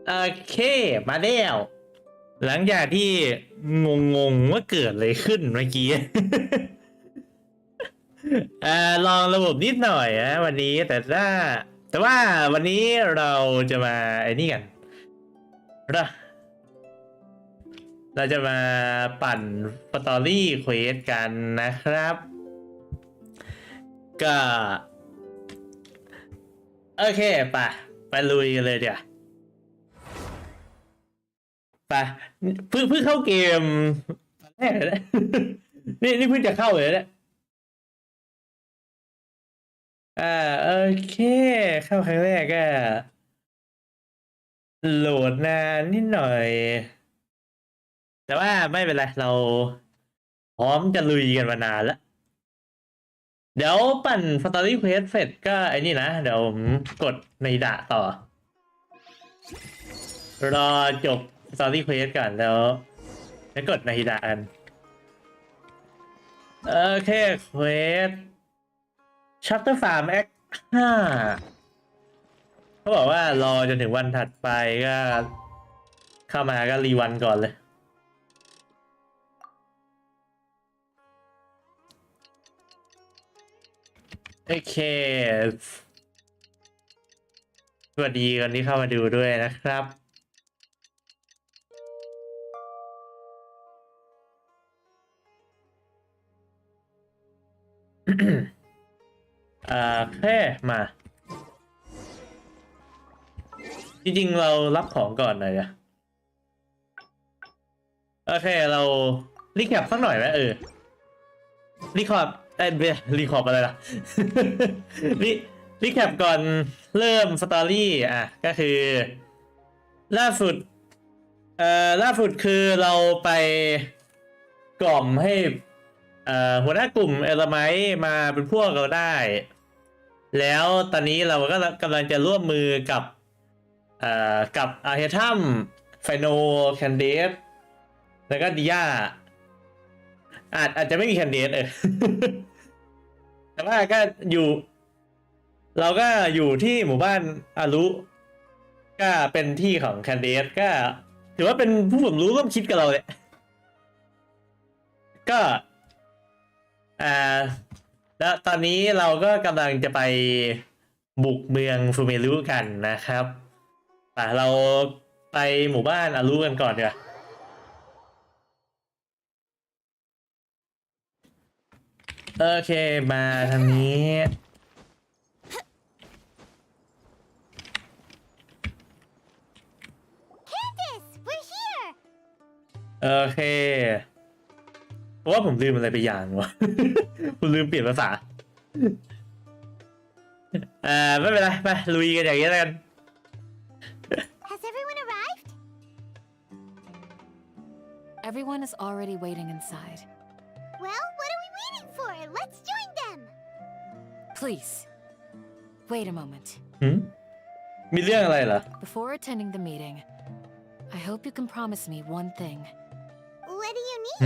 โอเคมาแล้วหลังจากที่งงว่าเกิดอะไรขึ้นเมื่อกี้ลองระบบนิดหน่อยนะวันนี้แต่ว่าวันนี้เราจะมาไอ้นี่กันเราจะมาปั่นสตอรี่เควสกันนะครับก็โอเคไปลุยกันเลยเดี๋ยวไปเพิ่งเข้าเกมแรกเลยนะ นี่เพิ่งจะเข้าเลยนะโอเคเข้าครั้งแรกก็โหลดนานนิดหน่อย แต่ว่าไม่เป็นไรเราพร้อมจะลุยกันมานานแล้วเดี๋ยวปั่นสตอรี่เควสเสร็จก็ไอ้นี่นะเดี๋ยวผมกดในด่าต่อรอจบสตอรี่เควสก่อนแล้วกดในด่ากันโอเคเควสชัปเตอร์3 Act 5เขาบอกว่ารอจนถึงวันถัดไปก็เข้ามาก็รีวันก่อนเลยโอเคสวัสดีคนที่เข้ามาดูด้วยนะครับแค่มาจริงๆเรารับของก่อนหน่อยนะโอเคเรารีแคปสักหน่อยไหมรีคอร์ดรีคอร์ดอะไรล่ะ รีแคปก่อนเริ่มสตอรี่ก็คือล่าสุดคือเราไปกล่อมให้หัวหน้ากลุ่มเอลไมท์มาเป็นพวกเราได้แล้วตอนนี้เราก็กำลังจะร่วมมือกับอาร์เฮทัมไฟโนแคนเดสแล้วก็ดิยาอาจจะไม่มีแคนเดสแต่ว่าก็เราก็อยู่ที่หมู่บ้านอารุก็เป็นที่ของแคนเดสก็ถือว่าเป็นผู้ผมรู้ร่วมคิดกับเราเลยก็แล้วตอนนี้เราก็กำลังจะไปบุกเมืองฟูเมรุกันนะครับเราไปหมู่บ้านอารุกันก่อนดีกว่าโอเคมาทางนี้โอเคเพราะว่าผมลืมอะไรไปอย่างวะ ผมลืมเปลี่ยนภาษาไม่เป็นไรไปลุยกันอย่างนี้แล้วกัน Has everyone arrived? Everyone is already waiting inside. Well, what are we waiting for? Let's join them. Please, wait a moment. มีเรื่องอะไรเหรอ Before attending the meeting, I hope you can promise me one thing. What do you need?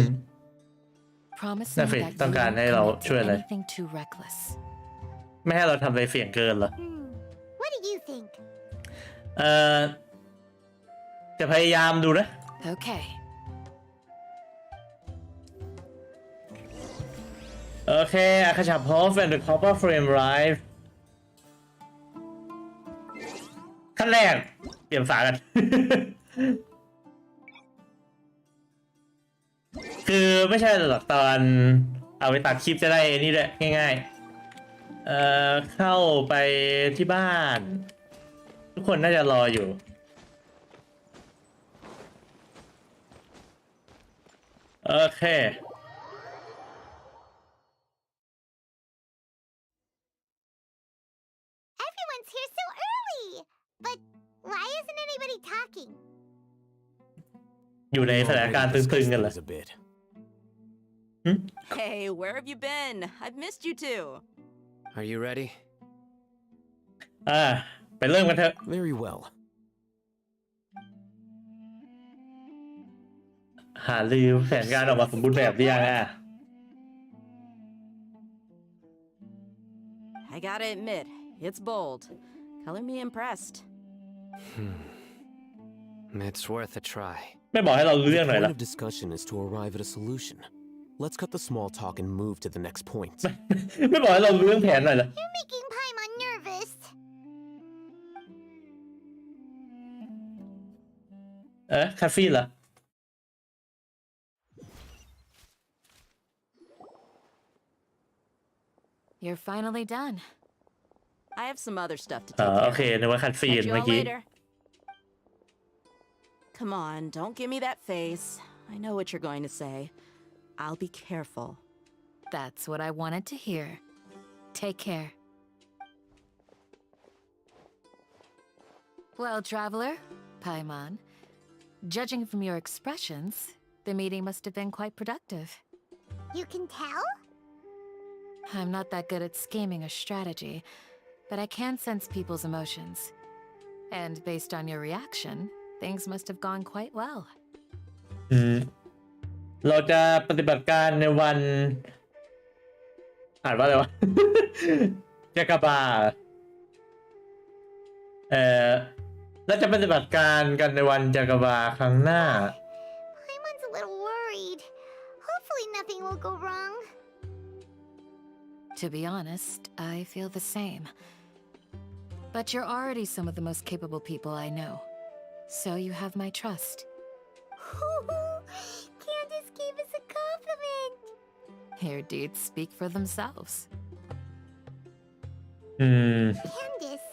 Promise me นาฟิ that ต้องการ you ให้ won't เรา commit ช่วย to อะไร anything too reckless. ไม่ให้เราทำอะไรเสี่ยงเกินเหรอ What do you think? จะพยายามดูนะ Okay. โอเคอาคาชาพอฟแอนด์ copper frame drive ขั้นแรกเปลี่ยนฝากัน คือไม่ใช่หรอกตอนเอาไปตัดคลิปจะได้นี่แหละง่ายๆเข้าไปที่บ้านทุกคนน่าจะรออยู่โอเค Everyone's here so early. But why isn't anybody talking? อยู่ในสถานการณ์ตึงๆกันเหรอ Hey, where have you been? I've missed you too. Are you ready? ไปเริ่มกันเถอะ Very well. หาลืมแผนการออกมาสมบูรณ์แบบหรือยังI gotta admit, it's bold. Color me impressed. It's worth a try. ไม่บอกให้เรารู้เรื่อง The หน่อย point ละ of discussion is to arrive at a solution. Let's cut the small talk and move to the next point. ไม่บอกให้เรารู้เรื่องแผนหน่อยละ You're making Paimon nervous. คาฟี่เหรอ You're finally done. I have some other stuff to อ๋อ take โอ care เคนึกว่าคัด of. ซีน Catch you เมื่อ all กี้ later. Come on, don't give me that face. I know what you're going to say. I'll be careful. That's what I wanted to hear. Take care. Well, traveler, Paimon, judging from your expressions, the meeting must have been quite productive. You can tell? I'm not that good at scheming or strategy, but I can sense people's emotions. And based on your reaction, things must have gone quite well. เราจะปฏิบัติการในวัน อ่านว่าอะไรวะ จักรบาเราจะปฏิบัติการกันในวันจักรบาครั้งหน้า Paimon's a little worried. Hopefully nothing will go wrong. To be honest, I feel the same. But you're already some of the most capable people I know. So you have my trust. Candace gave us a compliment. Your deeds speak for themselves. Candace,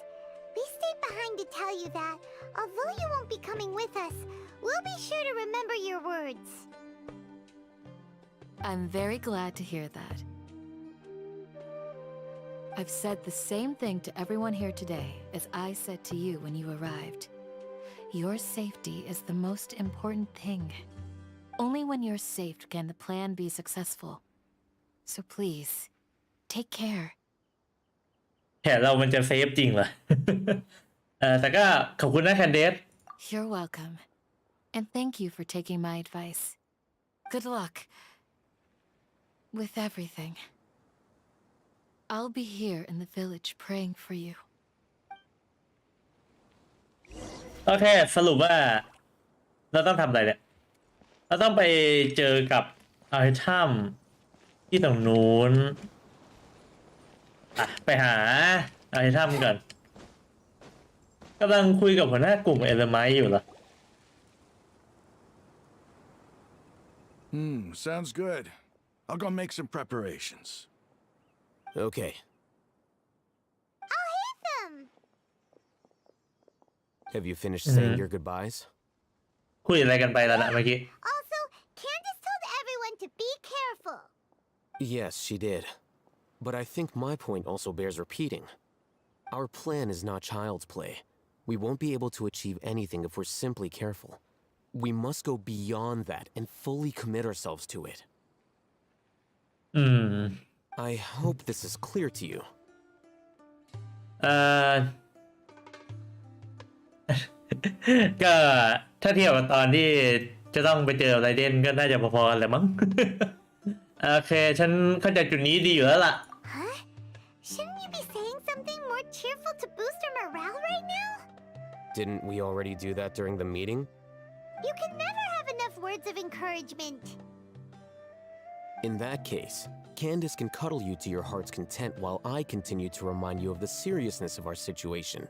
we stayed behind to tell you that, although you won't be coming with us, we'll be sure to remember your words. I'm very glad to hear that. I've said the same thing to everyone here today as I said to you when you arrived. Your safety is the most important thing. Only when you're safe can the plan be successful. So please, take care. แผนเรามันจะเซฟจริงเหรอ แต่ก็ขอบคุณนะแคนเดส You're welcome. And thank you for taking my advice. Good luck with everything. I'll be here in the village praying for you. โอเคสรุปว่า เราต้องทำอะไรเนี่ย เราต้องไปเจอกับไอทัมที่ตรงนู้นไปหาไอทัมก่อนกำลังคุยกับหัวหน้ากลุ่มเอลไมท์อยู่เหรอ Sounds good. I'll go make some preparations. Okay. I'll hit them. Have you finished saying your goodbyes? คุยอะไรกันไปแล้วนะเมื่อกี้ Also, Candace told everyone to be careful. Yes, she did. But I think my point also bears repeating. Our plan is not child's play. We won't be able to achieve anything if we're simply careful. We must go beyond that and fully commit ourselves to it. I hope this is clear to you. ก็ถ้าเทียบกับตอนที่จะต้องไปเจอไรเดนก็น่าจะพอๆกันแหละมั้ง โอเคฉันเข้าใจจุดนี้ดีอยู่แล้วล่ะ Huh? Shouldn't you be saying something more cheerful to boost our morale right now? Didn't we already do that during the meeting? You can never have enough words of encouragement. In that case, Candace can cuddle you to your heart's content while I continue to remind you of the seriousness of our situation.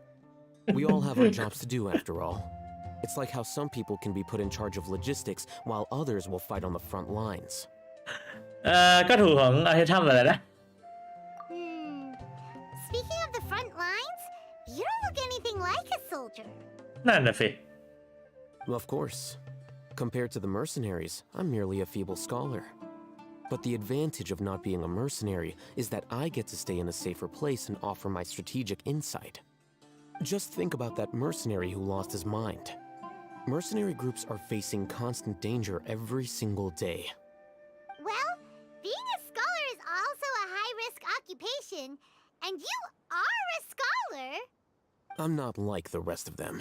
We all have our jobs to do after all. It's like how some people can be put in charge of logistics while others will fight on the front lines. ก็ถูกของไอทัมอะไรนะ Speaking of the front lines, you don't look anything like a soldier. นั่นน่ะสิ Of course. Compared to the mercenaries, I'm merely a feeble scholar. But the advantage of not being a mercenary is that I get to stay in a safer place and offer my strategic insight. Just think about that mercenary who lost his mind. Mercenary groups are facing constant danger every single day. Well, being a scholar is also a high-risk occupation, and you are a scholar. I'm not like the rest of them.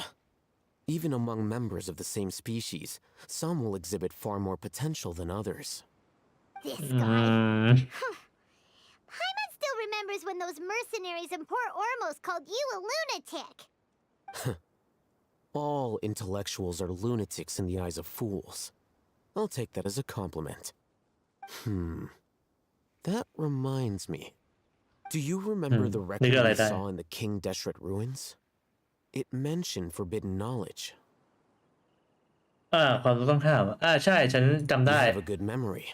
Even among members of the same species, some will exhibit far more potential than others. This guy. Paimon still remembers when those mercenaries in Port Ormos called you a lunatic. All intellectuals are lunatics in the eyes of fools. I'll take that as a compliment. That reminds me. Do you remember the record we saw in the King Deshret ruins? It mentioned forbidden knowledge. ความรู้ต้องห้ามใช่ฉันจำ You ได้ have a good memory.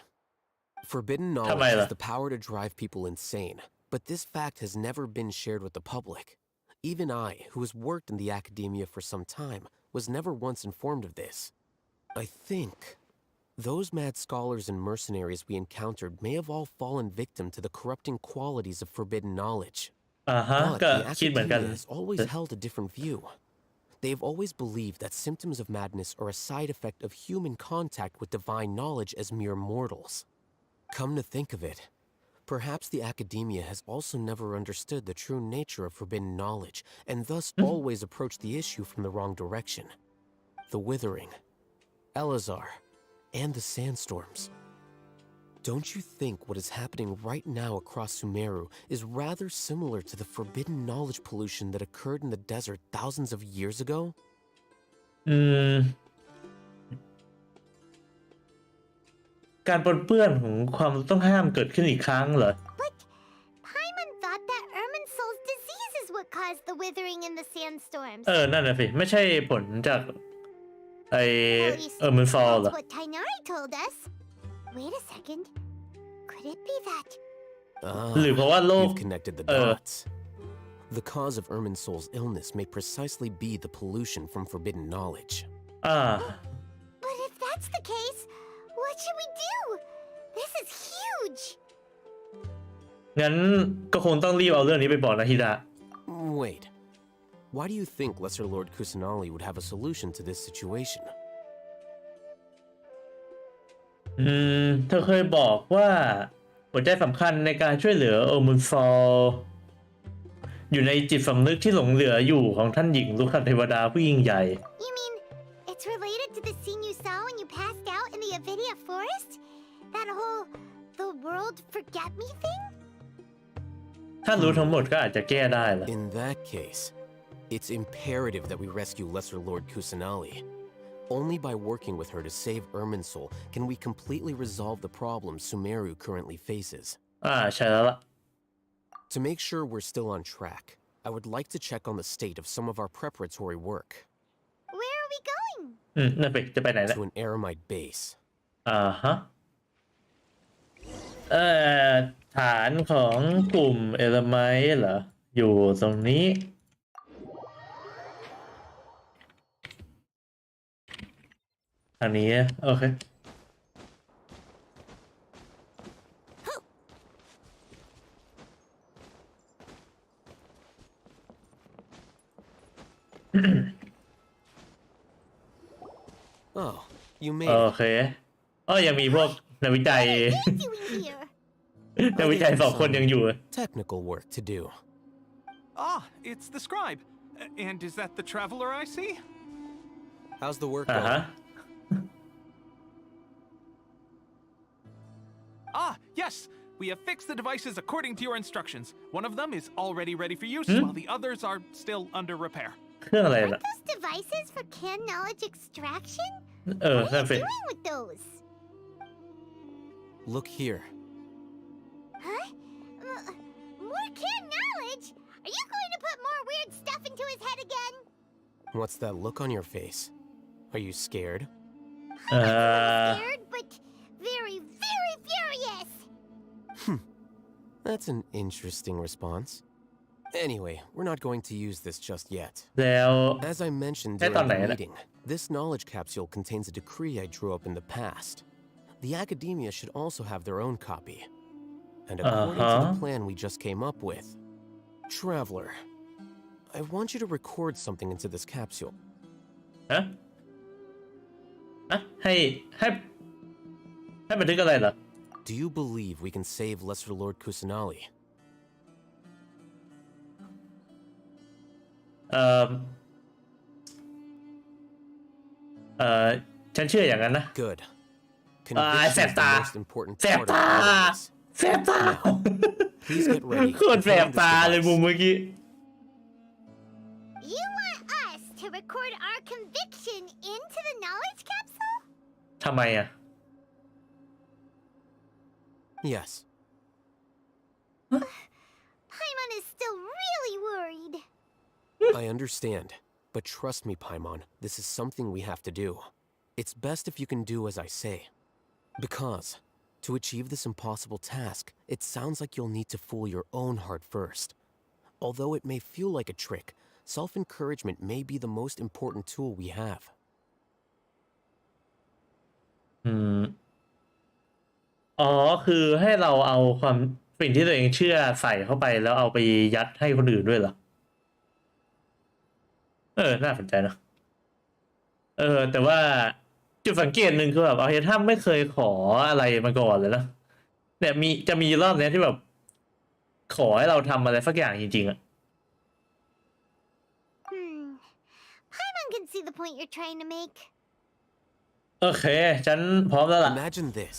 Forbidden knowledge has the power to drive people insane, but this fact has never been shared with the public. Even I, who has worked in the academia for some time, was never once informed of this. I think those mad scholars and mercenaries we encountered may have all fallen victim to the corrupting qualities of forbidden knowledge. But ก็ the คิดเหมือนกัน academia has always held a different view. They have always believed that symptoms of madness are a side effect of human contact with divine knowledge as mere mortals. Come to think of it, perhaps the academia has also never understood the true nature of forbidden knowledge and thus always approached the issue from the wrong direction. The Withering, Elazar, and the sandstorms. Don't you think what is happening right now across Sumeru is rather similar to the forbidden knowledge pollution that occurred in the desert thousands of years ago? การปนเปื้อนของความต้องห้ามเกิดขึ้นอีกครั้งเหรอ But Paimon thought that Irminsul's disease is what caused the withering in the sandstorms. นั่นน่ะสิไม่ใช่ผลจากไอ At least มันฟอลเหรอ that's what Tainari told us. Wait a second. Could it be that? หรือเพราะว่าโลก You've connected the dots. The cause of Irminsul's illness may precisely be the pollution from forbidden knowledge. But if that's the case, what should we do? This is huge. งั้นก็คงต้องรีบเอาเรื่องนี้ไปบอกนะฮิดะ Wait. Why do you think Lesser Lord Kusanali would have a solution to this situation? เธอเคยบอกว่าหัวใจสำคัญในการช่วยเหลือโอมุนฟอลอยู่ในจิตสำนึกที่หลงเหลืออยู่ของท่านหญิงลูกเทวดาผู้ยิ่งใหญ่ You mean it's related to the scene you saw when you passed out in the Avidia forest? That whole the world forget me thing? ถ้ารู้ทั้งหมดก็อาจจะแก้ได้แหละ In that case, it's imperative that we rescue Lesser Lord Kusanali. Only by working with her to save Irminsul can we completely resolve the problems Sumeru currently faces. ใช่แล้วล่ะ To make sure we're still on track, I would like to check on the state of some of our preparatory work. Where are we going? นั่นไปจะไปไหนนะ To an Aramite base. ฮะฐานของกลุ่มเอลไมท์เหรออยู่ตรงนี้อันนี้โอเค Oh, you made โอ it. เคยังมีพวกนักวิจัย Doing here? นักวิจัย2 คนยังอยู่ Technical work to do. Ah, it's the scribe. And is that the traveler I see? How's the work going? Ah, yes. We have fixed the devices according to your instructions. One of them is already ready for use, while the others are still under repair. เครื่องอะไร Aren't ล่ะ those devices for can knowledge extraction? นั่น What สิ are you doing with those? Look here. Huh? More can knowledge? Are you going to put more weird stuff into his head again? What's that look on your face? Are you scared? Scared, but very, very furious. That's an interesting response. Anyway, we're not going to use this just yet. แล้ว As I mentioned Hey, during the Tanda. meeting, this knowledge capsule contains a decree I drew up in the past. The academia should also have their own copy. And according to the plan we just came up with, Traveler, I want you to record something into this capsule. ให้บันทึกอะไรเหรอ Do you believe we can save Lesser Lord Kusanali? ฉันเชื่ออย่างนั้นนะ Good. Conviction is the most important part of all of this. แสบตา Please get ready. โคตรแสบตาเลยมุมเมื่อกี้ You want us to record our into the knowledge capsule? ทำไมอ่ะ Yes. Paimon is still really worried. I understand. But trust me, Paimon, this is something we have to do. It's best if you can do as I say. Because, to achieve this impossible task, it sounds like you'll need to fool your own heart first. Although it may feel like a trick, self-encouragement may be the most important tool we have. อ๋อคือให้เราเอาความสิ่งที่ตัวเองเชื่อใส่เข้าไปแล้วเอาไปยัดให้คนอื่นด้วยเหรอน่าสนใจนะแต่ว่าจุดสังเกตหนึ่งคือแบบเอาเฮทัมไม่เคยขออะไรมาก่อนเลยนะเนี่ยจะมีรอบเนี้ยที่แบบขอให้เราทำอะไรสักอย่างจริงๆอะ Paimon can see the point you're trying to make. โอเคฉันพร้อมแล้วล่ะ Imagine this.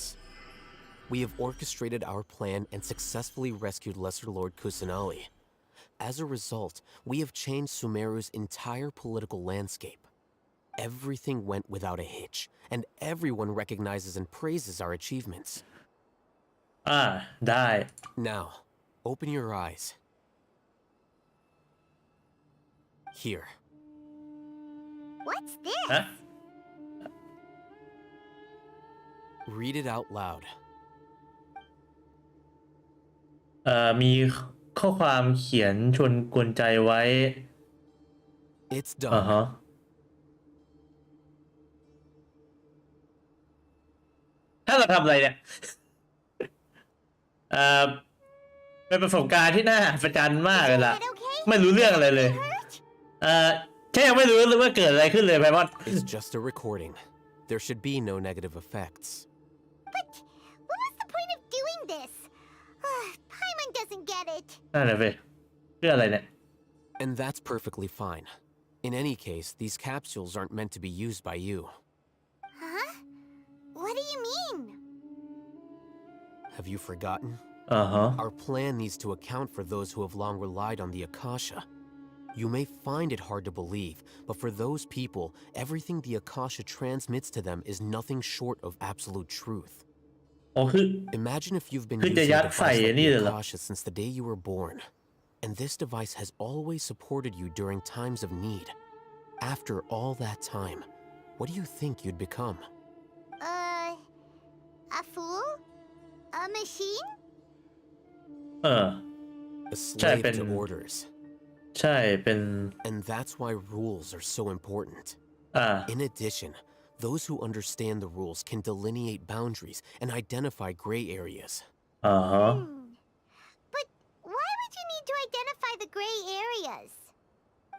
We have orchestrated our plan and successfully rescued Lesser Lord Kusanali. As a result, we have changed Sumeru's entire political landscape. Everything went without a hitch, and everyone recognizes and praises our achievements. ได้ Now, open your eyes. Here. What's this? ฮะ Read it out loud. มีข้อความเขียนชวนกวนใจไว้ It's อ่า done. ฮะถ้าเราทำอะไรเนี่ยเป็นประสบการณ์ที่น่าอัศจรรย์มากเลยล่ะ Is that okay? ไม่รู้เรื่องอะไรเลย Hurt? แค่ยังไม่รู้เลยว่าเกิดอะไรขึ้นเลยไพมอน It's just a recording. There should be no negative effects. But what was the point of doing this? Paimon doesn't get it. นั่นแหละเว้ยเพื่ออะไรเนี่ย And that's perfectly fine. In any case, these capsules aren't meant to be used by you. Huh? What do you mean? Have you forgotten? อ่าฮะ Our plan needs to account for those who have long relied on the Akasha. You may find it hard to believe, but for those people, everything the Akasha transmits to them is nothing short of absolute truth. อ๋อคือ Imagine if you've been คือ using จะ a ยัด device ใส่ like นี่ the เลยเหรอ Akasha since the day you were born. And this device has always supported you during times of need. After all that time, what do you think you'd become? A fool? A machine? เออ A slave to pen. orders. ใช่เป็น And that's why rules are so important. อ่า In addition, those who understand the rules can delineate boundaries and identify gray areas. อ่าฮะ But why would you need to identify the gray areas?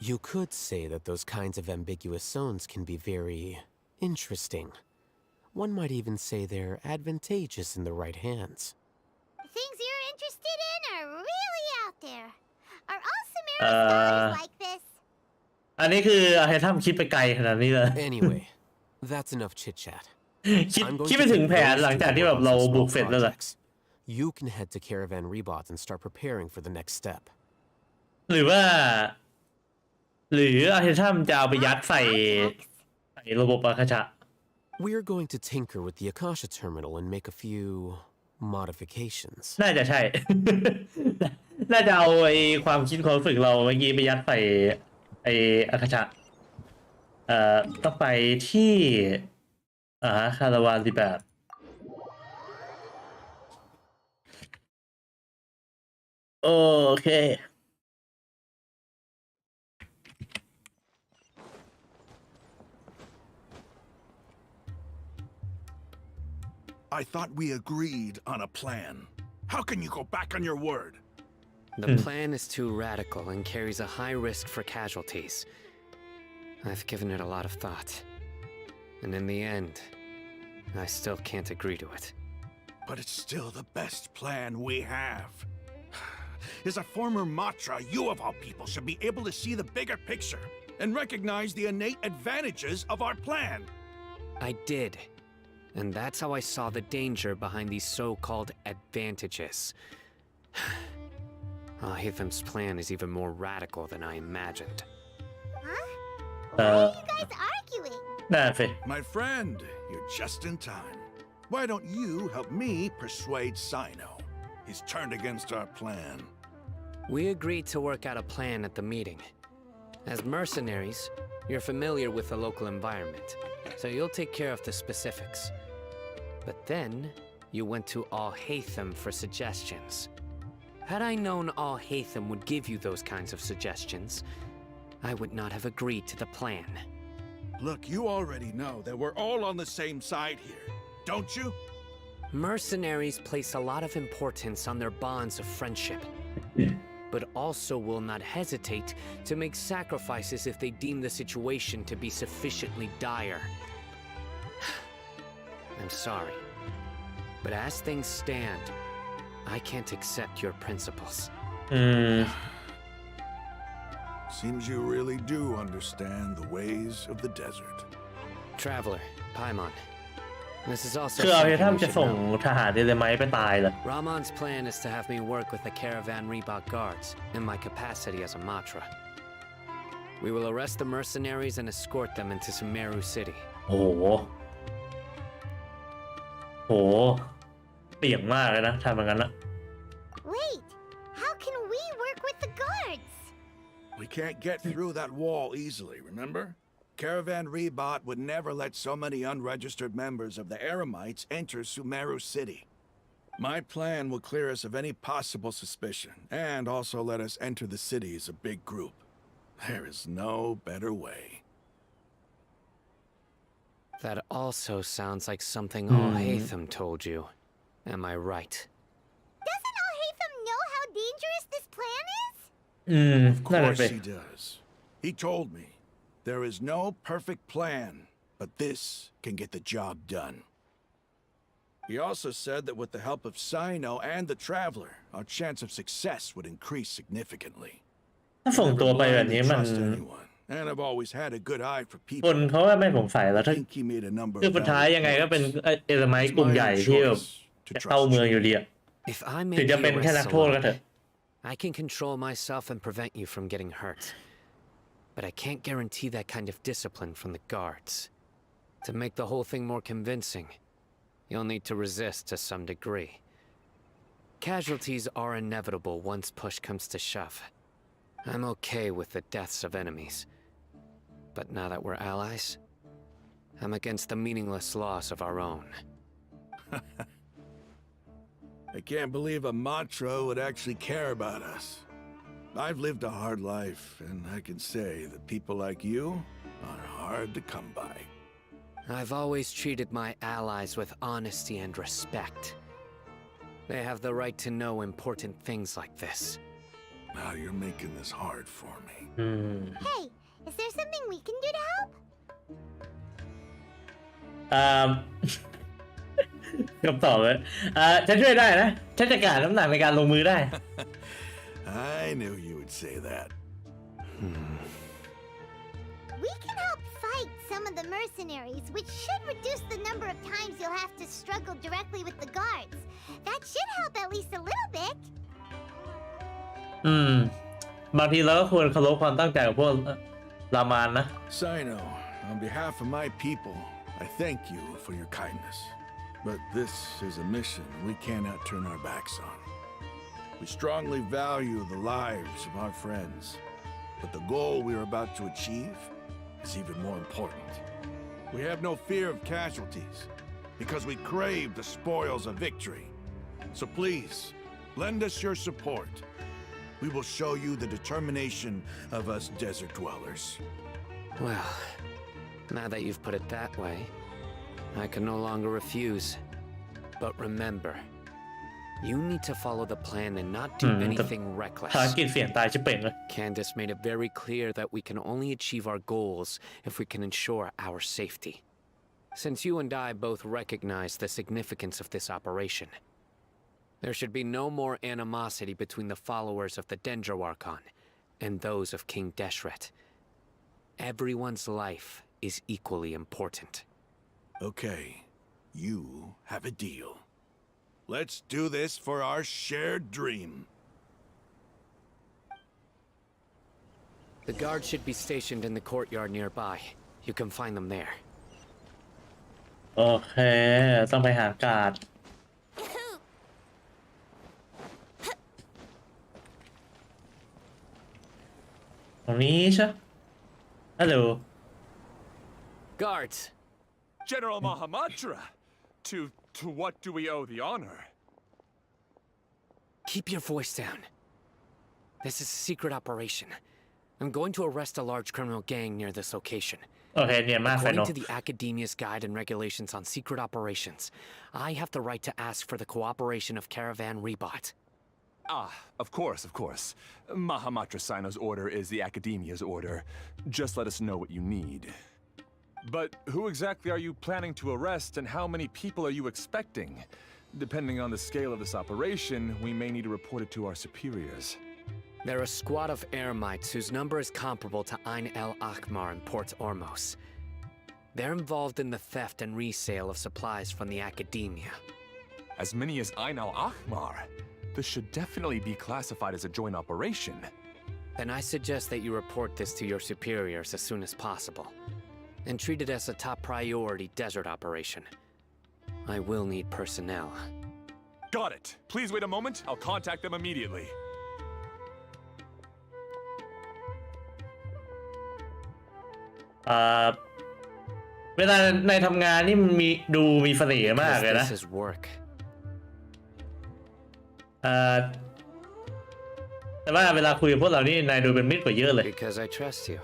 You could say that those kinds of ambiguous zones can be very interesting. One might even say they're advantageous in the right hands. The things you're interested in are really out there. Are all Sumeru scholars like this? อันนี้คือไฮทัมคิดไปไกลขนาดนี้เลย Anyway, that's enough chit-chat. คิดไปถึงแผนหลังจากที่แบบเราบุกเสร็จแล้วเหรอ You can head to Caravan Rebot and start preparing for the next step. หรือไฮทัมจะเอาไปยัดใส่ระบบอาคาชะ We're going to tinker with the Akasha terminal and make a few modifications. น่าจะใช่ น่าจะเอาไอ้ความคิดความฝึกเราเมื่อกี้ไปยัดใส่ไอ้อาคาชะต้องไปที่คาราวานที่แบบโอเค I thought we agreed on a plan. How can you go back on your word? The plan is too radical and carries a high risk for casualties. I've given it a lot of thought. And in the end, I still can't agree to it. But it's still the best plan we have. As a former Matra, you of all people should be able to see the bigger picture and recognize the innate advantages of our plan. I did. And that's how I saw the danger behind these so-called advantages. Ahitham's plan is even more radical than I imagined. Huh? Why are you guys arguing? น่าสิ My friend, you're just in time. Why don't you help me persuade Sino? He's turned against our plan. We agreed to work out a plan at the meeting. As mercenaries, you're familiar with the local environment, so you'll take care of the specifics. But then, you went to Al-Haytham for suggestions. Had I known Al-Haytham would give you those kinds of suggestions, I would not have agreed to the plan. Look, you already know that we're all on the same side here, don't you? Mercenaries place a lot of importance on their bonds of friendship, but also will not hesitate to make sacrifices if they deem the situation to be sufficiently dire. I'm sorry, but as things stand, I can't accept your principles. อืม Seems you really do understand the ways of the desert. Traveler, Paimon, this is also คือเอาเฮทัม something จะ you ส่ง should know. ทหารเดลไมท์ไปตายเหรอ Ramon's plan is to have me work with the Caravan Reebok guards in my capacity as a Matra. We will arrest the mercenaries and escort them into Sumeru City. โอ้โหโหเปี่ยงมากเลยนะทำอย่างนั้นนะ Wait, how can we work with the guards? We can't get through that wall easily, remember? Caravan Rebot would never let so many unregistered members of the Eremites enter Sumeru City. My plan will clear us of any possible suspicion, and also let us enter the city as a big group. There is no better way. That also sounds like something Al-Haytham told you. Am I right? Doesn't Al-Haytham know how dangerous this plan is? อืม Of นั่นแหละ course สิ he does. He told me, there is no perfect plan, but this can get the job done. He also said that with the help of Sino and the Traveler, our chance of success would increase significantly. ถ้าส่งตัวไปแบบ Never นี้มัน blindly trust anyone, and I've always had a good eye for ค people. นเขาว่าไม่สงสัยแล้ว I ถ้า think he made a number คือ of สุดท้าย valid ยังไงก็เป็น points. เอลไมท์กลุ่มใหญ่ที่แบบจะเข้าเมืองอยู่ดีอะ If I ถึง make จะเป็น the แค่นัก arrests โทษก็เถอะ alone, I can control myself and prevent you from getting hurt. But I can't guarantee that kind of discipline from the guards. To make the whole thing more convincing, you'll need to resist to some degree. Casualties are inevitable once push comes to shove. I'm okay with the deaths of enemies. But now that we're allies, I'm against the meaningless loss of our own. I can't believe a Matra would actually care about us. I've lived a hard life, and I can say that people like you are hard to come by. I've always treated my allies with honesty and respect. They have the right to know important things like this. Now you're making this hard for me. อืม Hey, is there something we can do to help? อ่า คำตอบเลยฉันช่วยได้นะฉันจะการน้ำหนักในการลงมือได้ I knew you would say that. We can help fight some of the mercenaries, which should reduce the number of times you'll have to struggle directly with the guards. That should help at least a little bit. อืม บางทีเราก็ควรเคารพความตั้งใจของพวกรามานนะ Sino, on behalf of my people, I thank you for your kindness. But this is a mission we cannot turn our backs on. We strongly value the lives of our friends, but the goal we are about to achieve is even more important. We have no fear of casualties, because we crave the spoils of victory. So please, lend us your support. We will show you the determination of us desert dwellers. Well, now that you've put it that way, I can no longer refuse. But remember, you need to follow the plan and not do anything ภาร reckless. กิจเสี่ยงตายชิบเป่งเลย Candace made it very clear that we can only achieve our goals if we can ensure our safety. Since you and I both recognize the significance of this operation, there should be no more animosity between the followers of the Dendro Archon and those of King Deshret. Everyone's life is equally important. Okay, you have a deal. Let's do this for our shared dream. The guards should be stationed in the courtyard nearby. You can find them there. โอเคต้องไปหาการ์ดตรงนี้ใช่ฮัลโหล Guards! General Mahamatra, to what do we owe the honor? Keep your voice down. This is a secret operation. I'm going to arrest a large criminal gang near this location. โอเคเนียนมากไปเน According อะ to the Academia's Guide and Regulations on Secret Operations, I have the right to ask for the cooperation of Caravan Rebot. Ah, of course. Mahamatra Sino's order is the Academia's order. Just let us know what you need. But who exactly are you planning to arrest and how many people are you expecting? Depending on the scale of this operation, we may need to report it to our superiors. They're a squad of Eremites whose number is comparable to Ain el Akmar in Port Ormos. They're involved in the theft and resale of supplies from the Academia. As many as Ain al-Ahmar? This should definitely be classified as a joint operation. Then I suggest that you report this to your superiors as soon as possible, and treat it as a top priority desert operation. I will need personnel. Got it. Please wait a moment. I'll contact them immediately. เวลาในทำงานนี่มันมีเสน่ห์มากเลยนะ This is work. แต่ว่าเวลาคุยกับพวกเรานี่นายดูเป็นมิตรกว่าเยอะเลย Because I trust you.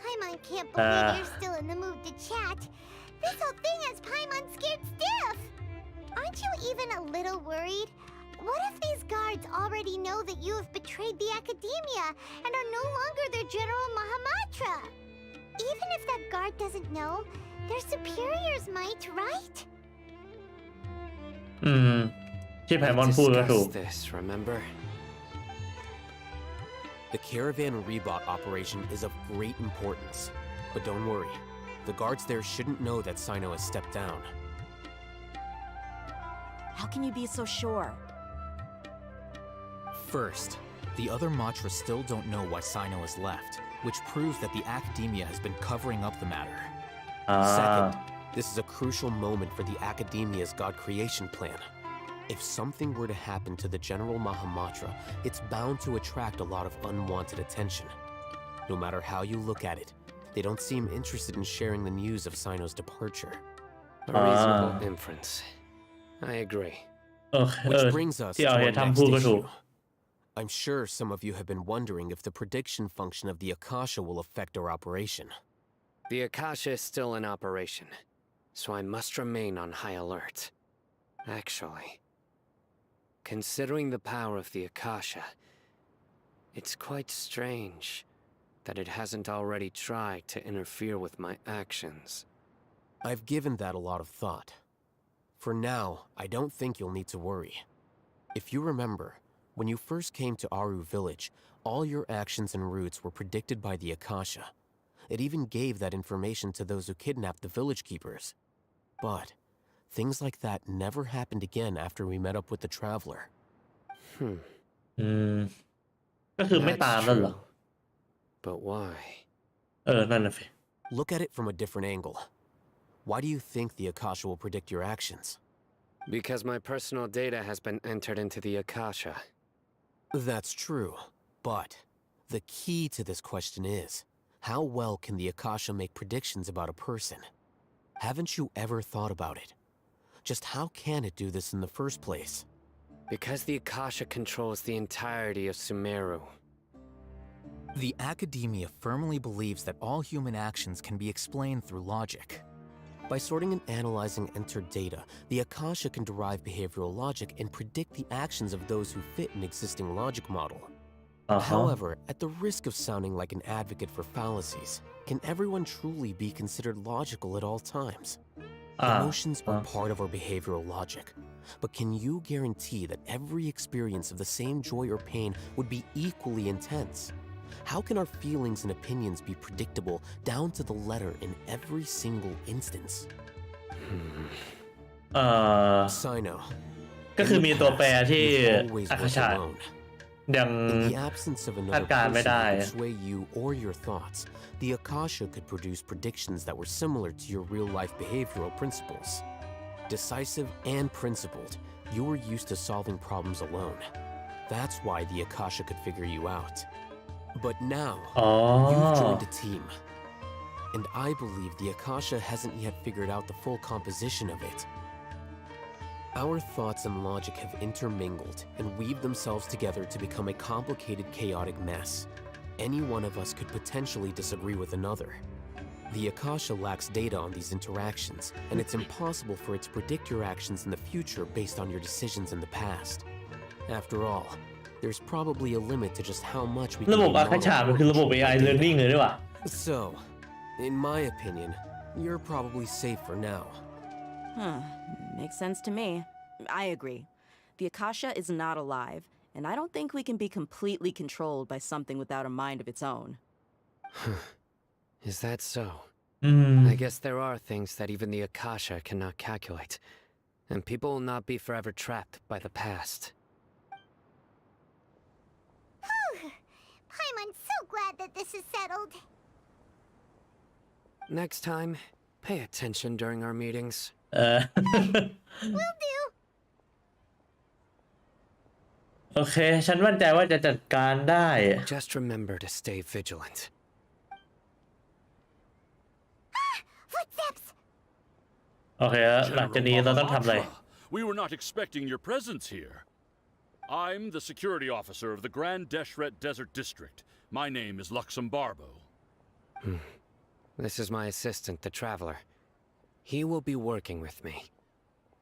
Paimon can't believe you're still in the mood to chat. This whole thing has Paimon scared stiff. Aren't you even a little worried? What if these guards already know that you have betrayed the Academia and are no longer their General Mahamatra? Even if that guard doesn't know, their superiors might, right? ที่ไพมอนพูดก็ถูก This, remember? The Caravan Rebot operation is of great importance. But don't worry, the guards there shouldn't know that Sino has stepped down. How can you be so sure? First, the other Matras still don't know why Sino has left, which proves that the Academia has been covering up the matter. Second, this is a crucial moment for the Academia's God creation plan. If something were to happen to the General Mahamatra, it's bound to attract a lot of unwanted attention. No matter how you look at it, they don't seem interested in sharing the news of Sino's departure. A reasonable inference. I agree. Which brings us to our ที่ next ทำพูดก็ถูก issue. I'm sure some of you have been wondering if the prediction function of the Akasha will affect our operation. The Akasha is still in operation, so I must remain on high alert. Actually, considering the power of the Akasha, it's quite strange that it hasn't already tried to interfere with my actions. I've given that a lot of thought. For now, I don't think you'll need to worry. If you remember, when you first came to Aru village, all your actions and routes were predicted by the Akasha. It even gave that information to those who kidnapped the village keepers. But things like that never happened again after we met up with the traveler. ก็คือไม่ตามแล้วเหรอ But why? นั่นน่ะสิ Look at it from a different angle. Why do you think the Akasha will predict your actions? Because my personal data has been entered into the Akasha. That's true, but the key to this question is, how well can the Akasha make predictions about a person? Haven't you ever thought about it? Just how can it do this in the first place? Because the Akasha controls the entirety of Sumeru. The Academia firmly believes that all human actions can be explained through logic. By sorting and analyzing entered data, the Akasha can derive behavioral logic and predict the actions of those who fit an existing logic model. However, at the risk of sounding like an advocate for fallacies, can everyone truly be considered logical at all times? Emotions are part of our behavioral logic, but can you guarantee that every experience of the same joy or pain would be equally intense? How can our feelings and opinions be predictable down to the letter in every single instance? Sino. ก็คือมีตัวแปรที่ You've always อาคา worked ชา alone. ยัง In the absence of คาด another การณ์ person ไม่ได้ who could sway you or your thoughts, the Akasha could produce predictions that were similar to your real-life behavioral principles. Decisive and principled, you were used to solving problems alone. That's why the Akasha could figure you out. But now, you've joined a team. And I believe the Akasha hasn't yet figured out the full composition of it. Our thoughts and logic have intermingled and weaved themselves together to become a complicated, chaotic mess. Any one of us could potentially disagree with another. The Akasha lacks data on these interactions, and it's impossible for it to predict your actions in the future based on your decisions in the past. After all, there's probably a limit to just how much we ระ can บบอาคาชามันคือระบบ AI learning เลยด้วยว่ะ So, in my opinion, you're probably safe for now. Makes sense to me. I agree. The Akasha is not alive, and I don't think we can be completely controlled by something without a mind of its own. Is that so? I guess there are things that even the Akasha cannot calculate, and people will not be forever trapped by the past. Paimon's so glad that this is settled. Next time, pay attention during our meetings. Will do. โอเค ฉันมั่นใจว่าจะจัดการได้ Just remember to stay vigilant. Footsteps. โอเคแล้วหลังจากนี้เราต้องทำอะไร We were not expecting your presence here. I'm the security officer of the Grand Deshret Desert District. My name is Luxembarbo. This is my assistant, the Traveler. He will be working with me.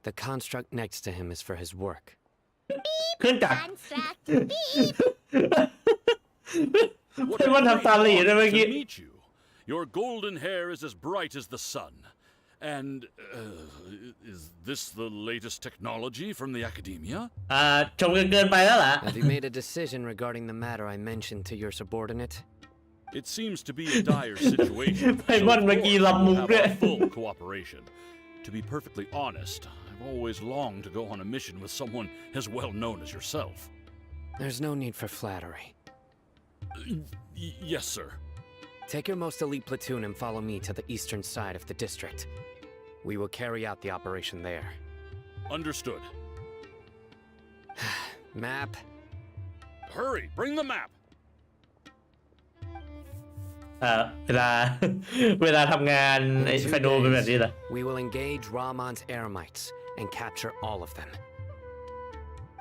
The construct next to him is for his work. ขึ้นจัก Construct. Beep. ให้มันทำตาหลีด้วยเมื่อกี้ To meet you. Your golden hair is as bright as the sun. And is this the latest technology from the academia? ชมกันเกินไปแล้วล่ะ Have you made a decision regarding the matter I mentioned to your subordinate? It seems to be a dire situation. So ไพมอนเมื่อกี้รับมุก have ด้วย our full cooperation. To be perfectly honest, I've always longed to go on a mission with someone as well known as yourself. There's no need for flattery. Yes, sir. Take your most elite platoon and follow me to the eastern side of the district. We will carry out the operation there. Understood. Map. Hurry, bring the map. เวลาทำงานไอ้ไฟโนเป็นแบบนี้เหรอ We will engage Rahman's Eremites and capture all of them.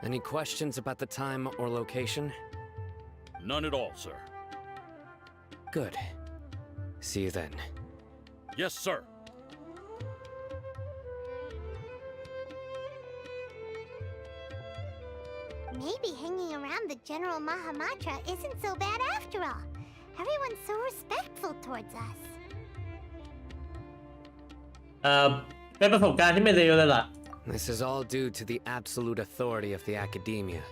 Any questions about the time or location? None at all, sir. Good. See you then. Yes, sir. Maybe hanging around the General Mahamatra isn't so bad after all. Everyone's so respectful towards us. เป็นประสบการณ์ที่ไม่เลวเลยล่ะ This is all due to the absolute authority of the academia.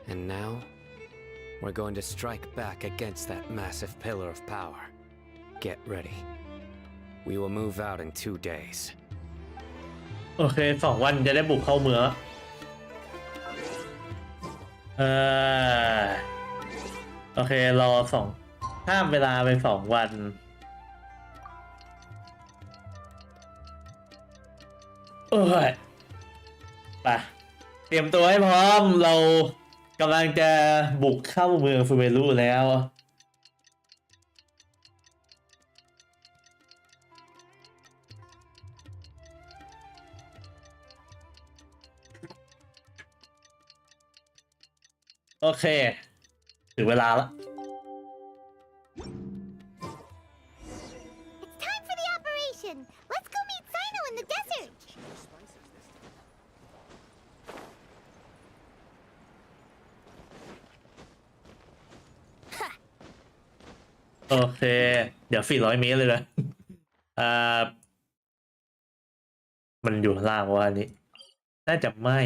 And now, we're going to strike back against that massive pillar of power. Get ready. We will move out in 2 days. โอเค2 วันจะได้บุกเข้าเมืองโอเครอข้ามเวลาไป2 วันโอ้ยไปเตรียมตัวให้พร้อมเรากำลังจะบุกเข้าเมืองฟูเวรุแล้วโอเคถึงเวลาแล้ว It's time for the operation. Let's go meet Sino in the desert. โอเคเดี๋ยว400 เมตรเลยนะมันอยู่ข้างล่างว่าอันนี้น่าจะไม่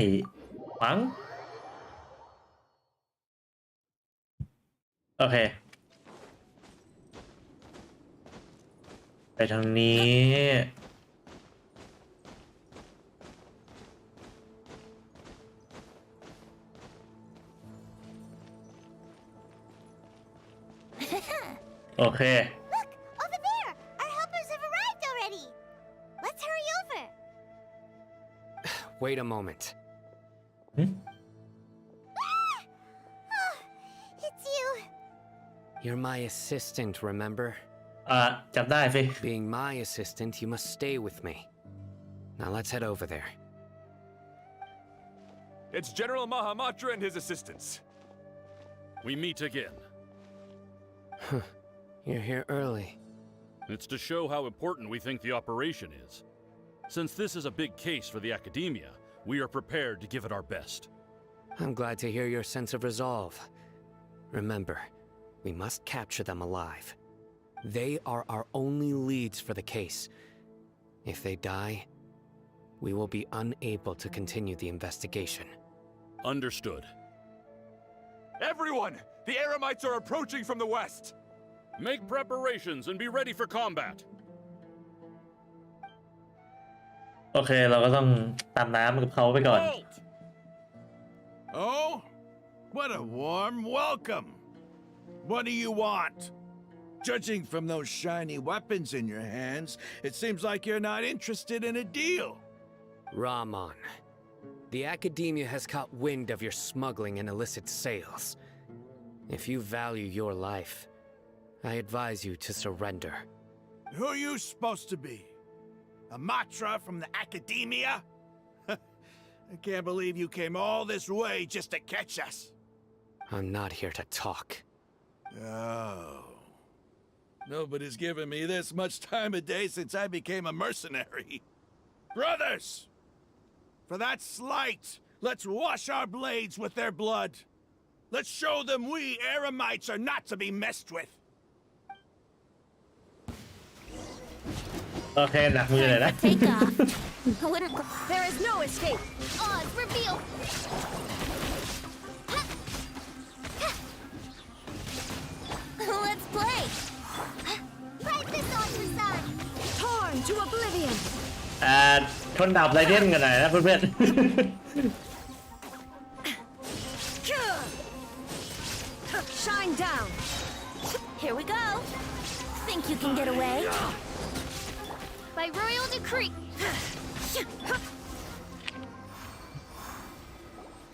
มั้งโอเคไปทางนี้ โอเค Look, over there! Our helpers have arrived already! Let's hurry over! Wait a moment. Oh, it's you! You're my assistant, remember? จำได้สิ Being my assistant, you must stay with me. Now let's head over there. It's General Mahamatra and his assistants. We meet again. You're here early. It's to show how important we think the operation is. Since this is a big case for the academia, we are prepared to give it our best. I'm glad to hear your sense of resolve. Remember, we must capture them alive. They are our only leads for the case. If they die, we will be unable to continue the investigation. Understood. Everyone! The Eremites are approaching from the west! Make preparations and be ready for combat. โอเคเราก็ต้องตามน้ำกับเขาไปก่อน Halt! Oh? What a warm welcome! What do you want? Judging from those shiny weapons in your hands, it seems like you're not interested in a deal. Rahman, the academia has caught wind of your smuggling and illicit sales. If you value your life, I advise you to surrender. Who are you supposed to be? A Matra from the academia? I can't believe you came all this way just to catch us. I'm not here to talk. Oh. Nobody's given me this much time of day since I became a mercenary. Brothers! For that slight, let's wash our blades with their blood. Let's show them we Eremites are not to be messed with. โอเคหนักมือเลยนะ Take off! There is no escape! Oz, reveal! Let's play! Write this on the sun! Torn to oblivion! ทนดับไรเดนกันหน่อยนะเพื่อน Shine down! Here we go! Think you can get away? By royal decree!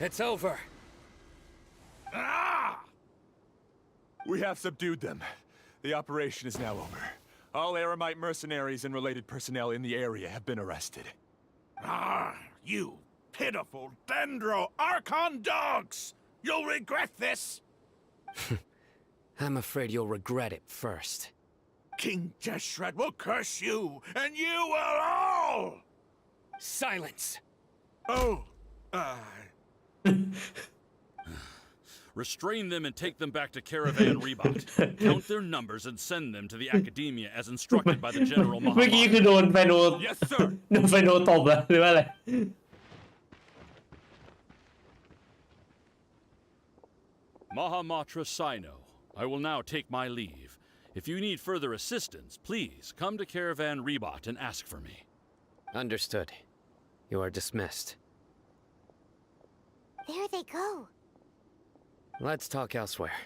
It's over. Ah! We have subdued them. The operation is now over. All Eremite mercenaries and related personnel in the area have been arrested. Ah, you pitiful Dendro Archon dogs! You'll regret this! I'm afraid you'll regret it first. King Jeshret will curse you, and you will all! Silence! Oh, Restrain them and take them back to Caravan Rebot. Count their numbers and send them to the academia as instructed by the General ๆ เมื่อกี้ Mahamatra. คือโดนไฟโน Yes, sir! โดนไฟโนตบอะหรือว่าอะไร Mahamatra Sino, I will now take my leave. If you need further assistance, please come to Caravan Rebot and ask for me. Understood. You are dismissed. There they go. Let's talk elsewhere.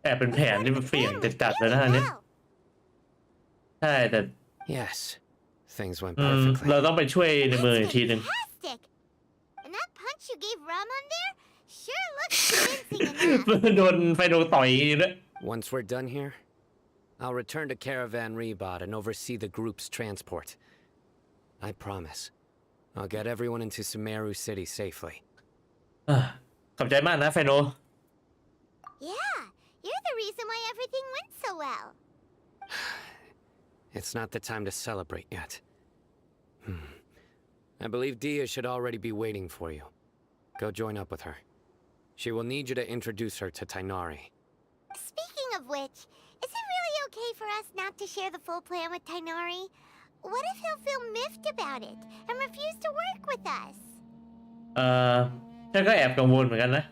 แอบเป็นแผนที่มันเสี่ยงจัดๆเลยนะอันนี้ ใช่แต่ Yes, things went เรา perfectly. ต้องไปช่วยในเมืองอีกทีหนึ่ง Fantastic! And that punch you gave Ramon there sure looks convincing enough. โดนไฟโนต่อยด้วย Once we're done here, I'll return to Caravan Rebot and oversee the group's transport. I promise. I'll get everyone into Sumeru City safely. ขอบใจมากนะไฟโน Yeah, you're the reason why everything went so well. It's not the time to celebrate yet. I believe Dia should already be waiting for you. Go join up with her. She will need you to introduce her to Tainari. Speaking of which, is it really okay for us not to share the full plan with Tainari? What if he'll feel miffed about it and refuse to work with us? ฉันก็แอบกังวลเหมือนกันนะ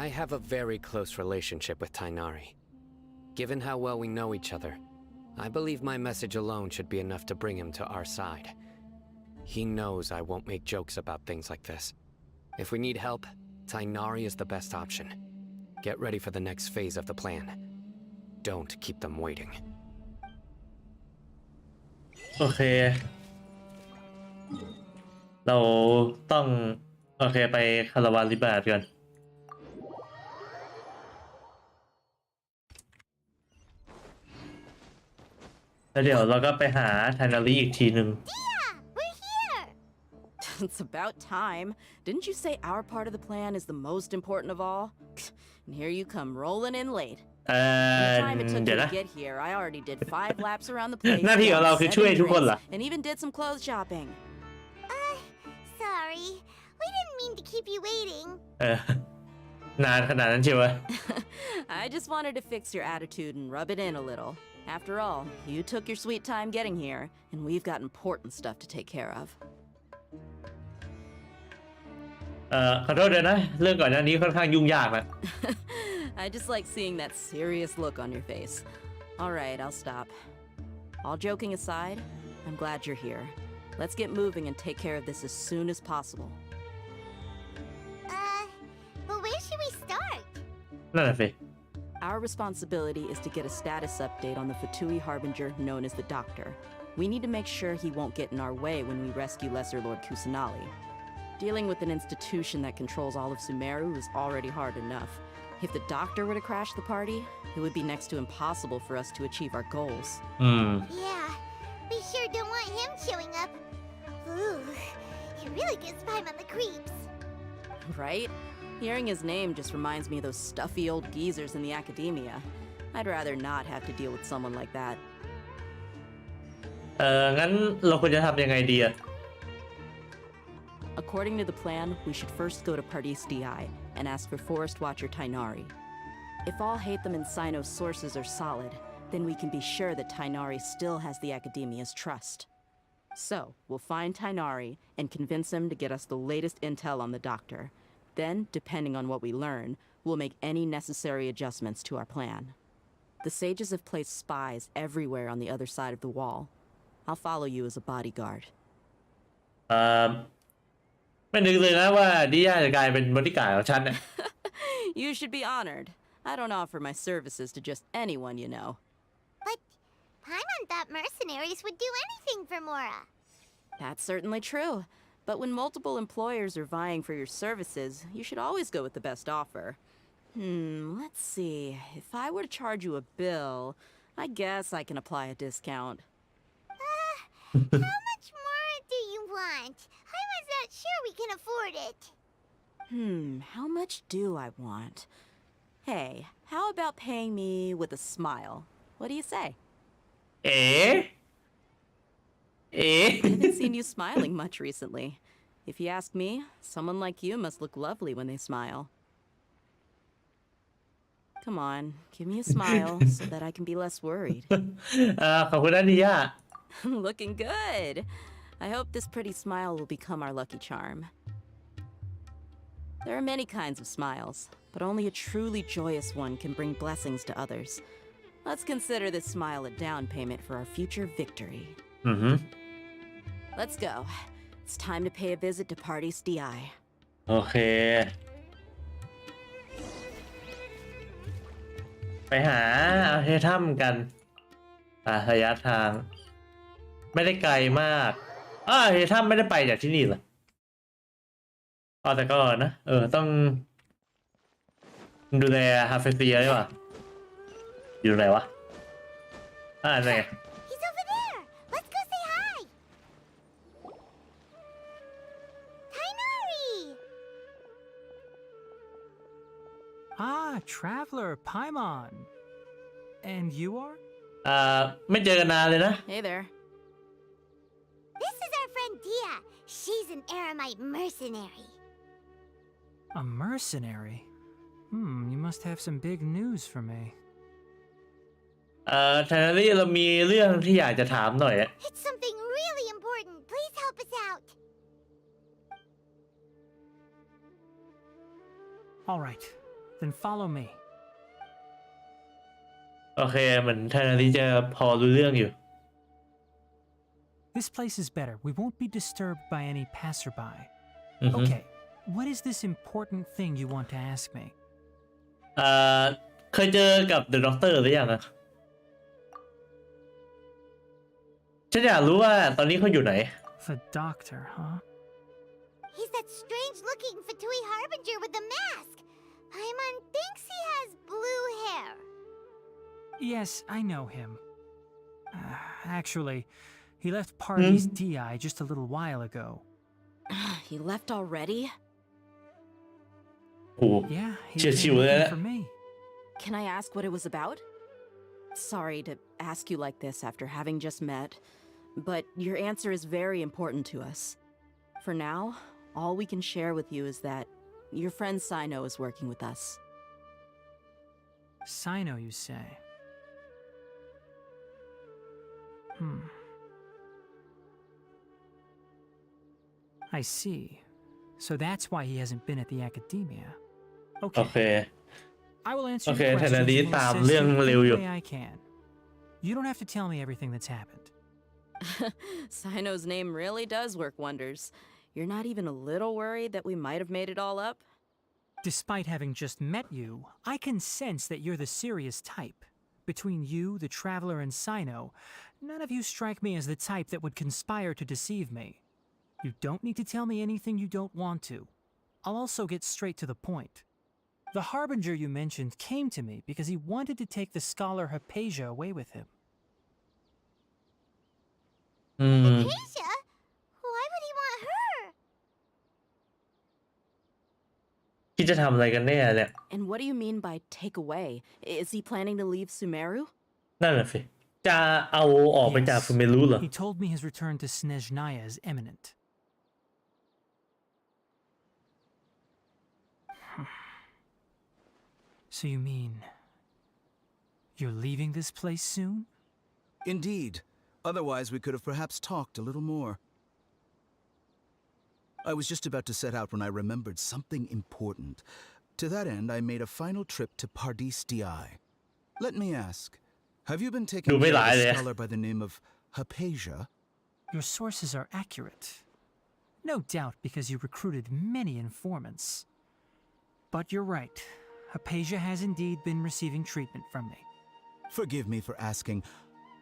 I have a very close relationship with Tainari. Given how well we know each other, I believe my message alone should be enough to bring him to our side. He knows I won't make jokes about things like this. If we need help, Tainari is the best option. Get ready for the next phase of the plan. Don't keep them waiting. โอเคเราต้องโอเคไปคาราวานริบาดกันแล้วเดี๋ยวเราก็ไปหาไทนารีอีกทีหนึ่ง Yeah, we're here. It's about time. Didn't you say our part of the plan is the most important of all? And here you come rolling in late. The time it took เดี๋ you ยว to นะ get here, I already did 5 laps around the place, หน้าที่ของเราคือ down ช่วย 7 ทุกคนเหรอ drinks, and even did some clothes shopping. Sorry. We didn't mean to keep you waiting. นานขนาดนั้นเชียววะ I just wanted to fix your attitude and rub it in a little. After all, you took your sweet time getting here, and we've got important stuff to take care of. ขอโทษด้วยนะ เรื่องก่อนหน้านี้ค่อนข้างยุ่งยากนะ I just like seeing that serious look on your face. All right, I'll stop. All joking aside, I'm glad you're here. Let's get moving and take care of this as soon as possible. But where should we start? นั่นแหละสิ Our responsibility is to get a status update on the Fatui Harbinger known as the Doctor. We need to make sure he won't get in our way when we rescue Lesser Lord Kusanali. Dealing with an institution that controls all of Sumeru is already hard enough. If the Doctor were to crash the party, it would be next to impossible for us to achieve our goals. Yeah, we sure don't want him showing up. Ooh, it really gives Paimon the creeps. Right? Hearing his name just reminds me of those stuffy old geezers in the academia. I'd rather not have to deal with someone like that. งั้นเราควรจะทำยังไงดีอะ According to the plan, we should first go to Pardis DI and ask for Forest Watcher Tainari. If all Hatham and Sino's sources are solid, then we can be sure that Tainari still has the Academia's trust. So, we'll find Tainari and convince him to get us the latest intel on the Doctor. Then, depending on what we learn, we'll make any necessary adjustments to our plan. The sages have placed spies everywhere on the other side of the wall. I'll follow you as a bodyguard. ไม่นึกเลยนะว่าดิย่าจะกลายเป็นบริการดของฉันเนี่ย You should be honored. I don't offer my services to just anyone you know. But Paimon thought mercenaries would do anything for Mora. That's certainly true. But when multiple employers are vying for your services, you should always go with the best offer. Let's see. If I were to charge you a bill, I guess I can apply a discount. How much more do you want? Paimon's not sure we can afford it. How much do I want? Hey, how about paying me with a smile? What do you say? เอ๋ I haven't seen you smiling much recently. If you ask me, someone like you must look lovely when they smile. Come on, give me a smile so that I can be less worried. ขอบคุณนะดิย่า Looking good. I hope this pretty smile will become our lucky charm. There are many kinds of smiles, but only a truly joyous one can bring blessings to others. Let's consider this smile a down payment for our future victory. Let's go. It's time to pay a visit to Pardis DI. โอเค ไปหาเอาเทถ้ำกันระยะทาง ไม่ได้ไกลมากเทถ้ำไม่ได้ไปจากที่นี่เหรอแต่ก็นะต้องดูแลฮาเฟเซียใช่ป่ะอยู่ไหนวะไหน He's over there. Let's go say hi. Tainari! Ah, traveler, Paimon. And you are? ไม่เจอกันนานเลยนะ Hey there. This is our friend Dia. She's an Aramite mercenary. A mercenary? You must have some big news for me. ไทนารี่เรามีเรื่องที่อยากจะถามหน่อย It's something really important. Please help us out. All right, then follow me. โอเคเหมือนไทนารี่จะพอรู้เรื่องอยู่ This place is better. We won't be disturbed by any passerby. อือฮึ Okay, what is this important thing you want to ask me? เคยเจอกับ The Doctor หรือยังอะฉันอยากรู้ว่าตอนนี้เขาอยู่ไหน The doctor, huh? He's that strange-looking Fatui Harbinger with the mask. Paimon thinks he has blue hair. Yes, I know him. Actually, he left Party's DI just a little while ago. He left already? โอ้ Yeah, he เฉียด came ฉิวเลย looking นะ for me. Can I ask what it was about? Sorry to ask you like this after having just met, but your answer is very important to us. For now, all we can share with you is that your friend Sino is working with us. Sino, you say? I see. So that's why he hasn't been at the academia. โอ Okay. เค I will answer Okay, your ฐานะ questions นี้ and ตาม assist เรื่อง you เร็ว any อยู่ way I can. You don't have to tell me everything that's happened. Sino's name really does work wonders. You're not even a little worried that we might have made it all up? Despite having just met you, I can sense that you're the serious type. Between you, the Traveler, and Sino, none of you strike me as the type that would conspire to deceive me. You don't need to tell me anything you don't want to. I'll also get straight to the point. The Harbinger you mentioned came to me because he wanted to take the scholar Hypatia away with him. อืม Asia? Why would he want her? คิดจะทำอะไรกันแน่เนี่ย And what do you mean by take away? Is he planning to leave Sumeru? นั่นแหละสิจะเอาออกไปจาก Yes. ฟูเมรุเหรอ He told me his return to Snezhnaya is imminent. So you mean you're leaving this place soon? Indeed. Otherwise, we could have perhaps talked a little more. I was just about to set out when I remembered something important. To that end, I made a final trip to Pardis DI. Let me ask, have you been taking Du care vill of a aldrig. scholar by the name of Hypatia? Your sources are accurate. No doubt because you recruited many informants. But you're right. Hypatia has indeed been receiving treatment from me. Forgive me for asking,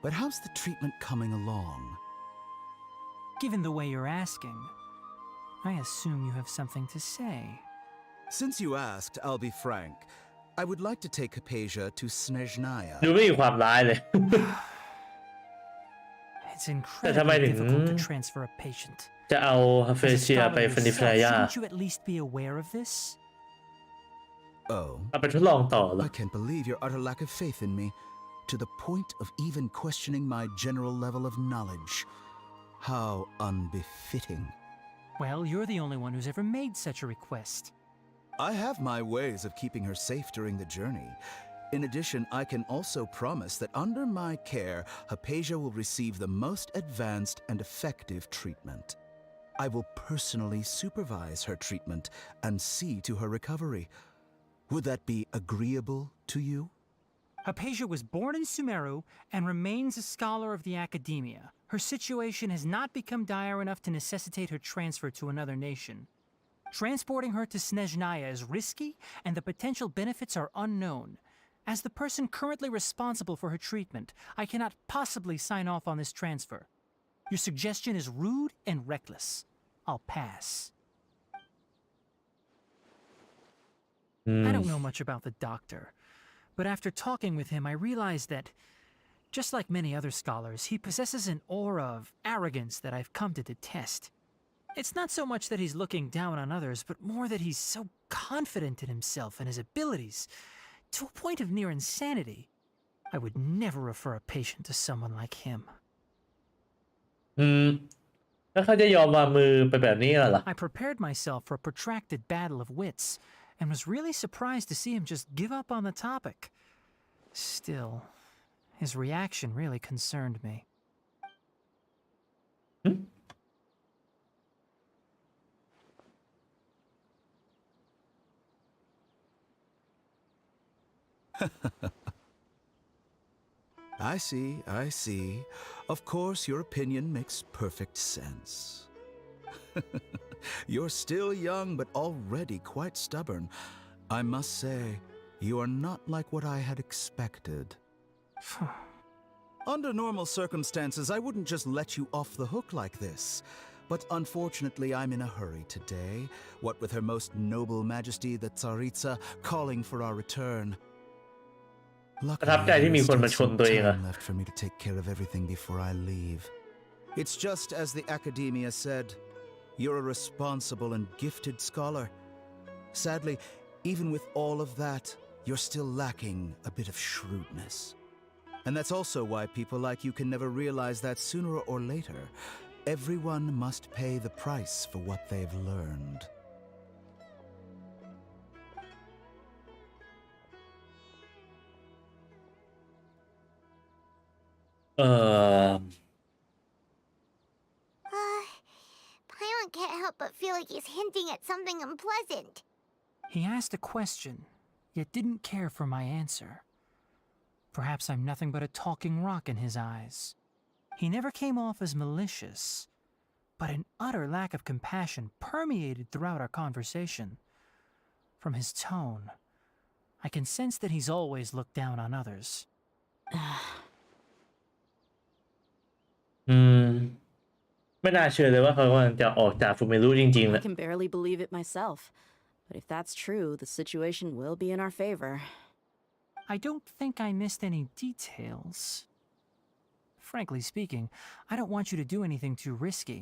but how's the treatment coming along? Given the way you're asking, I assume you have something to say. Since you asked, I'll be frank. I would like to take Hypatia to Snezhnaya. ดูไม่มีความร้ายเลย It's แต่ทำไม incredibly ถึง difficult to transfer a patient. จะเอาฮาเฟ As a เชีย scholar ไปฟันิฟ yourself, ลายา shouldn't you at least be aware of this? Oh, เอาไปทดลองต่อเหรอ I can't believe your utter lack of faith in me, to the point of even questioning my general level of knowledge. How unbefitting. Well, you're the only one who's ever made such a request. I have my ways of keeping her safe during the journey. In addition, I can also promise that under my care, Hypatia will receive the most advanced and effective treatment. I will personally supervise her treatment and see to her recovery. Would that be agreeable to you? Hypatia was born in Sumeru and remains a scholar of the academia. Her situation has not become dire enough to necessitate her transfer to another nation. Transporting her to Snezhnaya is risky, and the potential benefits are unknown. As the person currently responsible for her treatment, I cannot possibly sign off on this transfer. Your suggestion is rude and reckless. I'll pass. I don't know much about the doctor, but after talking with him, I realized that, just like many other scholars, he possesses an aura of arrogance that I've come to detest. It's not so much that he's looking down on others, but more that he's so confident in himself and his abilities, to a point of near insanity. I would never refer a patient to someone like him. แล้วเขาจะยอมวางมือไปแบบนี้เหรอ I prepared myself for a protracted battle of wits, and was really surprised to see him just give up on the topic. Still, his reaction really concerned me. I see, I see. Of course, your opinion makes perfect sense. You're still young, but already quite stubborn. I must say, you are not like what I had expected. Under normal circumstances, I wouldn't just let you off the hook like this. But unfortunately, I'm in a hurry today, what with Her Most Noble Majesty the Tsaritsa calling for our return. ประทับใจที่มีคนมาชนตัวเองอะ Luckily, there is still some time left for me to take care of everything before I leave. It's just as the Academia said, you're a responsible and gifted scholar. Sadly, even with all of that, you're still lacking a bit of shrewdness. And that's also why people like you can never realize that sooner or later, everyone must pay the price for what they've learned. Paimon can't help but feel like he's hinting at something unpleasant. He asked a question, yet didn't care for my answer. Perhaps I'm nothing but a talking rock in his eyes. He never came off as malicious, but an utter lack of compassion permeated throughout our conversation. From his tone, I can sense that he's always looked down on others. ไม่น่าเชื่อเลยว่าเขาจะออกจากฟูเมรุจริงๆ I นะ can barely believe it myself. But if that's true, the situation will be in our favor. I don't think I missed any details. Frankly speaking, I don't want you to do anything too risky.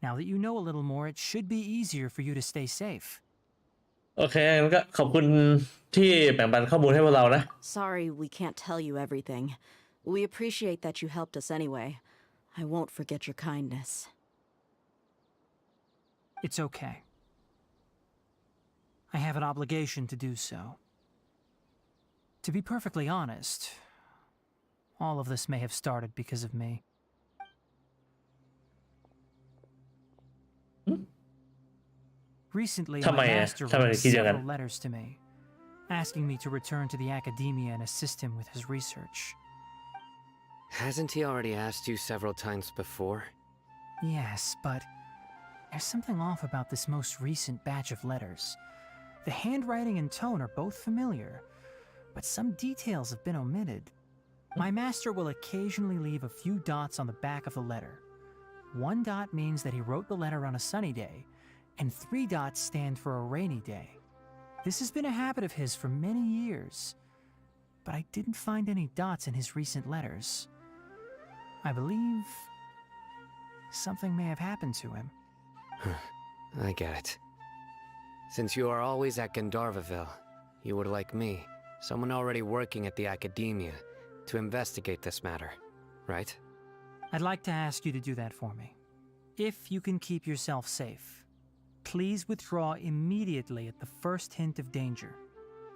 Now that you know a little more, it should be easier for you to stay safe. โอเคงั้นก็ขอบคุณที่แบ่งปันข้อมูลให้พวกเรานะ Sorry we can't tell you everything. We appreciate that you helped us anyway. I won't forget your kindness. It's okay. I have an obligation to do so. To be perfectly honest, all of this may have started because of me. Recently, my master wrote several letters to me, asking me to return to the academia and assist him with his research. Hasn't he already asked you several times before? Yes, but there's something off about this most recent batch of letters. The handwriting and tone are both familiar, but some details have been omitted. My master will occasionally leave a few dots on the back of the letter. One dot means that he wrote the letter on a sunny day, and 3 dots stand for a rainy day. This has been a habit of his for many years, but I didn't find any dots in his recent letters. I believe something may have happened to him. I get it. Since you are always at Gandharvaville, you would like me, someone already working at the academia, to investigate this matter, right? I'd like to ask you to do that for me. If you can keep yourself safe, please withdraw immediately at the first hint of danger.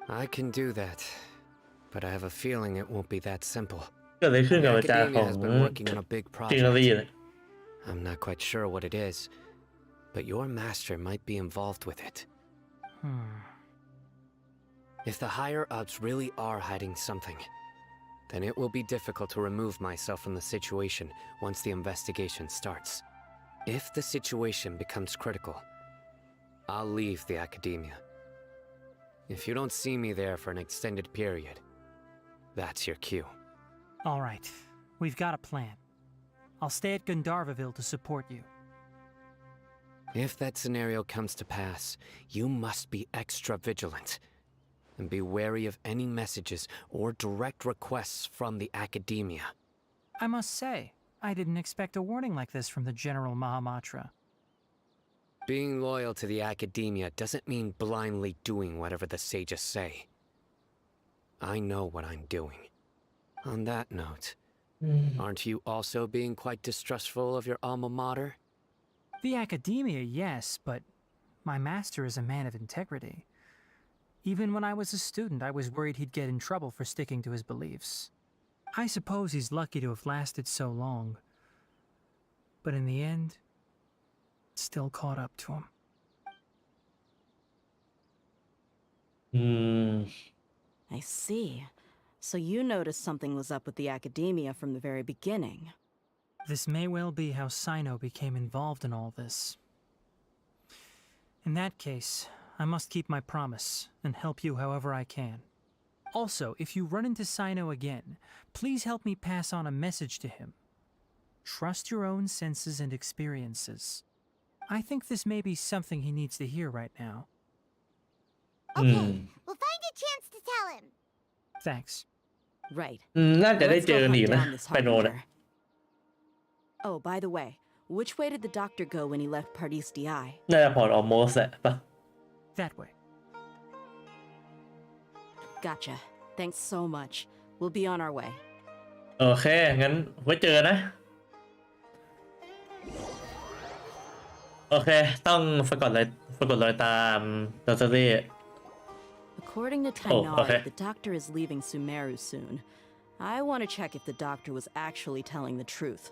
I can do that, but I have a feeling it won't be that simple. เกิดอะไรขึ้นกับอาจารย์ The ของ academia has been working on a big จิงนารี project. เลย I'm not quite sure what it is, but your master might be involved with it. If the higher-ups really are hiding something, then it will be difficult to remove myself from the situation once the investigation starts. If the situation becomes critical, I'll leave the academia. If you don't see me there for an extended period, that's your cue. All right, we've got a plan. I'll stay at Gandharvaville to support you. If that scenario comes to pass, you must be extra vigilant. And be wary of any messages or direct requests from the academia. I must say, I didn't expect a warning like this from the General Mahamatra. Being loyal to the academia doesn't mean blindly doing whatever the sages say. I know what I'm doing. On that note, aren't you also being quite distrustful of your alma mater? The academia, yes, but my master is a man of integrity. Even when I was a student, I was worried he'd get in trouble for sticking to his beliefs. I suppose he's lucky to have lasted so long. But in the end, it still caught up to him. I see. So you noticed something was up with the academia from the very beginning. This may well be how Sino became involved in all this. In that case, I must keep my promise and help you however I can. Also, if you run into Sino again, please help me pass on a message to him. Trust your own senses and experiences. I think this may be something he needs to hear right now. Okay, we'll find a chance to tell him. Thanks. Right. น่าจะได้ Let's เจ go อ hunt หนีนะ down this ไปโนน harbinger. Oh, by the way, which way did the doctor go when he left Pardis DI? น่าจะพอร์ต almost แหละปะ That way. Gotcha. Thanks so much. We'll be on our way. โอเคงั้นไว้เจอนะโอเคต้องสะกดรอยตามดรเล่ According to Tainari, the doctor is leaving Sumeru soon. I want to check if the doctor was actually telling the truth.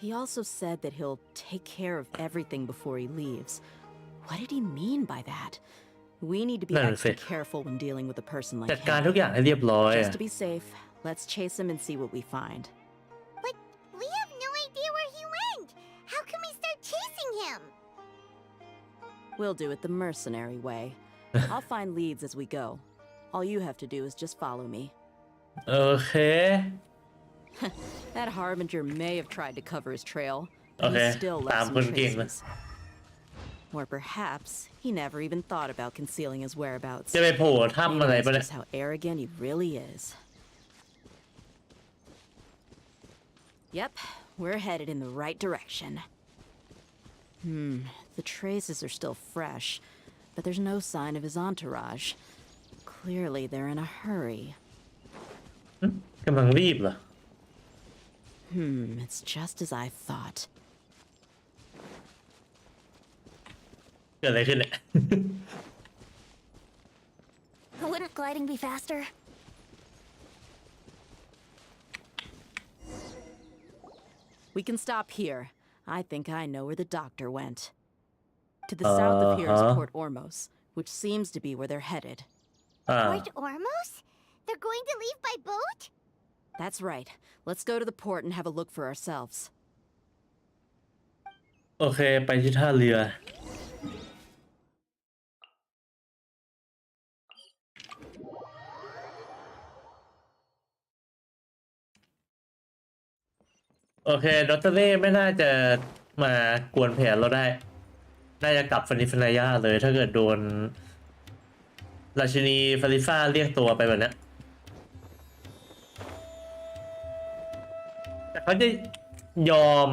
He also said that he'll take care of everything before he leaves. What did he mean by that? We need to be extra careful when dealing with a person like จัดการ him. ทุกอย่างให้เรียบร้อย Just to be safe, let's chase him and see what we find. But we have no idea where he went. How can we start chasing him? We'll do it the mercenary way. I'll find leads as we go. All you have to do is just follow me. โอเค That harbinger may have tried to cover his trail, โอ but เค he still ตาม left ค some นเก่งนะ traces. Or perhaps he never even thought about concealing his whereabouts. จะไปโผล่ถ้ำอะไร Maybe ปะ that's เนี่ย just how arrogant he really is. Yep, we're headed in the right direction. The traces are still fresh, but there's no sign of his entourage. Clearly, they're in a hurry. กำลังรีบเหรอ It's just as I thought. เกิดอะไรขึ้นเนี่ย Wouldn't gliding be faster? We can stop here. I think I know where the doctor went. To the south of here is Port Ormos, which seems to be where they're headed. Port Ormos? They're going to leave by boat? That's right. Let's go to the port and have a look for ourselves. โอเคไปที่ท่าเรือโอเคดรเล่ไม่น่าจะมากวนแผนเราได้น่าจะกลับฟานิฟนายาเลยถ้าเกิดโดนราชินีฟาริฟ้าเรียกตัวไปแบบนี้แต่เขาจะยอม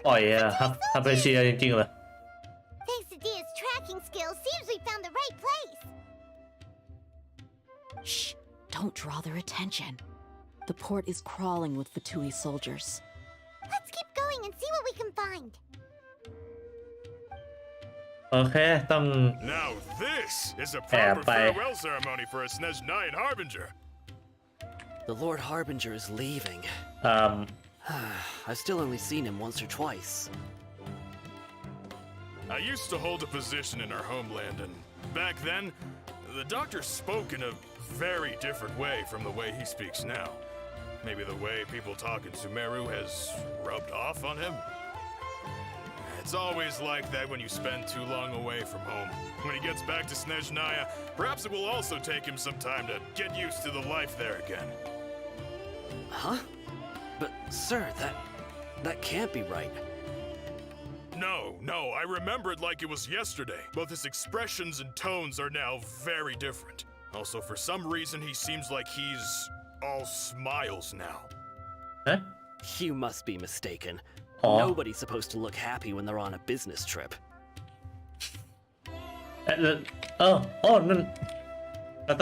ปล่อยอะครับฮาเปเชียจริงๆเหรอ Thanks to Dia's tracking skills, seems we found the right place. Shh! Don't draw their attention. The port is crawling with Fatui soldiers. Let's keep going and see what we can find. โอเคต้อง Now this is a proper proper farewell ceremony for a Snezhnayan Harbinger. The Lord Harbinger is leaving. I've still only seen him once or twice. I used to hold a position in our homeland, and back then, the doctor spoke in a very different way from the way he speaks now. Maybe the way people talk in Sumeru has rubbed off on him? It's always like that when you spend too long away from home. When he gets back to Snezhnaya, perhaps it will also take him some time to get used to the life there again. Huh? But, sir, that can't be right. No, I remember it like it was yesterday. Both his expressions and tones are now very different. Also, for some reason, he seems like he's all smiles now. Huh? You must be mistaken. Oh. Nobody's supposed to look happy when they're on a business trip. นั่นด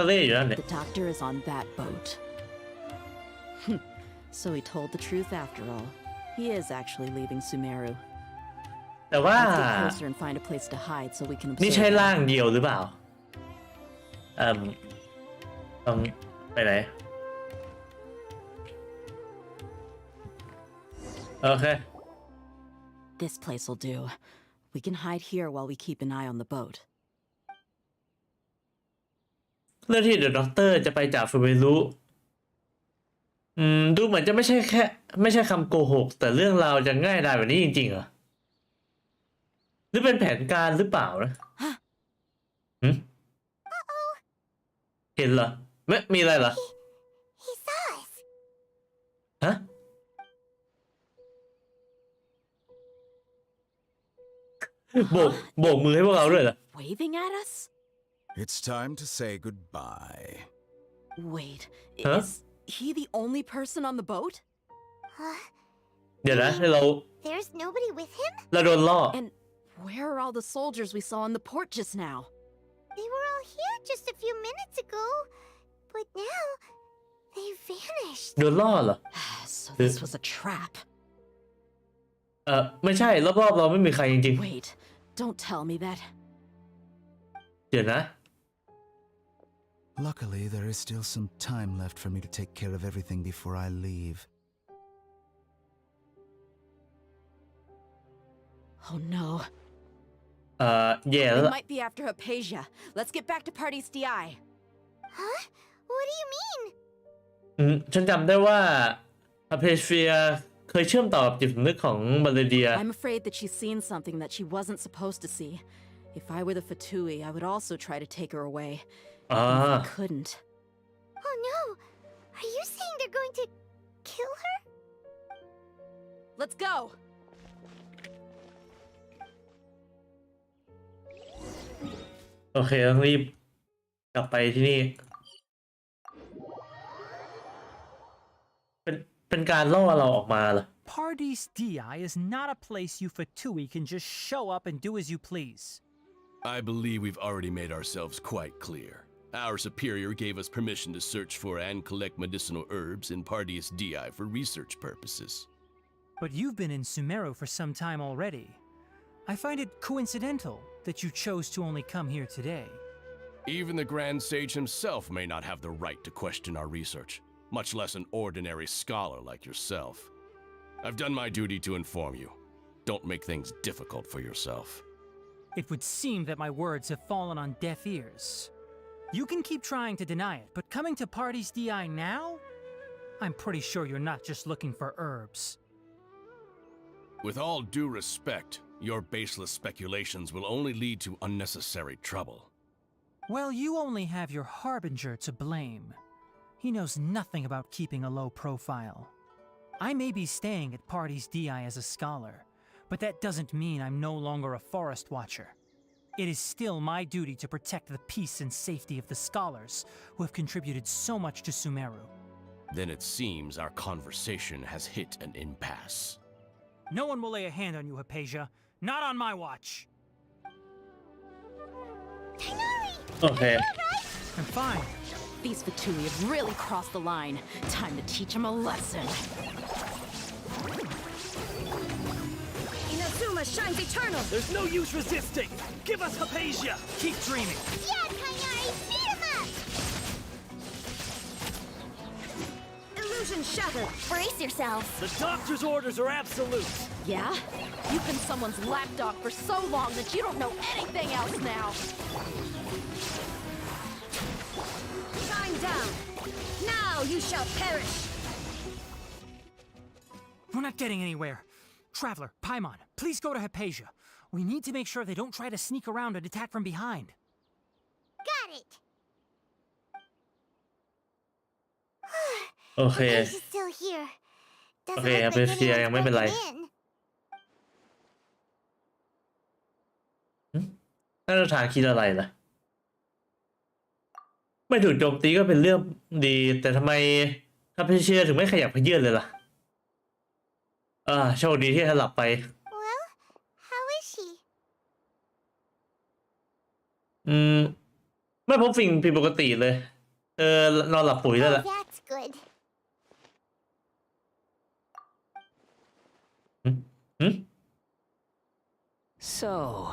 รเล่อยู่นั่นเนี่ย The doctor is on that boat. So he told the truth after all. He is actually leaving Sumeru. แต่ว่า Let's get closer and find a place to hide so we can นี่ observe. ใช่ร่างเดียวหรือเปล่าต้องไปไหนโอเค This place will do. We can hide here while we keep an eye on the boat. เรื่องที่เดอะด็อกเตอร์จะไปจากฟูเบรุ ดูเหมือนจะไม่ใช่คำโกหกแต่เรื่องราวจะง่ายดายแบบนี้จริงๆเหรอหรือเป็นแผนการหรือเปล่านะเห็นเหรอไม่มีอะไรเหรอ He saw us. ฮะโบกมือให้พวกเราด้วยเหรอ Waving at us? It's time to say goodbye. Wait, Huh? is he the only person on the boat? Huh? เดี๋ยวนะเรา There's nobody with him? โดนล่อ And where are all the soldiers we saw in the port just now? They were all here just a few minutes ago, but now they vanished. โดนล่อเหรอ So this was a trap. ไม่ใช่รอบๆเราไม่มีใครจริง Wait, don't tell me that. ๆเดี๋ยวนะ Luckily, there is still some time left for me to take care of everything before I leave. Oh no. แย่แล้ว They ล่ะ might be after Hypatia. Let's get back to Party's DI. Huh? What do you mean? ฉันจำได้ว่าอเพเฟียเคยเชื่อมต่อกับจิตสำนึกของบาเลเดีย I'm afraid that she's seen something that she wasn't supposed to see. If I were the Fatui, I would also try to take her away. Even if I couldn't. Oh no! Are you saying they're going to kill her? Let's go. โอเคต้องรีบกลับไปที่นี่เป็นการล่อเราออกมาเหรอ Party's DI is not a place you Fatui can just show up and do as you please. I believe we've already made ourselves quite clear. Our superior gave us permission to search for and collect medicinal herbs in Party's DI for research purposes. But you've been in Sumeru for some time already. I find it coincidental that you chose to only come here today. Even the Grand Sage himself may not have the right to question our research, much less an ordinary scholar like yourself. I've done my duty to inform you. Don't make things difficult for yourself. It would seem that my words have fallen on deaf ears. You can keep trying to deny it, but coming to Party's DI now? I'm pretty sure you're not just looking for herbs. With all due respect, your baseless speculations will only lead to unnecessary trouble. Well, you only have your Harbinger to blame. He knows nothing about keeping a low profile. I may be staying at Party's DI as a scholar, but that doesn't mean I'm no longer a forest watcher. It is still my duty to protect the peace and safety of the scholars who have contributed so much to Sumeru. Then it seems our conversation has hit an impasse. No one will lay a hand on you, Hypatia. Not on my watch. Okay. I'm fine. These Fatui have really crossed the line. Time to teach them a lesson. Inazuma shines eternal! There's no use resisting! Give us Hypatia! Keep dreaming. Yeah, Kainari, beat him up! Illusion shattered. Brace yourselves. The doctor's orders are absolute! Yeah? You've been someone's lapdog for so long that you don't know anything else now. Shine down. Now you shall perish. We're not getting anywhere. Traveler, Paimon, please go to Hypatia. We need to make sure they don't try to sneak around and attack from behind. Got it. Okay. Hypatia's still here. Doesn't Okay, look like Hypatia anyone's ยังไม่เป็นไร broken in. มาตรฐานคิดอะไรล่ะไม่ถูกโจมตีก็เป็นเรื่องดีแต่ทำไมคาเพเชียถึงไม่ขยับเขยื้อนเลยล่ะโชคดีที่เธอหลับไป Well, how is she? ไม่พบสิ่งผิดปกติเลยนอนหลับปุ๋ยแล้ว Oh, ล่ะ that's good. So,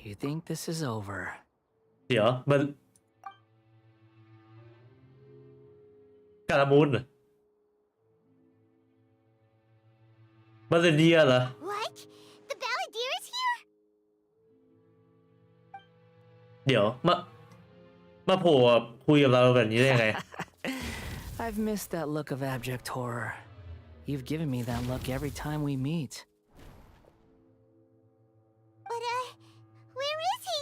you think this is over? เดี๋ยวมันการามูนเหรอมาเลเดียเหรอ What? The balladeer is here? เดี๋ยวมาโผล่คุยกับเราแบบนี้ได้ยังไง I've missed that look of abject horror. You've given me that look every time we meet. But, where is he?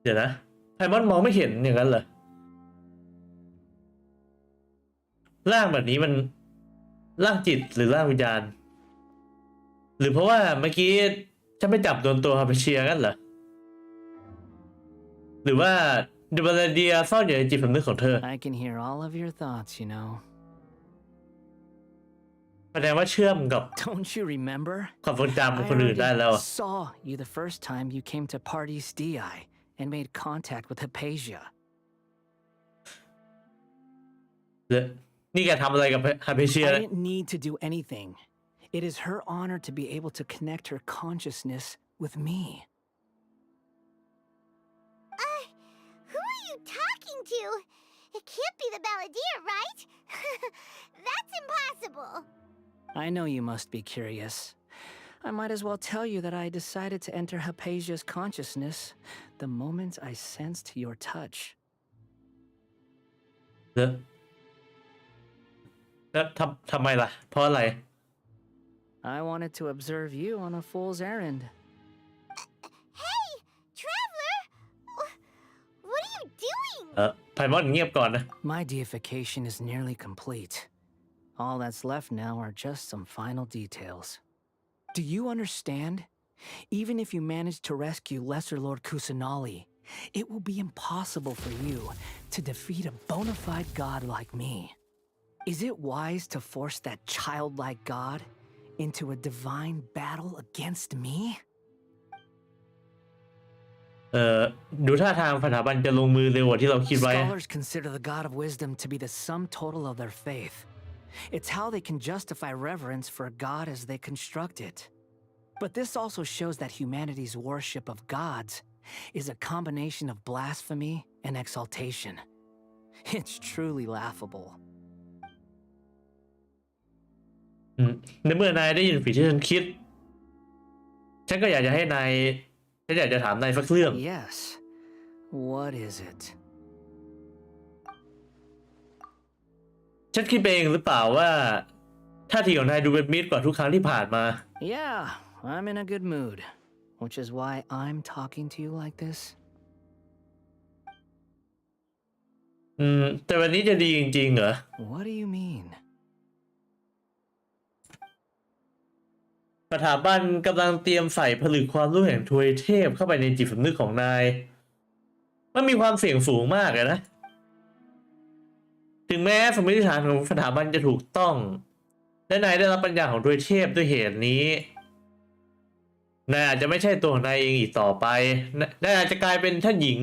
เดี๋ยวนะไพมอนมองไม่เห็นอย่างนั้นเหรอร่างแบบนี้มันร่างจิตหรือร่างวิญญาณหรือเพราะว่าเมื่อกี้ฉันไปจับโดนตัวฮาเปเชียกันเหรอหรือว่าเดบาราเดียซ่อนอยู่ในจิตสำนึกของเธอ I can hear all of your thoughts, you know. แสดงว่าเชื่อมกับ Don't you remember? ความทรงจำของคนอื่นได้แล้ว saw you the first time you came to Party's DI and made contact with Hypatia. นี่แกทำอะไรกับฮาเปเชีย I didn't need to do anything. It is her honor to be able to connect her consciousness with me. Who are you talking to? It can't be the Balladeer, right? That's impossible. I know you must be curious. I might as well tell you that I decided to enter Hypatia's consciousness the moment I sensed your touch. แล้วทำไมล่ะเพราะอะไร I wanted to observe you on a fool's errand. Hey, traveler! What are you doing? ไพมอนเงียบก่อนนะ My deification is nearly complete. All that's left now are just some final details. Do you understand? Even if you manage to rescue Lesser Lord Kusanali, it will be impossible for you to defeat a bona fide god like me. Is it wise to force that childlike god into a divine battle against me? ดูท่าทางสถาบันจะลงมือเร็วกว่าที่เราคิดไว้ Scholars consider the god of wisdom to be the sum total of their faith. It's how they can justify reverence for a god as they construct it. But this also shows that humanity's worship of gods is a combination of blasphemy and exaltation. It's truly laughable. ในเมื่อนายได้ยินสิ่งที่ฉันคิดฉันก็อยากจะให้นายฉันอยากจะถามนายสักเรื่อง Yes. What is it? ฉันคิดไปเองหรือเปล่าว่าท่าทีของนายดูเป็นมิตรกว่าทุกครั้งที่ผ่านมา Yeah, I'm in a good mood, which is why I'm talking to you like this. แต่วันนี้จะดีจริงๆเหรอ What do you mean? สถาบันกำลังเตรียมใส่ผลึกความรู้แห่งทวยเทพเข้าไปในจิตสำนึกของนายมันมีความเสี่ยงสูงมากเลยนะถึงแม้สมมติฐานของสถาบันจะถูกต้องและนายได้รับปัญญาของทวยเทพด้วยเหตุนี้นายอาจจะไม่ใช่ตัวของนายเองอีกต่อไปนายอาจจะกลายเป็นท่านหญิง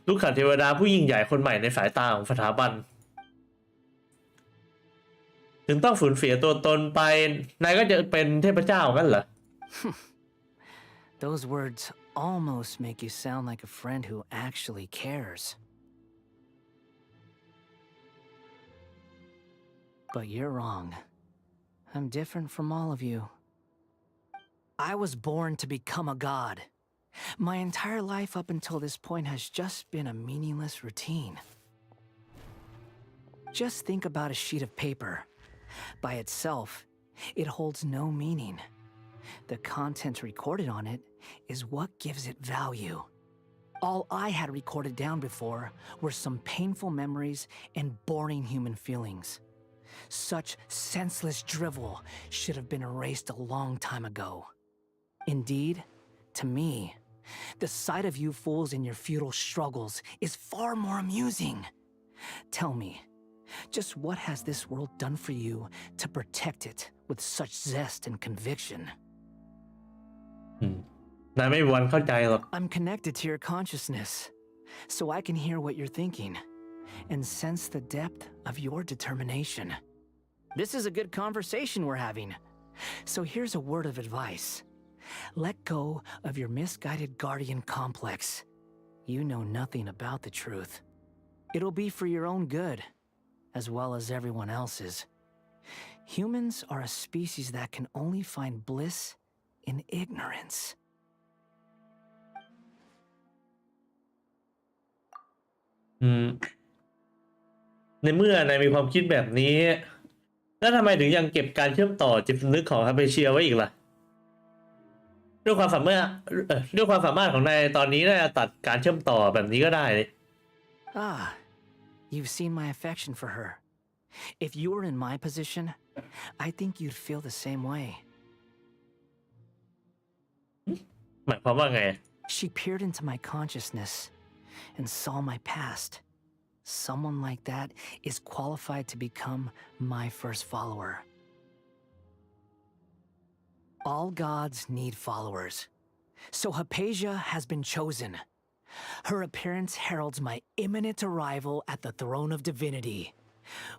ลูกขเทวดาผู้ยิ่งใหญ่คนใหม่ในสายตาของสถาบันถึงต้องสูญเสียตัวตนไปนายก็จะเป็นเทพเจ้ากันเหรอ Those words almost make you sound like a friend who actually cares. But you're wrong. I'm different from all of you. I was born to become a god. My entire life up until this point has just been a meaningless routine. Just think about a sheet of paper. By itself, it holds no meaning. The content recorded on it is what gives it value. All I had recorded down before were some painful memories and boring human feelings. Such senseless drivel should have been erased a long time ago. Indeed, to me, the sight of you fools in your futile struggles is far more amusing. Tell me, just what has this world done for you to protect it with such zest and conviction? นายไม่มีวันเข้าใจหรอก I'm connected to your consciousness, so I can hear what you're thinking and sense the depth of your determination. This is a good conversation we're having, so here's a word of advice. Let go of your misguided guardian complex. You know nothing about the truth. It'll be for your own good, as well as everyone else's. Humans are a species that can only find bliss in ignorance. น อืมในเมื่อนายมีความคิดแบบนี้แล้วทำไมถึงยังเก็บการเชื่อมต่อจิตสำนึกของฮาเปเชียไว้อีกล่ะด้วยความสามารถด้วยความสามารถของนายตอนนี้น่าจะตัดการเชื่อมต่อแบบนี้ก็ได้เลย Ah, you've seen my affection for her. If you were in my position, I think you'd feel the same way. หมายความว่าไง She peered into my consciousness and saw my past. Someone like that is qualified to become my first follower. All gods need followers. So Hypatia has been chosen. Her appearance heralds my imminent arrival at the throne of divinity,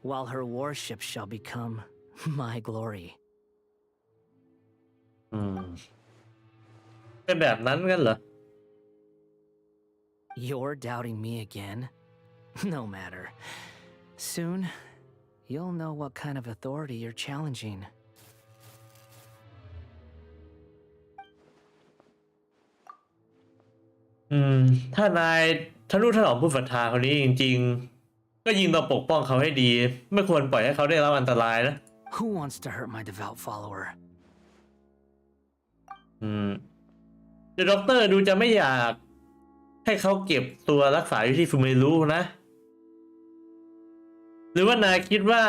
while her worship shall become my glory. เป็นแบบนั้นกันเหรอ You're doubting me again? No matter. Soon, you'll know what kind of authority you're challenging. ถ้านายทะนุถนอมผู้ศรัทธาคนนี้จริงๆก็ยิงตัวปกป้องเขาให้ดีไม่ควรปล่อยให้เขาได้รับอันตรายนะ Who wants to hurt my devout follower? เดอะด็อกเตอร์ดูจะไม่อยากให้เขาเก็บตัวรักษาอยู่ที่ฟูเมรุนะหรือว่านายคิดว่า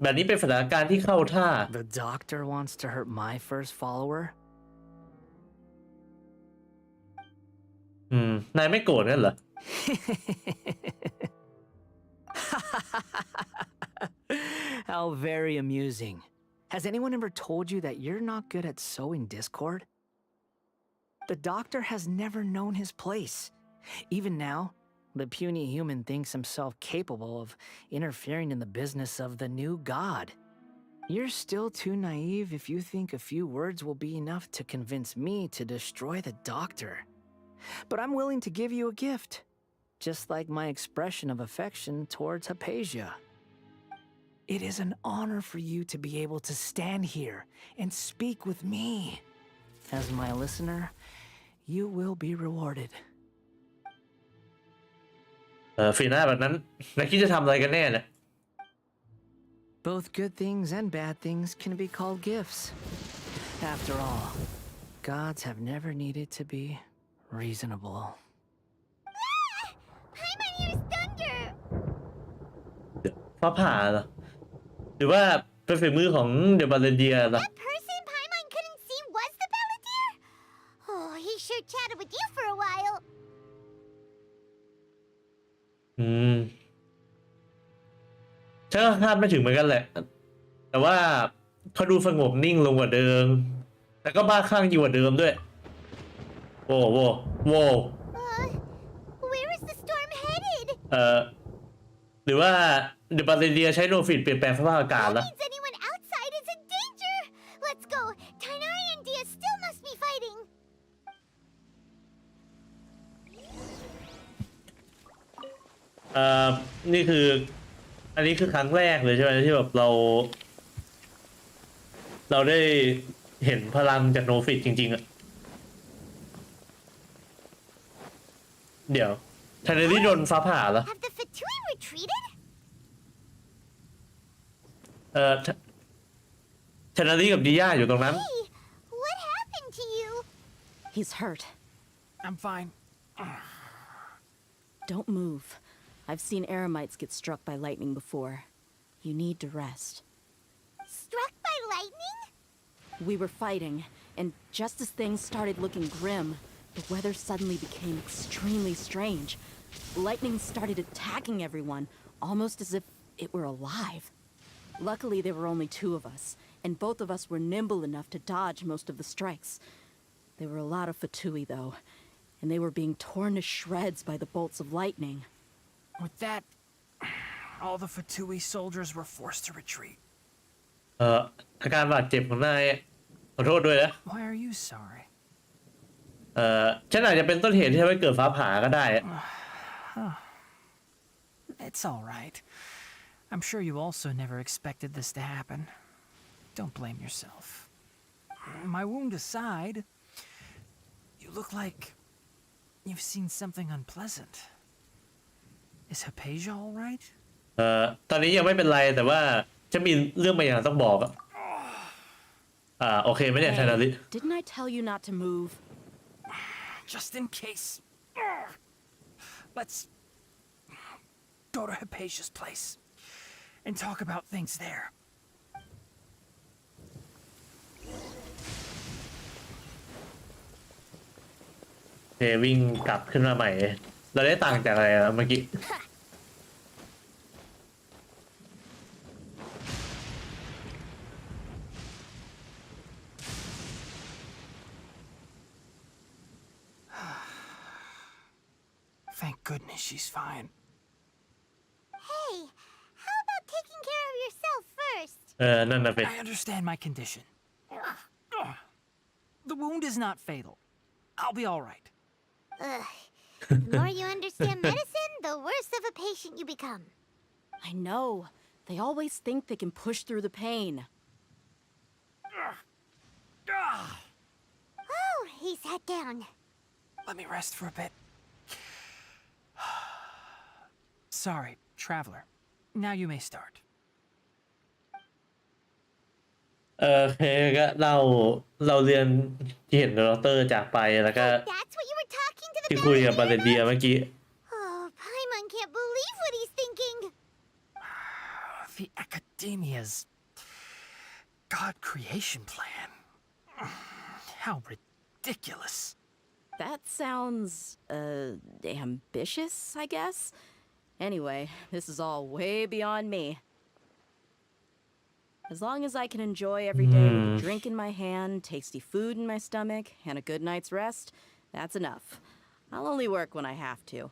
แบบนี้เป็นสถานการณ์ที่เข้าท่า The doctor wants to hurt my first follower? นายไม่โกรธนั่นเหรอ How very amusing. Has anyone ever told you that you're not good at sowing discord? The doctor has never known his place. Even now, the puny human thinks himself capable of interfering in the business of the new god. You're still too naive if you think a few words will be enough to convince me to destroy the doctor. But I'm willing to give you a gift, just like my expression of affection towards Hypatia. It is an honor for you to be able to stand here and speak with me. As my listener, you will be rewarded. ฝีหน้าแบบนั้นนายคิดจะทำอะไรกันแน่เนี่ย Both good things and bad things can be called gifts. After all, gods have never needed to be reasonable. Paimon hears thunder! ฟ้าผ่าเหรอหรือว่าเป็นฝีมือของเดอะบาเลเดียเหรอ That person Paimon couldn't see was the Balladeer? Oh, he sure chatted with you for a while. ฉันก็คาดไม่ถึงเหมือนกันแหละแต่ว่าเขาดูสงบนิ่งลงกว่าเดิมแต่ก็บ้าคลั่งยิ่งกว่าเดิมด้วยโว้โว้โว้ Where is the storm headed? หรือว่าเดอะบาเลเดียใช้โนฟิตเปลี่ยนแปลงสภาพอากาศ That แล้ว means anyone outside is in danger. Let's go. Tainari and Dia still must be fighting. นี่คืออันนี้คือครั้งแรกเลยใช่ไหมที่แบบเราได้เห็นพลังจากโนฟิตจริงๆอะเดี๋ยวทาเนริโดนฟ้าผ่าแล้ว Have the Fatui retreated? ทาเนริกับดิย่าอยู่ตรงนั้น Hey, what happened to you? He's hurt. I'm fine. Don't move. I've seen Eremites get struck by lightning before. You need to rest. Struck by lightning? We were fighting, and just as things started looking grim, the weather suddenly became extremely strange. Lightning started attacking everyone, almost as if it were alive. Luckily, there were only two of us, and both of us were nimble enough to dodge most of the strikes. There were a lot of Fatui, though, and they were being torn to shreds by the bolts of lightning. With that, all the Fatui soldiers were forced to retreat. อาการบาดเจ็บของนายขอโทษด้วยนะ Why are you sorry? ฉันอาจจะเป็นต้นเหตุที่ทำให้เกิดฟ้าผ่าก็ได้ It's all right. I'm sure you also never expected this to happen. Don't blame yourself. My wound aside, you look like you've seen something unpleasant. Is Hypatia all right? ตอนนี้ยังไม่เป็นไรแต่ว่าจะมีเรื่องบางอย่างต้องบอกอะโอเคไหมเนี่ยไทนาริ Didn't I tell you not to move? Just in case. Let's go to Hypatia's place and talk about things there. โอเควิ่งกลับขึ้นมาใหม่เราได้ตังค์จากอะไรเมื่อกี้ Thank goodness she's fine. Hey, how about taking care of yourself first? นั่นน่ะเป็น I understand my condition. The wound is not fatal. I'll be all right. Ugh. The more you understand medicine, the worse of a patient you become. I know. They always think they can push through the pain. Oh, he sat down. Let me rest for a bit. Sorry, traveler. Now you may start. โอเคก็เราเรียนที่เห็นดรจากไปแล้วก็ That's what you were talking to the ที่คุยกับบาเลเดียเมื่อกี้ Oh, Paimon can't believe what he's thinking. The Academia's God creation plan. How ridiculous. That sounds, ambitious, I guess? Anyway, this is all way beyond me. As long as I can enjoy every day with a drink in my hand, tasty food in my stomach, and a good night's rest, that's enough. I'll only work when I have to.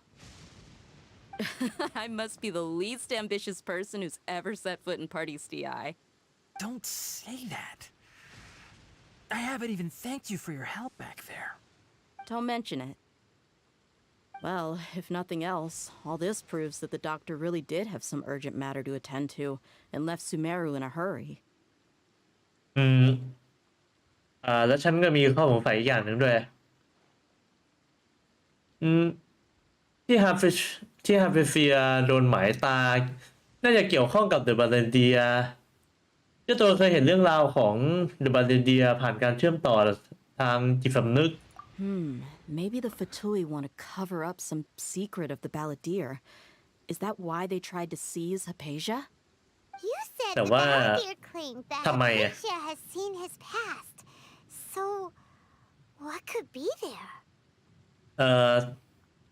I must be the least ambitious person who's ever set foot in Party's DI. Don't say that. I haven't even thanked you for your help back there. Don't mention it. Well, if nothing else, all this proves that the doctor really did have some urgent matter to attend to and left Sumeru in a hurry. แล้วฉันก็มีข้อสงสัยอีกอย่างหนึ่งด้วยที่ฮาเฟเฟียโดนหมายตาน่าจะเกี่ยวข้องกับเดอะบาเลนเดียเจ้าตัวเคยเห็นเรื่องราวของเดอะบาเลนเดียผ่านการเชื่อมต่อทางจิตสำนึก Maybe the Fatui want to cover up some secret of the Balladeer. Is that why they tried to seize Hypatia? You said the Balladeer claimed that Hypatia has seen his past. So, what could be there?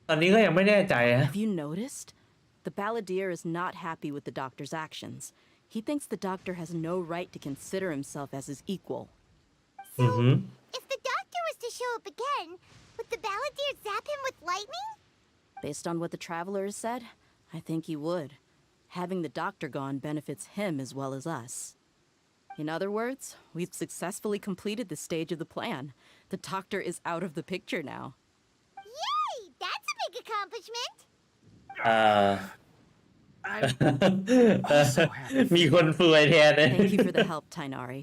ตอนนี้ก็ยังไม่แน่ใจฮะ Have you noticed? The Balladeer is not happy with the doctor's actions. He thinks the doctor has no right to consider himself as his equal. So, if the doctor was to show up again, would the Balladeer zap him with lightning? Based on what the traveler has said, I think he would. Having the doctor gone benefits him as well as us. In other words, we've successfully completed this stage of the plan. The doctor is out of the picture now. Yay! That's a big accomplishment. I'm also happy. มีคนฟูไอแทนเลย Thank you for the help, Tainari.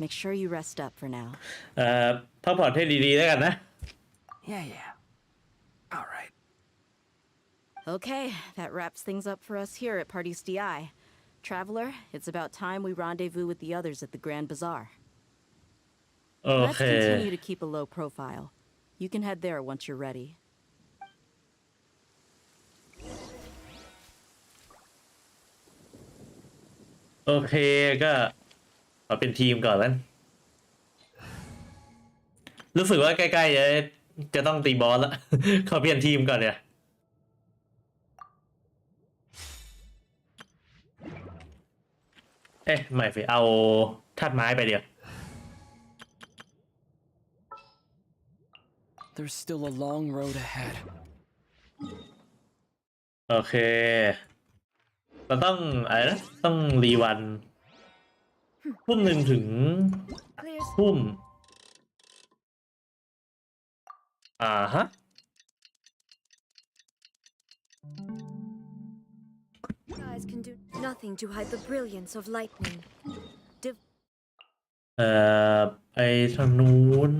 Make sure you rest up for now. พักผ่อนให้ดีๆแล้วกันนะ Yeah. All right. Okay, that wraps things up for us here at Party's DI. Traveler, it's about time we rendezvous with the others at the Grand Bazaar. Let's continue to keep a low profile. You can head there once you're ready. โอเคก็ขอเป็นทีมก่อนแล้วรู้สึกว่าใกล้ๆจะต้องตีบอสแล้ว ขอเปลี่ยนทีมก่อนเนี่ยไม่สิเอาธาตุไม้ไปเดี๋ยว There's still a long road ahead. โอเคเราต้องอะไรนะต้องรีวันทุ่ม 1 ถึงทุ่มฮะEyes can do nothing to hide the brilliance of lightning. ไปทางนู้น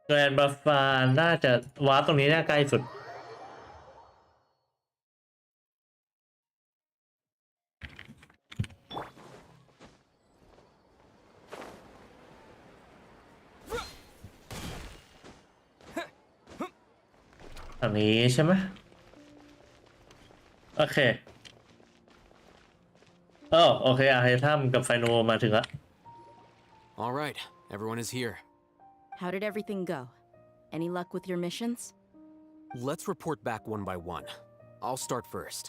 แกรนด์บัฟฟาน่าจะวาร์ปตรงนี้น่าใกล้สุด นี้ใช่ไหมโอเคโอเคอาร์เฮทัมกับไฟโนมาถึงละ All right, everyone is here. How did everything go? Any luck with your missions? Let's report back one by one. I'll start first.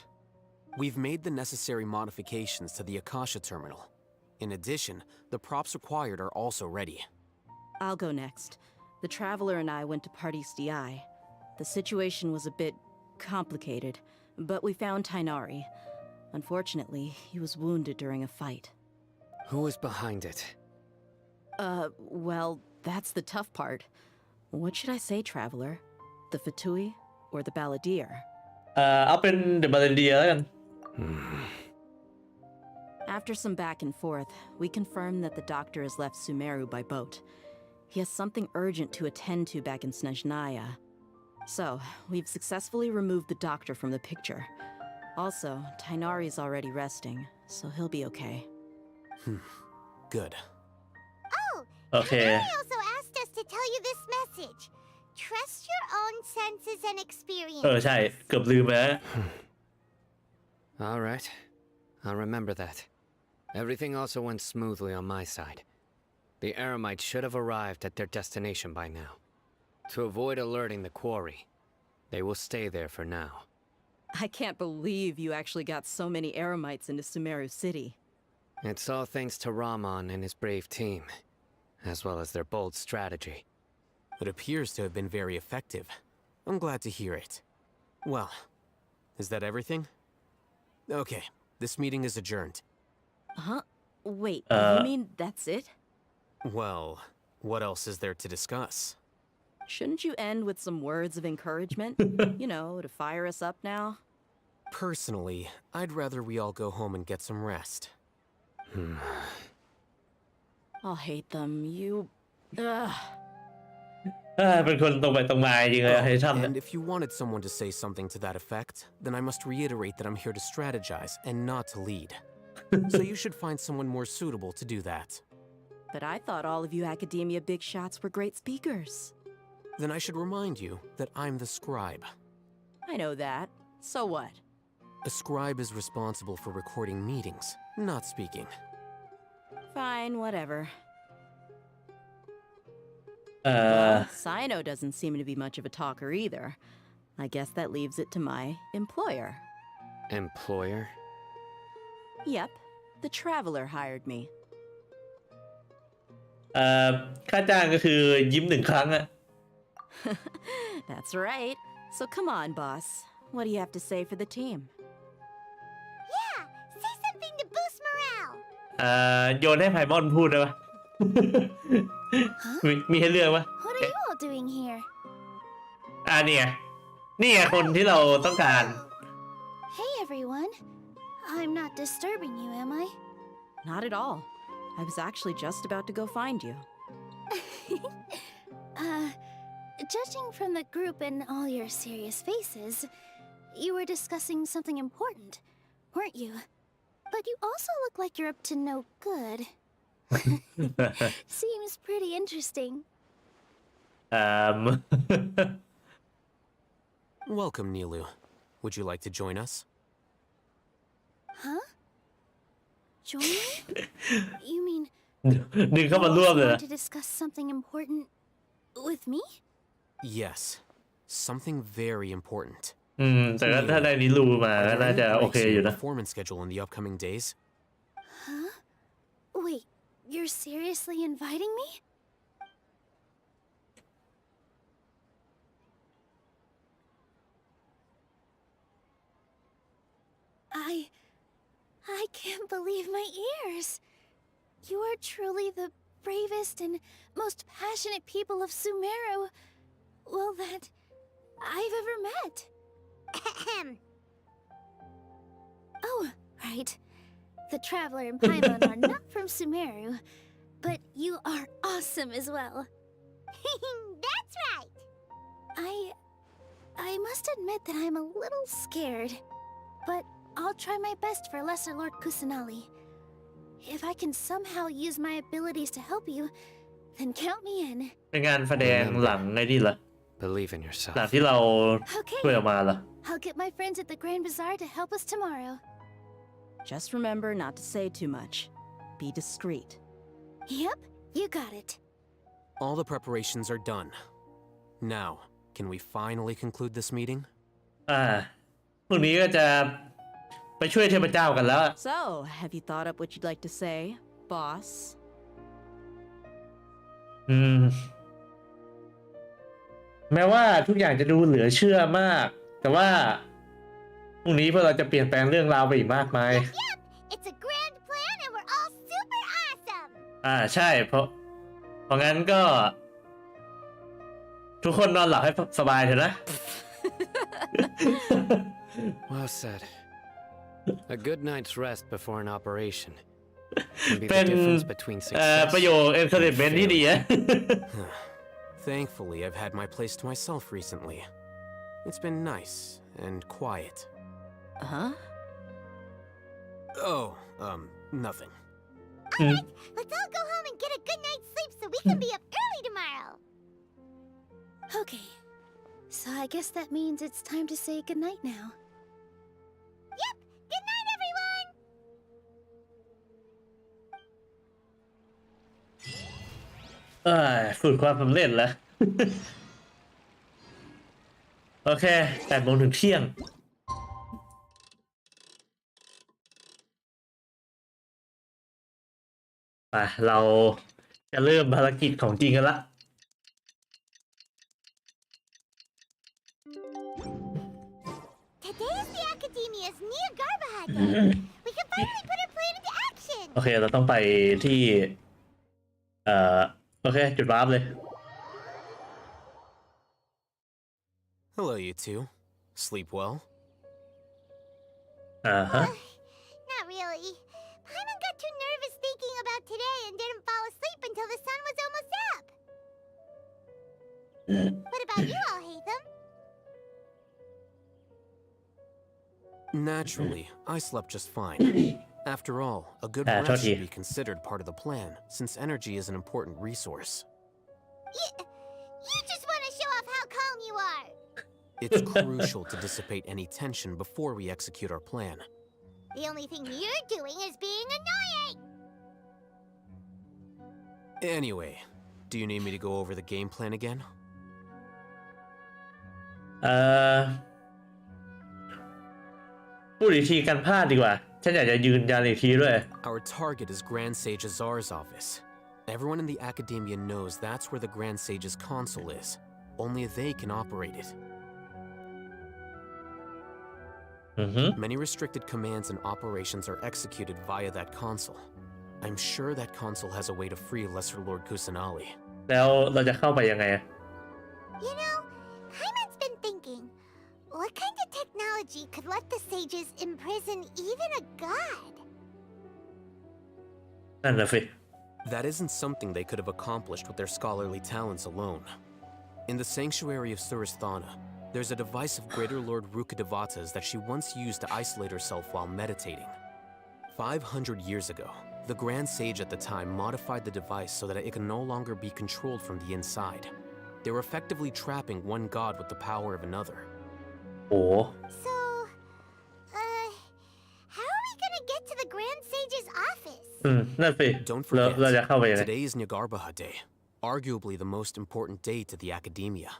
We've made the necessary modifications to the Akasha terminal. In addition, the props required are also ready. I'll go next. The Traveler and I went to Party's DI. The situation was a bit complicated, but we found Tainari. Unfortunately, he was wounded during a fight. Who was behind it? Well, that's the tough part. What should I say, Traveler? The Fatui or the Balladeer? เอาเป็น The Balladeer แล้วกัน After some back and forth, we confirmed that the doctor has left Sumeru by boat. He has something urgent to attend to back in Snezhnaya. So, we've successfully removed the doctor from the picture. Also, Tainari's already resting, so he'll be okay. Good. Okay. Tainari also asked us to tell you this message. Trust your own senses and experience. ใช่เกือบลืมไปแล้ว All right. I'll remember that. Everything also went smoothly on my side. The Eremites should have arrived at their destination by now. To avoid alerting the quarry, they will stay there for now. I can't believe you actually got so many Eremites into Sumeru City. It's all thanks to Rahman and his brave team, as well as their bold strategy. It appears to have been very effective. I'm glad to hear it. Well, is that everything? Okay, this meeting is adjourned. Huh? Wait, you mean that's it? Well, what else is there to discuss? Shouldn't you end with some words of encouragement? You know, to fire us up now? Personally, I'd rather we all go home and get some rest. I'll hate them. You... Ugh. เป็นคนตรงไปตรงมาจริงเลยให้ทำ And if you wanted someone to say something to that effect, then I must reiterate that I'm here to strategize and not to lead. So you should find someone more suitable to do that. But I thought all of you academia big shots were great speakers. Then I should remind you that I'm the scribe. I know that. So what? A scribe is responsible for recording meetings, not speaking. Fine, whatever. Sino doesn't seem to be much of a talker either. I guess that leaves it to my employer. Employer? Yep, the Traveler hired me. ค่าจ้างก็คือยิ้ม1 ครั้งอะ That's right. So come on, boss. What do you have to say for the team? Yeah, say something to boost morale. โยนให้ไพมอนพูดได้ปะ มีให้เลือกปะ What are you all doing here? นี่ไงคนที่เราต้องการ Hey everyone. I'm not disturbing you, am I? Not at all. I was actually just about to go find you. Judging from the group and all your serious faces, you were discussing something important, weren't you? But you also look like you're up to no good. Seems pretty interesting. Welcome, Nilu. Would you like to join us? Huh? Join me? You mean ดึงเข้ามาร่วมเลย want to discuss something important with me? Yes, something very important. แต่ถ้าได้นิลูมาก็น่าจะโอเคอยู่นะ Performance schedule in the upcoming days. Huh? Wait, you're seriously inviting me? I can't believe my ears. You are truly the bravest and most passionate people of Sumeru, well, that I've ever met. Oh, right. The Traveler and Paimon are not from Sumeru, but you are awesome as well. That's right. I must admit that I'm a little scared, but I'll try my best for Lesser Lord Kusanali. If I can somehow use my abilities to help you, then count me in. เป็นงานแสดงหลังไงดีล่ะ Believe in หลัง yourself. ที่เรา Okay. ช่วยออกมาล่ะ I'll get my friends at the Grand Bazaar to help us tomorrow. Just remember not to say too much. Be discreet. Yep, you got it. All the preparations are done. Now, can we finally conclude this meeting? พรุ่งนี้ก็จะไปช่วยเทพเจ้ากันแล้ว So, have you thought up what you'd like to say, boss? แม้ว่าทุกอย่างจะดูเหลือเชื่อมาก แต่ว่าพรุ่งนี้พวกเราจะเปลี่ยนแปลงเรื่องราวไปอีกมากมาย It's a grand plan and we're all super awesome. ใช่เพราะงั้นก็ ทุกคนนอนหลับให้สบายเถอะนะ Well said. A good night's rest before an operation can be เป็ the น difference between success ประโยค encouragement ที่ดีอะ Thankfully, I've had my place to myself recently. It's been nice and quiet. Huh? Oh, nothing. Alright, let's all go home and get a good night's sleep so we can be up early tomorrow. Okay. So I guess that means it's time to say goodnight now. Yep, good night, everyone. ฝึกความสำเร็จแล้ว โอเค8 โมงถึงเที่ยง เราจะเริ่มภารกิจของจริงกันละ Today is the Academia's near Garbahad Day. We can finally put our plan into action. โอเค เราต้องไปที่ โอเค จุดวาร์ปเลย Hello, you two. Sleep well? Not really. Paimon got too nervous thinking about today and didn't fall asleep until the sun was almost up. What about you all, Hatham? Naturally, I slept just fine. After all, a good rest should be considered part of the plan, since energy is an important resource. You just want to show off how calm you are. It's crucial to dissipate any tension before we execute our plan. The only thing you're doing is being annoying. Anyway, do you need me to go over the game plan again? พูดอีกทีกันพลาดดีกว่า ฉันอยากจะยืนยันอีกทีด้วย Our target is Grand Sage Azar's office. Everyone in the Academia knows that's where the Grand Sage's console is. Only they can operate it. Many restricted commands and operations are executed via that console. I'm sure that console has a way to free Lesser Lord Kusanali. แล้วเราจะเข้าไปยังไง You know, Paimon's been thinking, what kind of technology could let the sages imprison even a god? นั่นน่ะสิ That isn't something they could have accomplished with their scholarly talents alone. In the sanctuary of Suristhana, there's a device of Greater Lord Rukadevata's that she once used to isolate herself while meditating. 500 years ago, the Grand Sage at the time modified the device so that it can no longer be controlled from the inside. They were effectively trapping one god with the power of another. Oh. So, how are we gonna get to the Grand Sage's office? นั่นสิ Don't เราจะ forget, เข้าไปยังไง today is Nagarbaha Day, arguably the most important day to the Academia.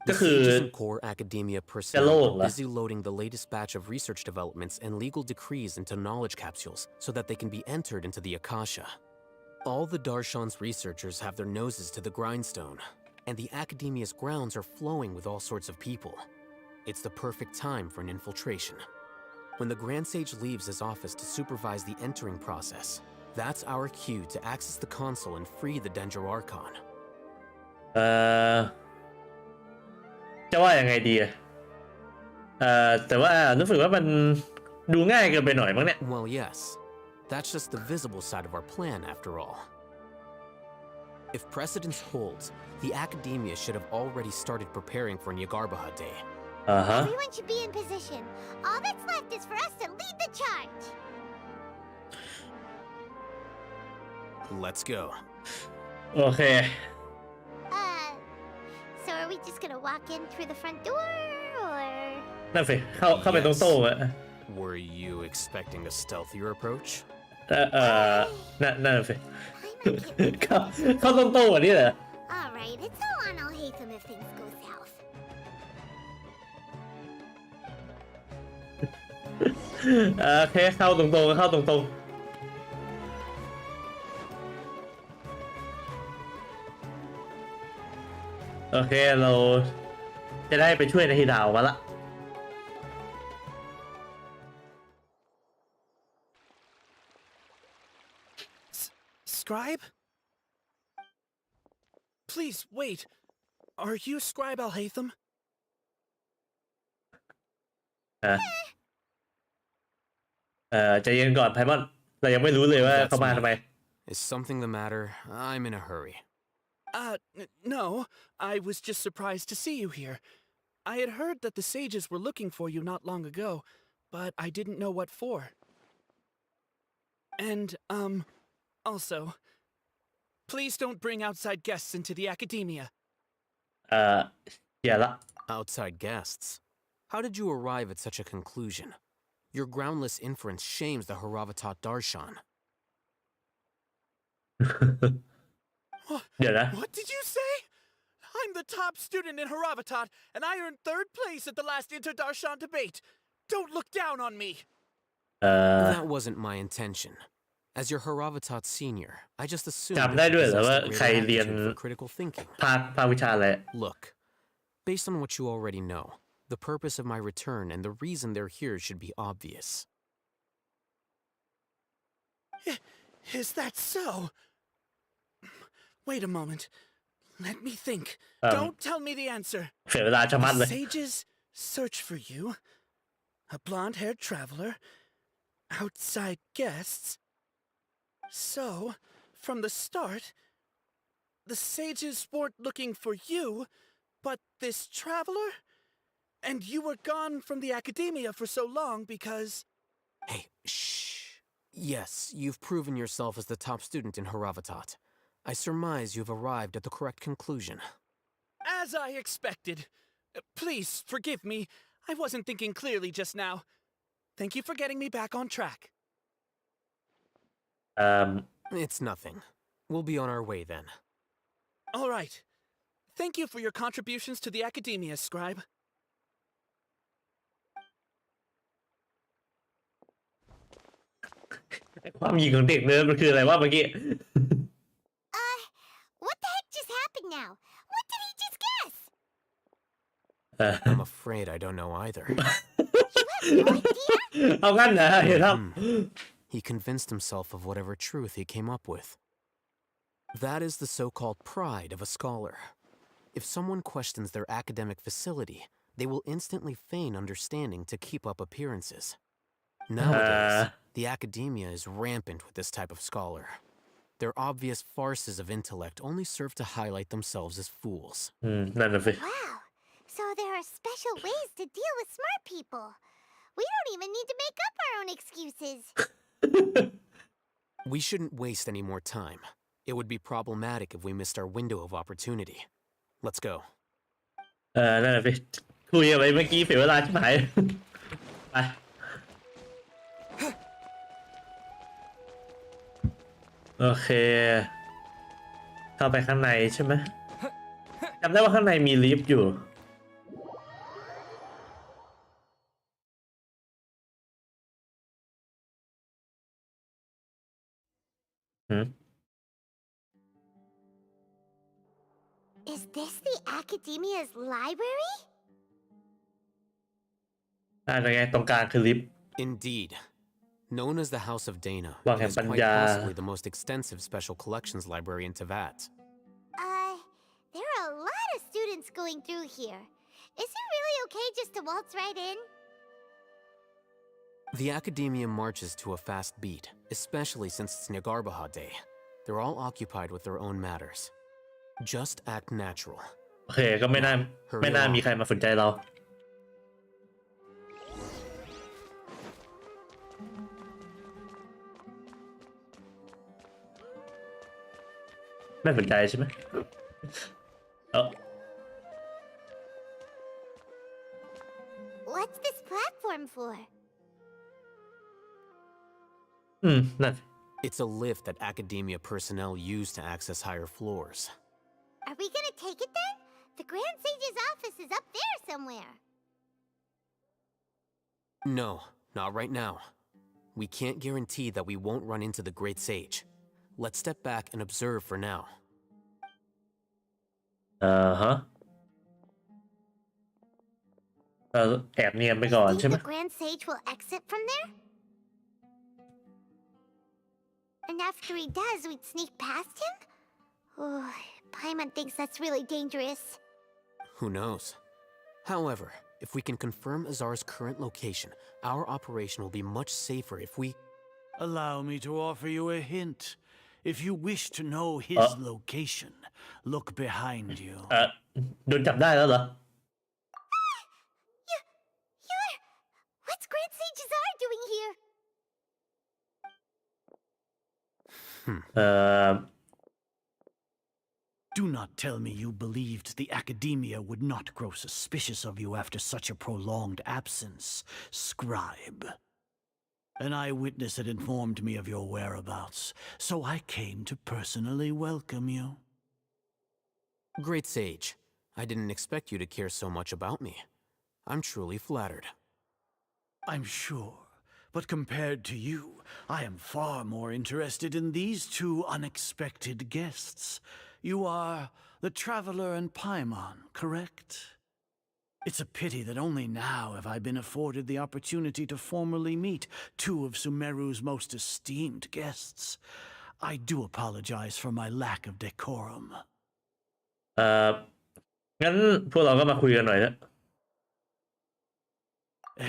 ก็ The คือ sages and core Academia จะ personnel โล่ง are เหรอ busy loading the latest batch of research developments and legal decrees into knowledge capsules so that they can be entered into the Akasha. All the Darshan's researchers have their noses to the grindstone, and the Academia's grounds are flowing with all sorts of people. It's the perfect time for an infiltration. When the Grand Sage leaves his office to supervise the entering process, that's our cue to access the console and free the Dendro Archon. จะว่ายังไงดีแต่ว่ารู้สึกว่ามันดูง่ายเกินไปหน่อยมั้งเนี่ย Well, yes. That's just the visible side of our plan, after all. If precedence holds, the Academia should have already started preparing for Nyagarbaha Day. Everyone should be in position. All that's left is for us to lead the charge. Let's go. โอเค So are we just gonna walk in through the front door, or? นั่นสิเข้าไปตรงโต๊ะอะ Were you expecting a stealthier approach? นั่นสิเข้าตรงโต๊ะอันนี้เหรอ All right, it's all on Alhaitham if things go south. โอเคเข้าตรงๆเข้าตรงๆโอเคเราจะได้ไปช่วยนาฮิดาออกมาละ Scribe? Please, wait. Are you Scribe Alhaitham? ใจเย็นก่อนไพมอนเรายังไม่รู้เลยว่าเขามาทำไม Is something the matter? I'm in a hurry. No. I was just surprised to see you here. I had heard that the sages were looking for you not long ago, but I didn't know what for. And, also, please don't bring outside guests into the academia. อย่าละ Outside guests? How did you arrive at such a conclusion? Your groundless inference shames the Haravatat Darshan. เดี๋ยวนะ What did you say? I'm the top student in Haravatat, and I earned 3rd place at the last Inter-Darshan debate. Don't look down on me. That wasn't my intention. As your Haravatat senior, I just assumed จำได้ด้วยเหรอว่า you ใคร possessed a เรียน greater aptitude for critical thinking. ภาควิชาอะไร Look, based on what you already know, the purpose of my return and the reason they're here should be obvious. Is that so? Wait a moment. Let me think. Don't tell me the answer. เสียเวลาชะมัดเลย The sages search for you. A blonde-haired traveler. Outside guests. So, from the start, the sages weren't looking for you, but this traveler? And you were gone from the academia for so long because... Hey, shh. Yes, you've proven yourself as the top student in Haravatat. I surmise you've arrived at the correct conclusion. As I expected. Please, forgive me. I wasn't thinking clearly just now. Thank you for getting me back on track. It's nothing. We'll be on our way then. All right. Thank you for your contributions to the academia, Scribe. ความหยิ่งของเด็กเนิร์ดมันคืออะไรวะเมื่อกี้ What the heck just happened now? What did he just guess? I'm afraid I don't know either. เอางั้นนะเห็นครับ He convinced himself of whatever truth he came up with. That is the so-called pride of a scholar. If someone questions their academic facility, they will instantly feign understanding to keep up appearances. Nowadays, the academia is rampant with this type of scholar. Their obvious farces of intellect only serve to highlight themselves as fools. นั่นน่ะสิ Wow. So there are special ways to deal with smart people. We don't even need to make up our own excuses. We shouldn't waste any more time. It would be problematic if we missed our window of opportunity. Let's go. นั่นน่ะสิคุยอะไรเมื่อกี้เสียเวลาชิบหายไปโอเคเข้าไปข้างในใช่ไหมจำได้ว่าข้างในมีลิฟต์อยู่Is this the academia's library? ไงตรงกลางคือลิฟต์ Indeed. Known as the House of Dana, Wang it is quite Panya. possibly the most extensive special collections library in Teyvat. There are a lot of students going through here. Is it really okay just to waltz right in? The academia marches to a fast beat, especially since it's Nagarbaha Day. They're all occupied with their own matters. Just act natural. โอเคก็ไม่น่ามีใครมาสนใจเราไม่สนใจใช่ไหม platform for? นั่น It's a lift that academia personnel use to access higher floors. Are we gonna take it then? The Grand Sage's office is up there somewhere. No, not right now. We can't guarantee that we won't run into the Great Sage. Let's step back and observe for now. ฮะแอบเนียนไปก่อน Think ใช่ไหม the Grand Sage will exit from there? And after he does, we'd sneak past him? Oh, Paimon thinks that's really dangerous. Who knows? However, if we can confirm Azar's current location, our operation will be much safer if we... Allow me to offer you a hint. If you wish to know his location, look behind you. โดนจับได้แล้วเหรอ What's Grand Sage Azar doing here? Do not tell me you believed the Academia would not grow suspicious of you after such a prolonged absence, scribe. An eyewitness had informed me of your whereabouts, so I came to personally welcome you. Great Sage, I didn't expect you to care so much about me. I'm truly flattered. I'm sure, but compared to you, I am far more interested in these two unexpected guests. You are the Traveler and Paimon, correct? It's a pity that only now have I been afforded the opportunity to formally meet two of Sumeru's most esteemed guests. I do apologize for my lack of decorum. งั้นพวกเราก็มาคุยกันหน่อยนะ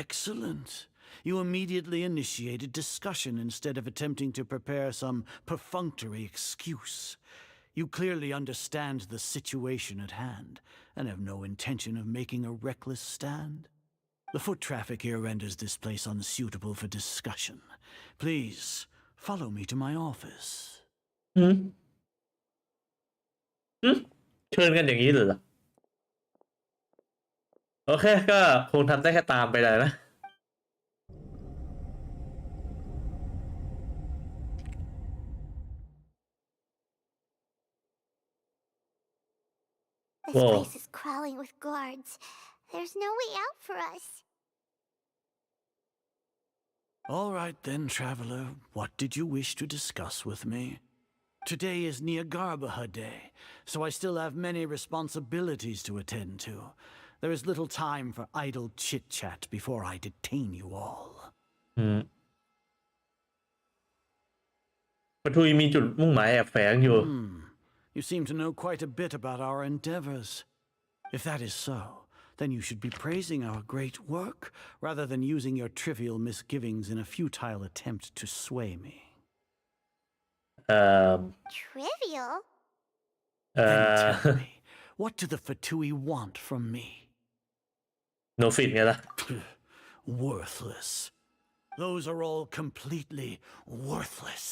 Excellent. You immediately initiated discussion instead of attempting to prepare some perfunctory excuse. You clearly understand the situation at hand and have no intention of making a reckless stand. The foot traffic here renders this place unsuitable for discussion. Please, follow me to my office. เชิญกันอย่างนี้เลยเหรอ โอเคก็คงทำได้แค่ตามไปเลยนะ This place is crawling with guards. There's no way out for us. All right then, Traveler. What did you wish to discuss with me? Today is Niagarbaha Day, so I still have many responsibilities to attend to. There is little time for idle chit-chat before I detain you all. ปทุยมีจุดมุ่งหมายแอบแฝงอยู่ You seem to know quite a bit about our endeavors. If that is so, then you should be praising our great work rather than using your trivial misgivings in a futile attempt to sway me. Trivial? Then tell me, what do the Fatui want from me? No fit ไงล่ะ Worthless. Those are all completely worthless.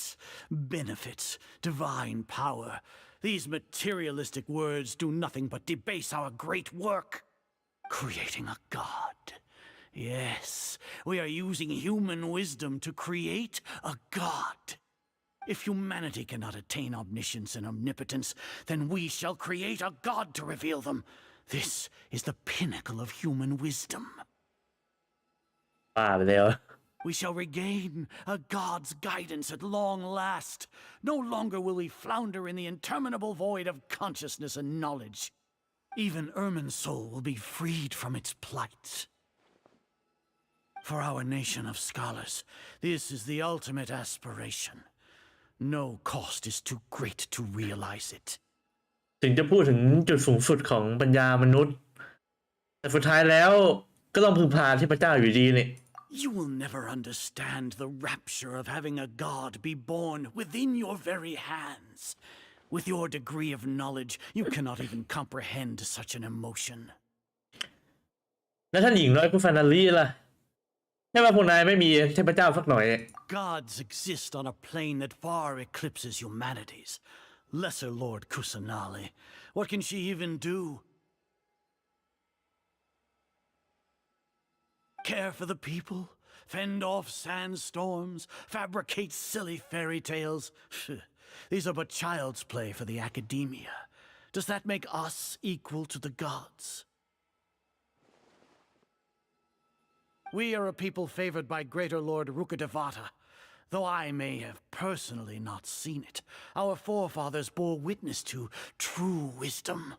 Benefits, divine power. These materialistic words do nothing but debase our great work. Creating a god. Yes, we are using human wisdom to create a god. If humanity cannot attain omniscience and omnipotence, then we shall create a god to reveal them. This is the pinnacle of human wisdom. บ้าไปแล้ว We shall regain a god's guidance at long last. No longer will we flounder in the interminable void of consciousness and knowledge. Even Ermin's soul will be freed from its plight. For our nation of scholars, this is the ultimate aspiration. No cost is too great to realize it. ถึงจะพูดถึงจุดสูงสุดของปัญญามนุษย์ แต่สุดท้ายแล้วก็ต้องพึ่งพาเทพเจ้าอยู่ดีนี่ You will never understand the rapture of having a god be born within your very hands. With your degree of knowledge, you cannot even comprehend such an emotion. แล้วท่านหญิงน้อยผู้ฟานาลีล่ะใช่ว่าพวกนายไม่มีเทพเจ้าสักหน่อย Gods exist on a plane that far eclipses humanity's. Lesser Lord Kusanali. What can she even do? care for the people, fend off sandstorms, fabricate silly fairy tales. These are but child's play for the academia. Does that make us equal to the gods? We are a people favored by Greater Lord Rukkhadevata. Though I may have personally not seen it, our forefathers bore witness to true wisdom.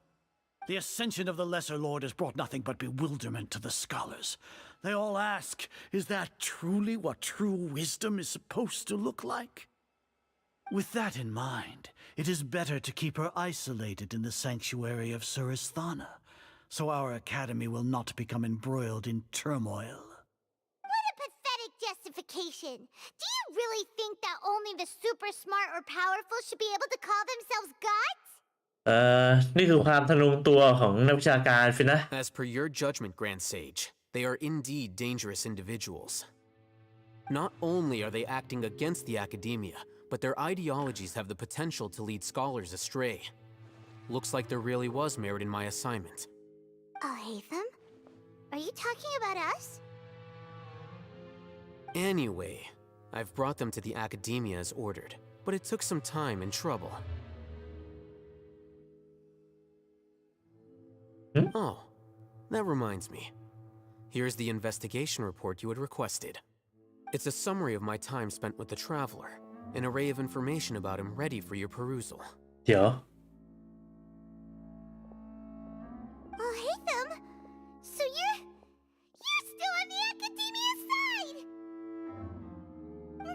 The ascension of the Lesser Lord has brought nothing but bewilderment to the scholars. They all ask, is that truly what true wisdom is supposed to look like? With that in mind, it is better to keep her isolated in the sanctuary of Surasthana, so our academy will not become embroiled in turmoil. What a pathetic justification! Do you really think that only the super smart or powerful should be able to call themselves gods? นี่คือความทะนุงตัวของนักวิชาการสินะ As per your judgment, Grand Sage, they are indeed dangerous individuals. Not only are they acting against the academia, but their ideologies have the potential to lead scholars astray. Looks like there really was merit in my assignment. Oh, Hatham? Are you talking about us? Anyway, I've brought them to the academia as ordered, but it took some time and trouble. Oh, that reminds me. Here's the investigation report you had requested. It's a summary of my time spent with the Traveler, an array of information about him ready for your perusal. เดี๋ยว Oh, Hatham! So you're still on the academia side!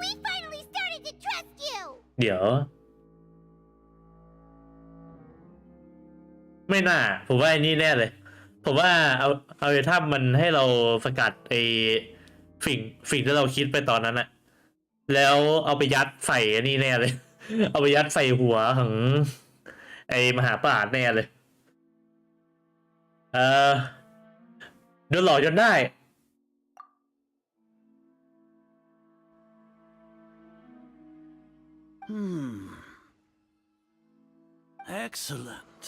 We finally started to trust you! เดี๋ยวไม่น่าผมว่าไอ้นี่แน่เลยผมว่าเอาไอ้ถ้ำมันให้เราสกัดไอ้สิ่งที่เราคิดไปตอนนั้นอะแล้วเอาไปยัดใส่อันนี้แน่เลย เอาไปยัดใส่หัวของไอ้มหาปราชญ์แน่เลยโดนหลอกจนได้ Excellent.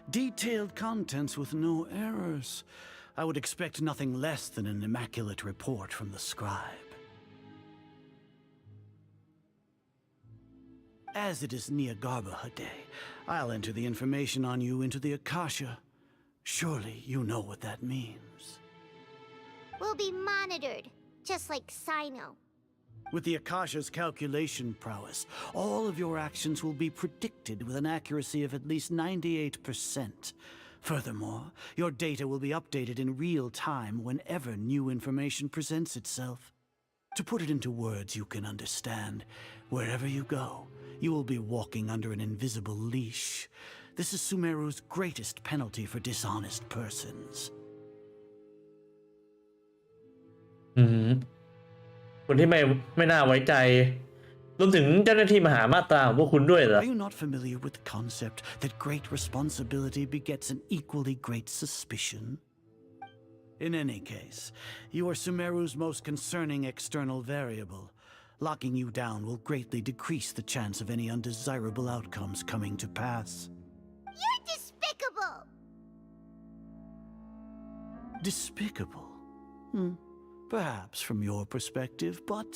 Detailed contents with no errors. I would expect nothing less than an immaculate report from the scribe. As it is Niagarbha Day, I'll enter the information on you into the Akasha. Surely you know what that means. We'll be monitored, just like Sino. With the Akasha's calculation prowess, all of your actions will be predicted with an accuracy of at least 98%. Furthermore, your data will be updated in real time whenever new information presents itself. To put it into words you can understand, wherever you go, you will be walking under an invisible leash. This is Sumeru's greatest penalty for dishonest persons. คนที่ไม่น่าไว้ใจรวมถึงเจ้าหน้าที่มหามาตราของพวกคุณด้วยเหรอ Are you not familiar with the concept that great responsibility begets an equally great suspicion? In any case, you are Sumeru's most concerning external variable. Locking you down will greatly decrease the chance of any undesirable outcomes coming to pass. You're despicable! Despicable? Perhaps from your perspective, but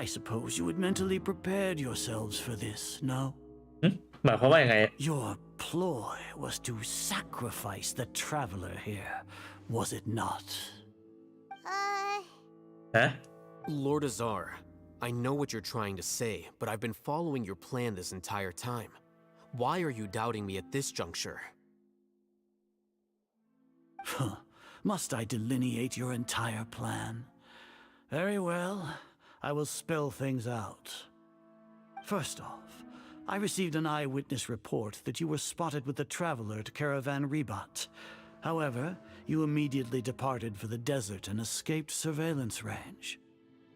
I suppose you had mentally prepared yourselves for this, no? หมายความว่ายังไง Your ploy was to sacrifice the traveler here, was it not? Lord Azar, I know what you're trying to say, but I've been following your plan this entire time. Why are you doubting me at this juncture? Must I delineate your entire plan? Very well, I will spell things out. First off, I received an eyewitness report that you were spotted with the traveler at Caravan Ribat. However, you immediately departed for the desert and escaped surveillance range.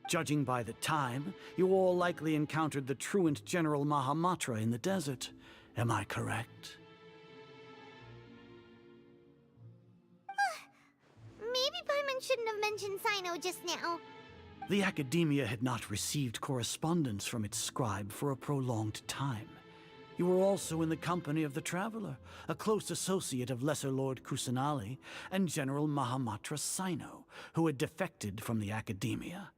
Judging by the time, you all likely encountered the truant General Mahamatra in the desert. Am I correct? Maybe Paimon shouldn't have mentioned Sino just now. The academia had not received correspondence from its scribe for a prolonged time. You were also in the company of the Traveler, a close associate of Lesser Lord Kusanali and General Mahamatra Sino, who had defected from the Academia.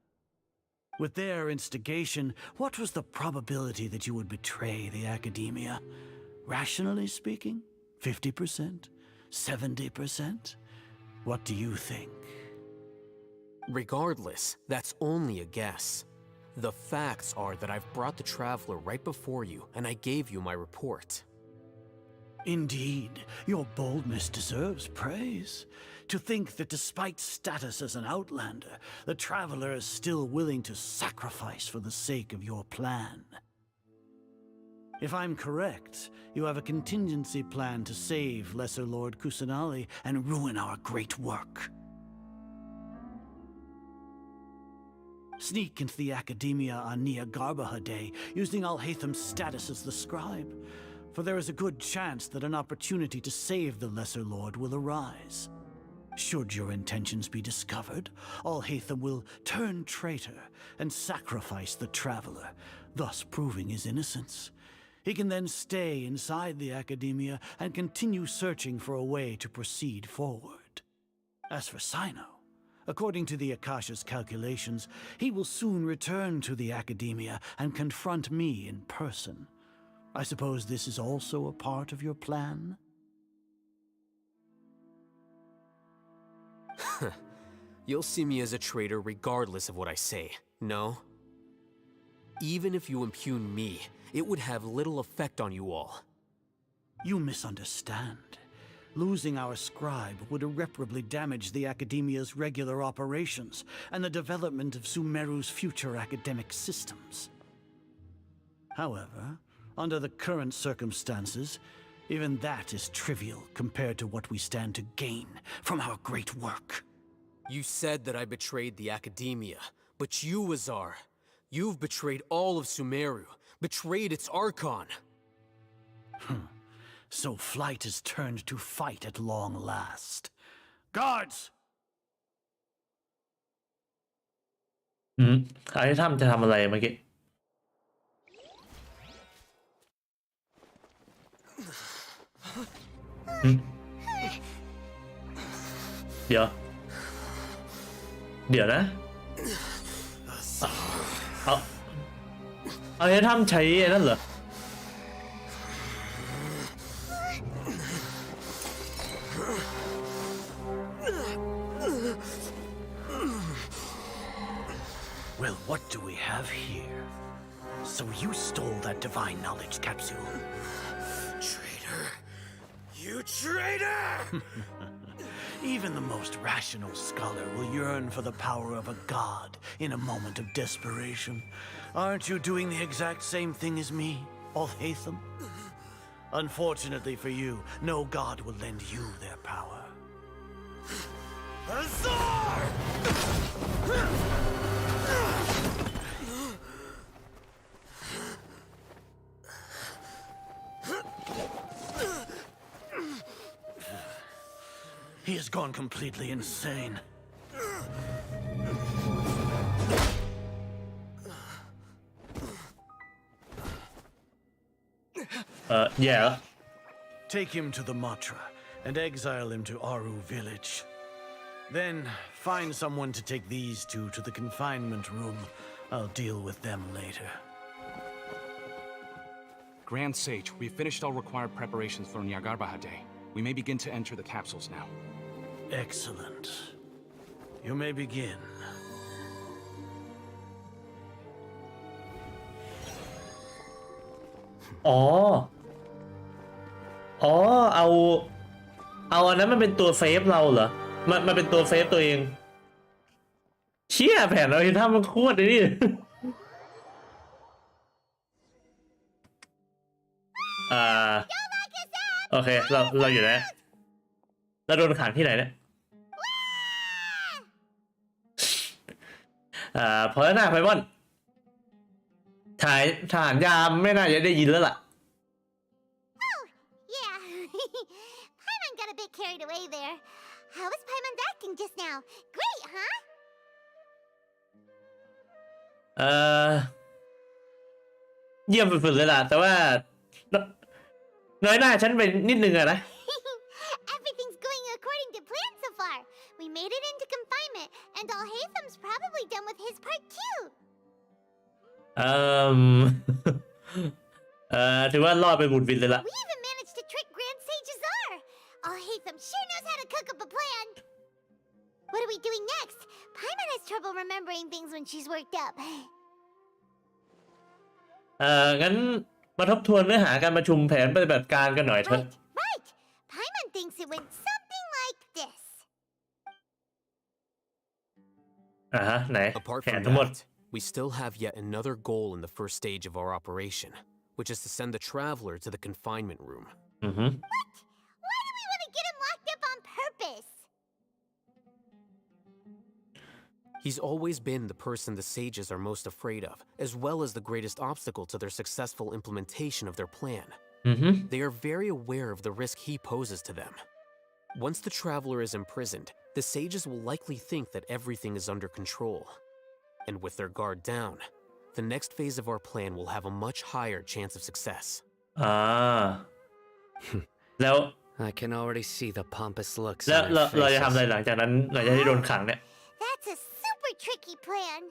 With their instigation, what was the probability that you would betray the Academia? Rationally speaking, 50%? 70%? What do you think? Regardless, that's only a guess. The facts are that I've brought the Traveler right before you, and I gave you my report. Indeed, your boldness deserves praise. To think that despite status as an outlander, the Traveler is still willing to sacrifice for the sake of your plan. If I'm correct, you have a contingency plan to save Lesser Lord Kusanali and ruin our great work. Sneak into the Academia on Nia Garbaha Day, using Alhaitham's status as the scribe, for there is a good chance that an opportunity to save the Lesser Lord will arise. Should your intentions be discovered, Alhaitham will turn traitor and sacrifice the Traveler, thus proving his innocence. He can then stay inside the Academia and continue searching for a way to proceed forward. As for Sino, according to the Akasha's calculations, he will soon return to the Academia and confront me in person. I suppose this is also a part of your plan? You'll see me as a traitor regardless of what I say, no? Even if you impugn me, it would have little effect on you all. You misunderstand. Losing our scribe would irreparably damage the Academia's regular operations and the development of Sumeru's future academic systems. However, under the current circumstances, even that is trivial compared to what we stand to gain from our great work. You said that I betrayed the Academia, but you, Azar, you've betrayed all of Sumeru, betrayed its archon. So flight has turned to fight at long last. Guards! ใครทำจะทำอะไรเมื่อกี้เดี๋ยวนะเอาให้ทำใช้นั่นเหรอWell, what do we have here? So you stole that divine knowledge capsule. Traitor! You traitor! Even the most rational scholar will yearn for the power of a god in a moment of desperation. Aren't you doing the exact same thing as me, Alhaitham? Unfortunately for you, no god will lend you their power. Azar! He has gone completely insane. Yeah. Take him to the Matra and exile him to Aru village. Then find someone to take these two to the confinement room. I'll deal with them later. Grand Sage, we've finished all required preparations for Nyagarbha Day. We may begin to enter the capsules now. Excellent. You may begin. Oh. เอาอันนั้นมันเป็นตัวเซฟเราเหรอมันเป็นตัวเซฟตัวเองเชี่ยแผนเราที่ทำมันโคตรเลยนี่โอเคเราอยู่ไหนเราโดนขังที่ไหนเนี่ยพอแล้วนะไพมอนทหารยามไม่น่าจะได้ยินแล้วล่ะPaimon got a bit carried away there. How was Paimon's acting just now? Great, huh? เยี่ยมสุดๆเลยล่ะแต่ว่า น้อยหน้าฉันไปนิดนึงอะนะ Everything's going according to plan so far. We made it into confinement, and Alhatham's probably done with his part too. ถือว่ารอดไปหมุดวินเลยละ We even managed to trick Grand Sage Azar. Alhatham sure knows how to cook up a plan. What are we doing next? Paimon has trouble remembering things when she's worked up. งั้นมาทบทวนเนื้อหาการประชุมแผนปฏิบัติการกันหน่อยเถอะ Right. Paimon thinks it went something like this. ฮะไหน Apart แผน from ทั้งหมด that, we still have yet another goal in the first stage of our operation, which is to send the traveler to the confinement room. Mm-hmm. What? Why do we want to get him locked up on purpose? He's always been the person the sages are most afraid of, as well as the greatest obstacle to their successful implementation of their plan. Mm-hmm. They are very aware of the risk he poses to them. Once the traveler is imprisoned, the sages will likely think that everything is under control. And with their guard down, the next phase of our plan will have a much higher chance of success. แล้ว I can already see the pompous looks แล้ว on their เราจะทำอะไร faces. หลังจากนั้นหลังจากที่โดนขังเนี่ย That's a super tricky plan.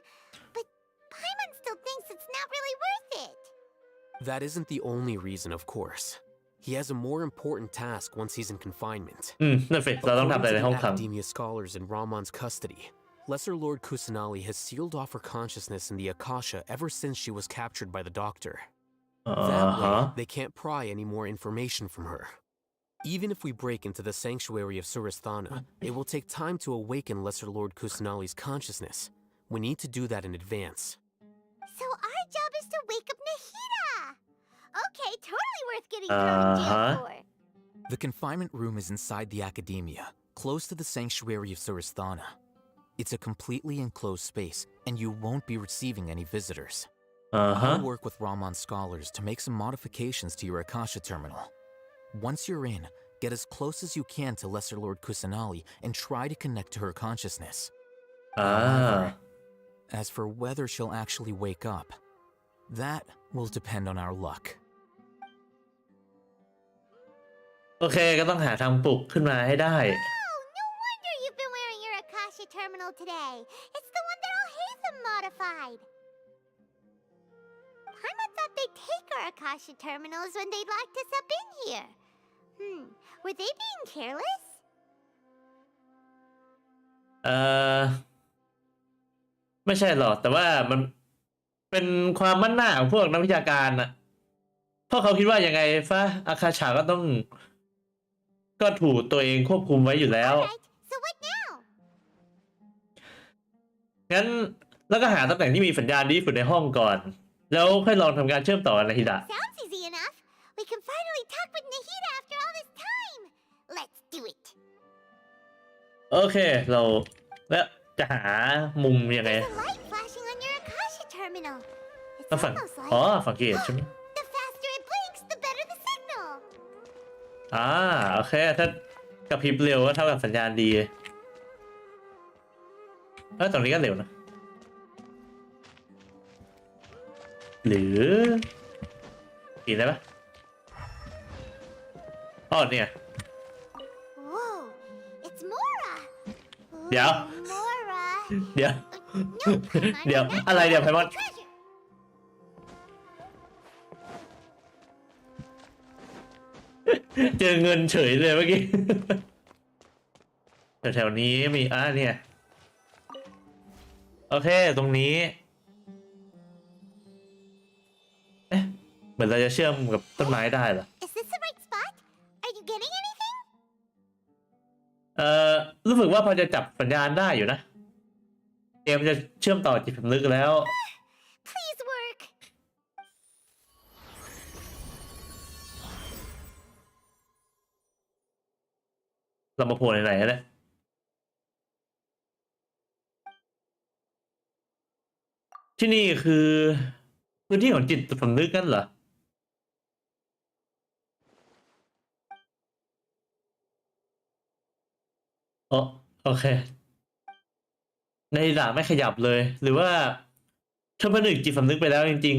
But Paimon still thinks it's not really worth it. That isn't the only reason, of course. He has a more important task once he's in confinement. นั่นสิเราต้องทำ According อะไร to ใน the ห้องขัง Academia scholars in Ramon's custody, Lesser Lord Kusanali has sealed off her consciousness in the Akasha ever since she was captured by the doctor. That way, they can't pry any more information from her. Even if we break into the sanctuary of Surasthana, it will take time to awaken Lesser Lord Kusanali's consciousness. We need to do that in advance. So our job is to wake up Nahida. Okay, totally worth getting thrown in jail for. The confinement room is inside the Academia, close to the sanctuary of Surasthana. It's a completely enclosed space, and you won't be receiving any visitors. I'll work with Raman scholars to make some modifications to your Akasha terminal. Once you're in, get as close as you can to Lesser Lord Kusanali and try to connect to her consciousness. However, as for whether she'll actually wake up, that will depend on our luck. โอเคก็ต้องหาทางปลุกขึ้นมาให้ได้ Oh, no wonder you've been wearing your Akasha terminal today. It's the one that Alhatham modified. Paimon thought they'd take our Akasha terminals when they locked us up in here. Were they being careless? ไม่ใช่หรอกแต่ว่ามันเป็นความมั่นหน้าของพวกนักวิชาการน่ะเพราะเขาคิดว่ายังไงฟะอาคาชาก็ต้องก็ถูกตัวเองควบคุมไว้อยู่แล้ว So what now? งั้นแล้วก็หาตำแหน่งที่มีสัญญาณดีที่สุดในห้องก่อน แล้วค่อยลองทำการเชื่อมต่อกันนะฮิดะ Sounds easy enough. We can finally talk with Nahida after all this time. Let's do it. โอเคเราแล้วจะหามุมยังไง There's a light flashing on your Akasha terminal. It's ต้องฝั่ง almost like อ๋อสังเกตใช่ไหม the faster it blinks, the better the signal. โอเคถ้ากระพริบเร็วก็เท่ากับสัญญาณดีตรงนี้ก็เร็วนะหรือกินได้ปะเนี่ย Whoa, it's Mora. เดี๋ยว Mora. เดี๋ยว No, Paimon, เดี๋ยว not อะไรเดี๋ยวไพมอน treasure. เจอเงินเฉยเลยเมื่อกี้ แถวๆนี้มีเนี่ยโอเคตรงนี้เหมือนเราจะเชื่อมกับต้นไม้ได้เหรอ Is this the right spot? Are you getting anything? รู้สึกว่าพอจะจับสัญญาณได้อยู่นะเกมจะเชื่อมต่อจิตสำนึกแล้ว Please work. เรามาโผล่ไหนๆแล้วที่นี่คือพื้นที่ของจิตสำนึกกันเหรอโอเคในด่าไม่ขยับเลยหรือว่าเธอผนึกจิตสำนึกไปแล้วจริง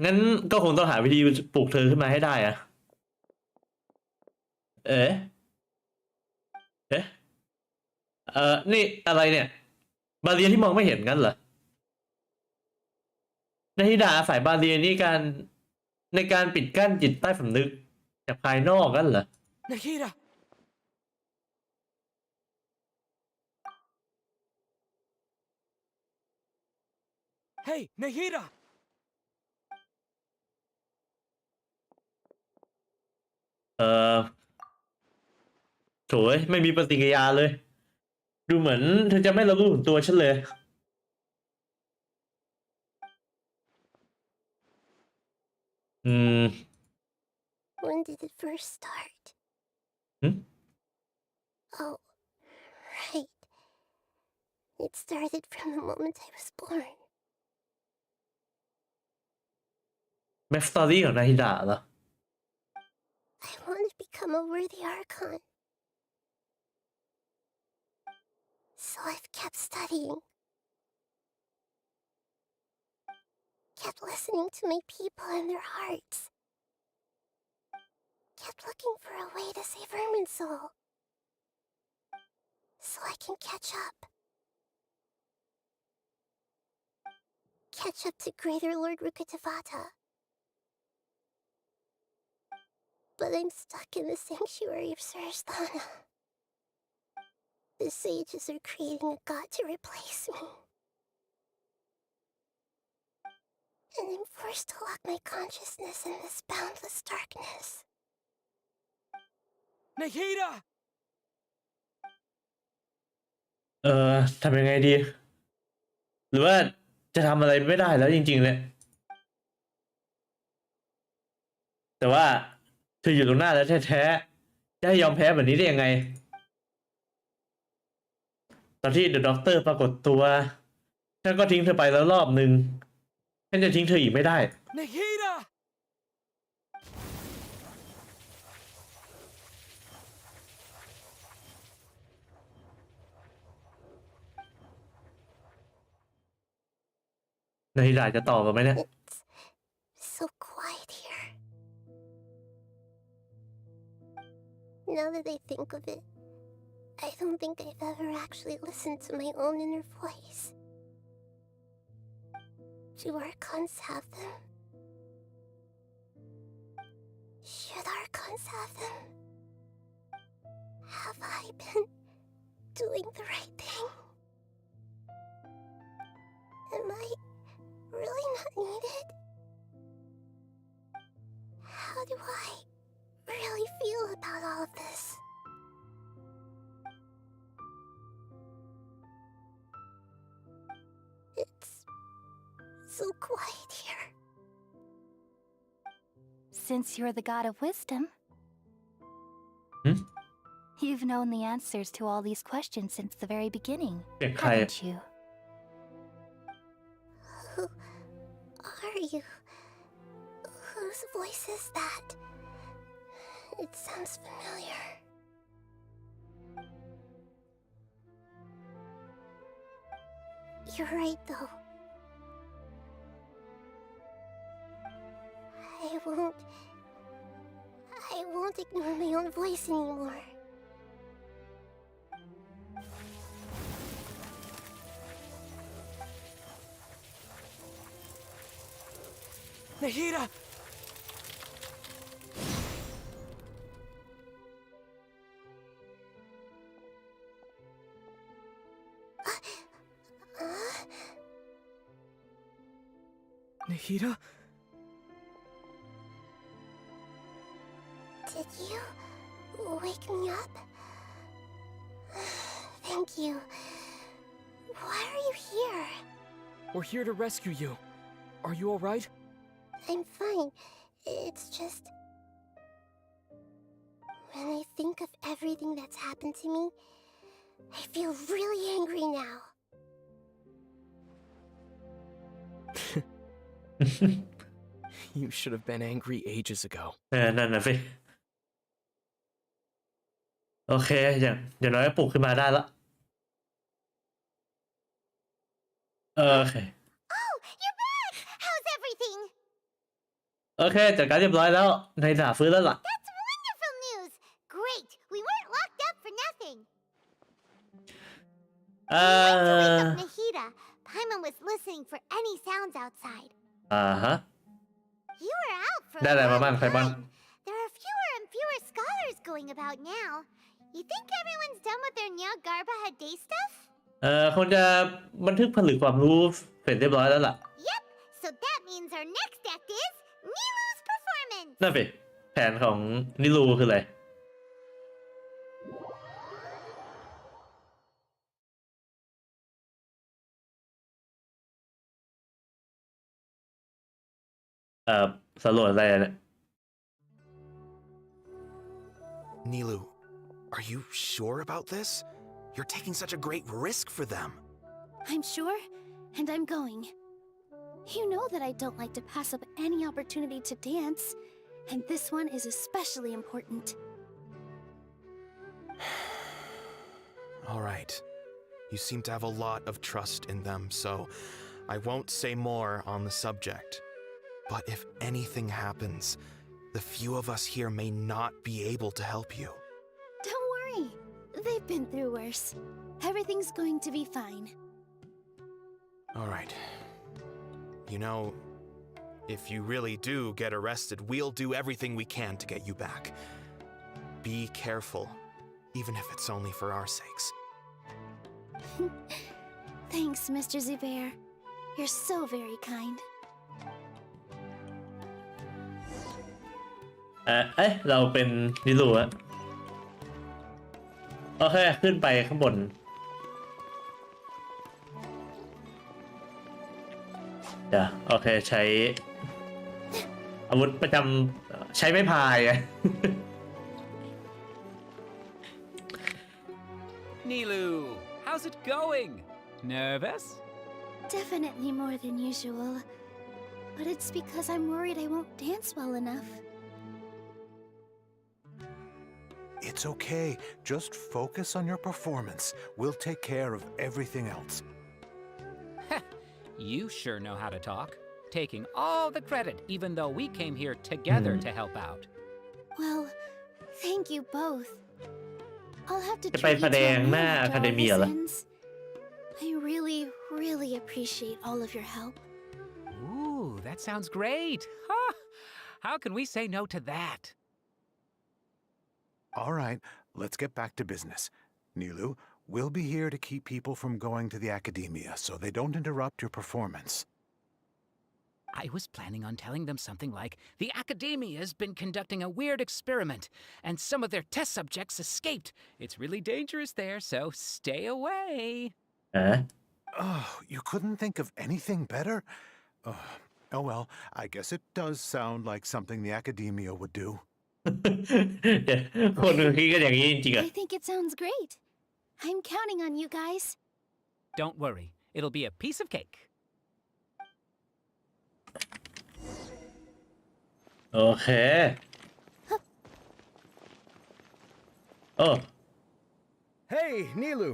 งั้นก็คงต้องหาวิธีปลุกเธอขึ้นมาให้ได้อะเอ๊ะนี่อะไรเนี่ยบาเรียที่มองไม่เห็นงั้นเหรอในที่ด่าอาศัยบาเรียนี่ในการปิดกั้นจิตใต้สำนึกจากภายนอกงั้นเหรอ Nahida! Hey, Nahida! โถ่ไม่มีปฏิกิริยาเลย ดูเหมือนเธอจะไม่รับรู้ถึงตัวฉันเลย When did it first start? Oh, right. It started from the moment I was born. แบ็กสตอรี่ของนาฮิดะเหรอ I want to become a worthy archon. So I've kept studying. Kept listening to my people and their hearts. Kept looking for a way to save Ermin's soul. So I can catch up. Catch up to Greater Lord Rukkhadevata. But I'm stuck in the sanctuary of Surasthana. The sages are creating a god to replace me. And I'm forced to lock my consciousness in this boundless darkness. Nahida! ทำยังไงดี หรือว่าจะทำอะไรไม่ได้แล้วจริงๆเลยแต่ว่าเธออยู่ตรงหน้าแล้วแท้ๆจะให้ยอมแพ้แบบนี้ได้ยังไง ตอนที่เดอะด็อกเตอร์ปรากฏตัวฉันก็ทิ้งเธอไปแล้วรอบนึงฉันจะทิ้งเธออีกไม่ได้ Nahida! นาฮิดะจะตอบไหมเนี่ย It's so quiet here. Now that I think of it, I don't think I've ever actually listened to my own inner voice. Do archons have them? Should archons have them? Have I been doing the right thing? Am I really not needed? How do I really feel about all of this? It's so quiet here. Since you're the god of wisdom, you've known the answers to all these questions since the very beginning, haven't you? Who are you? Whose voice is that? It sounds familiar. You're right, though. I won't ignore my own voice anymore. Nahida! Nahida? Did you wake me up? Thank you. Why are you here? We're here to rescue you. Are you alright? I'm fine. It's just... when I think of everything that's happened to me, I feel really angry now. You should have been angry ages ago. นั่นน่ะสิโอเคอย่างน้อยปลุกขึ้นมาได้ละโอเค Oh, you're back! How's everything? โอเคจัดการเรียบร้อยแล้วในดาฟื้นแล้วล่ะ That's wonderful news. Great. We weren't locked up for nothing. We went to wake up Nahida. Paimon was listening for any sounds outside. ฮะ You were out for ได้ a อะไรมาบ้าง long ใครบ้าง time. There are fewer and fewer scholars going about now. You think everyone's done with their Nyagarba Day stuff? คงจะบันทึกผลึกความรู้เสร็จเรียบร้อยแล้วล่ะ Yep. So that means our next act is Nilu's performance. นั่นสิแผนของนิลูคืออะไรสำรวจอะไรเนี่ย Nilu, are you sure about this? You're taking such a great risk for them. I'm sure, and I'm going. You know that I don't like to pass up any opportunity to dance, and this one is especially important. All right. You seem to have a lot of trust in them, so I won't say more on the subject. But if anything happens, the few of us here may not be able to help you. Don't worry. They've been through worse. Everything's going to be fine. All right. You know, if you really do get arrested, we'll do everything we can to get you back. Be careful, even if it's only for our sakes. Thanks, Mr. Zubair. You're so very kind. เราเป็นนิลูอะโอเคขึ้นไปข้างบนเดี๋ยวโอเคใช้อาวุธประจำใช้ไม้พายอะ Nilu, how's it going? Nervous? Definitely more than usual. But it's because I'm worried I won't dance well enough. It's okay. Just focus on your performance. We'll take care of everything else. You sure know how to talk. Taking all the credit, even though we came here together to help out. Well, thank you both. I'll have to จะไป treat แส you ด to ง a หน้า meal อะ after คาเด all เมีย this เหรอ ends. I really appreciate all of your help. Ooh, that sounds great. Huh? How can we say no to that? All right, let's get back to business. Nilu, we'll be here to keep people from going to the academia so they don't interrupt your performance. I was planning on telling them something like, the academia has been conducting a weird experiment, and some of their test subjects escaped. It's really dangerous there, so stay away. Oh, you couldn't think of anything better? Oh well, I guess it does sound like something the academia would do. คนคิดกันอย่างนี้จริงๆอะ I think it sounds great. I'm counting on you guys. Don't worry, it'll be a piece of cake. โอเคโอ้ Hey, Nilu.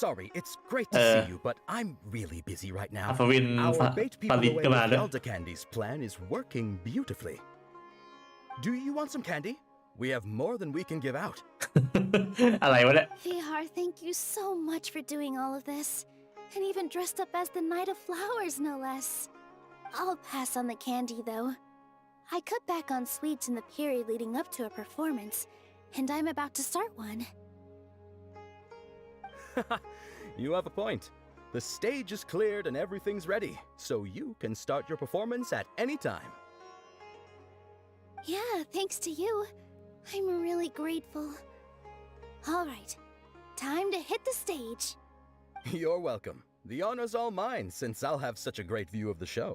Sorry, it's great to see you, but I'm really busy right now. ฟวิน Our bait ปา people ลิต away ก็มา with ด้วย Elder Candy's plan is working beautifully. Do you want some candy? We have more than we can give out. อะไรวะเนี่ย Vihar, thank you so much for doing all of this. And even dressed up as the Knight of Flowers, no less. I'll pass on the candy, though. I cut back on sweets in the period leading up to a performance, and I'm about to start one. You have a point. The stage is cleared and everything's ready, so you can start your performance at any time. Yeah, thanks to you. I'm really grateful. All right, time to hit the stage. You're welcome. The honor's all mine, since I'll have such a great view of the show.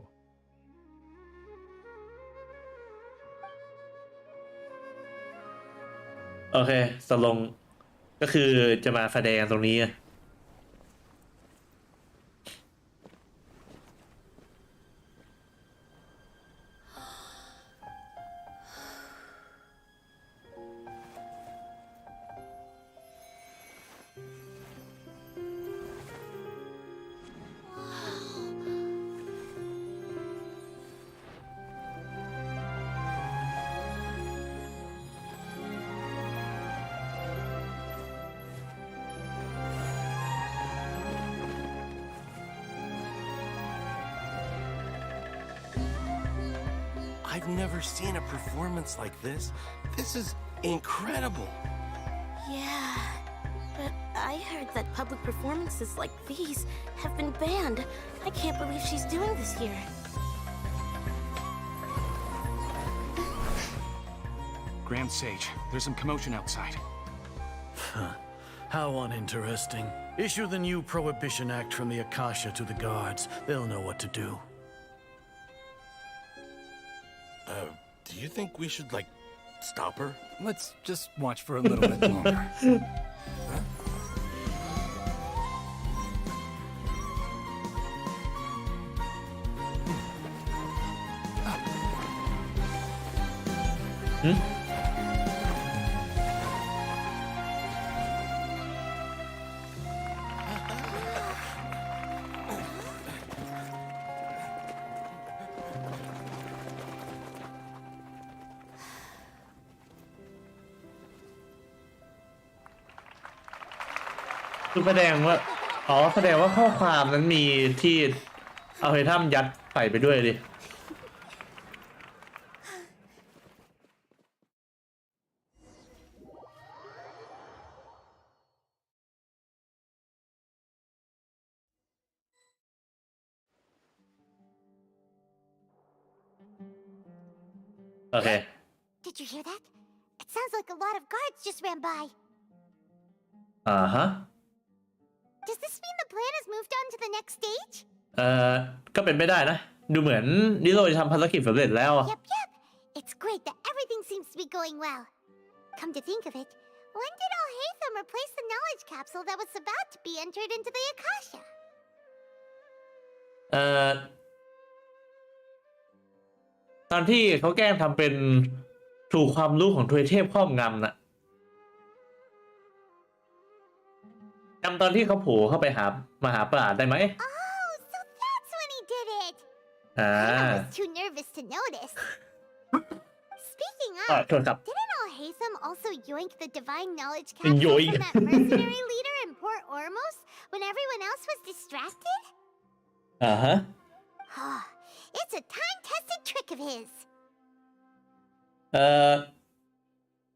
โอเคตกลงก็คือจะมาแสดงตรงนี้ I've never seen a performance like this. This is incredible. Yeah, but I heard that public performances like these have been banned. I can't believe she's doing this here. Grand Sage, there's some commotion outside. How uninteresting. Issue the new Prohibition Act from the Akasha to the guards. They'll know what to do. Do you think we should, like, stop her? Let's just watch for a little bit longer. Hmm? คือแสดงว่าแสดงว่าข้อความนั้นมีที่เอาไอ้ถ้ำยัดใส่ไปด้วยดิโอเค Did you hear that? It sounds like a lot of guards just ran by. Does this mean the plan has moved on to the next stage? ก็เป็นไม่ได้นะดูเหมือนนิโรจะทำภารกิจสำเร็จแล้ว Yep. It's great that everything seems to be going well. Come to think of it, when did Al-Haytham replace the knowledge capsule that was about to be entered into the Akasha? ตอนที่เขาแกล้งทำเป็นถูกความรู้ของทวยเทพครอบงำน่ะจำตอนที่เขาโผล่เข้าไปมาหาปราดได้ไหม Oh, so that's when he did it. I was too nervous to notice. Speaking of, didn't Al-Haytham also yoink the divine knowledge capsule from that mercenary leader in Port Ormos when everyone else was distracted? It's a time-tested trick of his.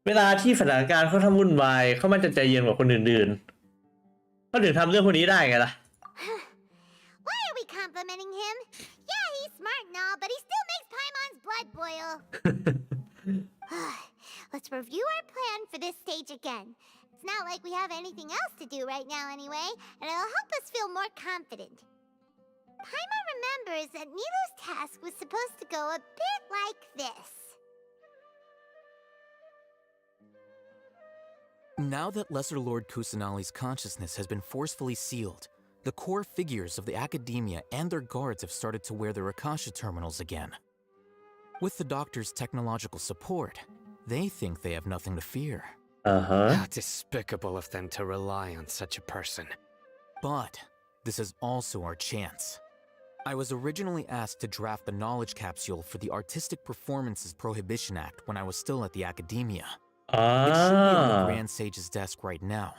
เวลาที่สถานการณ์เขาทำวุ่นวายเขามันจะใจเย็นกว่าคนอื่นๆเขาถึงทำเรื่องพวกนี้ได้ไงล่ะ Why are we complimenting him? Yeah, he's smart and all, but he still makes Paimon's blood boil. Let's review our plan for this stage again. It's not like we have anything else to do right now anyway, and it'll help us feel more confident. Paimon remembers that Nilou's task was supposed to go a bit like this. Now that Lesser Lord Kusanali's consciousness has been forcefully sealed, the core figures of the academia and their guards have started to wear their Akasha terminals again. With the doctor's technological support, they think they have nothing to fear. How despicable of them to rely on such a person. But this is also our chance. I was originally asked to draft the knowledge capsule for the Artistic Performances Prohibition Act when I was still at the academia. It should be on the Grand Sage's desk right now,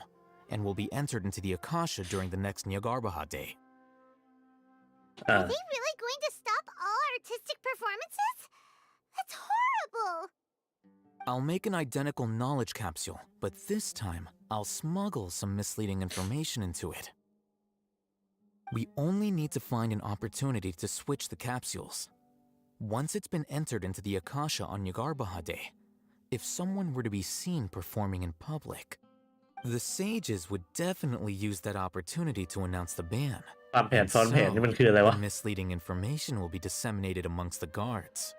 and will be entered into the Akasha during the next Nyagarbha Day. Are they really going to stop all artistic performances? That's horrible! I'll make an identical knowledge capsule, but this time, I'll smuggle some misleading information into it. We only need to find an opportunity to switch the capsules. Once it's been entered into the Akasha on Nyagarbha Day, if someone were to be seen performing in public, the sages would definitely use that opportunity to announce the ban. And so, the misleading information will be disseminated amongst the guards.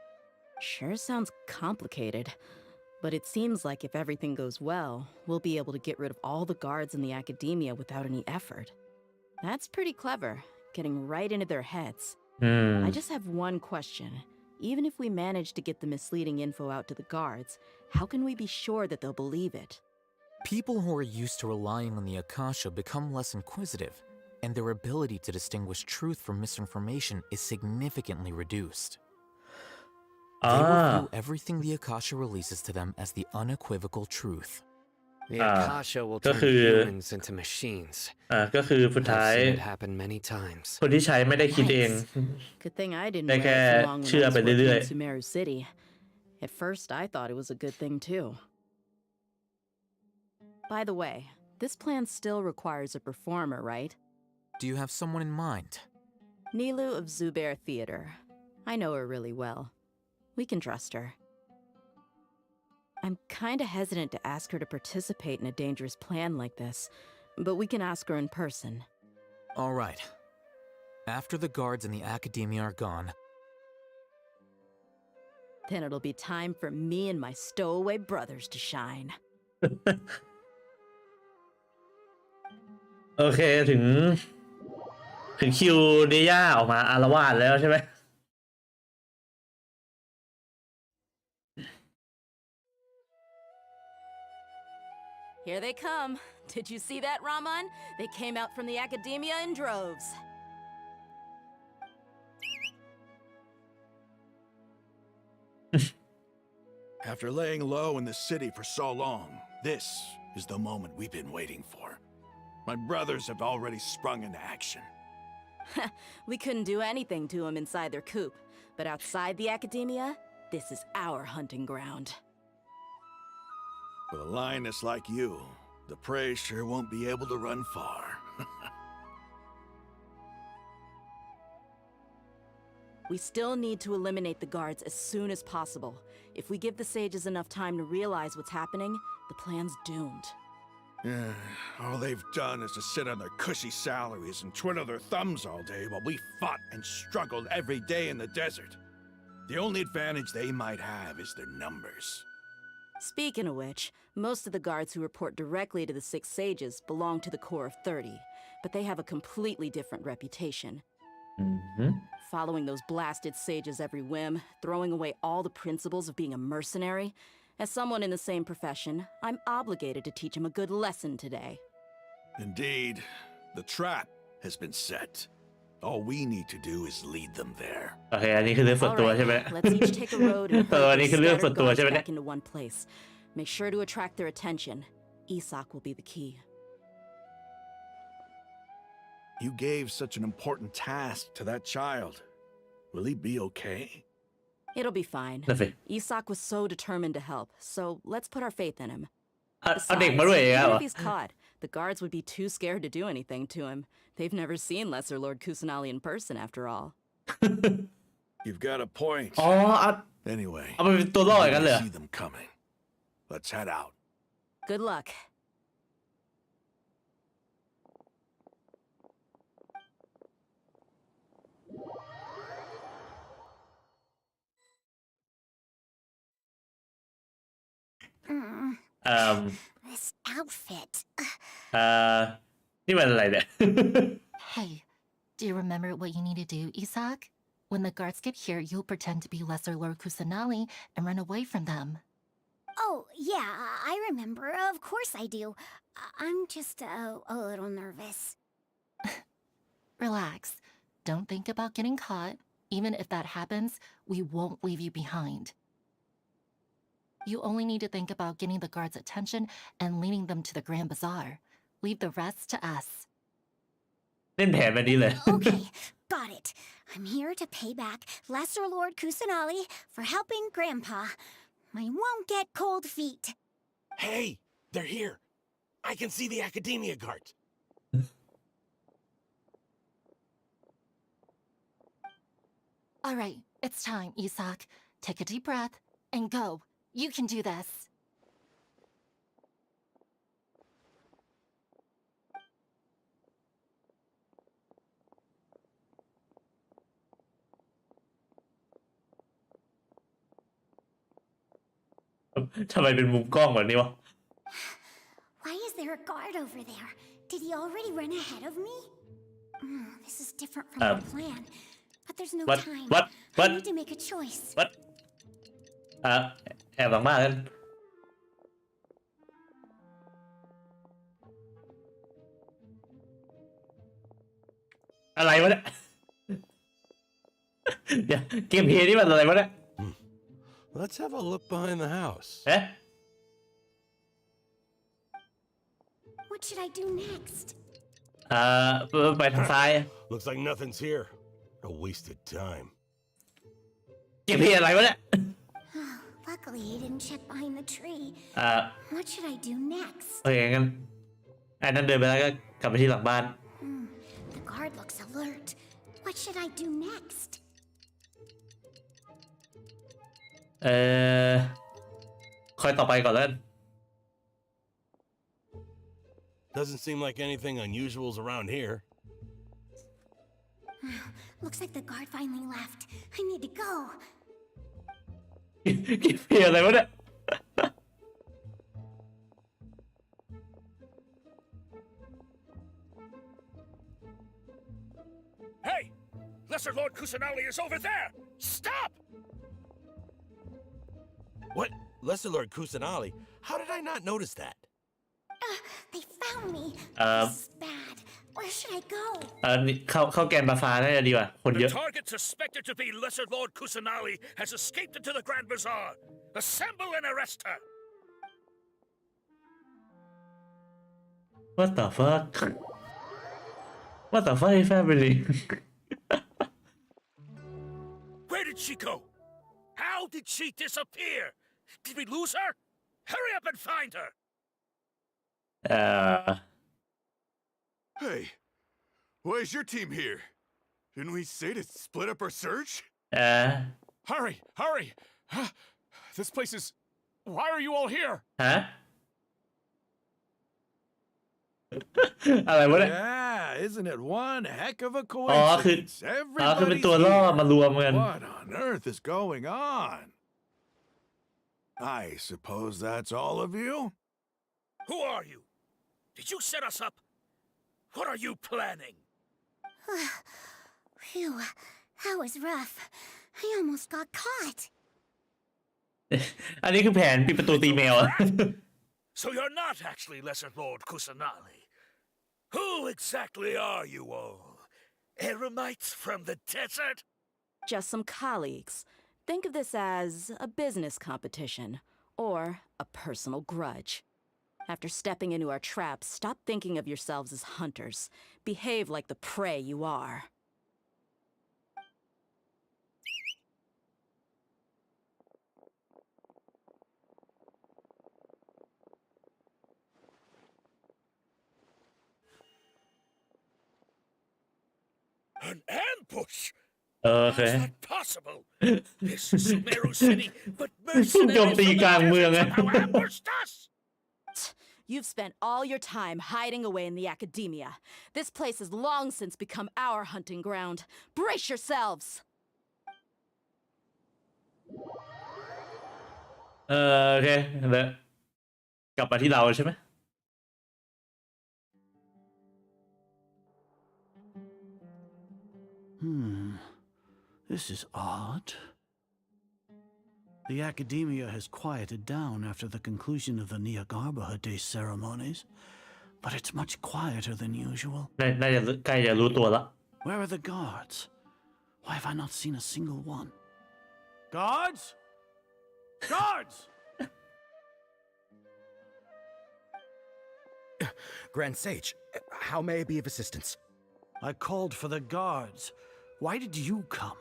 Sure sounds complicated, but it seems like if everything goes well, we'll be able to get rid of all the guards in the academia without any effort. That's pretty clever, getting right into their heads. I just have one question. Even if we manage to get the misleading info out to the guards, how can we be sure that they'll believe it? People who are used to relying on the Akasha become less inquisitive, and their ability to distinguish truth from misinformation is significantly reduced. They will view everything the Akasha releases to them as the unequivocal truth. The Akasha will ก็ turn คือ humans into machines. ก็คือสุดท้าย I've seen it happen many times. คนที่ใช้ไม่ได้คิดเอง Good thing I didn't ได้ wear แค่ it for long เชื่ when อ I ไป was working เรื่อย in Sumeru City. At first, I thought it was a good thing too. By the way, this plan still requires a performer, right? Do you have someone in mind? Nilu of Zubair Theater. I know her really well. We can trust her. I'm kinda hesitant to ask her to participate in a dangerous plan like this, but we can ask her in person. All right. After the guards and the academia are gone, then it'll be time for me and my stowaway brothers to shine. โอเคถึงคิวเดย่าออกมาอารวาสแล้วใช่ไหม Here they come. Did you see that, Raman? They came out from the academia in droves. After laying low in the city for so long, this is the moment we've been waiting for. My brothers have already sprung into action. We couldn't do anything to them inside their coop, but outside the academia, this is our hunting ground. With a lioness like you, the prey sure won't be able to run far. We still need to eliminate the guards as soon as possible. If we give the sages enough time to realize what's happening, the plan's doomed. All they've done is to sit on their cushy salaries and twiddle their thumbs all day while we fought and struggled every day in the desert. The only advantage they might have is their numbers. Speaking of which, most of the guards who report directly to the Six Sages belong to the Corps of 30, but they have a completely different reputation. Following those blasted sages every whim, throwing away all the principles of being a mercenary. As someone in the same profession, I'm obligated to teach them a good lesson today. Indeed, the trap has been set. All we need to do is lead them there. โอเคอันนี้คือเรื่องส่วนตัวใช่ไหม Let's each take a road and อันนี้ herd คือ the เรื่องส่วน scattered ตัว guards ใช่ไหมเนี่ย back into one place. Make sure to attract their attention. Isak will be the key. You gave such an important task to that child. Will he be okay? It'll be fine. นั่นสิ Isak was so determined to help, so let's put our faith in him. เอาเด็กมาด้วยอีกแล้ว Even เหรอ if he's caught, the guards would be too scared to do anything to him. They've never seen Lesser Lord Kusanali in person, after all. You've got a point. อ๋อ Anyway, เอาไปเป็นตัวล่ออย่างนั้นเลยเหรอ see them coming. Let's head out. Good luck. This outfit. นี่มันอะไรเนี่ย Hey, do you remember what you need to do, Isak? When the guards get here, you'll pretend to be Lesser Lord Kusanali and run away from them. Oh, yeah, I remember. Of course I do. I'm just a little nervous. Relax. Don't think about getting caught. Even if that happens, we won't leave you behind. You only need to think about getting the guards' attention and leading them to the Grand Bazaar. Leave the rest to us. เล่นแผนแบบนี้เลย Okay, got it. I'm here to pay back Lesser Lord Kusanali for helping Grandpa. I won't get cold feet. Hey, they're here. I can see the academia guards. All right, it's time, Isak. Take a deep breath and go. You can do this. ทำไมเป็นมุมกล้องแบบนี้วะ Why is there a guard over there? Did he already run ahead of me? This is different from our plan. But there's no time. I need to make a choice. แอบหลังมากกันอะไรวะเนี่ย เดี๋ยวเกมเพลย์นี่มันอะไรวะเนี่ย Let's have a look behind the house. เอ๊ะ What should I do next? ไปทางซ้าย Looks like nothing's here. A wasted time. เก็บเพียอะไรวะเนี่ย Luckily, he didn't check behind the tree. What should I do next? โอเคงั้นไอ้นั่นเดินไปแล้วก็กลับไปที่หลังบ้าน The guard looks alert. What should I do next? คอยต่อไปก่อนแล้ว Doesn't seem like anything unusual's around here. Looks like the guard finally left. I need to go. เก็บเพียอะไรวะเนี่ย Hey! Lesser Lord Kusanali is over there! Stop! What? Lesser Lord Kusanali? How did I not notice that? They found me. This is bad. Where should I go? เข้าแกนบาฟาน่าจะดีกว่าคนเย The อะ target suspected to be Lesser Lord Kusanali has escaped into the Grand Bazaar. Assemble and arrest her. What the fuck? What the fuck is happening? Where did she go? How did she disappear? Did we lose her? Hurry up and find her. Hey, why is your team here? Didn't we say to split up our search? Hurry, hurry! This place is... Why are you all here? ฮะ อะไรวะเนี่ย Yeah, isn't it one heck of a อ๋อคือ coincidence? คือเป็นตัวล่อมารวมกัน What on earth is going on? I suppose that's all of you? Who are you? Did you set us up? What are you planning? Phew, that was rough. I almost got caught. อันนี้คือแผนปิดประตูตีแมว So you're not actually Lesser Lord Kusanali. Who exactly are you all? Eremites from the desert? Just some colleagues. Think of this as a business competition or a personal grudge. After stepping into our traps, stop thinking of yourselves as hunters. Behave like the prey you are. An ambush? Okay. How's that possible? This is Sumeru City, but โจมตีกลางเมือง mercenaries somehow ambushed us! You've spent all your time hiding away in the academia. This place has long since become our hunting ground. Brace yourselves! โอเคแล้วกลับมาที่เราใช่ไหม This is odd. The academia has quieted down after the conclusion of the Niagarbaha Day ceremonies, but it's much quieter than usual. น่าจะใกล้จะรู้ตัวละ Where are the guards? Why have I not seen a single one? Guards? Guards! Grand Sage, how may I be of assistance? I called for the guards. Why did you come?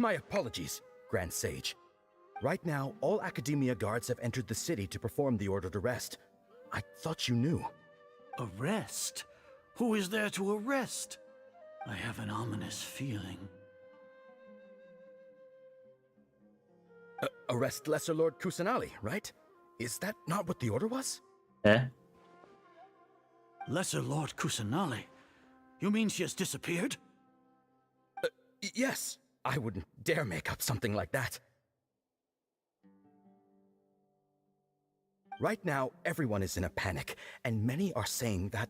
My apologies, Grand Sage. Right now, all Academia guards have entered the city to perform the ordered arrest. I thought you knew. Arrest? Who is there to arrest? I have an ominous feeling. Arrest Lesser Lord Kusanali, right? Is that not what the order was? Lesser Lord Kusanali? You mean she has disappeared? Yes. I wouldn't dare make up something like that. Right now, everyone is in a panic, and many are saying that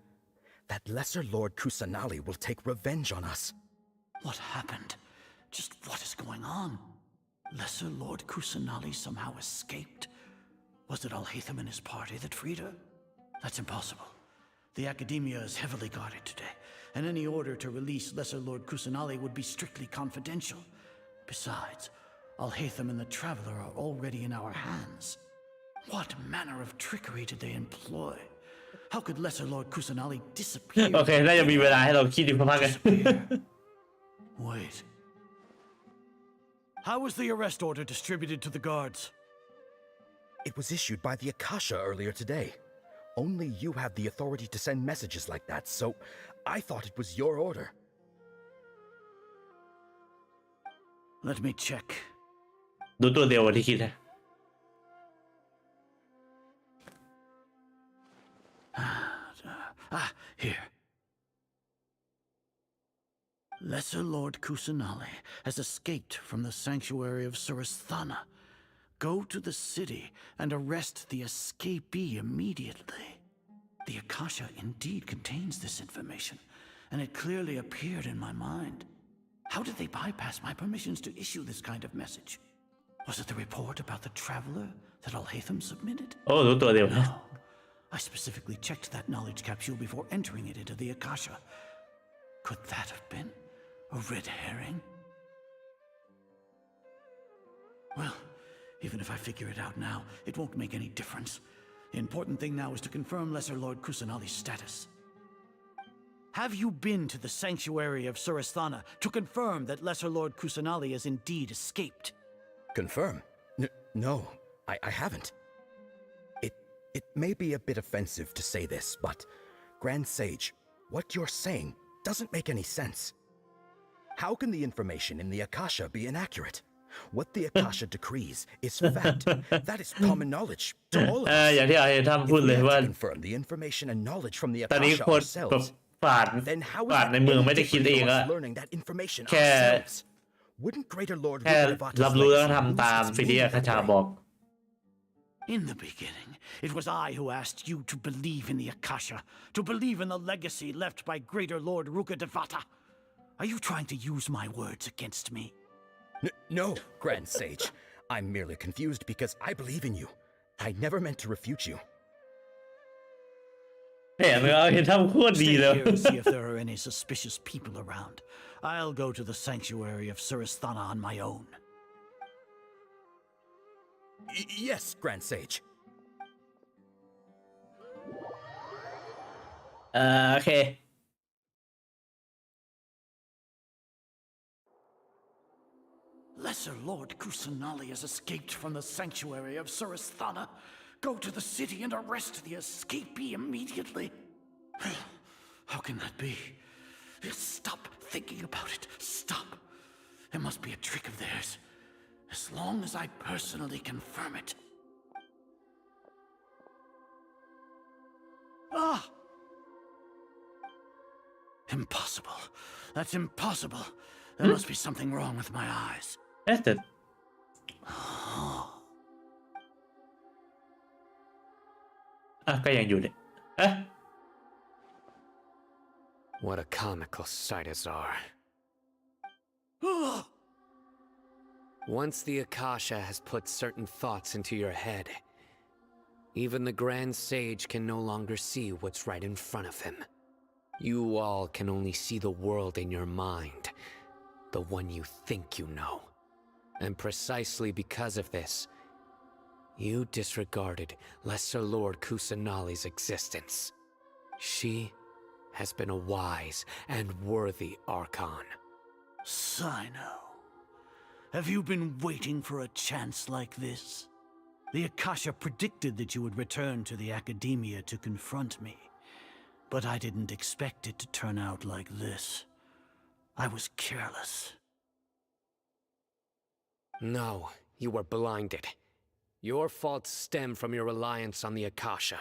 Lesser Lord Kusanali will take revenge on us. What happened? Just what is going on? Lesser Lord Kusanali somehow escaped? Was it Alhaitham and his party that freed her? That's impossible. The Academia is heavily guarded today, and any order to release Lesser Lord Kusanali would be strictly confidential. Besides, Alhaitham and the Traveler are already in our hands. What manner of trickery did they employ? How could Lesser Lord Kusanali disappear? โอเคน่าจะมีเวลาให้เราคิดดูพักกัน Wait. How was the arrest order distributed to the guards? It was issued by the Akasha earlier today. Only you have the authority to send messages like that, so I thought it was your order. Let me check. ดูตัวเดียวกว่าที่คิดนะ Here. Lesser Lord Kusanali has escaped from the sanctuary of Surasthana. Go to the city and arrest the escapee immediately. The Akasha indeed contains this information, and it clearly appeared in my mind. How did they bypass my permissions to issue this kind of message? Was it the report about the traveler that Alhaitham submitted? โอ้รู้ตัวเดียวนะ No. I specifically checked that knowledge capsule before entering it into the Akasha. Could that have been a red herring? Well, even if I figure it out now, it won't make any difference. The important thing now is to confirm Lesser Lord Kusanali's status. Have you been to the sanctuary of Surasthana to confirm that Lesser Lord Kusanali has indeed escaped? Confirm? No, I haven't. It may be a bit offensive to say this, but Grand Sage, what you're saying doesn't make any sense. How can the information in the Akasha be inaccurate? What the Akasha decrees is fact. That is common knowledge to all of us. อย่างที่ไอ้ทำพูดเลยว่า Confirm the information and knowledge from the ตอนนี้ Akasha คน ourselves. ปราด Then how ปราด is ใน it เมือง any ไม่ได้คิด different เอง from อะ us learning that information แค่ ourselves? Wouldn't Greater Lord แค่ Rukadevata's รับรู้แล้ว legacy ทำตาม lose สิ่ง its ที่ meaning คาชา that way? บอก In the beginning, it was I who asked you to believe in the Akasha, to believe in the legacy left by Greater Lord Rukadevata. Are you trying to use my words against me? No, Grand Sage. I'm merely confused because I believe in you. I never meant to refute you. เห็นเราเห็นทำโคตรดี Stay เลย here and see if there are any suspicious people around. I'll go to the sanctuary of Surasthana on my own. Yes, Grand Sage. โอเค Lesser Lord Kusanali has escaped from the sanctuary of Surasthana. Go to the city and arrest the escapee immediately. How can that be? Stop thinking about it. Stop. It must be a trick of theirs. As long as I personally confirm it. Ah! Impossible. That's impossible. There must be something wrong with my eyes. เอ๊ะแต่ก็ยังอยู่เนี่ยเอ๊ะ What a comical sight as are. Once the Akasha has put certain thoughts into your head, even the Grand Sage can no longer see what's right in front of him. You all can only see the world in your mind, the one you think you know. And precisely because of this, you disregarded Lesser Lord Kusanali's existence. She has been a wise and worthy archon. Sino, have you been waiting for a chance like this? The Akasha predicted that you would return to the Academia to confront me, but I didn't expect it to turn out like this. I was careless. No, you were blinded. Your faults stem from your reliance on the Akasha.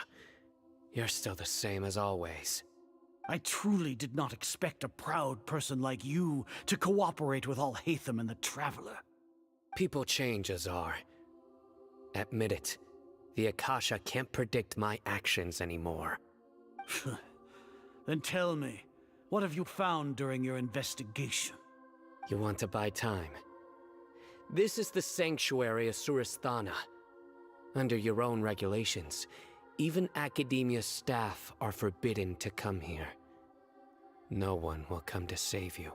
You're still the same as always. I truly did not expect a proud person like you to cooperate with Alhaitham and the Traveler. People change, Azar. Admit it. The Akasha can't predict my actions anymore. Then tell me, what have you found during your investigation? You want to buy time? This is the sanctuary of Surasthana. Under your own regulations, even Academia staff are forbidden to come here. No one will come to save you.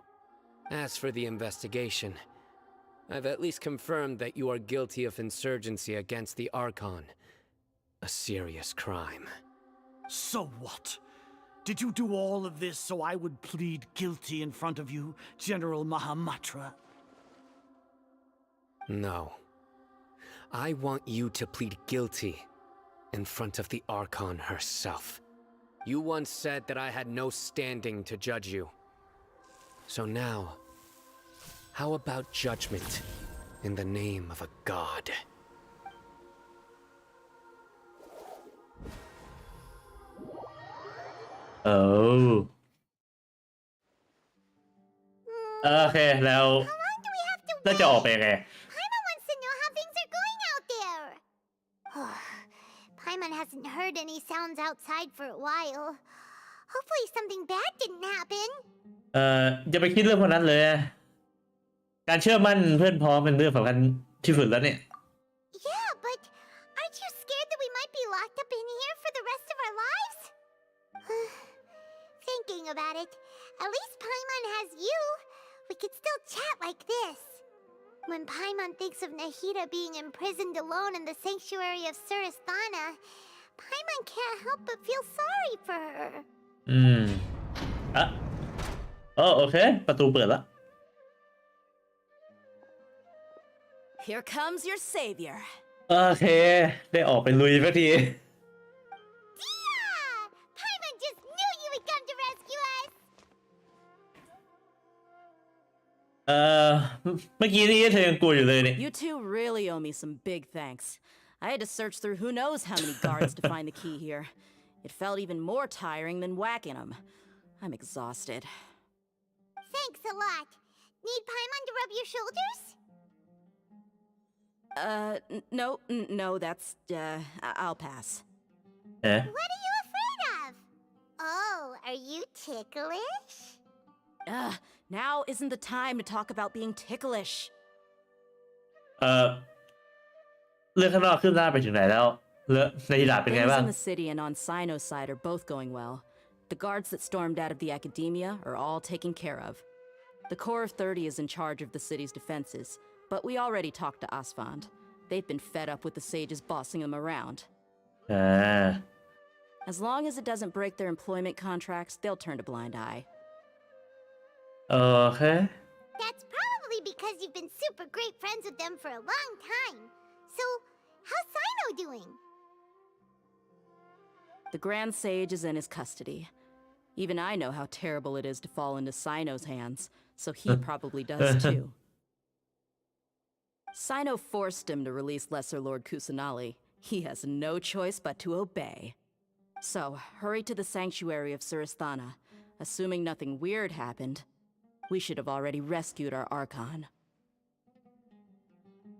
As for the investigation, I've at least confirmed that you are guilty of insurgency against the Archon. A serious crime. So what? Did you do all of this so I would plead guilty in front of you, General Mahamatra? No. I want you to plead guilty in front of the archon herself. You once said that I had no standing to judge you. So now, how about judgment in the name of a god? Oh. โอเคแล้วน่าจะออกไปยังไง Paimon wants to know how things are going out there. Paimon hasn't heard any sounds outside for a while. Hopefully something bad didn't happen. อย่าไปคิดเรื่องพวกนั้นเลย การเชื่อมั่นเพื่อนพ้องเป็นเรื่องสำคัญที่สุดแล้วเนี่ย Yeah, but aren't you scared that we might be locked up in here for the rest of our lives? Thinking about it, at least Paimon has you. We could still chat like this. When Paimon thinks of Nahida being imprisoned alone in the sanctuary of Surasthana, Paimon can't help but feel sorry for her. โอเคประตูเปิดแล้ว Here comes your savior. โอเคได้ออกไปลุยสักที Paimon just knew you would come to rescue us. เมื่อกี้นี้เธอยังกลัวอยู่เลยเนี่ย You two really owe me some big thanks. I had to search through who knows how many guards to find the key here. It felt even more tiring than whacking them. I'm exhausted. Thanks a lot. Need Paimon to rub your shoulders? No, that's, I'll pass. What are you afraid of? Oh, are you ticklish? Now isn't the time to talk about being ticklish. เรื่องข้างนอกขึ้นหน้าไปถึงไหนแล้วแล้วในดาบเป็นไง Things บ้าง in the city and on Sino's side are both going well. The guards that stormed out of the academia are all taken care of. The Corps of 30 is in charge of the city's defenses, but we already talked to Asfand. They've been fed up with the sages bossing them around. As long as it doesn't break their employment contracts, they'll turn a blind eye. Okay. That's probably because you've been super great friends with them for a long time. So, how's Sino doing? The Grand Sage is in his custody. Even I know how terrible it is to fall into Sino's hands, so he probably does too. Sino forced him to release Lesser Lord Kusanali. He has no choice but to obey. So, hurry to the sanctuary of Surasthana. Assuming nothing weird happened, we should have already rescued our archon.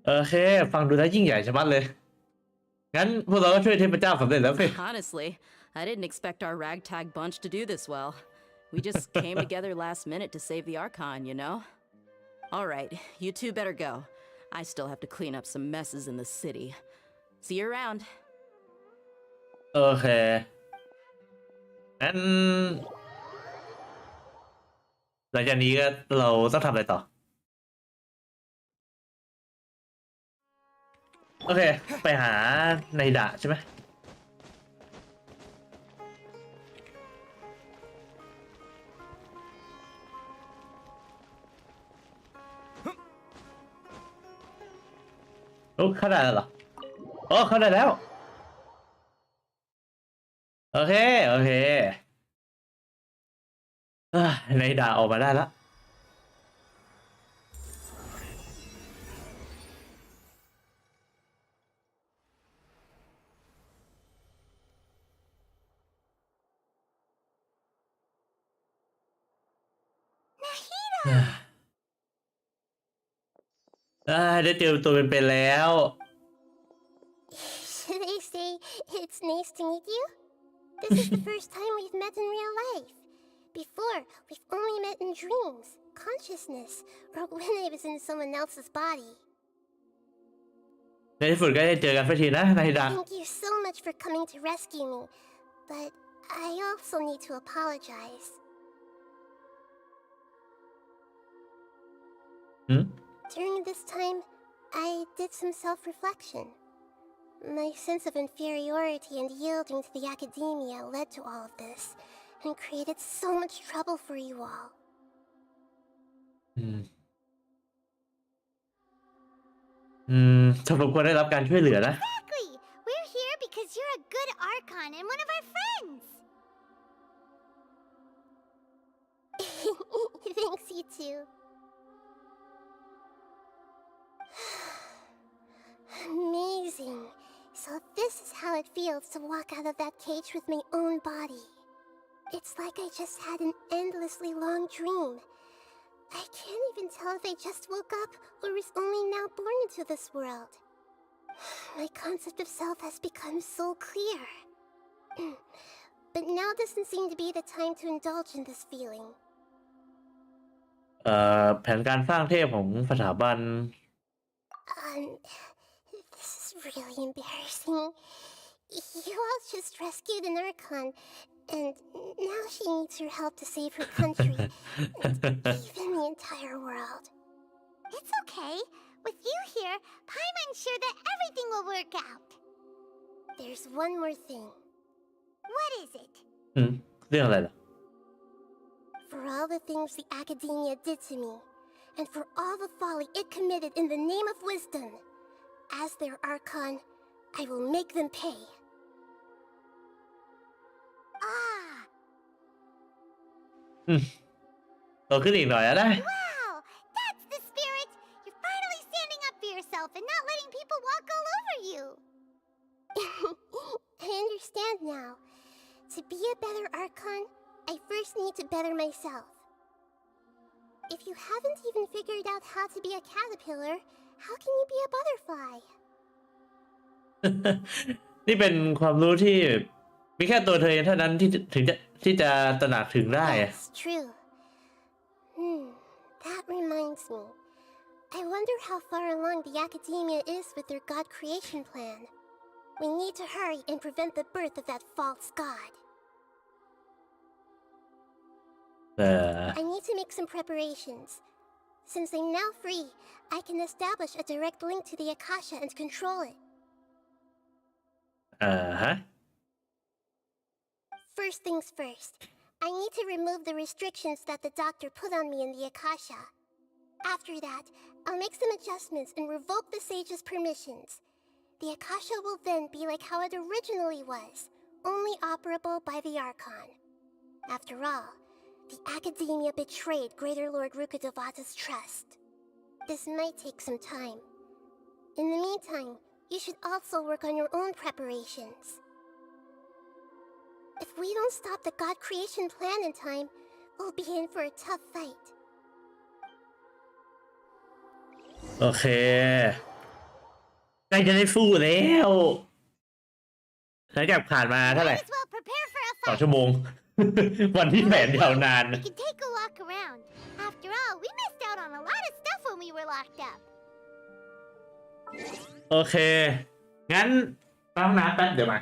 โอเคฟังดูแล้วยิ่งใหญ่ชะมัดเลยงั้นพวกเราก็ช่วยเทพเจ้าสำเร็จแล้วสิ Honestly, I didn't expect our ragtag bunch to do this well. We just came together last minute to save the archon, you know? Alright, you two better go. I still have to clean up some messes in the city. See you around. โอเคงั้นหลังจากนี้ก็เราต้องทำอะไรต่อโอเคไปหาในดะใช่ไหมโอ้เข้าได้แล้วเหรอโอ้เข้าได้แล้วโอเคในดะออกมาได้แล้วได้เจอตัวเป็นๆแล้ว Should I say it's nice to meet you? This is the first time we've met in real life. Before, we've only met in dreams, consciousness, or when I was in someone else's body. ในที่สุดก็ได้เจอกันสักทีนะนายดา Thank you so much for coming to rescue me, but I also need to apologize. Hmm? During this time, I did some self-reflection. My sense of inferiority and yielding to the academia led to all of this, and created so much trouble for you all. ถ้าผมควรได้รับการช่วยเหลือนะ Exactly! We're here because you're a good archon and one of our friends! Thanks, you too. Amazing. So this is how it feels to walk out of that cage with my own body. It's like I just had an endlessly long dream. I can't even tell if I just woke up or was only now born into this world. My concept of self has become so clear. But now doesn't seem to be the time to indulge in this feeling. แผนการสร้างเทพของสถาบัน This is really embarrassing. You all just rescued an archon, and now she needs your help to save her country, and even the entire world. It's okay. With you here, Paimon's sure that everything will work out. There's one more thing. What is it? เรื่องอะไรล่ะ For all the things the academia did to me, and for all the folly it committed in the name of wisdom, as their archon, I will make them pay. Ah! โตขึ้นอีกหน่อยแล้วนะ Wow! That's the spirit! You're finally standing up for yourself and not letting people walk all over you! I understand now. To be a better archon, I first need to better myself. If you haven't even figured out how to be a caterpillar, how can you be a butterfly? นี่เป็นความรู้ที่มีแค่ตัวเธอเองเท่านั้นที่จะตระหนักถึงได้ That's true. That reminds me. I wonder how far along the academia is with their god creation plan. We need to hurry and prevent the birth of that false god. I need to make some preparations. Since I'm now free, I can establish a direct link to the Akasha and control it. First things first, I need to remove the restrictions that the doctor put on me in the Akasha. After that, I'll make some adjustments and revoke the sage's permissions. The Akasha will then be like how it originally was, only operable by the Archon. After all, the academia betrayed Greater Lord Rukkhadevata's trust. This might take some time. In the meantime, you should also work on your own preparations. If we don't stop the god creation plan in time, we'll be in for a tough fight. โอเคใกล้จะได้สู้แล้วหลังจากผ่านมาเท่าไหร่ 2 ชั่วโมง วันที่แผนยาวนาน We can take a walk around. After all, we missed out on a lot of stuff when we were locked up. โอเค งั้นไปห้องน้ำแป๊บเดี๋ยวมา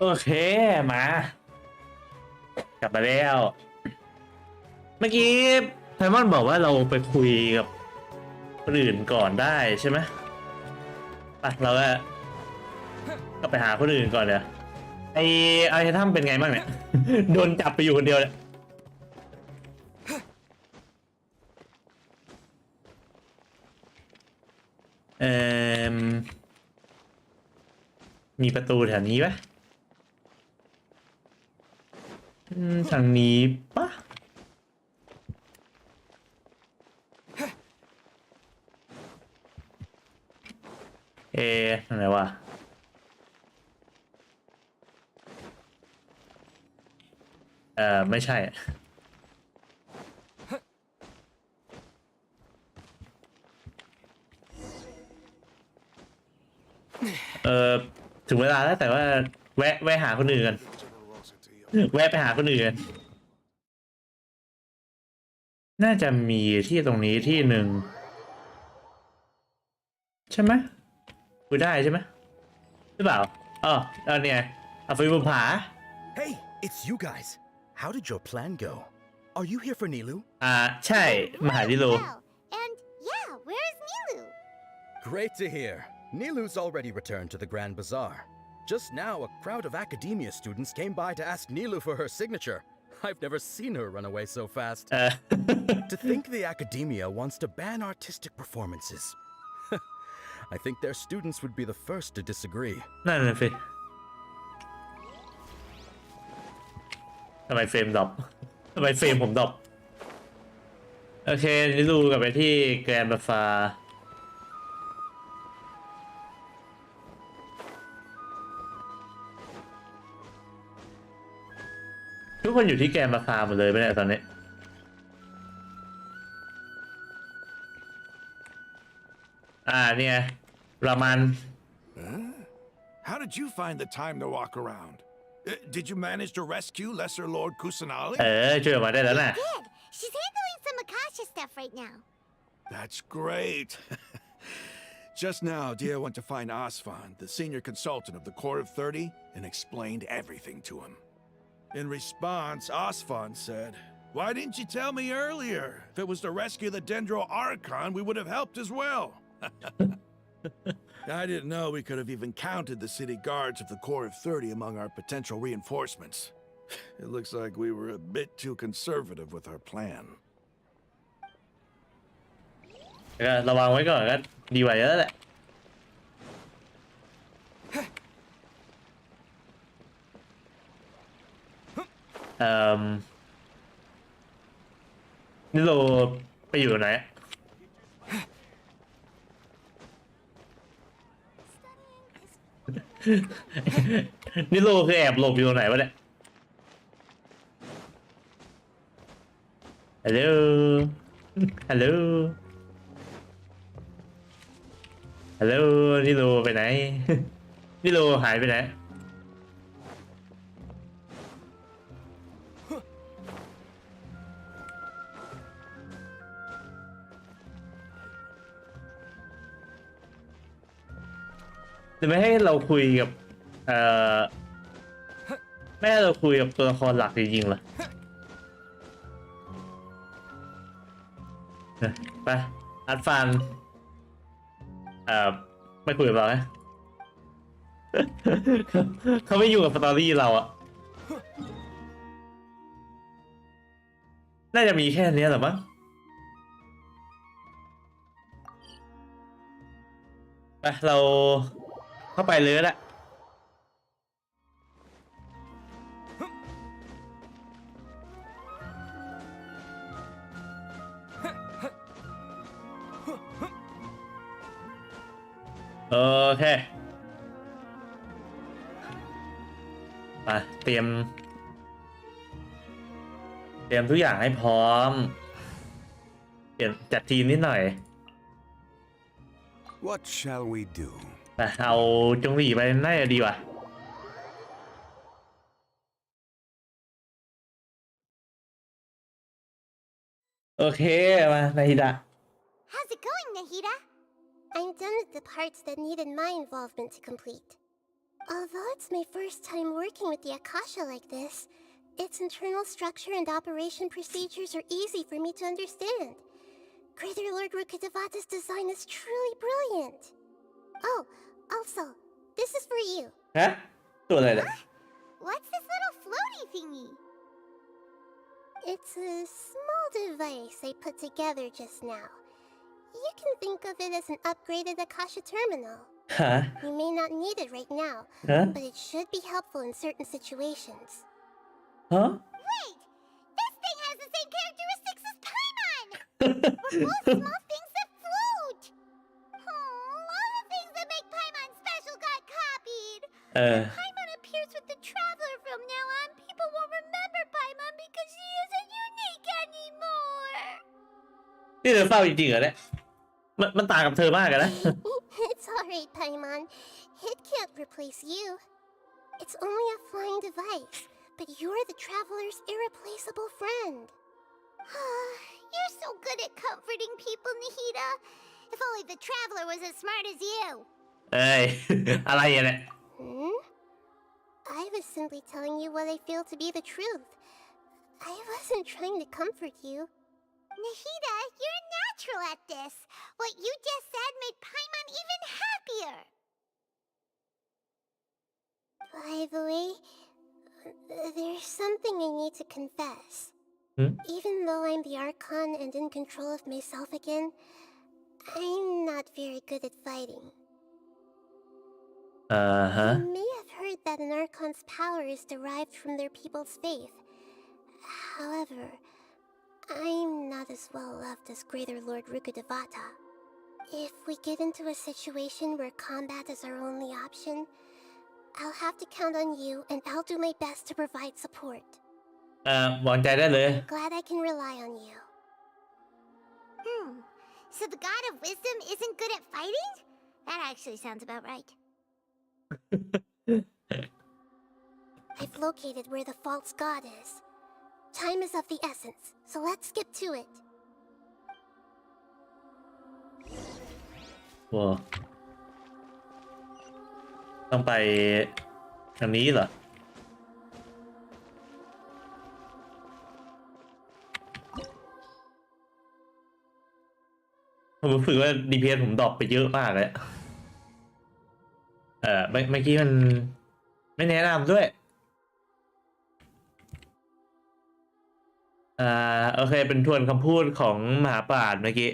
โอเคมากลับมาแล้วเมื่อกี้ไพมอนบอกว่าเราไปคุยกับคนอื่นก่อนได้ใช่ไหมไปเราก็ไปหาคนอื่นก่อนเลยไอ้ถ้ำเป็นไงบ้างเนี่ย โดนจับไปอยู่คนเดียวเลย เอ่อมีประตูแถวนี้ปะทางนี้ปะอะไรวะไม่ใช่ถึงเวลาแล้วแต่ว่าแวะหาคนอื่นกันแวะไปหาคนอื่นกันน่าจะมีที่ตรงนี้ที่หนึ่งใช่ไหมคุยได้ใช่ไหมหรือเปล่าเนี่ยเอาไฟบนผา Hey, it's you guys. How did your plan go? Are you here for Nilu? ใช่มาหานิลู And yeah, where is Nilu? Great to hear. Nilu's already returned to the Grand Bazaar. Just now, a crowd of academia students came by to ask Nilu for her signature. I've never seen her run away so fast. To think the academia wants to ban artistic performances. I think their students would be the first to disagree. นั่นเลยสิทำไมเฟรมดรอปทำไมเฟรมผมดรอปโอเคนิลูกลับไปที่แกรนด์บาซาร์ทุกคนอยู่ที่แกรนด์บาซาร์หมดเลยไหมเนี่ยตอนนี้เนี่ยประมาณ How did you find the time to walk around? Did you manage to rescue Lesser Lord Kusanali? ช่วยออกมาได้แล้วนะ Good. She's handling some Akasha stuff right now. That's great. Just now, Dia went to find Asfan, the senior consultant of the Court of 30, and explained everything to him. In response, Asfan said, "Why didn't you tell me earlier? If it was to rescue the Dendro Archon, we would have helped as well." I didn't know we could have even counted the city guards of the Court of 30 among our potential reinforcements. It looks like we were a bit too conservative with our plan. ระวังไว้ก่อนก็ดีกว่าเยอะแหละนี่เราไปอยู่ไหนนี่โลคือแอบหลบอยู่ไหนวะเนี่ยฮัลโหลฮัลโหลฮัลโหลนี่โลไปไหนนี่โลหายไปไหนจะไม่ให้เราคุยกับไม่ให้เราคุยกับตัวละครหลักจริงๆเหรอไปอัดฟันไม่คุยกับเรานะเขาไม่อยู่กับสตอรี่เราอะน่าจะมีแค่นี้แหละมั้งไปเราเข้าไปเลยแหละโอเคไปเตรียมทุกอย่างให้พร้อมเปลี่ยนจัดทีมนิดหน่อย What shall we do? เอาจงหลีไปน่าจะดีว่ะโอเคมานาฮิดะ How's it going, Nahida? I'm done with the parts that needed my involvement to complete. Although it's my first time working with the Akasha like this, its internal structure and operation procedures are easy for me to understand. Greater Lord Rukkhadevata's design is truly brilliant. Oh, also, this is for you. Huh? What's this little floaty thingy? It's a small device I put together just now. You can think of it as an upgraded Akasha terminal. ฮะ You may not need it right now, ฮะ but it should be helpful in certain situations. ฮะ Wait! This thing has the same characteristics as Paimon! We're both small things that float! Oh, all the things that make Paimon special got copied! When Paimon appears with the Traveler from now on, people won't remember Paimon because she isn't unique anymore! นี่เธอเฝ้าจริงๆเหรอเนี่ยมันต่างกับเธอมากอะนะ It's alright, Paimon. It can't replace you. It's only a flying device, but you're the Traveler's irreplaceable friend. You're so good at comforting people, Nahida. If only the Traveler was as smart as you. เอ้ย อะไรอะเนี่ย I was simply telling you what I feel to be the truth. I wasn't trying to comfort you. Nahida, you're natural at this. What you just said made Paimon even happier. By the way, there's something I need to confess. Even though I'm the archon and in control of myself again, I'm not very good at fighting. You may have heard that an archon's power is derived from their people's faith. However, I'm not as well loved as Greater Lord Rukudevata. If we get into a situation where combat is our only option, I'll have to count on you and I'll do my best to provide support. วางใจได้เลย I'm glad I can rely on you. So the God of Wisdom isn't good at fighting? That actually sounds about right. I've located where the false god is. Time is of the essence, so let's skip to it. ว้าต้องไปทางนี้เหรอ ผมรู้สึกว่า DPS ผมดรอปไปเยอะมากเลยเมื่อกี้มันไม่แนะนำด้วยโอเคเป็นทวนคำพูดของมหาปราชญ์เมื่อกี้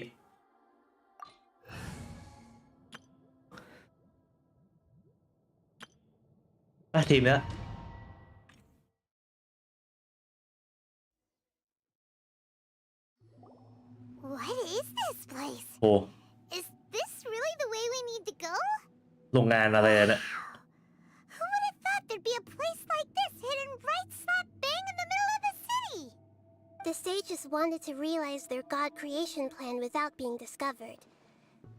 ทีมเนี้ย What is this place? โอ้ Is this really the way we need to go? โรงงานอะไรเนี่ย Who would have thought there'd be a place like this hidden right slap bang in the middle of the city? The sages wanted to realize their god creation plan without being discovered.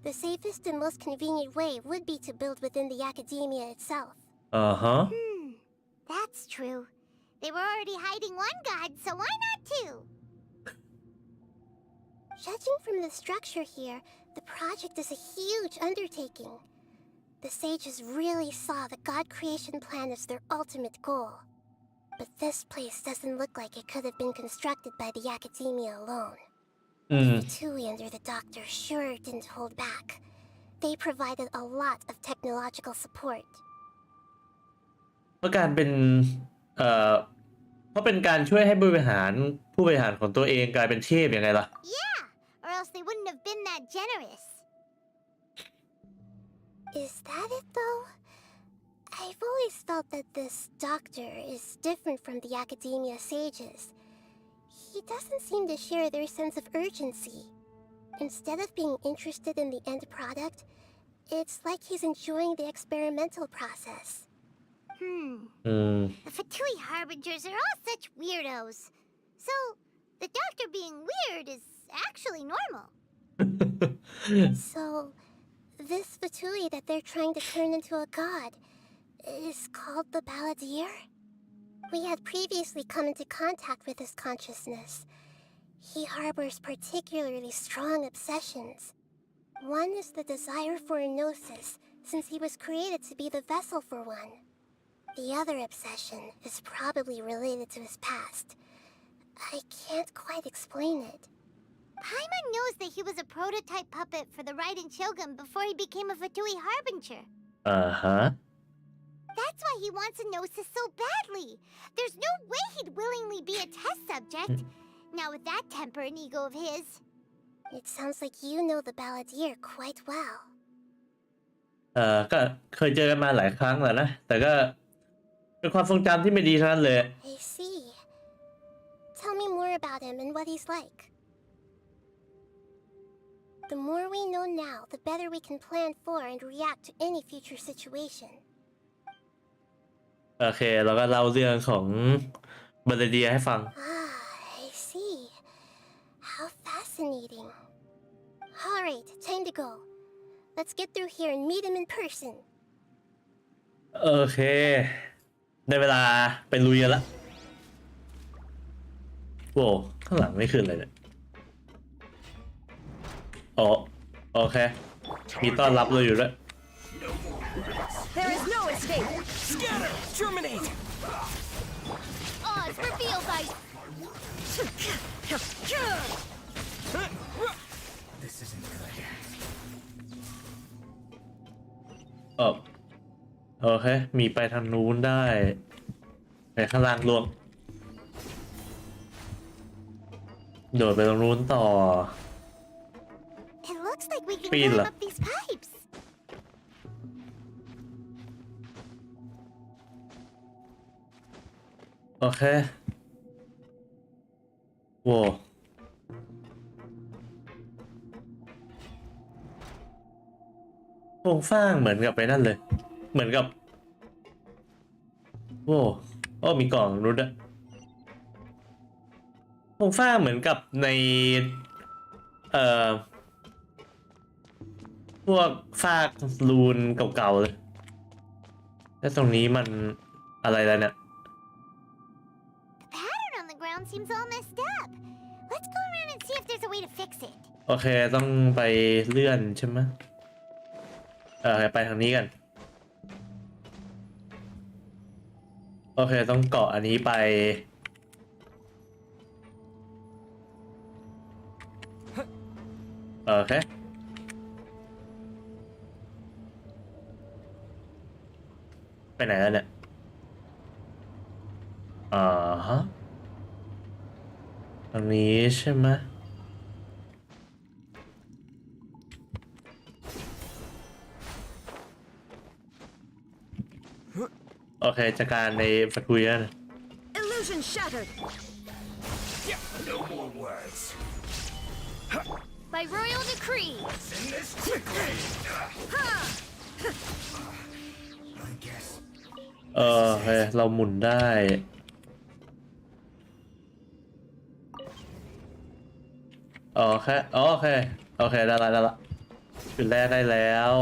The safest and most convenient way would be to build within the academia itself. That's true. They were already hiding one god, so why not two? Judging from the structure here, the project is a huge undertaking. The sages really saw the god creation plan as their ultimate goal. But this place doesn't look like it could have been constructed by the academia alone. The Tui under the doctor sure didn't hold back. They provided a lot of technological support. เพราะการเป็นเพราะเป็นการช่วยให้ผู้บริหารของตัวเองกลายเป็นเทพยังไงล่ะ Yeah, or else they wouldn't have been that generous. Is that it though? I've always felt that this doctor is different from the academia sages. He doesn't seem to share their sense of urgency. Instead of being interested in the end product, it's like he's enjoying the experimental process. The Fatui Harbingers are all such weirdos. So, the doctor being weird is actually normal. So, this Fatui that they're trying to turn into a god is called the Balladeer? We had previously come into contact with his consciousness. He harbors particularly strong obsessions. One is the desire for a gnosis, since he was created to be the vessel for one. The other obsession is probably related to his past. I can't quite explain it. Paimon knows that he was a prototype puppet for the Raiden Shogun before he became a Fatui Harbinger. That's why he wants a gnosis so badly. There's no way he'd willingly be a test subject. Now with that temper and ego of his. It sounds like you know the balladeer quite well. ก็เคยเจอกันมาหลายครั้งแล้วนะแต่ก็เป็นความทรงจำที่ไม่ดีเท่านั้นเลย I see. Tell me more about him and what he's like. The more we know now, the better we can plan for and react to any future situation. โอเคเราก็เล่าเรื่องของบาลเดียให้ฟัง I see. How fascinating. Alright, time to go. Let's get through here and meet him in person. โอเคได้เวลาไปลุยกันละโว้ข้างหลังไม่ขึ้นเลยเนี่ยโอเคมีต้อนรับเราอยู่ด้วย There is no escape. Scatter! Germinate! Odds reveal dice. This isn't good. โอเคมีไปทางนู้นได้ไปข้างล่างรวมโดดไปตรงนู้นต่อ It looks like we can Speed climb lah. up these pipes. โอเคโว้โครงสร้างเหมือนกับไปนั่นเลยเหมือนกับโว้มีกล่องนู้นด้วยโครงสร้างเหมือนกับในพวกซากรูนเก่าๆเลยแล้วตรงนี้มันอะไรแล้วเนี่ย The pattern on the ground seems all messed up. Let's go around and see if there's a way to fix it. โอเคต้องไปเลื่อนใช่ไหมไปทางนี้กันโอเคต้องเกาะอันนี้ไปโอเคไปไหนแล้วเนี่ยฮะตรงนี้ใช่ไหมโอเคจัดการในประตูนั้น Illusion shattered. No more words. By royal decree. Send this quickly. I guess. โอเคเราหมุนได้โอเคได้ละจุดแรกได้แล้ว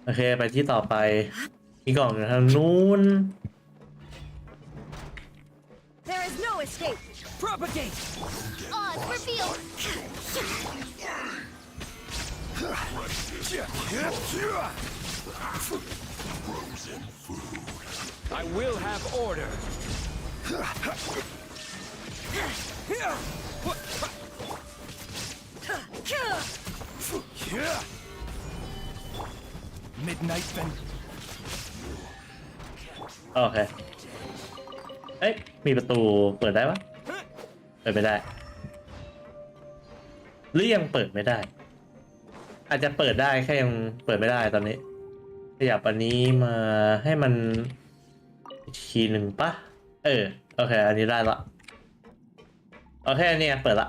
โอเคไปที่ต่อไปมีกล่องอยู่ทางนู้น There is no escape. Propagate! Odds reveal. Frozen food. I will have order. Midnight then. โอเคเอ้ยมีประตูเปิดได้ปะเปิดไม่ได้หรือยังเปิดไม่ได้อาจจะเปิดได้แค่ยังเปิดไม่ได้ตอนนี้ขยับอันนี้มาให้มันอีกทีหนึ่งปะโอเคอันนี้ได้ละโอเคอันนี้เปิดละ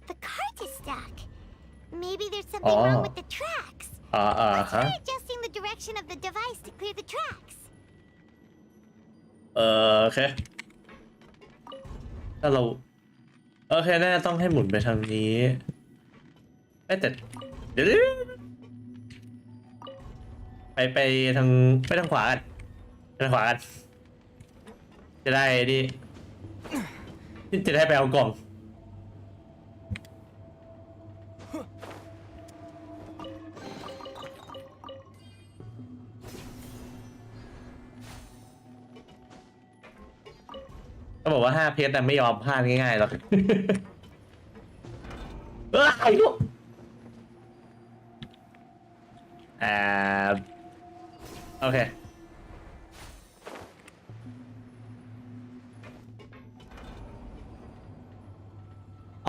The cart is stuck. Maybe there's something wrong with the tracks. Let's try adjusting the direction of the device to clear the tracks. โอเคถ้าเราโอเคน่าต้องให้หมุนไปทางนี้แต่เดี๋ยวไปทางขวากันจะได้ดิจะได้ไปเอากล่องเขาบอกว่า5 เพชรแต่ไม่ยอมพลาดง่ายๆหรอกไอ้ลูกโอเค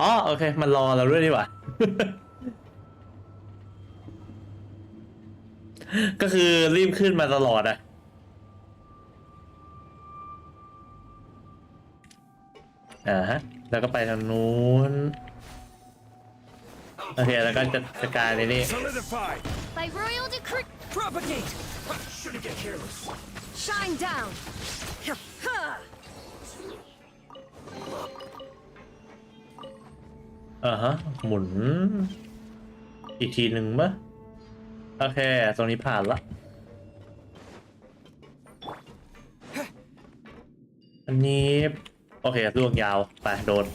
อ๋อโอเคมันรอเราด้วยดีกว่า ก็คือรีบขึ้นมาตลอดอะฮะแล้วก็ไปทางนู้นโอเคแล้วก็จัดการในนี่ By royal decree, Propagate! Shouldn't get careless. shine down. ฮะหมุนอีกทีหนึ่งปะโอเคตรงนี้ผ่านละอันนี้โอเคล่วงยาวไปโดน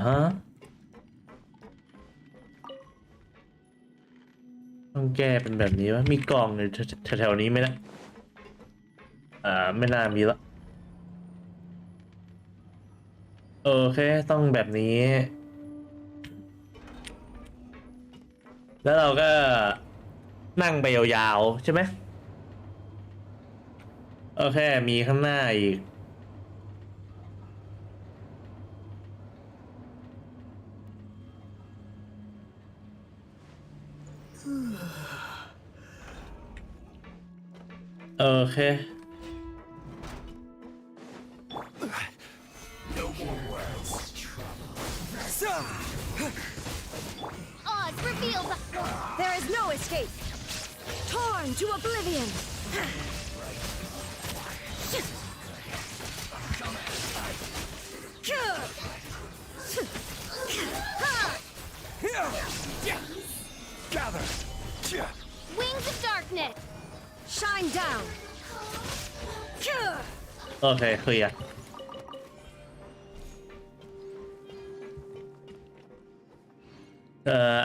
ฮะต้องแก้เป็นแบบนี้วะมีกล่องอยู่แถวๆนี้ไหมนะไม่น่ามีละโอเคต้องแบบนี้ แล้วเราก็นั่งไปยาวๆใช่ไหมโอเคมีข้างหน้าอีกโอเค Oz revealed. There is no escape. Torn to oblivion. Gather. Wings of darkness. Shine down. โอเคเคลียร์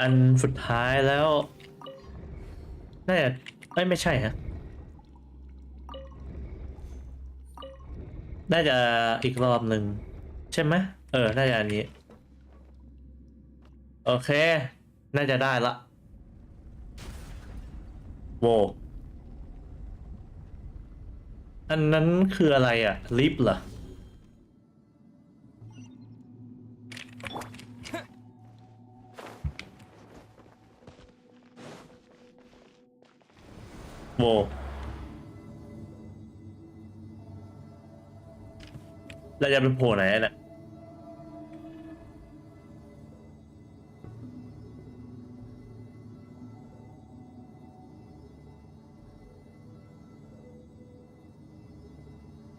อันสุดท้ายแล้วน่าจะไม่ใช่ฮะน่าจะอีกรอบหนึ่งใช่ไหมน่าจะอันนี้โอเคน่าจะได้ละโวอันนั้นคืออะไรอ่ะลิฟต์เหรอโวเราจะไปโผล่ไหนเนี่ย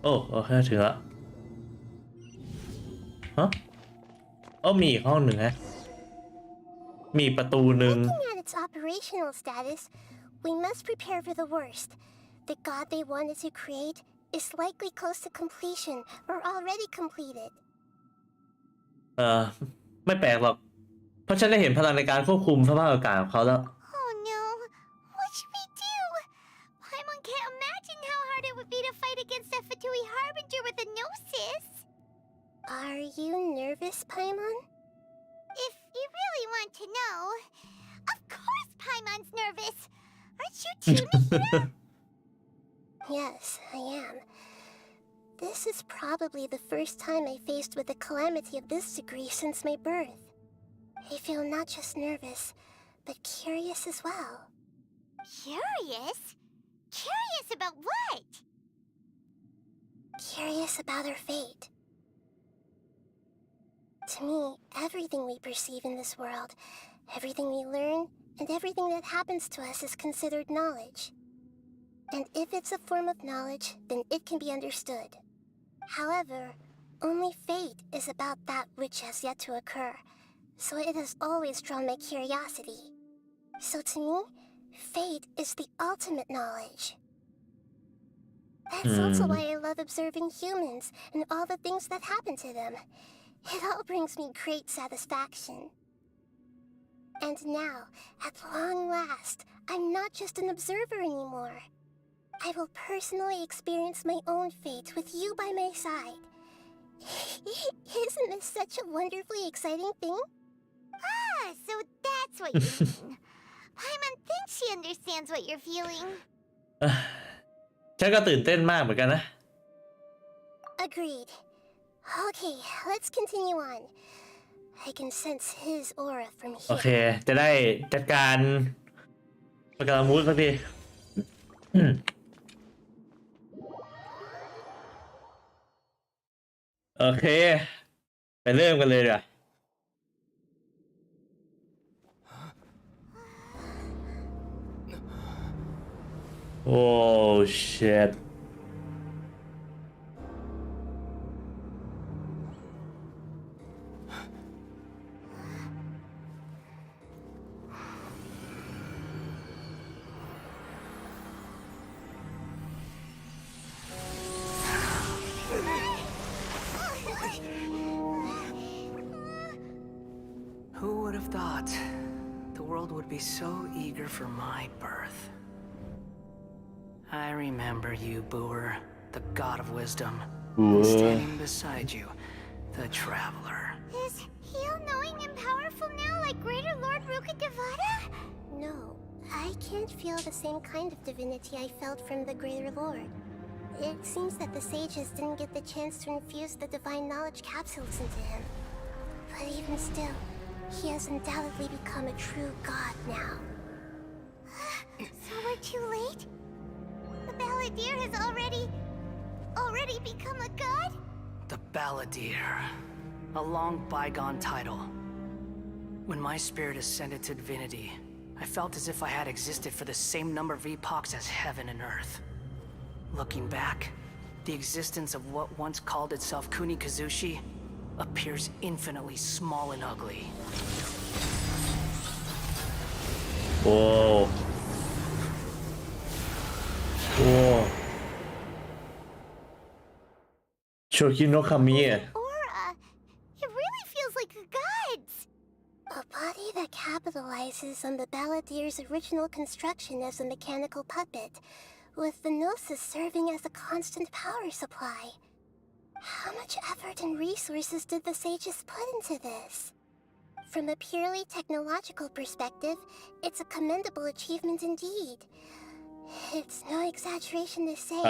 โอ้โอเคถึงละฮะมีอีกห้องหนึ่งฮะมีประตูหนึ่ง Looking at its operational status, we must prepare for the worst. The god they wanted to create is likely close to completion or already completed. ไม่แปลกหรอกเพราะฉันได้เห็นพลังในการควบคุมสภาพอากาศของเขาแล้ว Oh no, what should we do? Paimon can't imagine how hard it would be to fight against a Fatui Harbinger with a Gnosis. Are you nervous, Paimon? If you really want to know, of course Paimon's nervous. Aren't you too, Nahida? Yes, I am. This is probably the first time I faced with a calamity of this degree since my birth. I feel not just nervous, but curious as well. Curious? Curious about what? Curious about our fate. To me, everything we perceive in this world, everything we learn, and everything that happens to us is considered knowledge. And if it's a form of knowledge, then it can be understood. However, only fate is about that which has yet to occur, so it has always drawn my curiosity. So to me, fate is the ultimate knowledge. That's also why I love observing humans and all the things that happen to them. It all brings me great satisfaction. And now, at long last, I'm not just an observer anymore. I will personally experience my own fate with you by my side. Isn't this such a wonderfully exciting thing? Ah, so that's what you mean. Paimon thinks she understands what you're feeling. ฉันก็ตื่นเต้นมากเหมือนกันนะ Agreed. Okay, let's continue on. I can sense his aura from โอ here. เคจะได้จัดการประกาศมูดสักทีโอเคไปเริ่มกันเลยดีกว่าโอ้ shit Who would have thought the world would be so eager for my birth? I remember you, Booer, the god of wisdom. And standing beside you, the traveler. Is he all-knowing and powerful now like Greater Lord Rukkhadevata? No, I can't feel the same kind of divinity I felt from the Greater Lord. It seems that the sages didn't get the chance to infuse the divine knowledge capsules into him. But even still, he has undoubtedly become a true god now. So we're too late? The Balladeer has already become a god? The Balladeer. A long bygone title. When my spirit ascended to divinity, I felt as if I had existed for the same number of epochs as heaven and earth. Looking back, the existence of what once called itself Kunikazushi appears infinitely small and ugly. Whoa. Whoa. Shoki no Kamiya. Aura. It really feels like a god's. A body that capitalizes on the Balladeer's original construction as a mechanical puppet, with the Gnosis serving as a constant power supply. How much effort and resources did the sages put into this? From a purely technological perspective, it's a commendable achievement indeed. It's no exaggeration to say,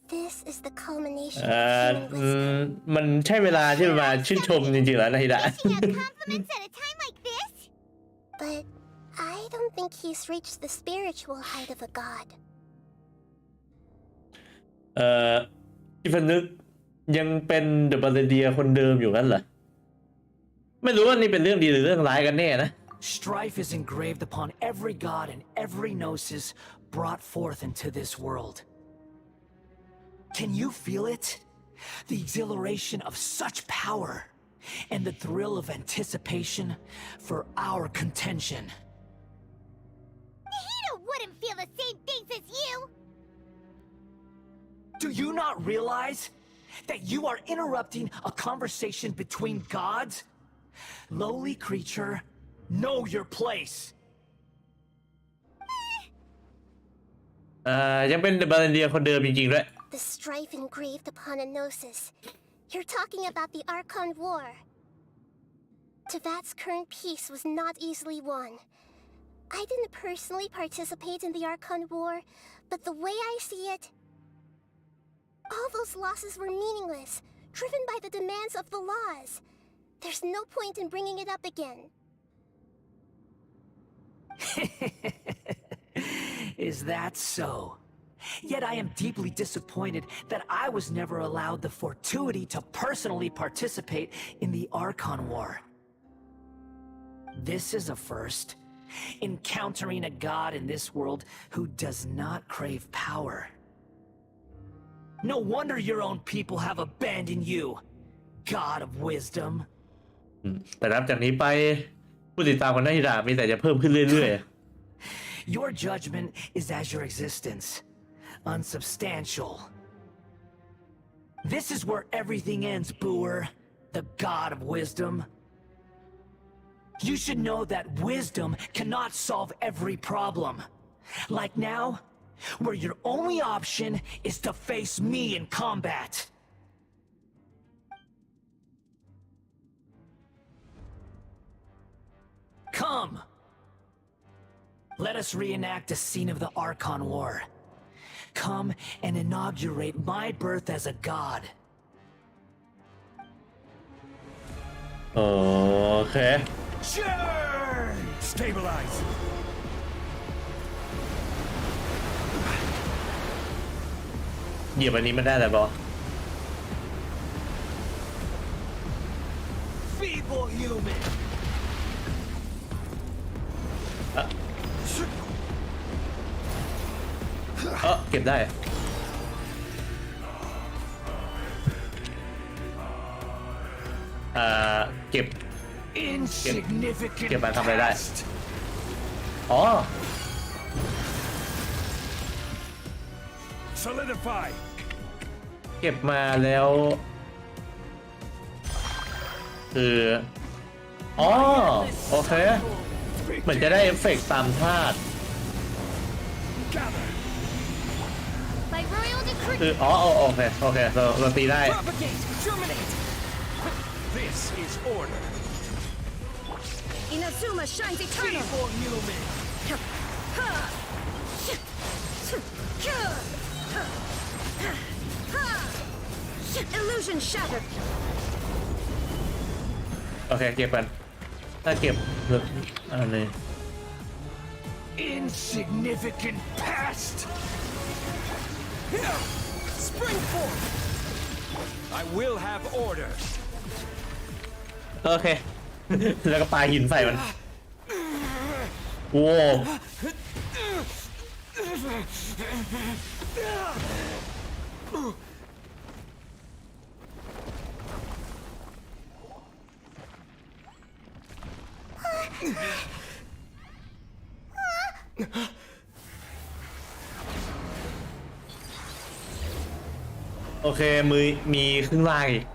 this is the culmination of human wisdom. มันใช่เวลาที่มาชื่นชมจริงๆแล้วนะฮิดะ Compliments at a time like this? But I don't think he's reached the spiritual height of a god. ที่พนึกยังเป็นเดอะบาเลเดียคนเดิมอยู่งั้นเหรอไม่รู้ว่านี่เป็นเรื่องดีหรือเรื่องร้ายกันแน่นะ Strife is engraved upon every god and every gnosis brought forth into this world. Can you feel it? The exhilaration of such power and the thrill of anticipation for our contention. Nahida wouldn't feel the same things as you! Do you not realize that you are interrupting a conversation between gods? Lowly creature, know your place. ยังเป็นเดอะบาเลเดียคนเดิมจริงๆด้วย The strife engraved upon a gnosis. You're talking about the Archon War. Tevat's current peace was not easily won. I didn't personally participate in the Archon War, but the way I see it, all those losses were meaningless, driven by the demands of the laws. There's no point in bringing it up again. Is that so? Yet I am deeply disappointed that I was never allowed the fortuity to personally participate in the Archon War. This is a first. Encountering a god in this world who does not crave power. No wonder your own people have abandoned you, god of wisdom. แต่นับจากนี้ไปผู้ติดตามของนาฮิดะมีแต่จะเพิ่มขึ้นเรื่อยๆ Your judgment is as your existence, unsubstantial. This is where everything ends, Booer, the god of wisdom. You should know that wisdom cannot solve every problem. Like now, where your only option is to face me in combat. Come! Let us reenact a scene of the Archon War. come and inaugurate my birth as a god. โอเค Churn! Stabilize. เหยียบอันนี้มันได้แต่บอ Feeble human. เก็บได้เก็บมันทำอะไรได้อ๋อ Solidify. เก็บมาแล้วคืออ๋อโอเคเหมือนจะได้เอฟเฟกต์ตามธาตุคืออ๋อโอเคเราตีได้ This is order. Inazuma shines eternal. Feeble human. Illusion shattered. โอเคเก็บกันถ้าเก็บอันนี้ Insignificant past. Spring forth. I will have order. โอเค แล้วก็ปาหินใส่มันโว้โอเคมือมีครึ่งล่างอีก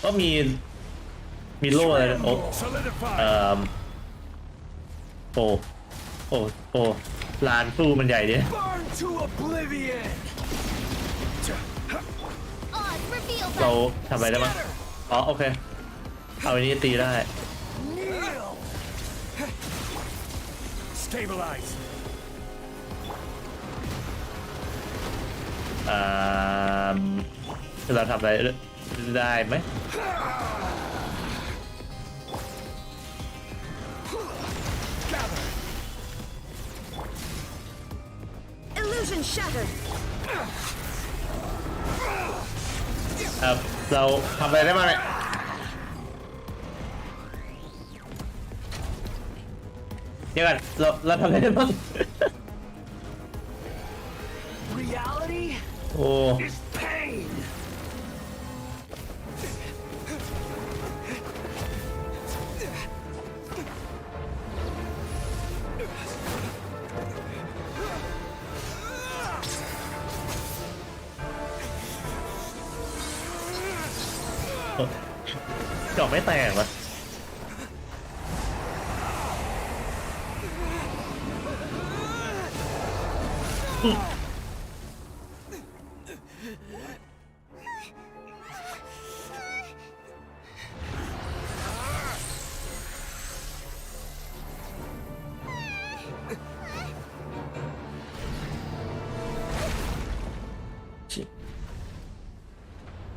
ก็มีโล่อะไรโอ้ลานสู้มันใหญ่ดิเราทำอะไรได้บ้างอ๋อโอเคเอาอันนี้ตีได้ Stabilize. เราทำอะไรได้ไหม Illusion shattered. เราทำอะไรได้บ้างเนี่ยเดี๋ยวก่อนเราทำอะไรได้บ้าง Reality โอ้ is pain. จอบไม่แตกวะ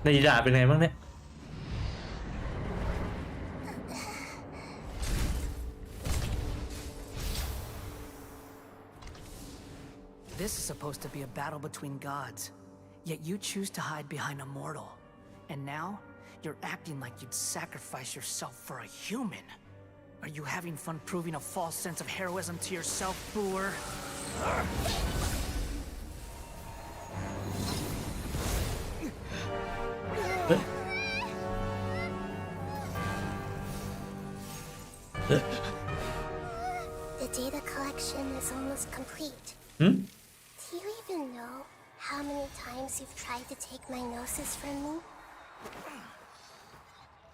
ในด่าเป็นไงบ้างเนี่ย This is supposed to be a battle between gods, yet you choose to hide behind a mortal. And now, you're acting like you'd sacrifice yourself for a human. Are you having fun proving a false sense of heroism to yourself, Boor? The data collection is almost complete. Do you even know how many times you've tried to take my gnosis from me?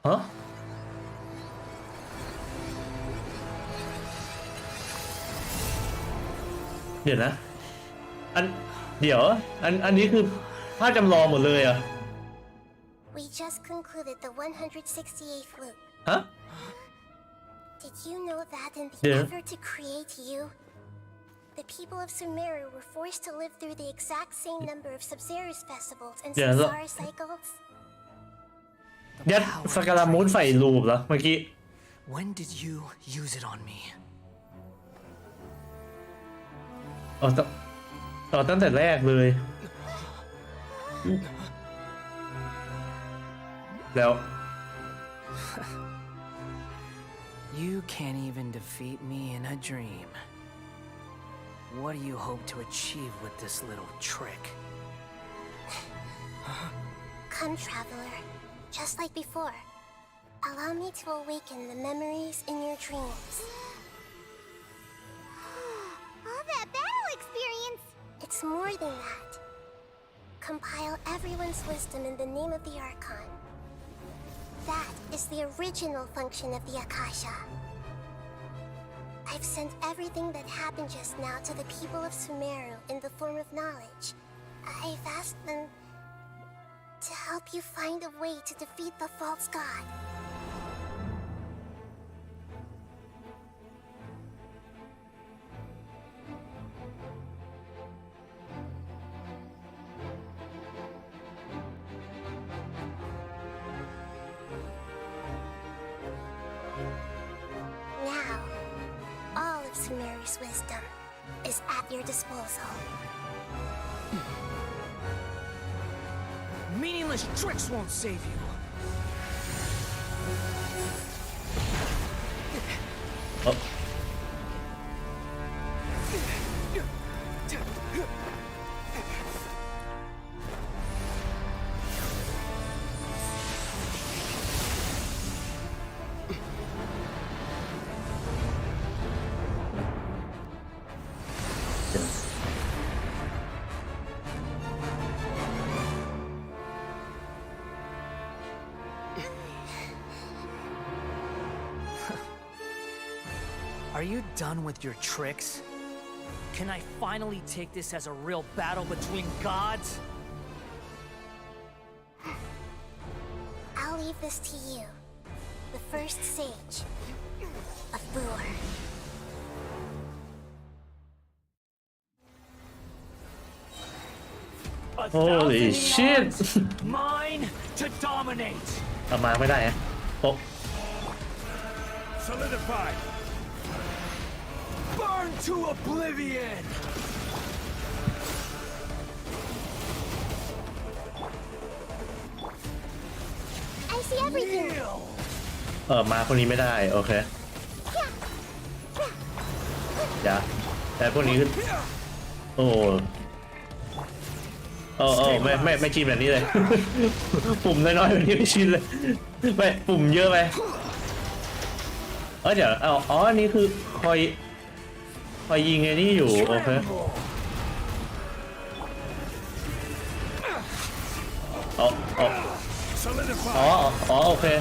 Huh? เดี๋ยวนะอันนี้คือภาพจำลองหมดเลยอ่ะ We just concluded the 168th loop. Huh? that in the effort to create you, the people of Sumeru were forced to live through the exact same number of Sabzerus festivals and Samsara cycles? ยัดสกาลามูนใส่รูปเหรอเมื่อกี้ When did you use it on me? ตั้งแต่แรกเลยแล้ว You can't even defeat me in a dream. What do you hope to achieve with this little trick? Come, traveler. Just like before, allow me to awaken the memories in your dreams. All that battle experience! It's more than that. Compile everyone's wisdom in the name of the archon. That is the original function of the Akasha. I've sent everything that happened just now to the people of Sumeru in the form of knowledge. I've asked them to help you find a way to defeat the false god. Now, all of Sumeru's wisdom is at your disposal. Meaningless tricks won't save you. Oh. Are you done with your tricks? Can I finally take this as a real battle between gods? I'll leave this to you, the first sage of Boor. Holy shit! Mine to dominate. เอามาไม่ได้ฮะโอ้ Solidify. Burn to oblivion. I see everything. มาคนนี้ไม่ได้โอเคอย่าแต่พวกนี้คือโอ้ไม่ชินแบบนี้เลย ปุ่มน้อยๆแบบนี้ไม่ชินเลยไม่ปุ่มเยอะไปเดี๋ยวอันนี้คือคอยยิงไอ้นี่อยู่โอเค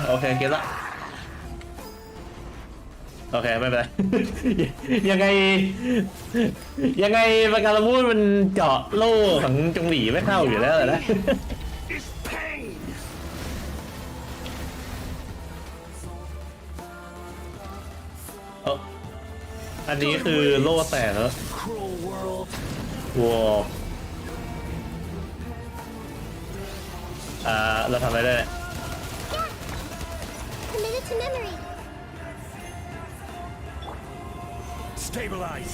โอเคเก็ตละโอเคไม่เป็นไร ยังไงปากกาละมูดมันเจาะโล่ของจงหลีไม่เข้าอยู่แล้วนะ อันนี้คือโล่แตกแล้วว้าวเราทำอะไรได้ Committed to memory. Stabilize.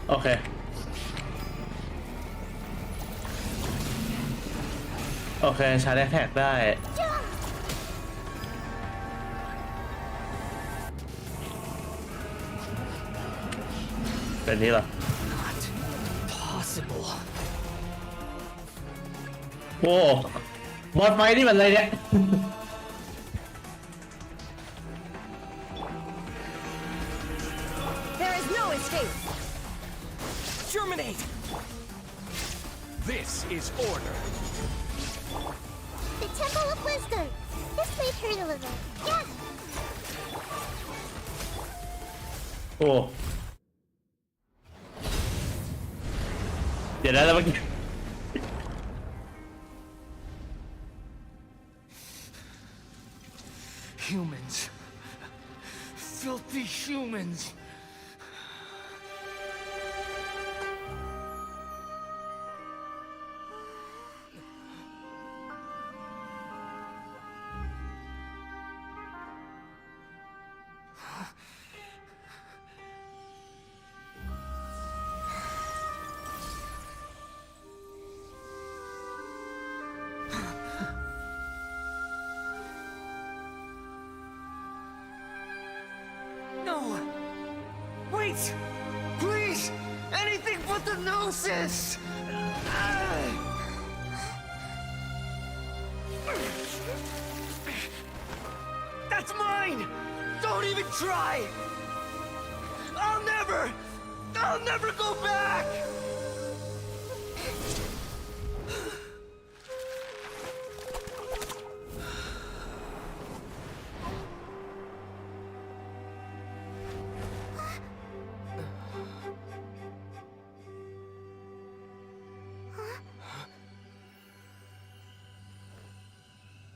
โอเคชาร์จแท็กได้เป็นนี้เหรอ Possible. โว้บอสไฟนี่มันอะไรเนี่ย There is no escape. Germinate. This is order. The Temple of Wisdom. This might hurt a little. Yeah. โอ้เดี๋ยวนะแล้วเมื่อกี้ Humans. Filthy humans. No! Wait! Please! Anything but the Gnosis! That's mine! Don't even try! I'll never go back!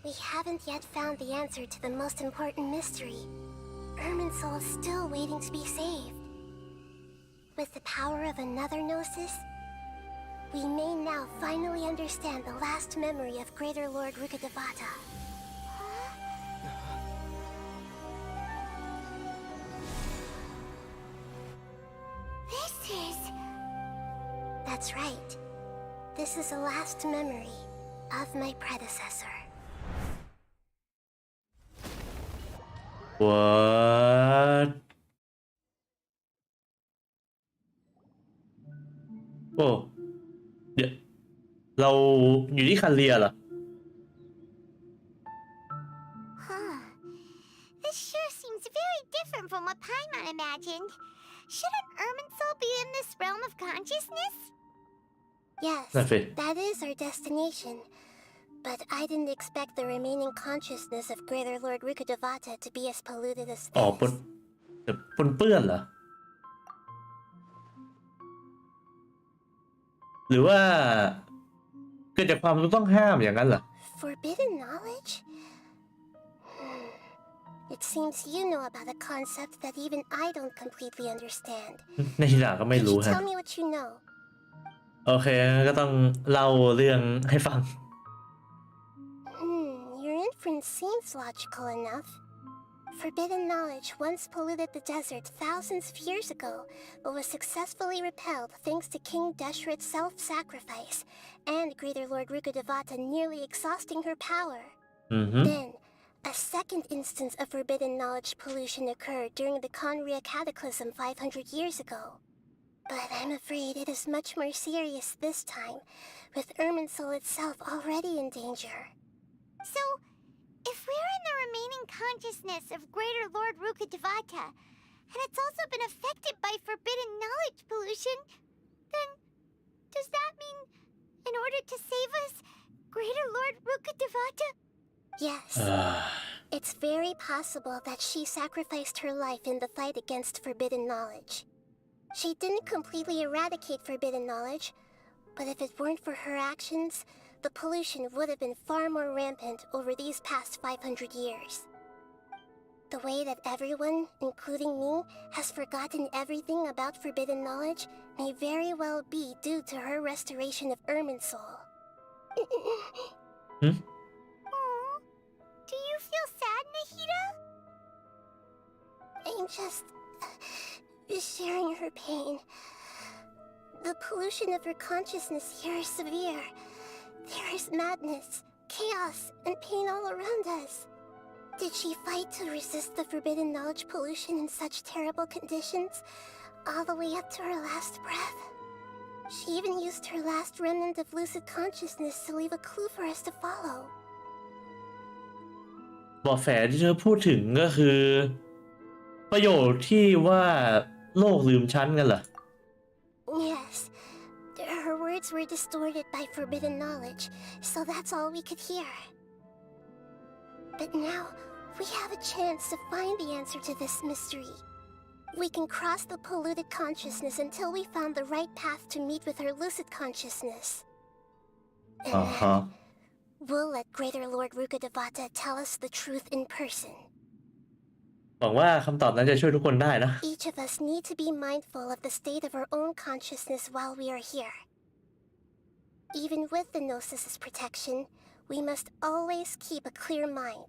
We haven't yet found the answer to the most important mystery. Irminsul is still waiting to be saved. With the power of another Gnosis, we may now finally understand the last memory of Greater Lord Rukkhadevata. This is... That's right. This is the last memory of my predecessor. What โอ้เดี๋ยวเราอยู่ที่คันเรียเหรอ Huh. This sure seems very different from what Paimon imagined. Shouldn't Irminsul be in this realm of consciousness? Yes, that is our destination. But I didn't expect the remaining consciousness of Greater Lord Rukkhadevata to be as polluted as this. อ๋อปนเปื้อนเหรอ หรือว่าเกิดจากความต้องห้ามอย่างนั้นเหรอ Forbidden knowledge? It seems you know about a concept that even I don't completely understand. ในหนาก็ไม่รู้ Could ฮะ you tell me what you know? โอเคก็ต้องเล่าเรื่องให้ฟัง Your inference seems logical enough. Forbidden knowledge once polluted the desert thousands of years ago, but was successfully repelled thanks to King Deshret's self-sacrifice and Greater Lord Rukkhadevata nearly exhausting her power. Then, a second instance of forbidden knowledge pollution occurred during the Conria Cataclysm 500 years ago. But I'm afraid it is much more serious this time, with Irminsul itself already in danger. So, if we're in the remaining consciousness of Greater Lord Rukkhadevata, and it's also been affected by forbidden knowledge pollution, then does that mean, in order to save us, Greater Lord Rukkhadevata? Yes. It's very possible that she sacrificed her life in the fight against forbidden knowledge. She didn't completely eradicate forbidden knowledge, but if it weren't for her actions, the pollution would have been far more rampant over these past 500 years. The way that everyone, including me, has forgotten everything about forbidden knowledge may very well be due to her restoration of Irminsul. Do you feel sad, Nahida? I'm just sharing her pain. The pollution of her consciousness here is severe. There is madness, chaos, and pain all around us. Did she fight to resist the forbidden knowledge pollution in such terrible conditions, all the way up to her last breath? She even used her last remnant of lucid consciousness to leave a clue for us to follow. เบาะแสที่เธอพูดถึงก็คือประโยคที่ว่าโลกลืมฉันกันเหรอ Yes. Her words were distorted by forbidden knowledge, so that's all we could hear. But now, we have a chance to find the answer to this mystery. We can cross the polluted consciousness until we found the right path to meet with her lucid consciousness. And then, we'll let Greater Lord Rukkhadevata tell us the truth in person. หวังว่าคำตอบนั้นจะช่วยทุกคนได้นะ Each of us need to be mindful of the state of our own consciousness while we are here. Even with the Gnosis's protection, we must always keep a clear mind.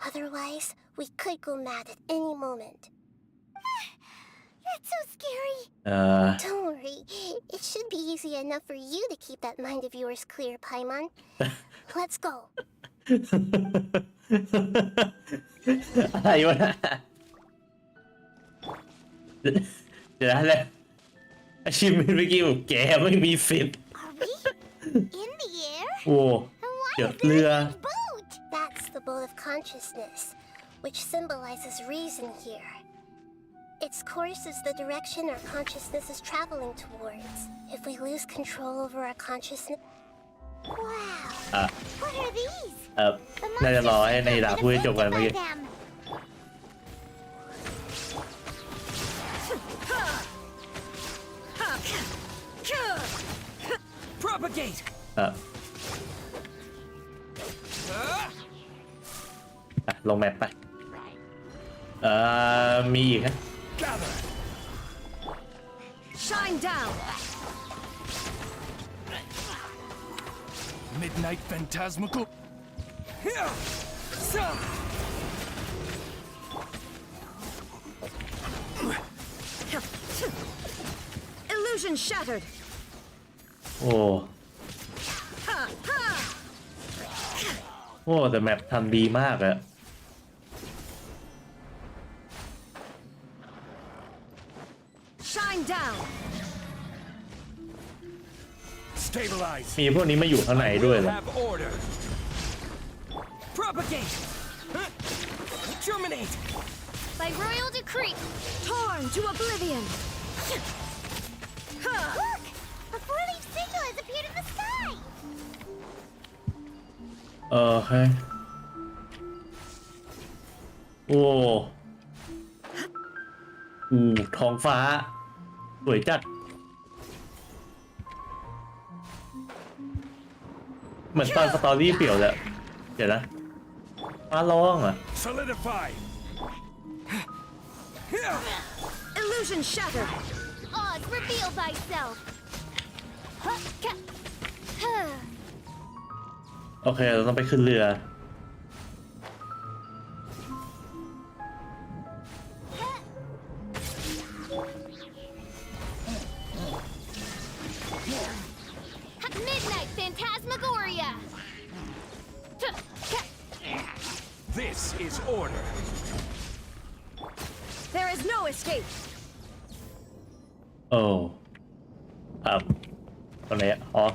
Otherwise, we could go mad at any moment. That's so scary. Don't worry. It should be easy enough for you to keep that mind of yours clear, Paimon. Let's go. อะไรวะเดี๋ยวนะเลยอาชีพเมื่อกี้บอกแกไม่มีสิทธิ์ In the air? โอ้เดี๋ยวเรือ Boat! That's the boat of consciousness, which symbolizes reason here. Its course is the direction our consciousness is traveling towards. If we lose control over our consciousness... Wow! What are these? น่าจะรอให้Nahidaพูดให้จบก่อนเมื่อกี้ Propagate. ลงแมปไปมีอีกฮะ Shine down. Midnight Phantasmical. Illusion shattered. โอ้แต่แมปทำดีมากอะ Shine down. Stabilize. มีพวกนี้มาอยู่ข้างในด้วยเหรอ Have order. Propagate. Germinate. By royal decree. Torn to oblivion. Look! A four-leaf signal has appeared in the sky! โอเคโอ้ท้องฟ้าสวยจัดเหมือนตอนสตอรี่เปี่ยวเลยเดี๋ยวนะฟ้าร้องอ่ะ Solidify. Illusion shattered. Oz, reveal thyself. โอเคเราต้องไปขึ้นเรือ Midnight Phantasmagoria. This is order. There is no escape. โอ้ตรงไหนอ๋อ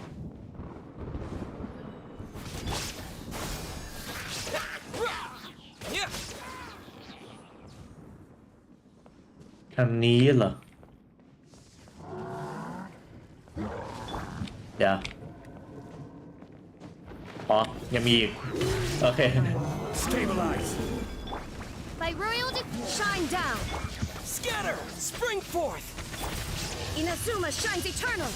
ทางนี้เหรอเดี๋ยวอ๋อยังมีอีกโอเค Stabilize. By royal shine down. Scatter. Spring forth. Inazuma shines eternal.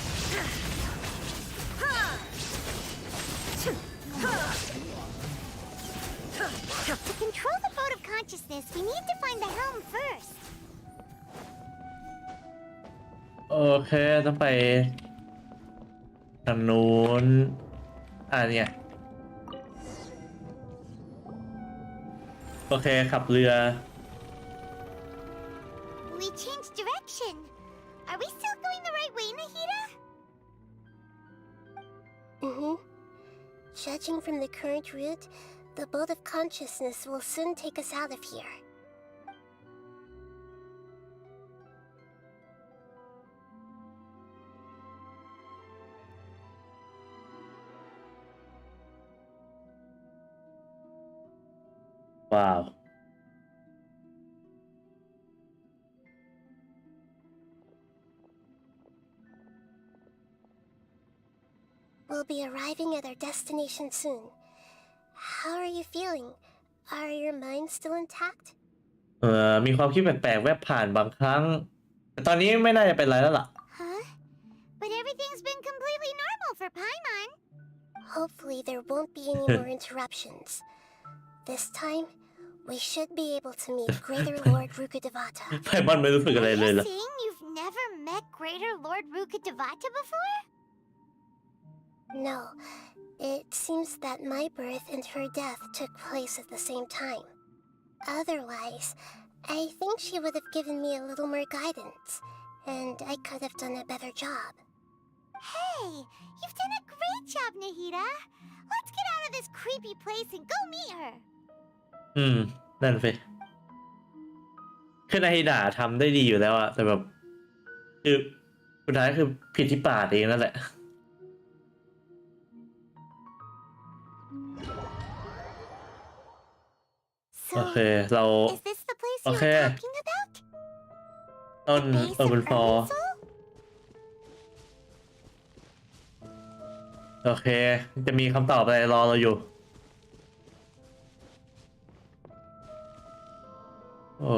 To control the boat of consciousness, we need to find the helm first. โอเคต้องไปทางนู้นเนี่ยโอเคขับเรือ We changed direction. Are we still going the right way, Nahida? Judging from the current route, the boat of consciousness will soon take us out of here. Wow. We'll be arriving at our destination soon. How are you feeling? Are your minds still intact? มีความคิดแปลกๆแวบผ่านบางครั้งแต่ตอนนี้ไม่น่าจะเป็นไรแล้วล่ะ Huh? But everything's been completely normal for Paimon. Hopefully there won't be any more interruptions. This time, We should be able to meet Greater Lord Rukkhadevata. ไพมอนไม่รู้สึกอะไรเลยเหรอ Saying you've never met Greater Lord Rukkhadevata before? No. It seems that my birth and her death took place at the same time. Otherwise, I think she would have given me a little more guidance, and I could have done a better job. Hey, you've done a great job, Nahida. Let's get out of this creepy place and go meet her. นั่นสิคือนาฮิดะทำได้ดีอยู่แล้วอะแต่แบบคือสุดท้ายคือผิดที่ปาดเองนั่นแหละโอเคเราโอเคต้นเป็นฟอร์โอเคจะมีคำตอบอะไรรอเราอยู่โอ้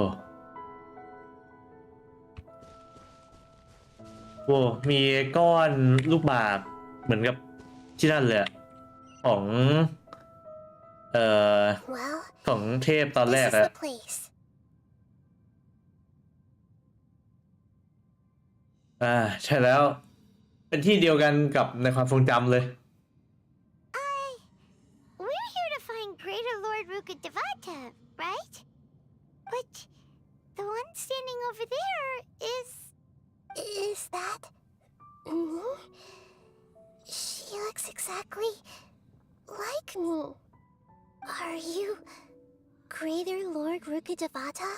โหมีก้อนลูกบาศก์เหมือนกับที่นั่นเลยของของเทพตอนแรกอะใช่แล้วเป็นที่เดียวกันกับในความทรงจำเลย We're here to find Greater Lord Rukkhadevata, right? But the one standing over there is that me? She looks exactly like me. Are you Greater Lord Rukkhadevata?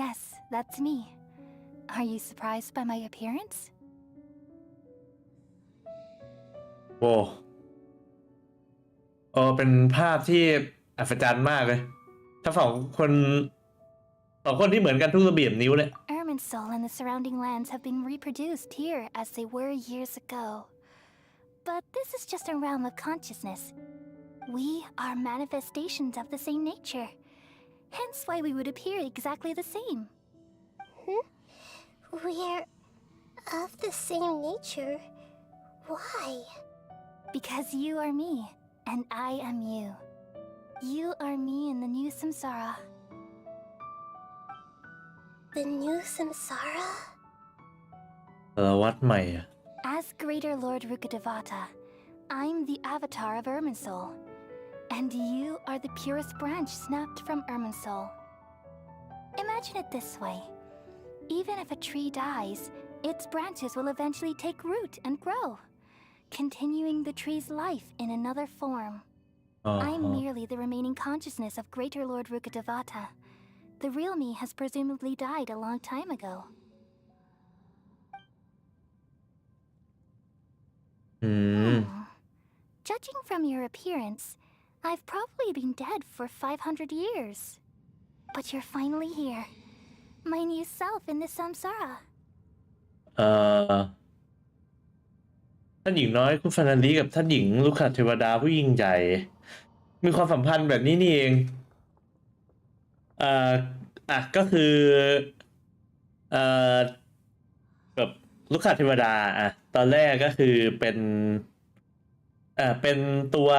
Yes, that's me. Are you surprised by my appearance? โอ้เป็นภาพที่อัศจรรย์มากเลยทั้งสองคนที่เหมือนกันทุกระเบียบนิ้วเลย Irminsul and the surrounding lands have been reproduced here as they were years ago. But this is just a realm of consciousness. We are manifestations of the same nature. Hence why we would appear exactly the same. We're of the same nature? Why? Because you are me, and I am you. You are me in the new samsara. The new samsara? As Greater Lord Rukkhadevata, I'm the avatar of Irminsul, and you are the purest branch snapped from Irminsul. Imagine it this way. Even if a tree dies, its branches will eventually take root and grow, continuing the tree's life in another form. I'm merely the remaining consciousness of Greater Lord Rukkhadevata. The real me has presumably died a long time ago. Judging from your appearance, I've probably been dead for 500 years. But you're finally here. My new self in the samsara. ท่านหญิงน้อยคุณฟานาลีกับท่านหญิงลูกขเทวดาผู้ยิ่งใหญ่มีความสัมพันธ์แบบนี้นี่เองก็คือแบบลูกขเทวดาตอนแรกก็คือเป็นตัว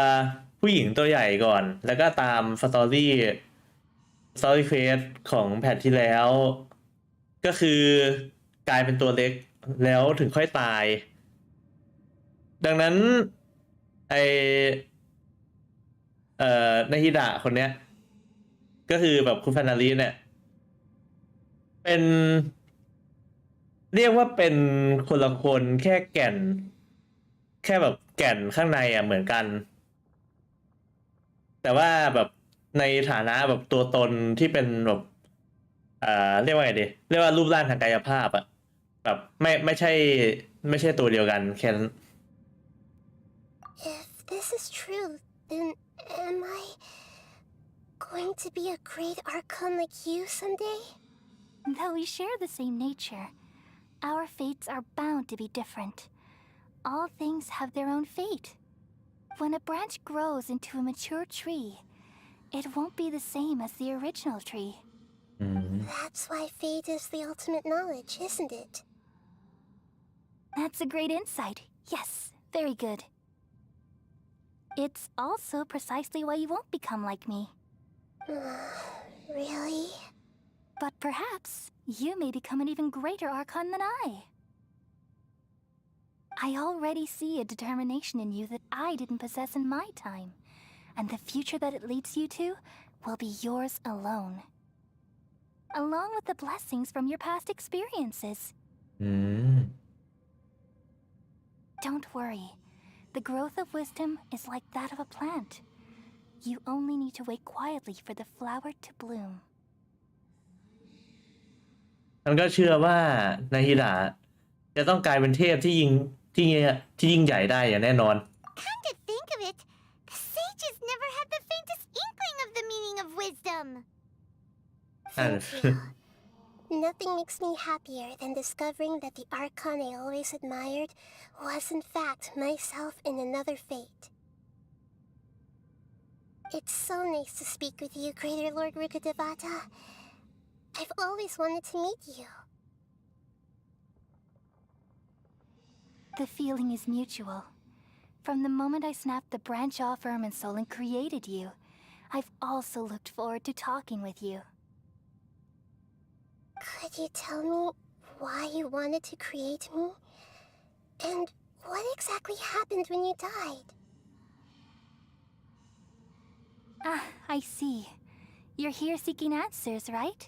ผู้หญิงตัวใหญ่ก่อนแล้วก็ตามสตอรี่เฟสของแผ่นที่แล้วก็คือกลายเป็นตัวเล็กแล้วถึงค่อยตายดังนั้นนาฮิดะคนเนี้ยก็คือแบบคุณฟานาลีเนี่ยเป็นเรียกว่าเป็นคนละคนแค่แแบบแก่นข้างในเหมือนกันแต่ว่าแบบในฐานะแบบตัวตนที่เป็นแบบเรียกว่าไงดีเรียกว่ารูปร่างทางกายภาพแบบไม่ใช่ตัวเดียวกันแค่นั้น If this is true, then am I going to be a great archon like you someday? Though we share the same nature, our fates are bound to be different. All things have their own fate. When a branch grows into a mature tree, it won't be the same as the original tree. That's why fate is the ultimate knowledge, isn't it? That's a great insight. Yes, very good. It's also precisely why you won't become like me. Really? But perhaps you may become an even greater archon than I. I already see a determination in you that I didn't possess in my time, and the future that it leads you to will be yours alone, along with the blessings from your past experiences. Don't worry. The growth of wisdom is like that of a plant. You only need to wait quietly for the flower to bloom. มันก็เชื่อว่านาฮิดะจะต้องกลายเป็นเทพที่ยิ่งใหญ่ได้อย่างแน่นอน Come to think of it, the sages never had the faintest inkling of the meaning of wisdom. Thank you. Nothing makes me happier than discovering that the archon I always admired was in fact myself in another fate. It's so nice to speak with you, Greater Lord Rukkhadevata. I've always wanted to meet you. The feeling is mutual. From the moment I snapped the branch off Irminsul and created you, I've also looked forward to talking with you. Could you tell me why you wanted to create me? And what exactly happened when you died? Ah, I see. You're here seeking answers, right?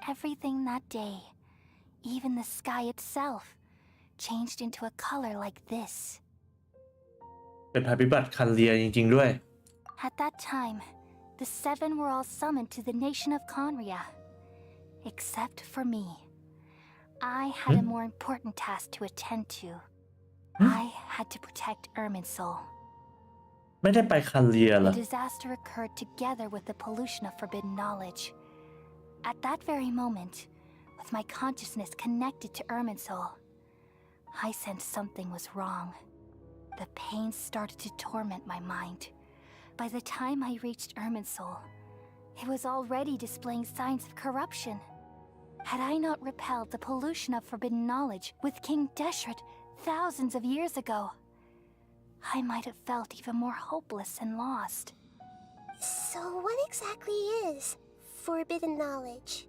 Everything that day, even the sky itself, changed into a color like this. เป็นภัยพิบัติคันเลียจริงๆด้วย At that time, the seven were all summoned to the nation of Conria, except for me. I had a more important task to attend to. I had to protect Irminsul. ไม่ได้ไปคันเลียเหรอ The disaster occurred together with the pollution of forbidden knowledge. At that very moment, with my consciousness connected to Irminsul, I sensed something was wrong. The pain started to torment my mind. By the time I reached Irminsul, it was already displaying signs of corruption. Had I not repelled the pollution of forbidden knowledge with King Deshret thousands of years ago, I might have felt even more hopeless and lost. So what exactly is forbidden knowledge?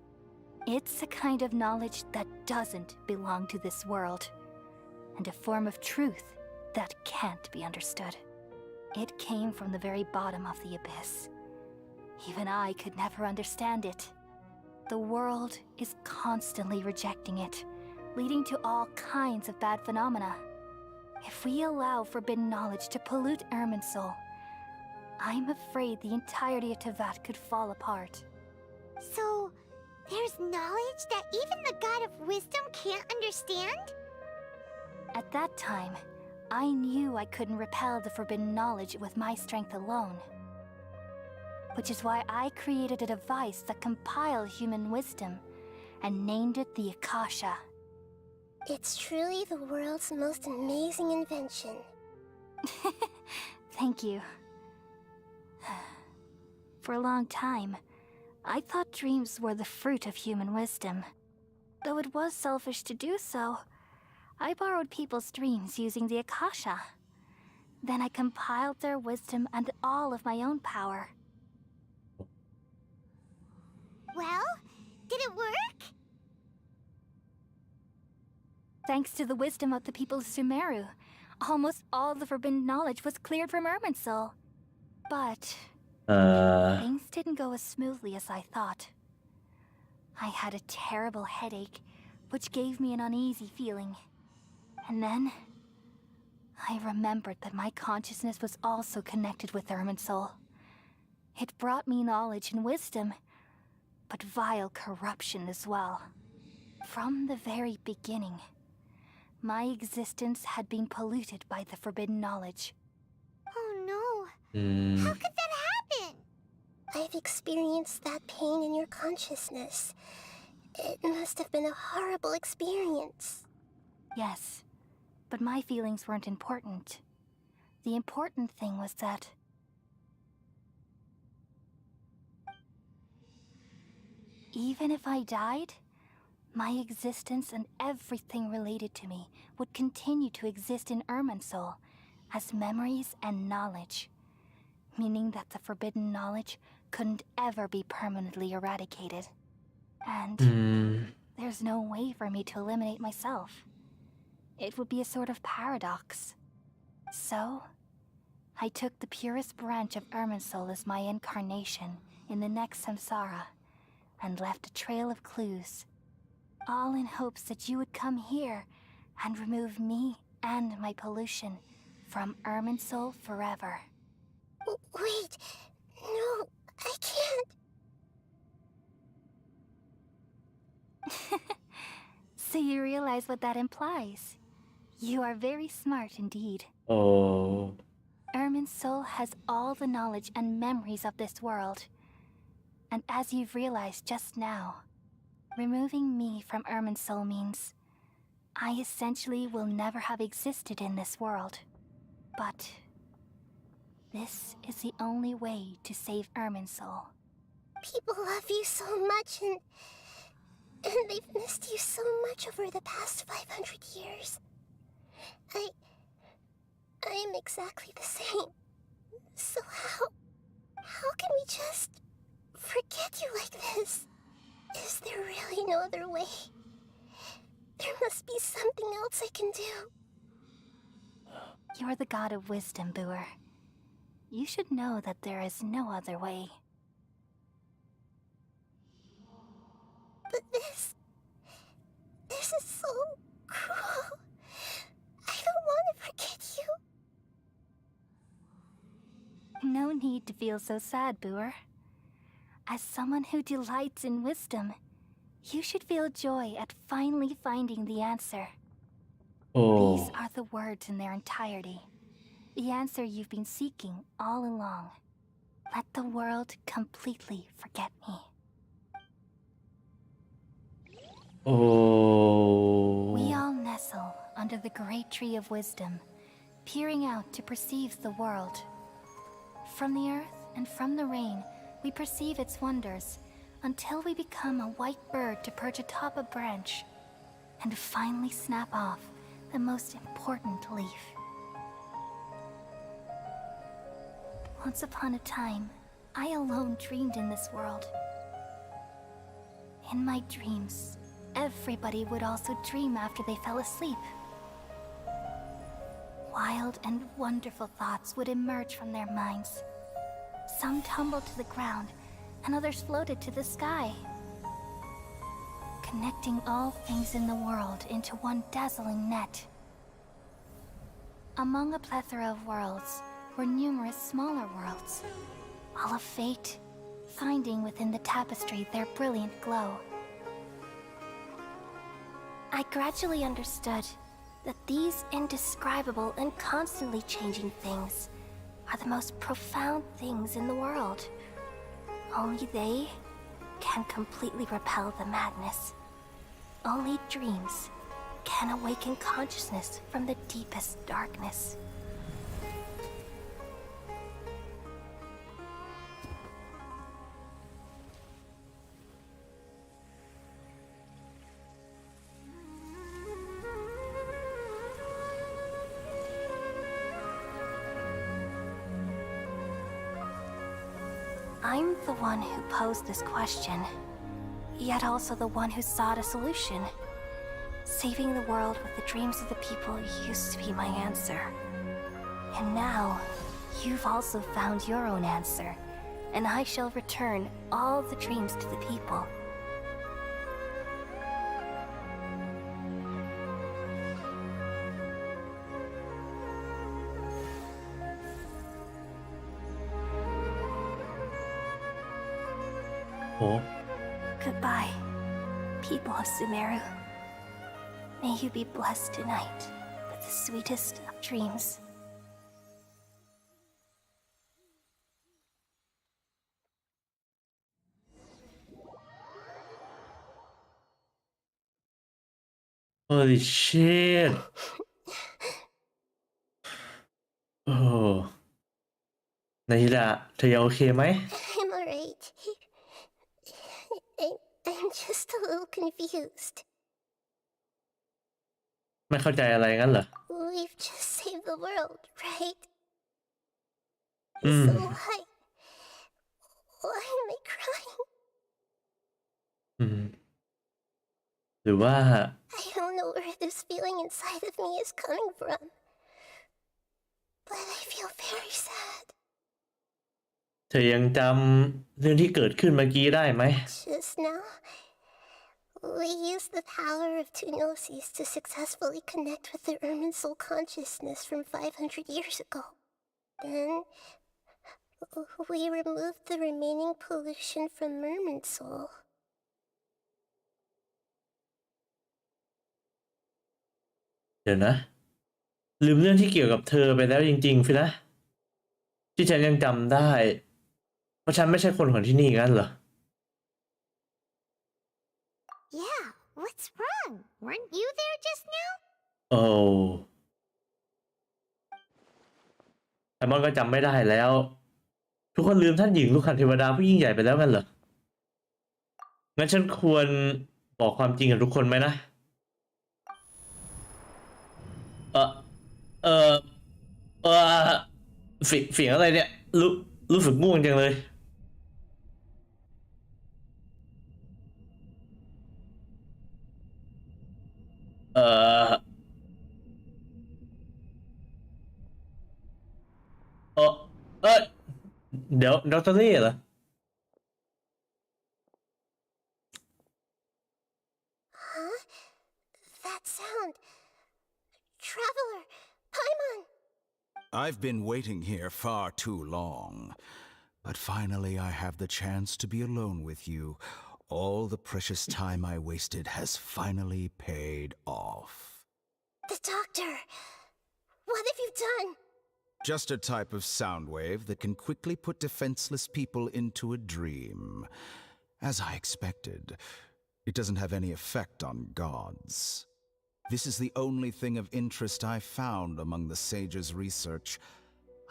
It's a kind of knowledge that doesn't belong to this world, and a form of truth that can't be understood. It came from the very bottom of the abyss. Even I could never understand it. The world is constantly rejecting it, leading to all kinds of bad phenomena. If we allow forbidden knowledge to pollute Irminsul, I'm afraid the entirety of Tevat could fall apart. So, there's knowledge that even the God of wisdom can't understand? At that time, I knew I couldn't repel the forbidden knowledge with my strength alone. Which is why I created a device that compiled human wisdom and named it the Akasha. It's truly the world's most amazing invention. Thank you. For a long time, I thought dreams were the fruit of human wisdom. Though it was selfish to do so, I borrowed people's dreams using the Akasha. Then I compiled their wisdom and all of my own power. Well, did it work? Thanks to the wisdom of the people of Sumeru, almost all the forbidden knowledge was cleared from Irminsul. But things didn't go as smoothly as I thought. I had a terrible headache, which gave me an uneasy feeling. And then, I remembered that my consciousness was also connected with Irminsul. It brought me knowledge and wisdom, but vile corruption as well. From the very beginning, my existence had been polluted by the forbidden knowledge. Oh no! How could that happen? I've experienced that pain in your consciousness. It must have been a horrible experience. Yes, but my feelings weren't important. The important thing was that even if I died, my existence and everything related to me would continue to exist in Irminsul as memories and knowledge, meaning that the forbidden knowledge couldn't ever be permanently eradicated. And there's no way for me to eliminate myself. It would be a sort of paradox. So, I took the purest branch of Irminsul as my incarnation in the next samsara, and left a trail of clues, all in hopes that you would come here and remove me and my pollution from Irminsul forever. Wait, no, I can't. So you realize what that implies? You are very smart indeed. Oh. Irminsul has all the knowledge and memories of this world. And as you've realized just now, removing me from Irminsul means I essentially will never have existed in this world. But this is the only way to save Irminsul. People love you so much, and they've missed you so much over the past 500 years. I am exactly the same. So how can we just forget you like this? Is there really no other way? There must be something else I can do. You're the god of wisdom, Boer. You should know that there is no other way. But this is so cruel. I don't want to forget you. No need to feel so sad, Boer. As someone who delights in wisdom, you should feel joy at finally finding the answer. Oh. These are the words in their entirety. The answer you've been seeking all along. Let the world completely forget me. Oh. We all nestle under the great tree of wisdom, peering out to perceive the world. From the earth and from the rain, we perceive its wonders until we become a white bird to perch atop a branch and finally snap off the most important leaf. Once upon a time, I alone dreamed in this world. In my dreams, everybody would also dream after they fell asleep. Wild and wonderful thoughts would emerge from their minds. Some tumbled to the ground, and others floated to the sky, connecting all things in the world into one dazzling net. Among a plethora of worlds were numerous smaller worlds, all of fate, finding within the tapestry their brilliant glow. I gradually understood that these indescribable and constantly changing things are the most profound things in the world. Only they can completely repel the madness. Only dreams can awaken consciousness from the deepest darkness. I'm the one who posed this question, yet also the one who sought a solution. Saving the world with the dreams of the people used to be my answer. And now, you've also found your own answer, and I shall return all the dreams to the people. Oh. Goodbye, people of Sumeru. May you be blessed tonight with the sweetest of dreams. Holy shit. Oh. Nahida, เธอยังโอเคไหม I'm alright. I'm just a little confused. ไม่เข้าใจอะไรงั้นเหรอ We've just saved the world, right? So why am I crying? หรือว่า I don't know where this feeling inside of me is coming from, but I feel very sad. เธอยังจำเรื่องที่เกิดขึ้นเมื่อกี้ได้ไหม Just now, we used the power of two gnosis to successfully connect with the Ermin soul consciousness from 500 years ago. Then, we removed the remaining pollution from Merman soul. เดี๋ยวนะลืมเรื่องที่เกี่ยวกับเธอไปแล้วจริงๆฟินะที่ฉันยังจำได้เพราะฉันไม่ใช่คนของที่นี่งั้นเหรอ Yeah, what's wrong? Weren't you there just now? โอ้ไอมอนก็จำไม่ได้แล้ว ทุกคนลืมท่านหญิงลูกขันเทวดาผู้ยิ่งใหญ่ไปแล้วกันเหรองั้นฉันควรบอกความจริงกับทุกคนไหมนะเสียงอะไรเนี่ยรู้สึกง่วงจังเลยเดี๋ยวดร.เล่เหรอ Huh? That sound. Traveler, Paimon. I've been waiting here far too long, but finally I have the chance to be alone with you. All the precious time I wasted has finally paid off. The doctor. What have you done? Just a type of sound wave that can quickly put defenseless people into a dream. As I expected, it doesn't have any effect on gods. This is the only thing of interest I found among the sage's research.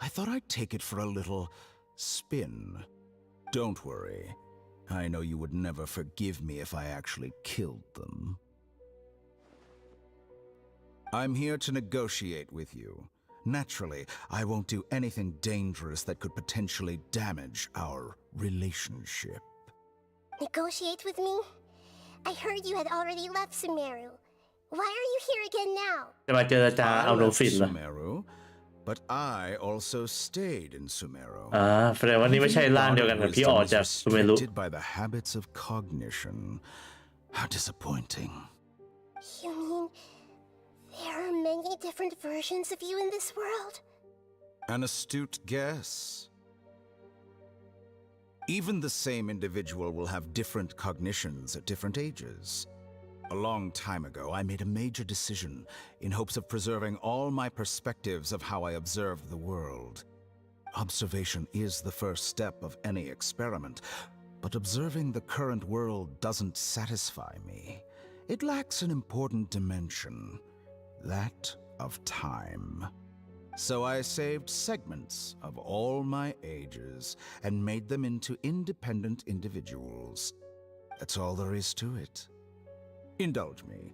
I thought I'd take it for a little spin. Don't worry. I know you would never forgive me if I actually killed them. I'm here to negotiate with you. Naturally, I won't do anything dangerous that could potentially damage our relationship. Negotiate with me? I heard you had already left Sumeru. Why are you here again now? จะมาเจรจาเอาโนฟินเหรอ Sumeru, but I also stayed in Sumeru. แสดงว่านี่ไม่ใช่ร่างเดียวกันกับที่ออกจากซูเมรุ Restricted by the habits of cognition. How disappointing. You mean there are many different versions of you in this world? An astute guess. Even the same individual will have different cognitions at different ages. A long time ago, I made a major decision in hopes of preserving all my perspectives of how I observed the world. Observation is the first step of any experiment, but observing the current world doesn't satisfy me. It lacks an important dimension, that of time. So I saved segments of all my ages and made them into independent individuals. That's all there is to it. Indulge me.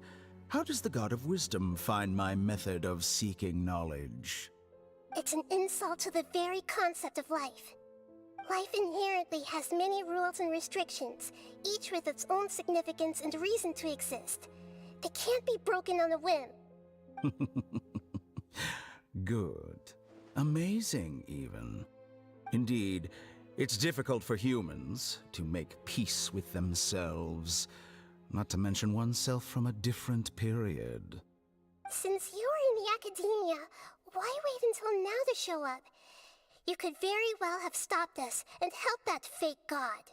How does the God of Wisdom find my method of seeking knowledge? It's an insult to the very concept of life. Life inherently has many rules and restrictions, each with its own significance and reason to exist. They can't be broken on a whim. Good. Amazing, even. Indeed, it's difficult for humans to make peace with themselves, not to mention oneself from a different period. Since you're in the academia, why wait until now to show up? You could very well have stopped us and helped that fake god.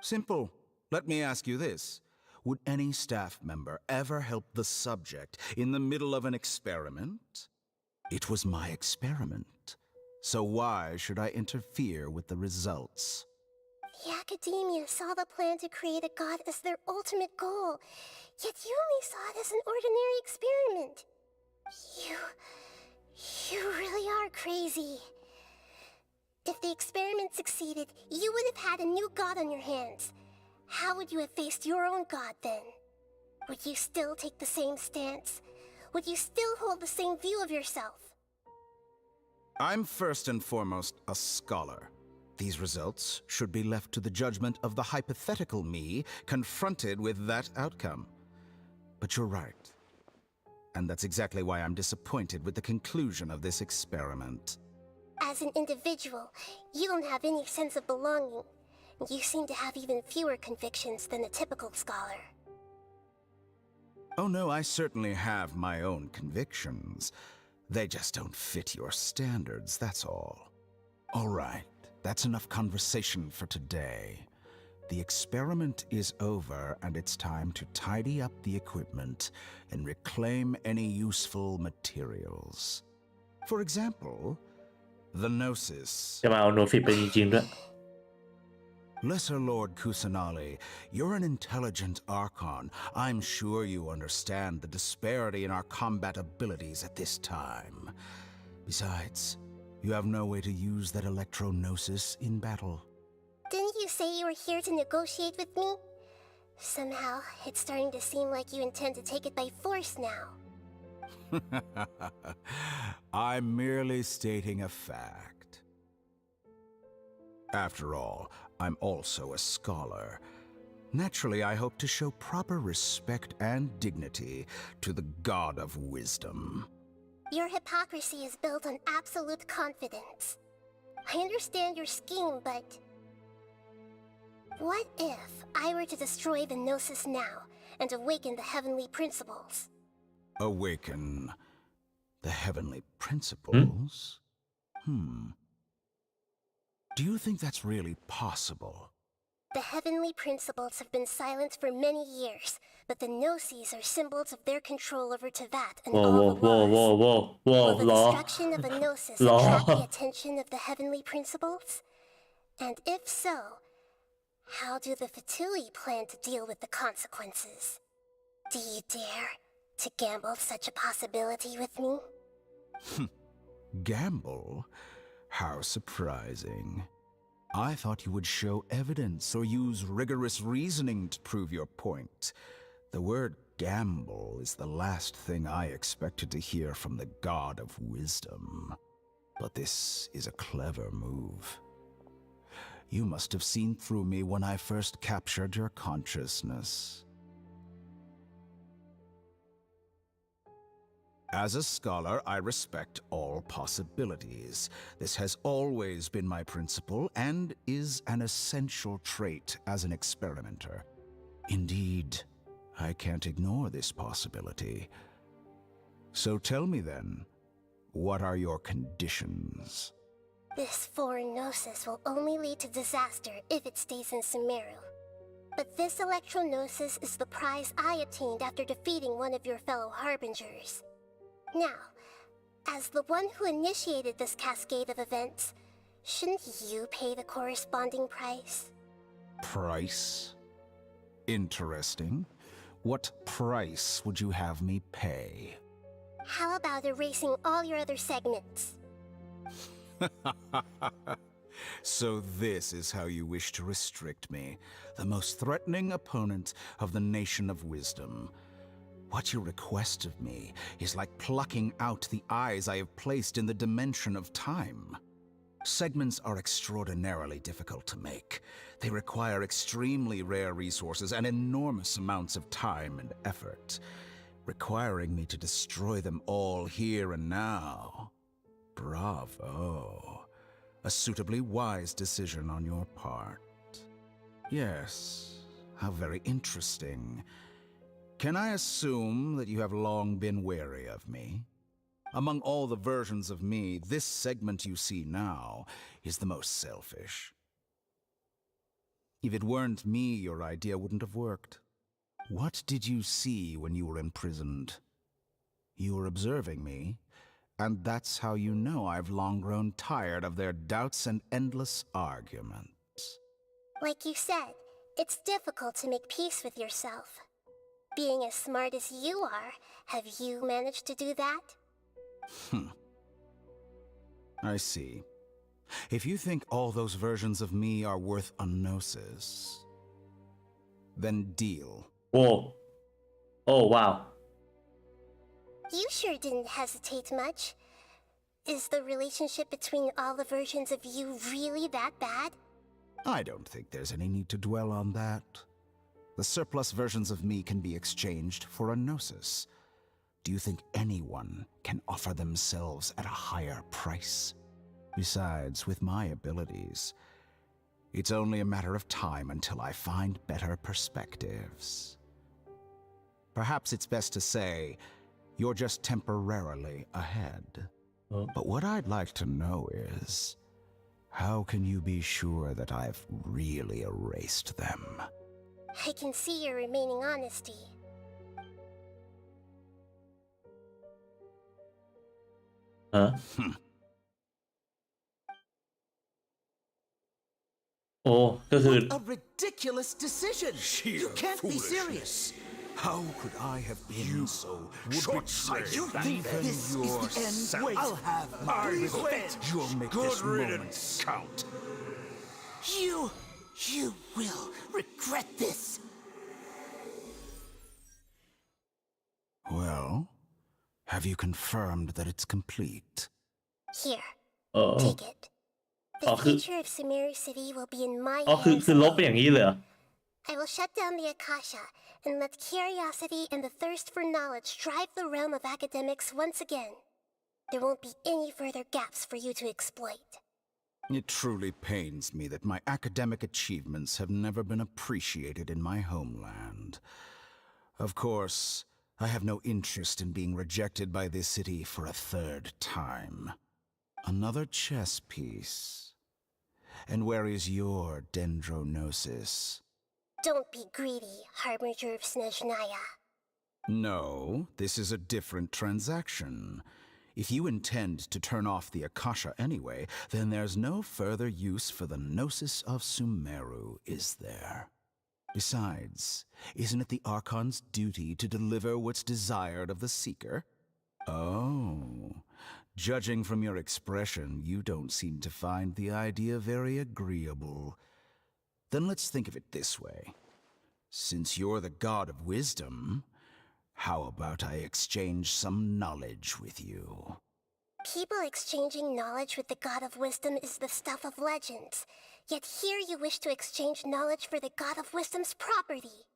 Simple. Let me ask you this. Would any staff member ever help the subject in the middle of an experiment? It was my experiment. So why should I interfere with the results? The academia saw the plan to create a god as their ultimate goal, yet you only saw it as an ordinary experiment. You really are crazy. If the experiment succeeded, you would have had a new god on your hands. How would you have faced your own god then? Would you still take the same stance? Would you still hold the same view of yourself? I'm first and foremost a scholar. These results should be left to the judgment of the hypothetical me confronted with that outcome. But you're right. And that's exactly why I'm disappointed with the conclusion of this experiment. As an individual, you don't have any sense of belonging. You seem to have even fewer convictions than a typical scholar. Oh no, I certainly have my own convictions. They just don't fit your standards, that's all. All right, that's enough conversation for today. The experiment is over, and it's time to tidy up the equipment and reclaim any useful materials. For example, the Gnosis. จะมาเอาโนฟิตไปจริงๆด้วย Lesser Lord Kusanali, you're an intelligent archon. I'm sure you understand the disparity in our combat abilities at this time. Besides, you have no way to use that electro-gnosis in battle. Didn't you say you were here to negotiate with me? Somehow, it's starting to seem like you intend to take it by force now. I'm merely stating a fact. After all, I'm also a scholar. Naturally, I hope to show proper respect and dignity to the God of wisdom. Your hypocrisy is built on absolute confidence. I understand your scheme, but... what if I were to destroy the Gnosis now and awaken the heavenly principles? Awaken the heavenly principles? Do you think that's really possible? The heavenly principles have been silent for many years, but the Gnosis are symbols of their control over Teyvat and all the laws. Will the destruction of a Gnosis attract the attention of the heavenly principles? And if so, how do the Fatui plan to deal with the consequences? Do you dare to gamble such a possibility with me? Gamble? How surprising. I thought you would show evidence or use rigorous reasoning to prove your point. The word gamble is the last thing I expected to hear from the God of wisdom. But this is a clever move. You must have seen through me when I first captured your consciousness. As a scholar, I respect all possibilities. This has always been my principle and is an essential trait as an experimenter. Indeed, I can't ignore this possibility. So tell me then, what are your conditions? This foreign Gnosis will only lead to disaster if it stays in Sumeru. But this electro-Gnosis is the prize I obtained after defeating one of your fellow Harbingers. Now, as the one who initiated this cascade of events, shouldn't you pay the corresponding price? Price? Interesting. What price would you have me pay? How about erasing all your other segments? So this is how you wish to restrict me, the most threatening opponent of the Nation of Wisdom. What you request of me is like plucking out the eyes I have placed in the dimension of time. Segments are extraordinarily difficult to make. They require extremely rare resources and enormous amounts of time and effort, requiring me to destroy them all here and now. Bravo. A suitably wise decision on your part. Yes, how very interesting. Can I assume that you have long been wary of me? Among all the versions of me, this segment you see now is the most selfish. If it weren't me, your idea wouldn't have worked. What did you see when you were imprisoned? You were observing me, and that's how you know I've long grown tired of their doubts and endless arguments. Like you said, it's difficult to make peace with yourself. Being as smart as you are, have you managed to do that? I see. If you think all those versions of me are worth a gnosis, then deal. Whoa. Oh, wow. You sure didn't hesitate much. Is the relationship between all the versions of you really that bad? I don't think there's any need to dwell on that. The surplus versions of me can be exchanged for a gnosis. Do you think anyone can offer themselves at a higher price? Besides, with my abilities, it's only a matter of time until I find better perspectives. Perhaps it's best to say you're just temporarily ahead. But what I'd like to know is, how can you be sure that I've really erased them? I can see your remaining honesty. Huh? Oh, What a ridiculous decision! Sheer You can't be foolishness. serious. How could I have been so short-sighted? You think this is the end? Wait, I'll have my revenge. You'll make Good this riddance. moment count. You will regret this. Well, have you confirmed that it's complete? Here, Oh. take it. The Oh, future of Sumeru City will be in my อ๋อคือ hands. ลบไปอย่างนี้เลยเหรอ I will shut down the Akasha and let curiosity and the thirst for knowledge drive the realm of academics once again. There won't be any further gaps for you to exploit. It truly pains me that my academic achievements have never been appreciated in my homeland. Of course, I have no interest in being rejected by this city for a third time. Another chess piece. And where is your dendronosis? Don't be greedy, Harbinger of Snezhnaya. No, this is a different transaction. If you intend to turn off the Akasha anyway, then there's no further use for the Gnosis of Sumeru, is there? Besides, isn't it the Archon's duty to deliver what's desired of the Seeker? Oh, judging from your expression, you don't seem to find the idea very agreeable. Then let's think of it this way. Since you're the god of wisdom, how about I exchange some knowledge with you? People exchanging knowledge with the God of Wisdom is the stuff of legends. Yet here you wish to exchange knowledge for the God of Wisdom's property.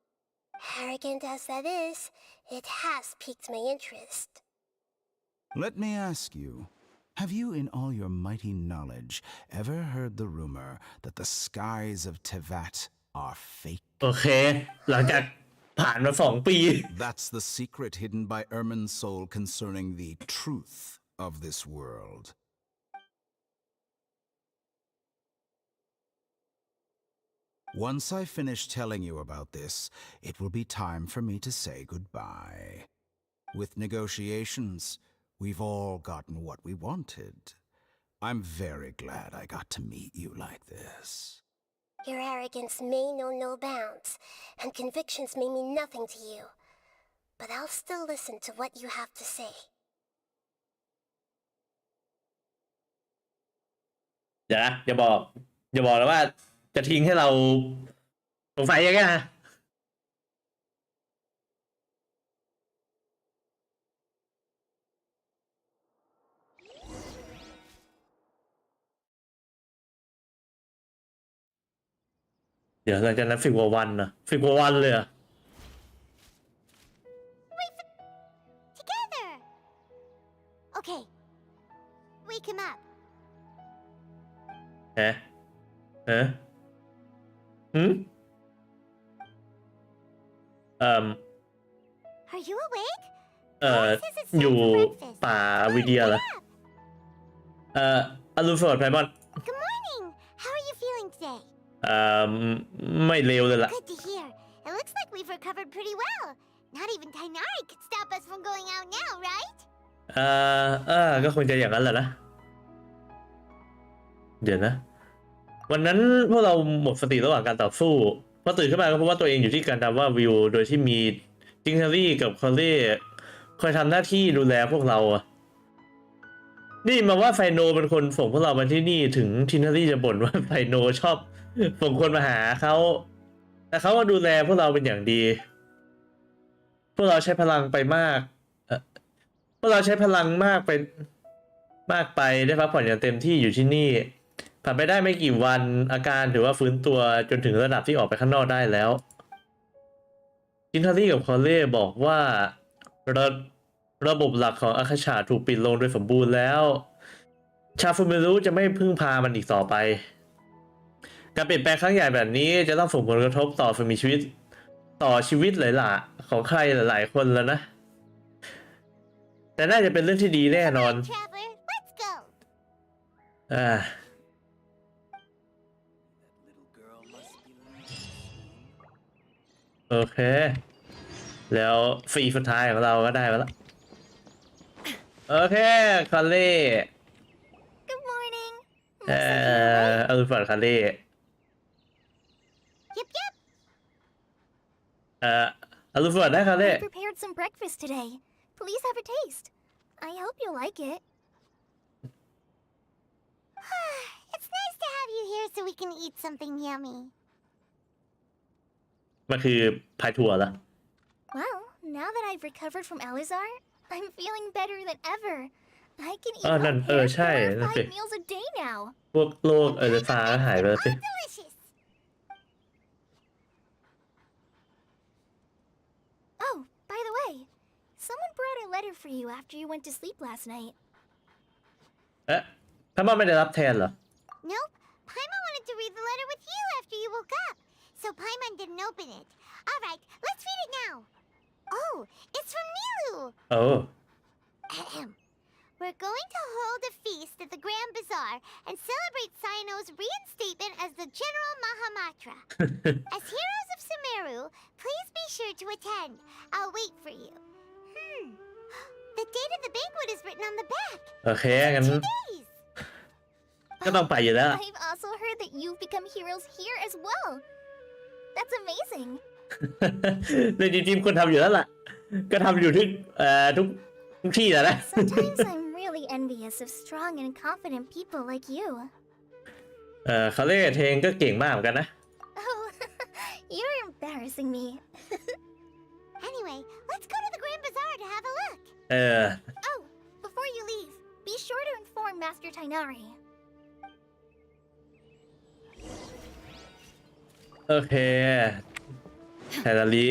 Arrogant as that is, it has piqued my interest. Let me ask you, have you in all your mighty knowledge ever heard the rumor that the skies of Tevat are fake? โอเค หลังจากผ่านมา2 ปี That's the secret hidden by Ermin's soul concerning the truth of this world. Once I finish telling you about this, it will be time for me to say goodbye. With negotiations, we've all gotten what we wanted. I'm very glad I got to meet you like this. Your arrogance may know no bounds, and convictions may mean nothing to you. But I'll still listen to what you have to say. เดี๋ยวนะอย่าบอกแล้วว่าจะทิ้งให้เราสงสัยยังไงนะเดี๋ยวหลังจากนั้น10 กว่าวันนะ10 กว่าวันเลยอะ Together! Okay. Wake him up. หืมAre you awake? อยู่ป่าวิเดียเหรออรุณสวัสดิ์ไพมอน Good morning. How are you feeling today? ไม่เลวเลยล่ะ Good to hear. It looks like we've recovered pretty well. Not even Tainari could stop us from going out now, right? ก็คงจะอย่างนั้นแหละนะเดี๋ยวนะวันนั้นพวกเราหมดสติระหว่างการต่อสู้พอตื่นขึ้นมาก็พบว่าตัวเองอยู่ที่การดาว่าวิวโดยที่มีจิงเทอรี่กับคอลเล่คอยทำหน้าที่ดูแลพวกเราอะนี่มาว่าไฟโนเป็นคนส่งพวกเรามาที่นี่ถึงทินเทอรี่จะบ่นว่าไฟโนชอบส่งคนมาหาเขาแต่เขาก็ดูแลพวกเราเป็นอย่างดีพวกเราใช้พลังไปมากพวกเราใช้พลังมากไป มากไปได้พักผ่อนอย่างเต็มที่อยู่ที่นี่ผ่านไปได้ไม่กี่วันอาการถือว่าฟื้นตัวจนถึงระดับที่ออกไปข้างนอกได้แล้วจินทารี่กับคอเล่บอกว่าระบบหลักของอาคาชาถูกปิดลงโดยสมบูรณ์แล้วชาฟูมิรุจะไม่พึ่งพามันอีกต่อไปการเปลี่ยนแปลงครั้งใหญ่แบบนี้จะต้องส่งผลกระทบต่อสิ่งมีชีวิตหลายๆของใครหลายๆคนแล้วนะแต่น่าจะเป็นเรื่องที่ดีแน่นอนโอเคแล้วฟรีสุดท้ายของเราก็ได้มาแล้วโอเคคอลเล่ Good morning อรุณสวัสดิ์คอลเล่ Yep อรุณสวัสดิ์นะคอลเล่ I prepared some breakfast today. Please have a taste. I hope you like it. It's nice to have you here so we can eat something yummy. มันคือพายถั่วเหรอ Well, now that I've recovered from Alizar, I'm feeling better than ever. I can eat นั่น up ใช่ here นั่นสิ 5 meals a day now. พวกโรคฟ้าก็หายไปแล้วสิ Delicious. Oh, by the way, someone brought a letter for you after you went to sleep last night. ถ้ามันไม่ได้รับแทนเหรอ Nope. Paimon wanted to read the letter with you after you woke up, so Paimon didn't open it. All right, let's read it now. Oh, it's from Nilu. โอ้ We're going to hold a feast at the Grand Bazaar and celebrate Sino's reinstatement as the General Mahamatra. As heroes of Sumeru, please be sure to attend. I'll wait for you. The date of the banquet is written on the back. โอเคงั้น 2 days. ก็ต้องไปอยู่แล้ว I've also heard that you've become heroes here as well. That's amazing. ในจริงๆคนทำอยู่แล้วล่ะก็ทำอยู่ทุกที่แล้วนะ Sometimes I'm really envious of strong and confident people like you. เขาเล่เทงก็เก่งมากเหมือนกันนะ Oh, you're embarrassing me. Anyway, let's go to the Grand Bazaar to have a look. Oh, before you leave, be sure to inform Master Tainari. โอเคไทนาริ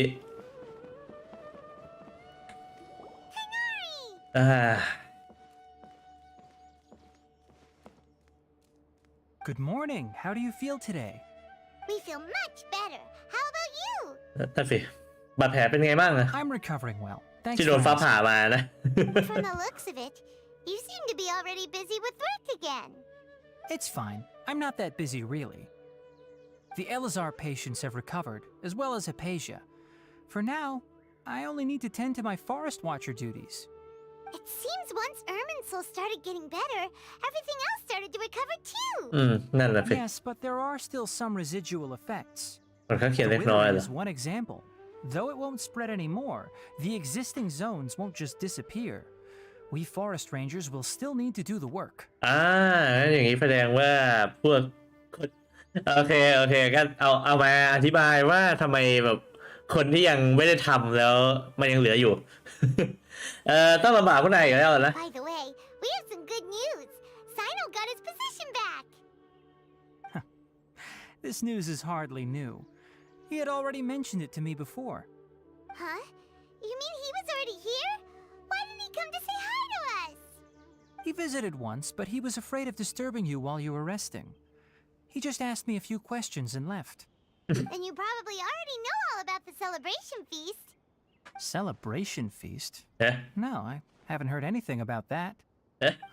Good morning. How do you feel today? We feel much better. How about you? นั่นสิบาดแผลเป็นไงบ้างอะ I'm recovering well. Thanks ที่โด for นฟ้า asking. ผ่ามานะ From the looks of it, you seem to be already busy with work again. It's fine. I'm not that busy, really. The Elazar patients have recovered, as well as Hypatia. For now, I only need to tend to my forest watcher duties. It seems once Irminsul started getting better, everything else started to recover too. นั่นแหละสิ Yes, but there are still some residual effects. มันเขาเขียน The เล็กน้อย withering เหรอ is one example. Though it won't spread anymore, the existing zones won't just disappear. We forest rangers will still need to do the work. อย่างนี้แสดงว่าพวกโอเคก็เอามาอธิบายว่าทำไมแบบคนที่ยังไม่ได้ทำแล้วมันยังเหลืออยู่ ต้องลำบากพวกนายอีกแล้วนะ By the way, we have some good news. Sino got his position back. This news is hardly new. He had already mentioned it to me before. Huh? You mean he was already here? Why didn't he come to say hi to us? He visited once, but he was afraid of disturbing you while you were resting. He just asked me a few questions and left. Then you probably already know all about the celebration feast. Celebration feast? No, I haven't heard anything about that.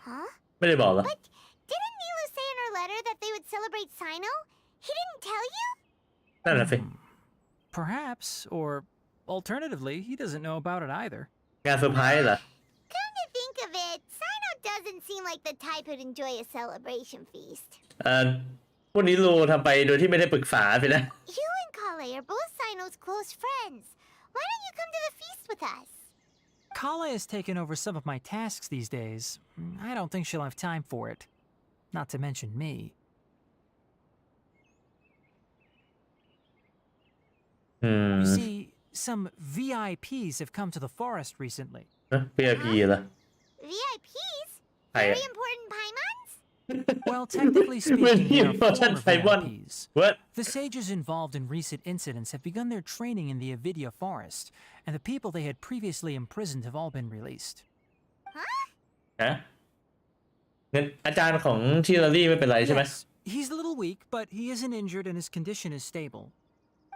Huh? ไม่ได้บอกเหรอ But didn't Nilu say in her letter that they would celebrate Sino? He didn't tell you? นั่นแหละสิ Perhaps, or alternatively, he doesn't know about it either. งานเซอร์ไพรส์เหรอ Come to think of it, Sino doesn't seem like the type who'd enjoy a celebration feast. พวกนี้รูทำไปโดยที่ไม่ได้ปรึกษาสินะ You and Kale are both Sino's close friends. Why don't you come to the feast with us? Kala has taken over some of my tasks these days. I don't think she'll have time for it. Not to mention me. You see, some VIPs have come to the forest recently. VIP เหรอ VIPs? very important Paimons? Well, technically speaking, Very they are important former Paimon. VIPs. What? The sages involved in recent incidents have begun their training in the Avidya forest, and the people they had previously imprisoned have all been released. ฮะงั้นอาจารย์ของชิลารี่ไม่เป็นไรใช่ไหม Yes, he's a little weak, but he isn't injured and his condition is stable.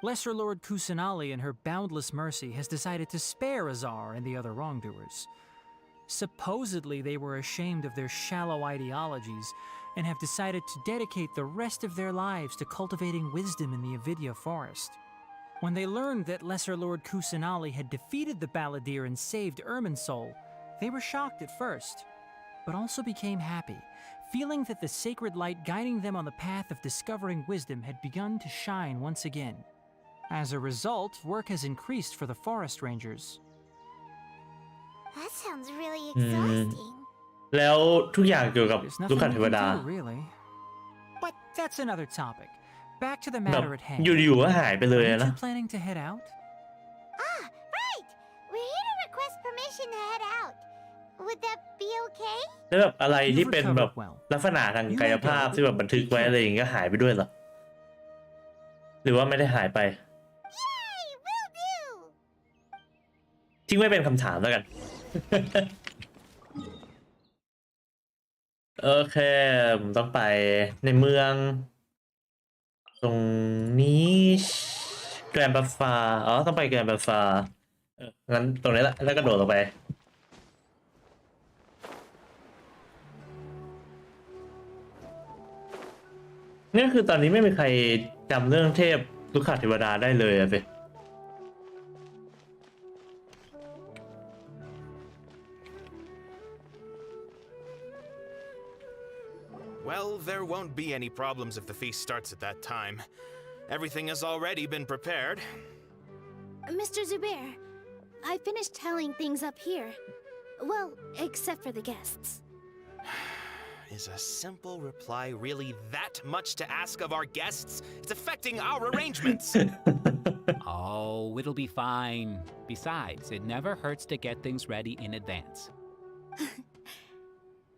Lesser Lord Kusanali, in her boundless mercy, has decided to spare Azar and the other wrongdoers. Supposedly, they were ashamed of their shallow ideologies and have decided to dedicate the rest of their lives to cultivating wisdom in the Avidya forest. When they learned that Lesser Lord Kusanali had defeated the Balladeer and saved Irminsul, they were shocked at first, but also became happy, feeling that the sacred light guiding them on the path of discovering wisdom had begun to shine once again. As a result, work has increased for the forest rangers. That sounds really exhausting. แล้วทุกอย่างเกี่ยวกับ There's ลูก nothing ค้า we เทวดา can do, really. But that's another topic. Back to the แบบ matter at hand. อยู่ๆก็หายไปเลยนะ Aren't you planning to head out? Ah, right! We're here to request permission to head out. Would that be okay? แล้วแบบอะไรที่เป็นแบบลักษณะทางกายภาพที่แบบบันทึกไว้อะไรอย่างเงี้ยหายไปด้วยเหรอหรือว่าไม่ได้หายไป Yay! Will do! ทิ้งไว้เป็นคำถามแล้วกัน โอเคผมต้องไปในเมืองตรงนี้แกรนด์บัฟฟาอ๋อต้องไปแกรนด์บัฟฟางั้นตรงนี้แหละแล้วก็โดดลงไปนี่คือตอนนี้ไม่มีใครจำเรื่องเทพลูกค้าเทวดาได้เลยอะสิ Well, there won't be any problems if the feast starts at that time. Everything has already been prepared. Mr. Zubair, I finished telling things up here. Well, except for the guests. Is a simple reply really that much to ask of our guests? It's affecting our arrangements. Oh, it'll be fine. Besides, it never hurts to get things ready in advance.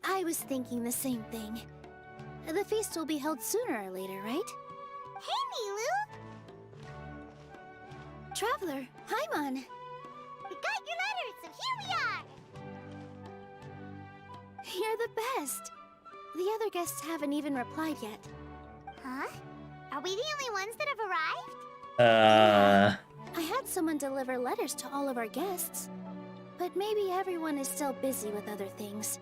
I was thinking the same thing. The feast will be held sooner or later, right? Hey, Nilu! Traveler, Paimon. We got your letter, so here we are! You're the best. The other guests haven't even replied yet. Huh? Are we the only ones that have arrived? I had someone deliver letters to all of our guests. But maybe everyone is still busy with other things.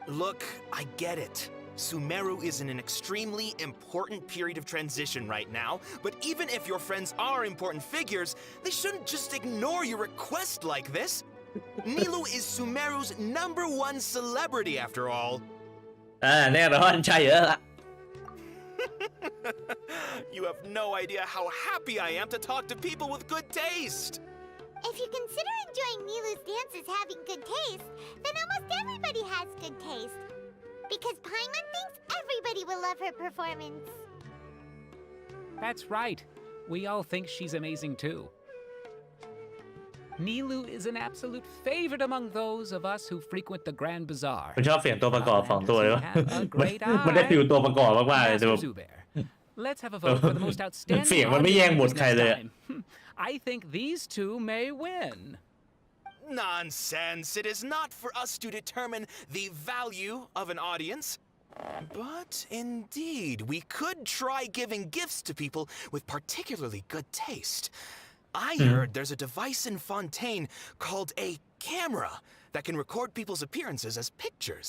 Look, I get it. Sumeru is in an extremely important period of transition right now, but even if your friends are important figures, they shouldn't just ignore your request like this. Nilu is Sumeru's #1 celebrity after all. แน่นอนใช่แล้วล่ะ You have no idea how happy I am to talk to people with good taste. If you consider enjoying Nilu's dances having good taste, then almost everybody has good taste. Because Paimon thinks everybody will love her performance. That's right. We all think she's amazing too. Nilu is an absolute favorite among those of us who frequent the Grand Bazaar. ผมชอบเสียงตัวประกอบของตัวเลยวะ มันได้ฟิลตัวประกอบมากๆเลยแต่แบบ Let's have a vote for the most outstanding. เสียงมันไม่แย่งบทใครเลย I think these two may win. Nonsense. It is not for us to determine the value of an audience. But indeed, we could try giving gifts to people with particularly good taste. I heard there's a device in Fontaine called a camera that can record people's appearances as pictures.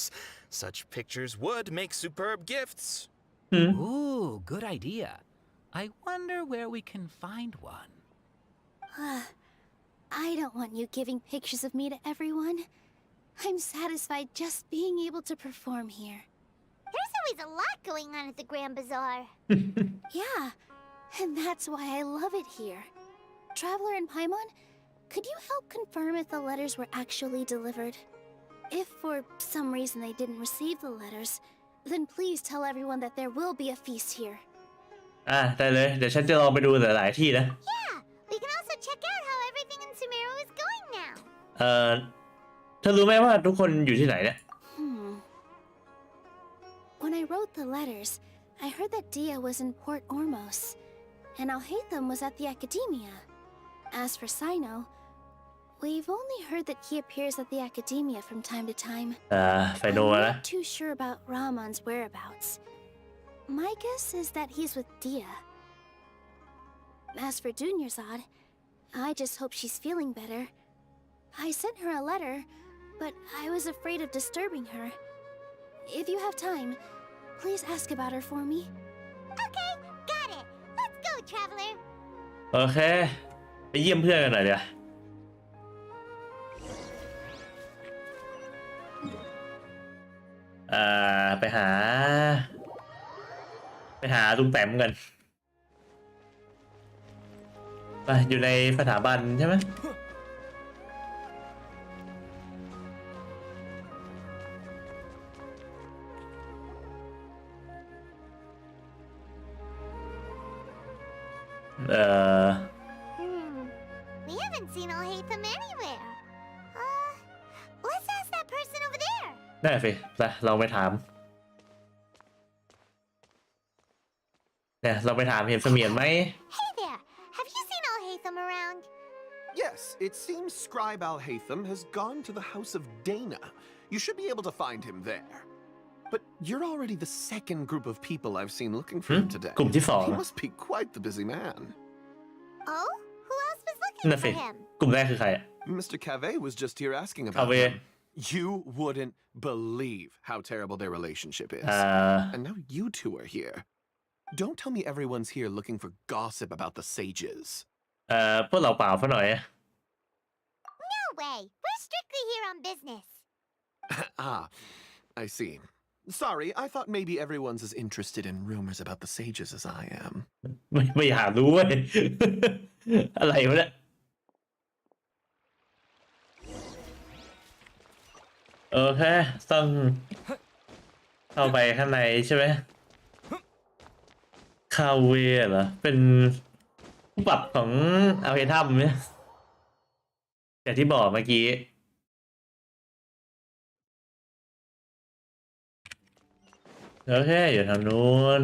Such pictures would make superb gifts. Ooh, good idea. I wonder where we can find one. I don't want you giving pictures of me to everyone. I'm satisfied just being able to perform here. There's always a lot going on at the Grand Bazaar. Yeah, and that's why I love it here. Traveler and Paimon, could you help confirm if the letters were actually delivered? If for some reason they didn't receive the letters, then please tell everyone that there will be a feast here. ได้เลยเดี๋ยวฉันจะลองไปดูหลายๆที่นะ Yeah, we can also check out how everything in Sumeru is going now. เธอรู้ไหมว่าทุกคนอยู่ที่ไหนเนี่ย When I wrote the letters, I heard that Dia was in Port Ormos, and Alhaitham was at the Academia. As for Sino, we've only heard that he appears at the Academia from time to time. I'm not too sure about Rahman's whereabouts. My guess is that he's with Dia. As for Dunyarzad, I just hope she's feeling better. I sent her a letter, but I was afraid of disturbing her. If you have time, please ask about her for me. Okay, got it. Let's go, traveler. โอเคไปเยี่ยมเพื่อนกันหน่อยเดี๋ยวไปหาลุงแต้มกันไปอยู่ในสถาบันใช่ไหมWe haven't seen Alhaitham anywhere. Let's ask that person over there. ได้สิเราไปถามเนี่ยเราไปถามเห็นเสมียนไหม Hey there, have you seen Alhaitham around? Yes, it seems Scribe Alhaitham has gone to the House of Dana. You should be able to find him there. But you're already the second group of people I've seen looking for him today. กลุ่มที่สอง He must be quite the busy man. Oh, who else was looking for him? กลุ่มแรกคือใคร Mr. Cave was just here asking about him. You wouldn't believe how terrible their relationship is. And now you two are here. Don't tell me everyone's here looking for gossip about the sages. พวกเราเปล่าซะหน่อย No way. We're strictly here on business. I see. Sorry, I thought maybe everyone's as interested in rumors about the sages as I am. ไม่อยากรู้เว้ย อะไรวะเนี่ยโอเคต้องเข้าไปข้างในใช่ไหมคาเวเหรอเป็นผู้ปรับของเอาเฮทัมเนี่ยอย่างที่บอกเมื่อกี้โอเคอยู่ทางนู้น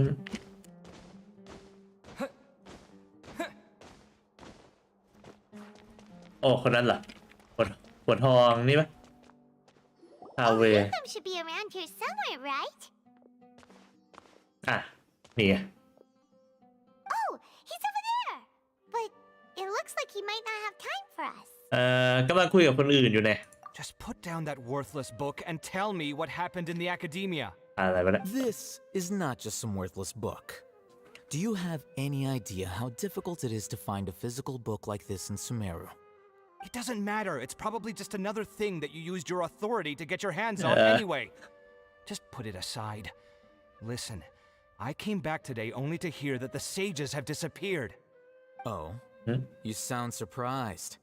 โอ้คนนั้นเหรอหัวทองนี่ปะคาเว Alhaitham should be around here somewhere, right? อ่ะนี่ Oh, he's over there. But it looks like he might not have time for us. กำลังคุยกับคนอื่นอยู่เนี่ย Just put down that worthless book and tell me what happened in the academia. อะไรวะเนี่ย This is not just some worthless book. Do you have any idea how difficult it is to find a physical book like this in Sumeru? It doesn't matter. It's probably just another thing that you used your authority to get your hands on anyway. Just put it aside. Listen, I came back today only to hear that the sages have disappeared. Oh? You sound surprised.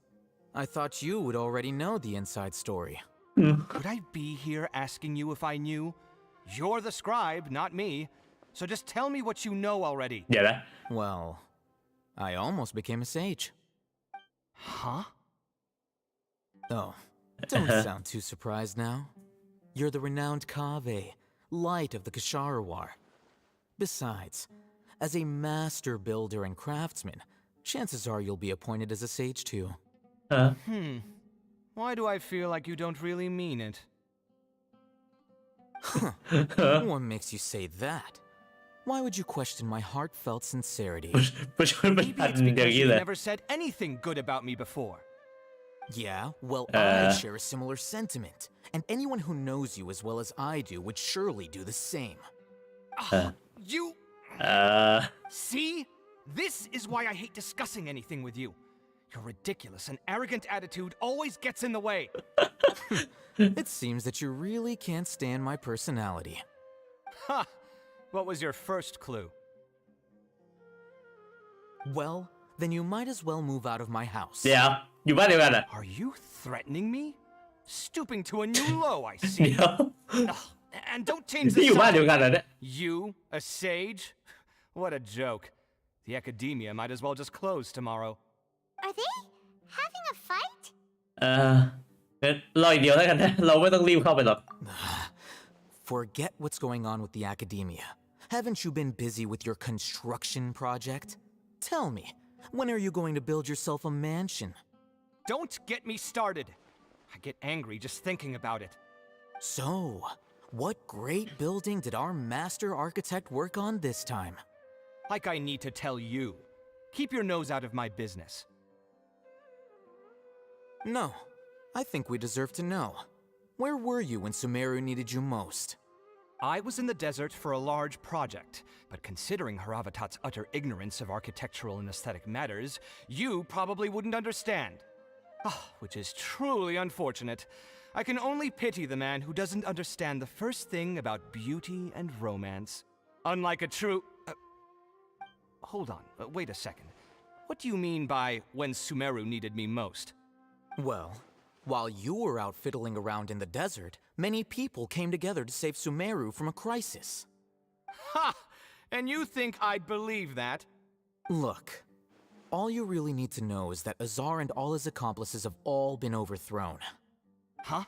I thought you would already know the inside story. Could I be here asking you if I knew? You're the scribe, not me. So just tell me what you know already. Yeah. Well, I almost became a sage. Huh? Oh, don't sound too surprised now. You're the renowned Kave, light of the Kasharawar. Besides, as a master builder and craftsman, chances are you'll be appointed as a sage too. Why do I feel like you don't really mean it? What makes you say that? Why would you question my heartfelt sincerity? Maybe it's because you never said anything good about me before. Yeah, well, I share a similar sentiment, and anyone who knows you as well as I do would surely do the same. You... See? This is why I hate discussing anything with you. Your ridiculous and arrogant attitude always gets in the way. It seems that you really can't stand my personality. Ha! What was your first clue? Well, then you might as well move out of my house. Yeah, you might have it. Are you threatening me? Stooping to a new low, I see. And don't change the subject. You, a sage? What a joke. The academia might as well just close tomorrow. Are they having a fight? รออีกเดียวแล้วกันนะเราไม่ต้องรีบเข้าไปหรอก Forget what's going on with the academia. Haven't you been busy with your construction project? Tell me, when are you going to build yourself a mansion? Don't get me started. I get angry just thinking about it. So, what great building did our master architect work on this time? Like I need to tell you. Keep your nose out of my business. No, I think we deserve to know. Where were you when Sumeru needed you most? I was in the desert for a large project, but considering Haravatat's utter ignorance of architectural and aesthetic matters, you probably wouldn't understand. Which is truly unfortunate. I can only pity the man who doesn't understand the first thing about beauty and romance. Unlike a true... hold on, wait a second. What do you mean by when Sumeru needed me most? Well, while you were out fiddling around in the desert, many people came together to save Sumeru from a crisis. Ha! And you think I'd believe that? Look, all you really need to know is that Azar and all his accomplices have all been overthrown. Huh?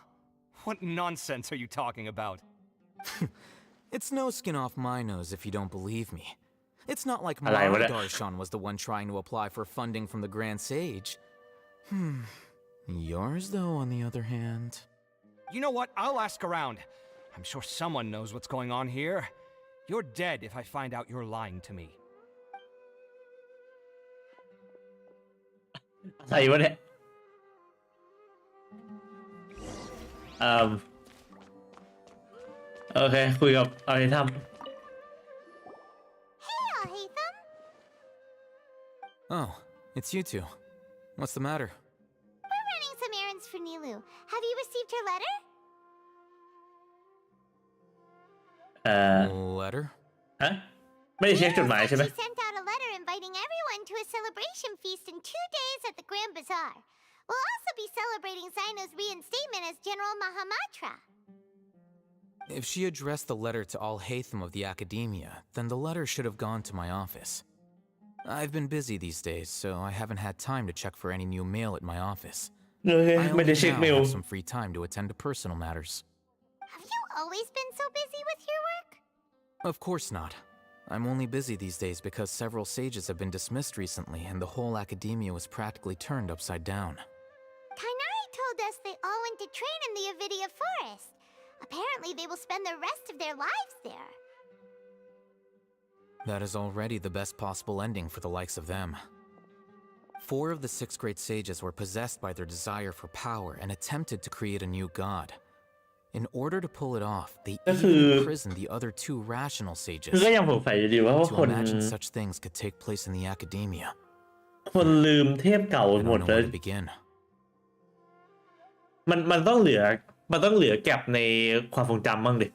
What nonsense are you talking about? It's no skin off my nose if you don't believe me. It's not like Darshan was the one trying to apply for funding from the Grand Sage. Yours, though, on the other hand... You know what? I'll ask around. I'm sure someone knows what's going on here. You're dead if I find out you're lying to me. อะไรวะเนี่ยโอเคคุยกับอาริทัม Hey, Alhaitham. Oh, it's you two. What's the matter? We're running some errands for Nilu. Have you received her letter? Letter? ฮะไม่ได้เช็คจดหมายใช่ไหม She sent out a letter inviting everyone to a celebration feast in 2 days at the Grand Bazaar. We'll also be celebrating Zaino's reinstatement as General Mahamatra. If she addressed the letter to Alhaitham of the Academia, then the letter should have gone to my office. I've been busy these days, so I haven't had time to check for any new mail at my office. I only now have some free time to attend to personal matters. Have you always been so busy with your work? Of course not. I'm only busy these days because several sages have been dismissed recently and the whole academia was practically turned upside down. Kainari told us they all went to train in the Avidia forest. Apparently they will spend the rest of their lives there. That is already the best possible ending for the likes of them. 4 of the 6 great sages were possessed by their desire for power and attempted to create a new god. In order to pull it off, they even imprisoned the other 2 rational sages. ก็ยังสงสัยอยู่ดีว่าคน To imagine such things could take place in the academia. คนลืมเทพเก่าหมดเลย มันต้องเหลือแก็บในความทรงจำบ้างดิ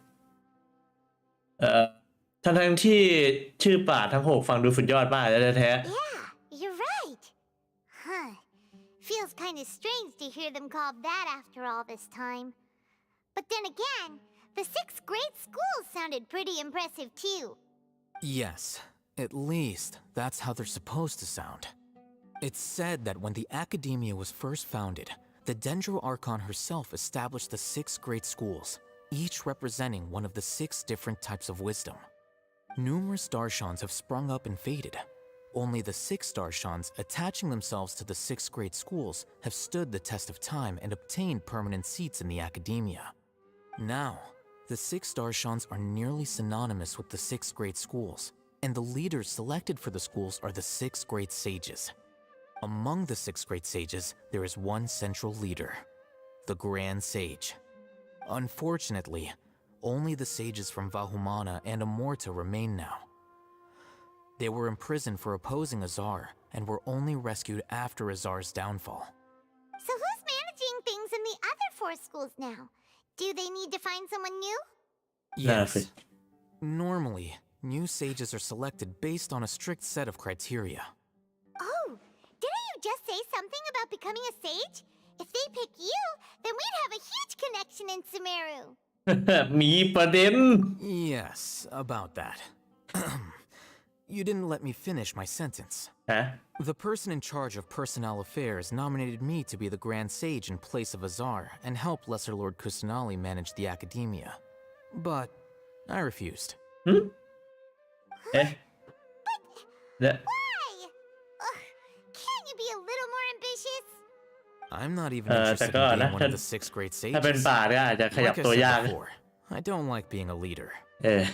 ทั้งที่ชื่อป่าทั้ง 6ฟังดูสุดยอดมากแล้วแท้ Yeah, you're right. Huh. Feels kind of strange to hear them called that after all this time. But then again, the 6 great schools sounded pretty impressive too. Yes, at least that's how they're supposed to sound. It's said that when the academia was first founded, the Dendro Archon herself established the 6 great schools, each representing one of the 6 different types of wisdom. Numerous Darshans have sprung up and faded. Only the 6 Darshans attaching themselves to the 6 great schools have stood the test of time and obtained permanent seats in the academia. Now, the 6 Darshans are nearly synonymous with the 6 great schools, and the leaders selected for the schools are the 6 great sages. Among the 6 great sages, there is one central leader, the Grand Sage. Unfortunately, only the sages from Vahumana and Amorta remain now. They were imprisoned for opposing Azar and were only rescued after Azar's downfall. So who's managing things in the other 4 schools now? Do they need to find someone new? Yes. Normally, new sages are selected based on a strict set of criteria. Oh, didn't you just say something about becoming a sage? If they pick you, then we'd have a huge connection in Sumeru. มีประเด็น Yes, about that. You didn't let me finish my sentence. The person in charge of personnel affairs nominated me to be the Grand Sage in place of Azar and help Lesser Lord Kusanali manage the academia. but I refused. Eh? Why? Ugh, can't you be a little more ambitious? I'm not even แต่ interested ก็ in นะ being one of the 6th grade ถ้าเป็น sages. ป่าก็อาจจะขยับ Like I ตัวยาก said before, I don't like being a leader. Oh,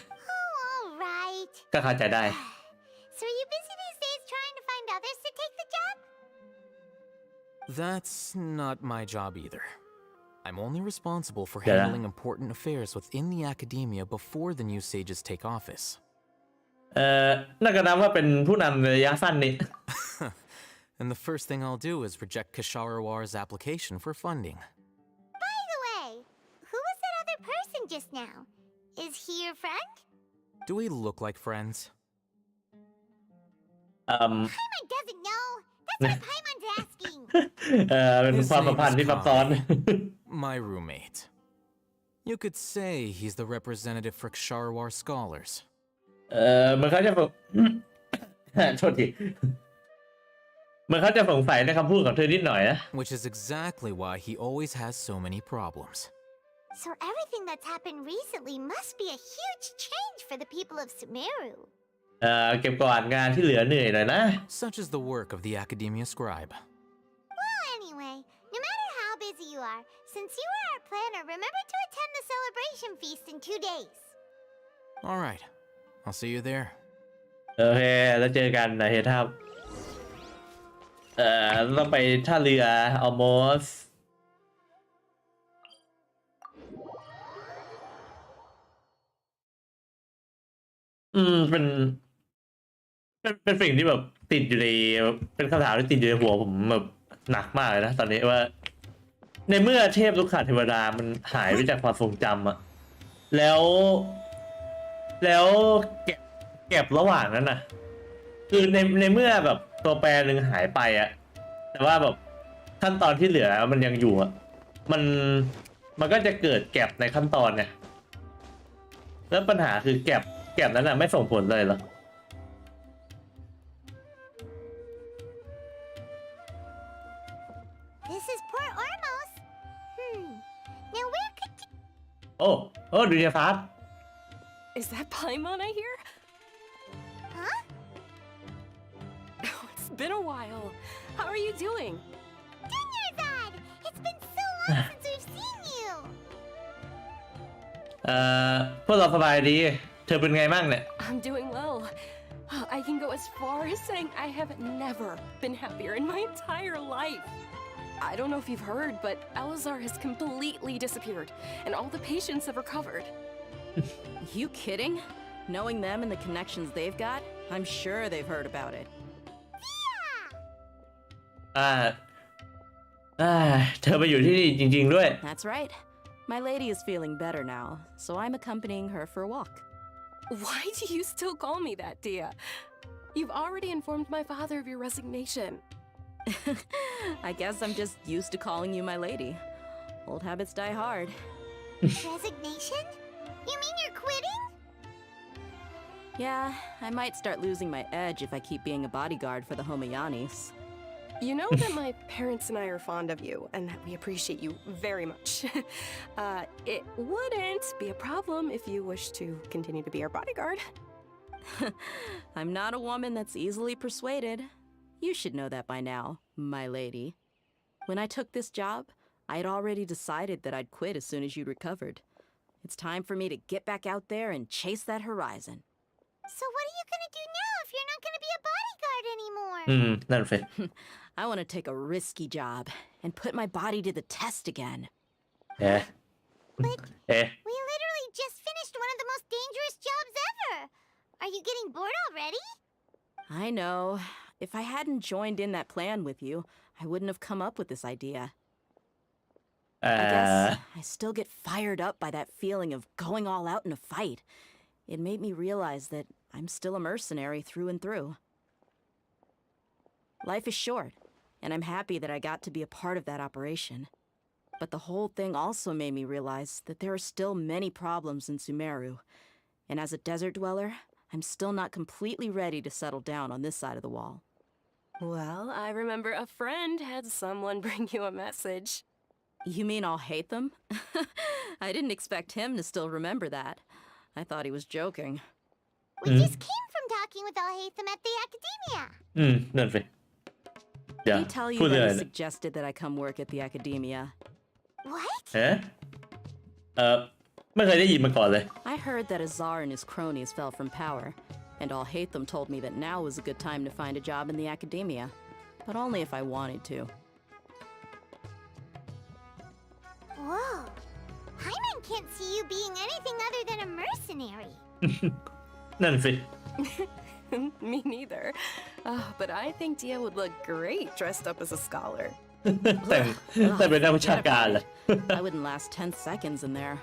all right. ก็เข้าใจได้ So are you busy these days trying to find others to take the job? That's not my job either. I'm only responsible for Yeah. handling important affairs within the academia before the new sages take office. น่าก็นับว่าเป็นผู้นำในระยะสั้นนี่ And the first thing I'll do is reject Kasharawar's application for funding. By the way, who was that other person just now? Is he your friend? Do we look like friends? Paimon doesn't know. That's what Paimon's asking. เป็น His ความสัม name พันธ์ is ที่ซับซ้อน My roommate. You could say he's the representative for Ksharawar scholars. เหมือนเขาจะบอก โทษทีเหมือนเขาจะสงสัยในคำพูดของเธอนิดหน่อยนะ Which is exactly why he always has so many problems. So everything that's happened recently must be a huge change for the people of Sumeru. เก็บก่อนงานที่เหลือเหนื่อยหน่อยนะ Such is the work of the Academia Scribe. Well, anyway, no matter how busy you are, since you are our planner, remember to attend the celebration feast in 2 days. All right, I'll see you there. โอเคแล้วเจอกันนะเฮทับต้องไปท่าเรือ almost เป็นสิ่งที่แบบติดอยู่ในเป็นคำถามที่ติดอยู่ในหัวผมแบบหนักมากเลยนะตอนนี้ว่าในเมื่อเทพลูกขาเทวดามันหายไปจากความทรงจำอะแล้วเก็บระหว่างนั้นนะคือในเมื่อแบบตัวแปรหนึ่งหายไปอะแต่ว่าแบบขั้นตอนที่เหลือมันยังอยู่อะมันก็จะเกิดแก็บในขั้นตอนเนี่ยแล้วปัญหาคือแก็บนั้นนะไม่ส่งผลเลยเหรอThis is Port Ormos. Now where could you... โอ้ดูเนี่ยฟาส Is that Paimon I hear? Huh? Oh, it's been a while. How are you doing? Dunyarzad! It's been so long since we've seen you. พวกเราสบายดีเธอเป็นไงบ้างเนี่ย I'm doing well. I can go as far as saying I have never been happier in my entire life. I don't know if you've heard, but Elazar has completely disappeared, and all the patients have recovered. You kidding? Knowing them and the connections they've got, I'm sure they've heard about it. เธอไปอยู่ที่นี่จริงๆด้วย That's right. My lady is feeling better now, so I'm accompanying her for a walk. Why do you still call me that, Dia? You've already informed my father of your resignation. I guess I'm just used to calling you my lady. Old habits die hard. Resignation? You mean you're quitting? Yeah, I might start losing my edge if I keep being a bodyguard for the Homayanis. You know that my parents and I are fond of you, and that we appreciate you very much. It wouldn't be a problem if you wish to continue to be our bodyguard. I'm not a woman that's easily persuaded. You should know that by now, my lady. When I took this job, I had already decided that I'd quit as soon as you'd recovered. It's time for me to get back out there and chase that horizon. So what are you gonna do now if you're not gonna be a bodyguard anymore? นั่นสิ I want to take a risky job and put my body to the test again. We literally just finished one of the most dangerous jobs ever. Are you getting bored already? I know. If I hadn't joined in that plan with you, I wouldn't have come up with this idea. I guess I still get fired up by that feeling of going all out in a fight. It made me realize that I'm still a mercenary through and through. Life is short, and I'm happy that I got to be a part of that operation. But the whole thing also made me realize that there are still many problems in Sumeru, and as a desert dweller, I'm still not completely ready to settle down on this side of the wall. Well, I remember a friend had someone bring you a message. You mean I'll hate them? I didn't expect him to still remember that. I thought he was joking. We just came from talking with Al-Haytham at the Academia. นั่นสิ Did he tell you that he suggested that I come work at the Academia? What? ไม่เคยได้ยินมาก่อนเลย I heard that Azar and his cronies fell from power, and Al-Haytham told me that now was a good time to find a job in the Academia, but only if I wanted to. Whoa. Paimon can't see you being anything other than a mercenary. นั่นสิ Me neither. Oh, but I think Dia would look great dressed up as a scholar. แต่เป็นนักวิชาการเลย I wouldn't last 10 seconds in there.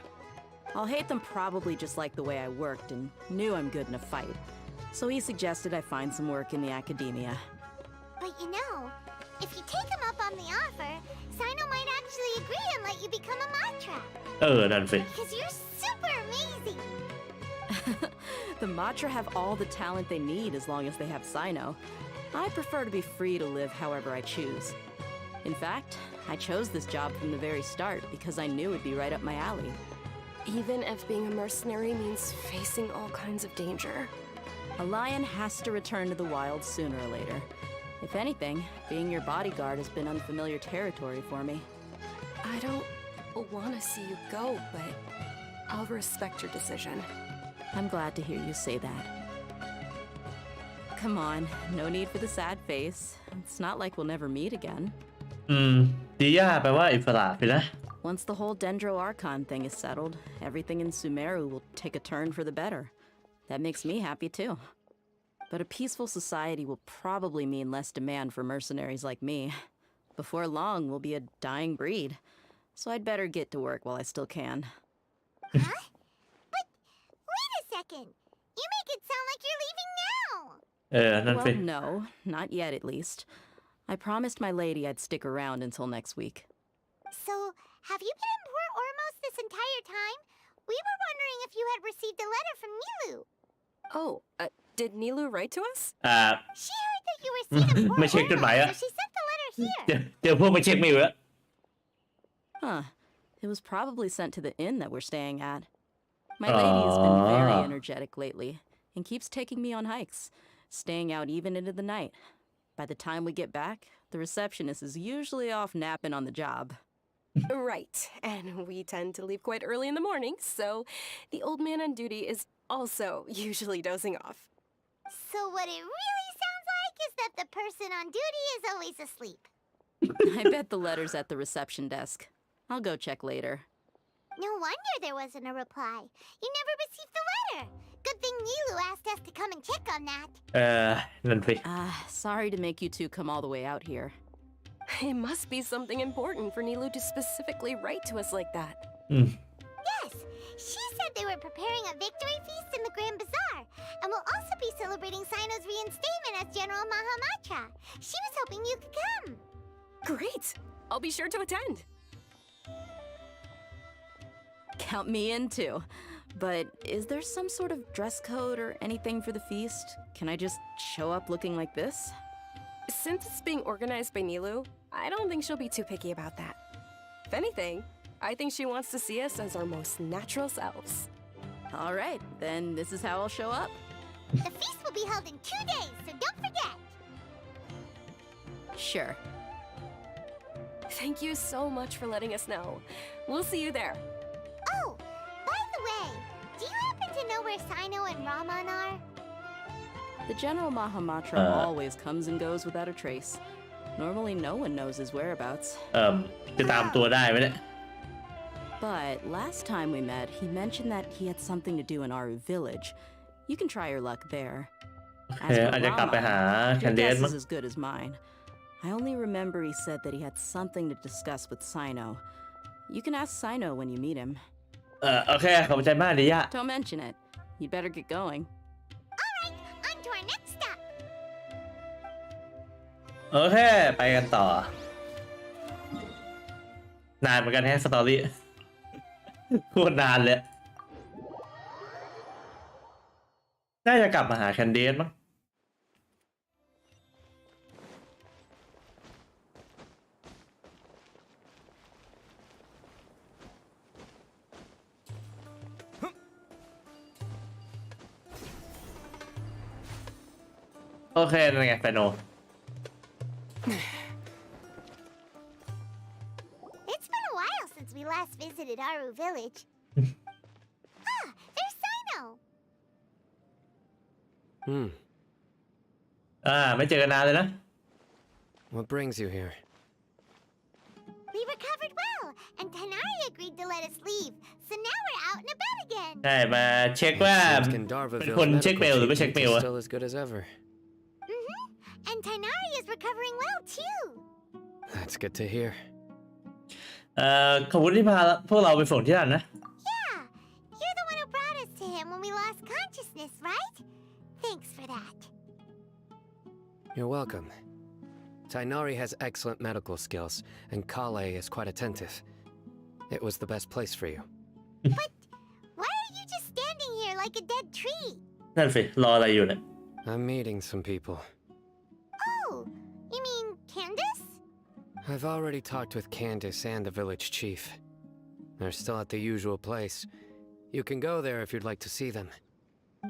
Al-Haytham probably just liked the way I worked and knew I'm good in a fight, so he suggested I find some work in the Academia. But you know, if you take him up on the offer, Sino might actually agree and let you become a Matra. นั่นสิ Because you're super amazing. The Matra have all the talent they need as long as they have Sino. I prefer to be free to live however I choose. In fact, I chose this job from the very start because I knew it'd be right up my alley. Even if being a mercenary means facing all kinds of danger. A lion has to return to the wild sooner or later. If anything, being your bodyguard has been unfamiliar territory for me. I don't want to see you go, but I'll respect your decision. I'm glad to hear you say that. Come on, no need for the sad face. It's not like we'll never meet again. ดีย่าแปลว่าอิสระไปนะ Once the whole Dendro Archon thing is settled, everything in Sumeru will take a turn for the better. That makes me happy too. But a peaceful society will probably mean less demand for mercenaries like me. Before long, we'll be a dying breed. So I'd better get to work while I still can. Huh? But wait a second. You make it sound like you're leaving now. นั่นสิ Well, no, not yet at least. I promised my lady I'd stick around until next week. So, have you been in Port Ormos this entire time? We were wondering if you had received a letter from Nilu. Oh, did Nilu write to us? She heard that you were seen in Port ไม่เช็คจดหมาย Ormos, so she sent the letter here. เดี๋ยวพวกไปเช็คไม่อยู่แล้ว Huh. It was probably sent to the inn that we're staying at. My lady has been very energetic lately and keeps taking me on hikes, staying out even into the night. By the time we get back, the receptionist is usually off napping on the job. Right, and we tend to leave quite early in the morning, so the old man on duty is also usually dozing off. So what it really sounds like is that the person on duty is always asleep. I bet the letter's at the reception desk. I'll go check later. No wonder there wasn't a reply. You never received the letter. Good thing Nilu asked us to come and check on that. นั่นสิ Sorry to make you two come all the way out here. It must be something important for Nilu to specifically write to us like that. Yes, she said they were preparing a victory feast in the Grand Bazaar, and will also be celebrating Sino's reinstatement as General Mahamatra. She was hoping you could come. Great! I'll be sure to attend. Count me in too. But is there some sort of dress code or anything for the feast? Can I just show up looking like this? Since it's being organized by Nilu, I don't think she'll be too picky about that. If anything, I think she wants to see us as our most natural selves. All right, then this is how I'll show up. The feast will be held in 2 days, so don't forget. Sure. Thank you so much for letting us know. We'll see you there. Oh, by the way, do you happen to know where Sino and Raman are? The General Mahamatra always comes and goes without a trace. Normally no one knows his whereabouts. จะตามตัวได้ไหมเนี่ย But last time we met, he mentioned that he had something to do in Aru village. You can try your luck there. As for อาจจะกลับไปหา Rama, แคน your เดส guess มั้ง is as good as mine. I only remember he said that he had something to discuss with Sino. You can ask Sino when you meet him. โอเคขอบใจมากดีย่า Don't mention it. You'd better get going. Alright, on to our next stop. โอเคไปกันต่อ นานเหมือนกันแฮะสตอรี่ โคตรนานเลย น่าจะกลับมาหาแคนเดสมั้ง โอเคนั่นไงไฟโน It's been a while since we last visited Aru Village. There's Sino. ไม่เจอกันนานเลยนะ What brings you here? We recovered well, and Tanari agreed to let us leave. So now we're out and about again. ใช่มาเช็คว่าเป็นคนเช็คเมลหรือไม่เช็คเมลอะ Still as good as ever. And Tanari is recovering well too. That's good to hear. ขอบคุณที่พาพวกเราไปส่งที่นั่นนะ Yeah, you're the one who brought us to him when we lost consciousness, right? Thanks for that. You're welcome. Tainari has excellent medical skills, and Kale is quite attentive. It was the best place for you. But why are you just standing here like a dead tree? นั่นสิรออะไรอยู่เนี่ย I'm meeting some people. Oh, you mean Candace? I've already talked with Candace and the village chief. They're still at the usual place. You can go there if you'd like to see them.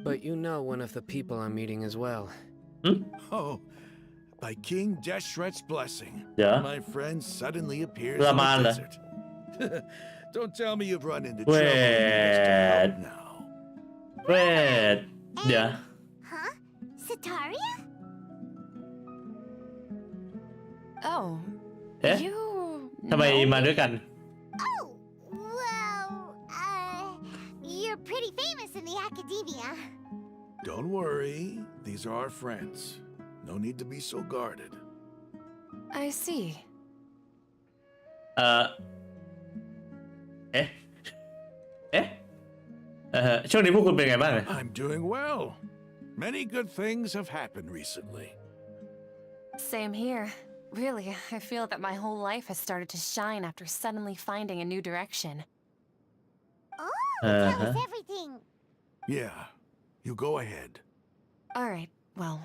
But you know one of the people I'm meeting as well. Oh, by King Deshret's blessing, my friend suddenly appears in the desert. Don't tell me you've run into trouble and you need us to help now. Wait, yeah. Huh? Sataria? Oh, เอ๊ะ you ทำไมมาด้วยกัน Oh, well, you're pretty famous in the academia. Don't worry, these are our friends. No need to be so guarded. I see. เอ๊ะช่วงนี้พวกคุณเป็นไงบ้าง I'm doing well. Many good things have happened recently. Same here. Really, I feel that my whole life has started to shine after suddenly finding a new direction. Oh, tell us everything. Yeah, you go ahead. All right, well,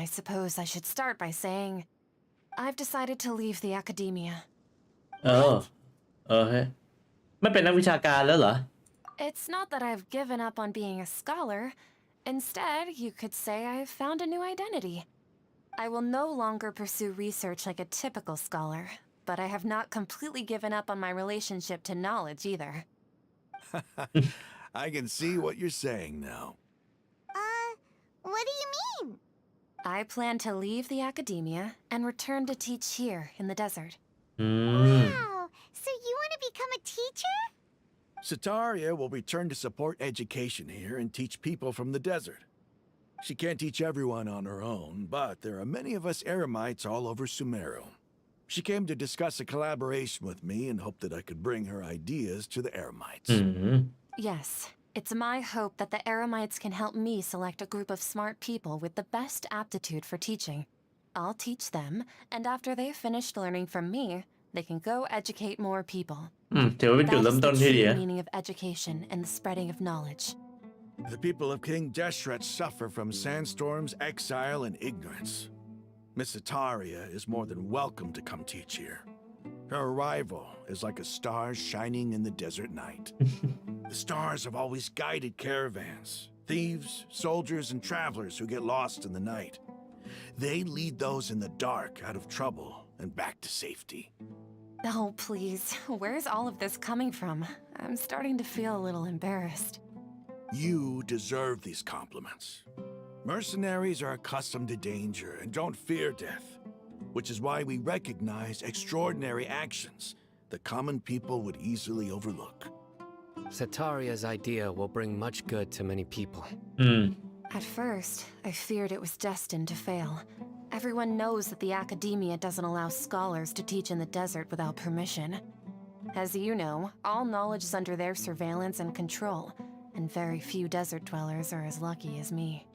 I suppose I should start by saying I've decided to leave the academia. โอเคไม่เป็นนักวิชาการแล้วเหรอ It's not that I've given up on being a scholar. Instead, you could say I've found a new identity. I will no longer pursue research like a typical scholar, but I have not completely given up on my relationship to knowledge either. I can see what you're saying now. What do you mean? I plan to leave the academia and return to teach here in the desert. Wow, so you want to become a teacher? Sataria will return to support education here and teach people from the desert. She can't teach everyone on her own, but there are many of us Eremites all over Sumeru. She came to discuss a collaboration with me and hoped that I could bring her ideas to the Eremites. Yes, it's my hope that the Eremites can help me select a group of smart people with the best aptitude for teaching. I'll teach them, and after they've finished learning from me, they can go educate more people. ถือว่าเป็นจุดเริ่มต้นที่ดี That's the true meaning of education and the spreading of knowledge. The people of King Deshret suffer from sandstorms, exile, and ignorance. Miss Sataria is more than welcome to come teach here. Her arrival is like a star shining in the desert night. The stars have always guided caravans, thieves, soldiers, and travelers who get lost in the night. They lead those in the dark out of trouble and back to safety. Oh, please. Where's all of this coming from? I'm starting to feel a little embarrassed. You deserve these compliments. Mercenaries are accustomed to danger and don't fear death, which is why we recognize extraordinary actions that common people would easily overlook. Sataria's idea will bring much good to many people. At first, I feared it was destined to fail. Everyone knows that the academia doesn't allow scholars to teach in the desert without permission. As you know, all knowledge is under their surveillance and control, and very few desert dwellers are as lucky as me.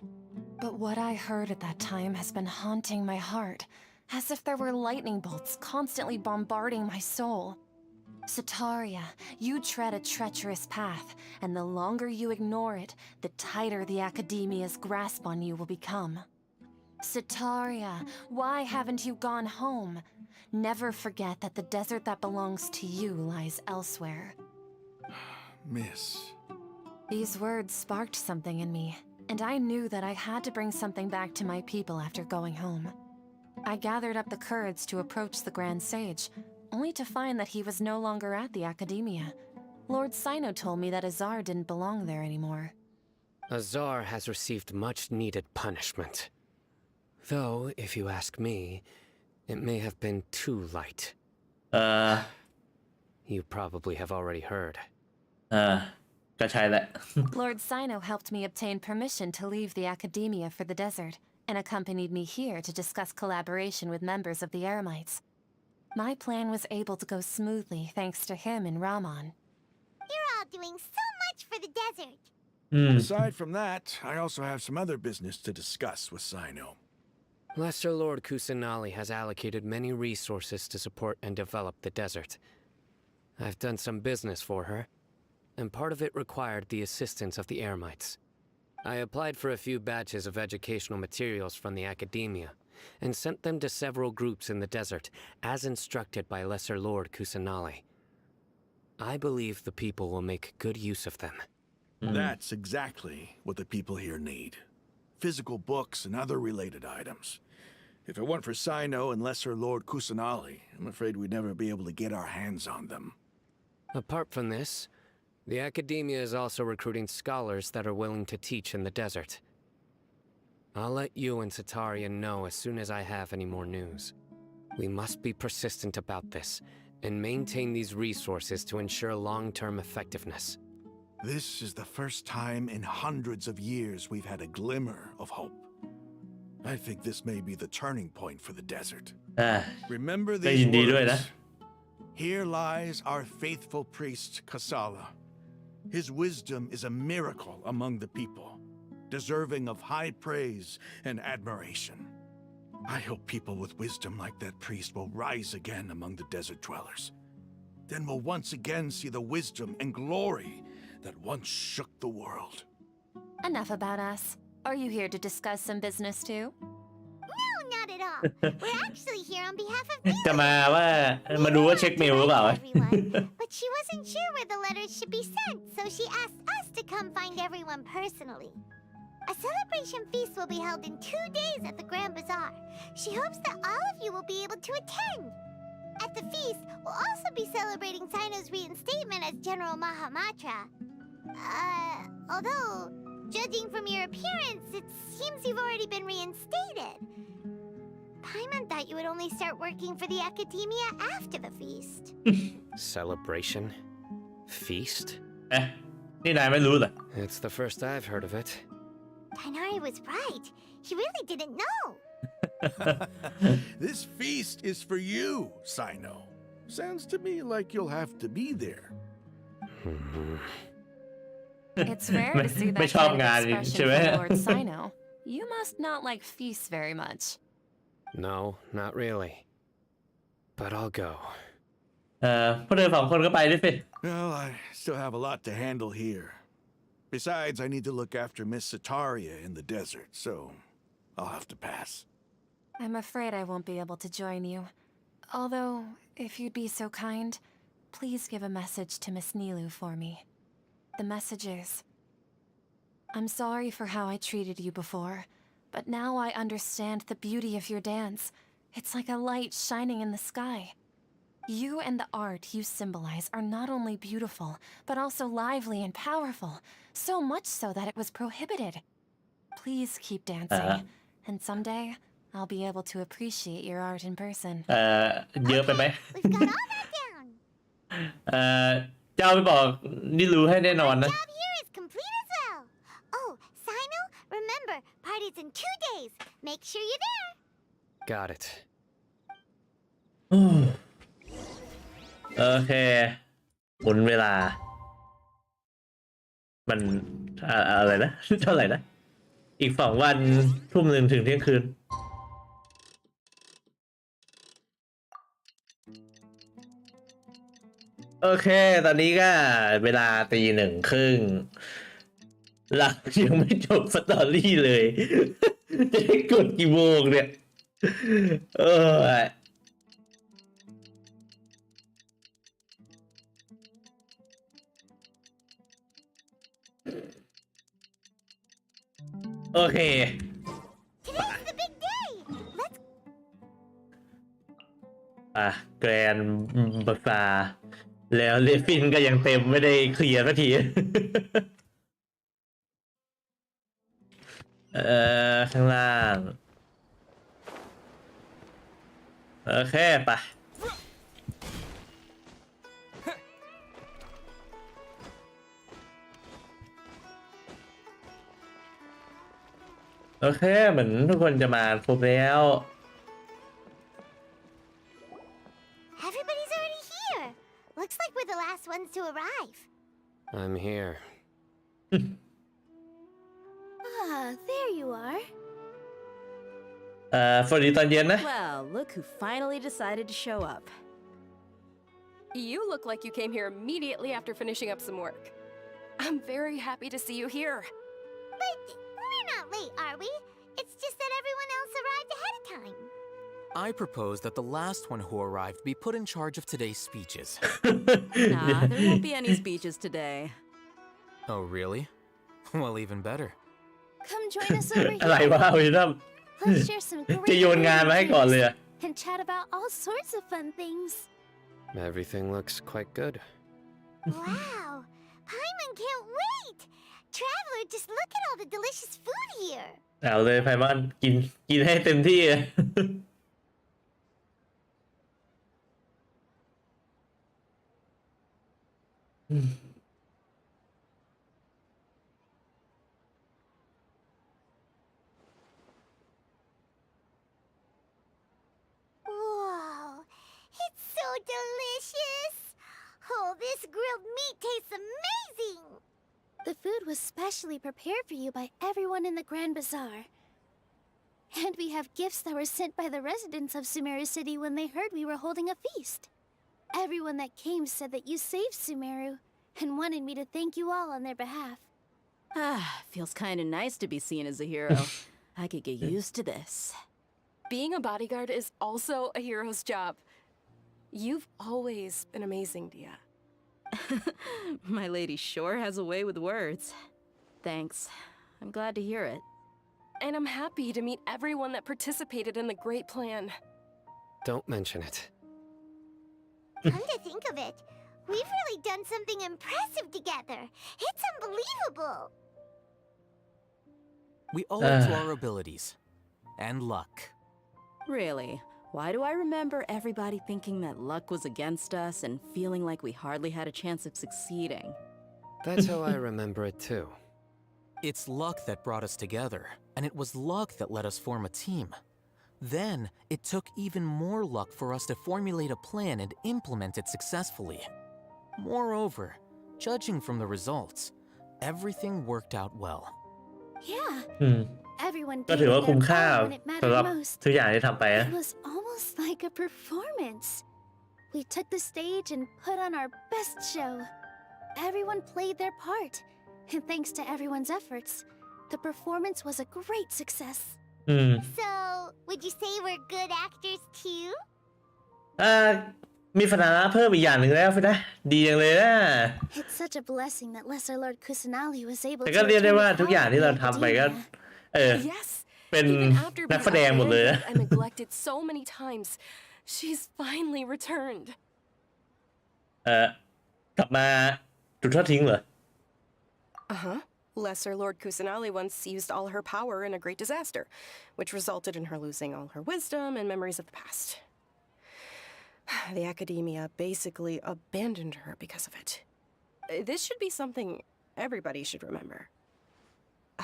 But what I heard at that time has been haunting my heart, as if there were lightning bolts constantly bombarding my soul. Sataria, you tread a treacherous path, and the longer you ignore it, the tighter the academia's grasp on you will become. Sataria, why haven't you gone home? Never forget that the desert that belongs to you lies elsewhere. Miss. These words sparked something in me. and I knew that I had to bring something back to my people after going home. I gathered up the courage to approach the Grand Sage, only to find that he was no longer at the Academia. Lord Sino told me that Azar didn't belong there anymore. Azar has received much-needed punishment. Though, if you ask me, it may have been too light. You probably have already heard. ก็ใช่แหละ Lord Sino helped me obtain permission to leave the Academia for the desert, and accompanied me here to discuss collaboration with members of the Eremites. My plan was able to go smoothly thanks to him and Rahman. You're all doing so much for the desert. Aside from that, I also have some other business to discuss with Sino. Lesser Lord Kusanali has allocated many resources to support and develop the desert. I've done some business for her, and part of it required the assistance of the Eremites. I applied for a few batches of educational materials from the Academia, and sent them to several groups in the desert, as instructed by Lesser Lord Kusanali. I believe the people will make good use of them. That's exactly what the people here need. Physical books and other related items. If it weren't for Sino and Lesser Lord Kusanali, I'm afraid we'd never be able to get our hands on them. Apart from this, the Academia is also recruiting scholars that are willing to teach in the desert. I'll let you and Satarian know as soon as I have any more news. We must be persistent about this, and maintain these resources to ensure long-term effectiveness. This is the first time in hundreds of years we've had a glimmer of hope. I think this may be the turning point for the desert. Remember these words. Here lies our faithful priest, Kasala. His wisdom is a miracle among the people, deserving of high praise and admiration. I hope people with wisdom like that priest will rise again among the desert dwellers. Then we'll once again see the wisdom and glory that once shook the world. Enough about us. Are you here to discuss some business too? No, not at all. We're actually here on behalf of จะมาว่ามาดูว่าเช็คเมลหรือเปล่า But she wasn't sure where the letters should be sent, so she asked us to come find everyone personally. A celebration feast will be held in 2 days at the Grand Bazaar. She hopes that all of you will be able to attend. At the feast, we'll also be celebrating Sino's reinstatement as General Mahamatra. Although, judging from your appearance, it seems you've already been reinstated. Paimon thought you would only start working for the Academia after the feast. Celebration? Feast? นี่นายไม่รู้เหรอ It's the first I've heard of it. Tainari was right. He really didn't know. This feast is for you, Sino. Sounds to me like you'll have to be there. It's rare to see that ไม่ชอบ kind งาน of expression ใช่ไหม from Lord Sino. You must not like feasts very much. No, not really. But I'll go. พวกเธอสองคนก็ไปด้วยสิ Well, I still have a lot to handle here. Besides, I need to look after Miss Sataria in the desert, so I'll have to pass. I'm afraid I won't be able to join you. Although, if you'd be so kind, please give a message to Miss Nilu for me. The message is, I'm sorry for how I treated you before, but now I understand the beauty of your dance. It's like a light shining in the sky. You and the art you symbolize are not only beautiful, but also lively and powerful, so much so that it was prohibited. Please keep dancing, and someday I'll be able to appreciate your art in person. เยอะไปไหม We've got all that down. จะเอาไปบอกนี่รู้ให้แน่นอนนะ Job here is complete as well. Oh, Sino, remember, party's in 2 days. Make sure you're there. Got it. โอเคหมุนเวลา มันอะไรนะ เท่าไหร่นะ อีก2 วัน 1:00 ถึงเที่ยงคืน โอเค ตอนนี้ก็เวลา 1:30 เรายังไม่จบสตอรี่เลย จะได้กดกี่โมงเนี่ย โอเค Today's the big day. Let's แกรนบฟาแล้วเลฟินก็ยังเต็มไม่ได้เคลียร์สักที ข้างล่าง โอเคไปโอเคเหมือนทุกคนจะมาครบแล้ว Everybody's already here. Looks like we're the last ones to arrive. I'm here. There you are. สวัสดีตอนเย็นนะ Well, look who finally decided to show up. You look like you came here immediately after finishing up some work. I'm very happy to see you here. But we're not late, are we? It's just that everyone else arrived ahead of time. I propose that the last one who arrived be put in charge of today's speeches. Nah, there won't be any speeches today. Oh, really? Well, even better. Come join us over อะไร here. วะวินัม Let's share some จะโยน great งานมาให้ก่อนเลยอะ and chat about all sorts of fun things. Everything looks quite good. Wow, Paimon can't wait. Traveler, just look at all the delicious food here. เอาเลยไพมอนกินให้เต็มที่ Whoa, it's so delicious. Oh, this grilled meat tastes amazing. The food was specially prepared for you by everyone in the Grand Bazaar. And we have gifts that were sent by the residents of Sumeru City when they heard we were holding a feast. Everyone that came said that you saved Sumeru and wanted me to thank you all on their behalf. Feels kind of nice to be seen as a hero. I could get used to this. Being a bodyguard is also a hero's job. You've always been amazing, Dia. My lady sure has a way with words. Thanks. I'm glad to hear it. And I'm happy to meet everyone that participated in the great plan. Don't mention it. Come to think of it, we've really done something impressive together. It's unbelievable. We owe it to our abilities. And luck. Really? Why do I remember everybody thinking that luck was against us and feeling like we hardly had a chance of succeeding? That's how I remember it too. It's luck that brought us together, and it was luck that let us form a team. Then, it took even more luck for us to formulate a plan and implement it successfully. Moreover, judging from the results, everything worked out well. Yeah. Everyone ก็ gave ถือ it ว่า their คุ้มค่า all when it สำหรับ mattered most. ทุกอย่างที่ทำไปนะ It was almost like a performance. We took the stage and put on our best show. Everyone played their part. And thanks to everyone's efforts, the performance was a great success. So, would you say we're good actors too? มีสถานะเพิ่มอีกอย่างหนึ่งแล้วนะ ดีจังเลยนะ It's such a blessing that Lesser Lord Kusanali was able แต่ to ก็เรียกได้ return ว่า the ทุกอย่างที่เรา power of ทำไปก็ academia. Yes. เป็น Even after นัก being แสดงหมดเลยนะ abandoned and neglected so many times, she's finally returned. กลับมาจุดทอดทิ้งเหรอ Uh-huh. Lesser Lord Kusanali once used all her power in a great disaster, which resulted in her losing all her wisdom and memories of the past. The academia basically abandoned her because of it. This should be something everybody should remember.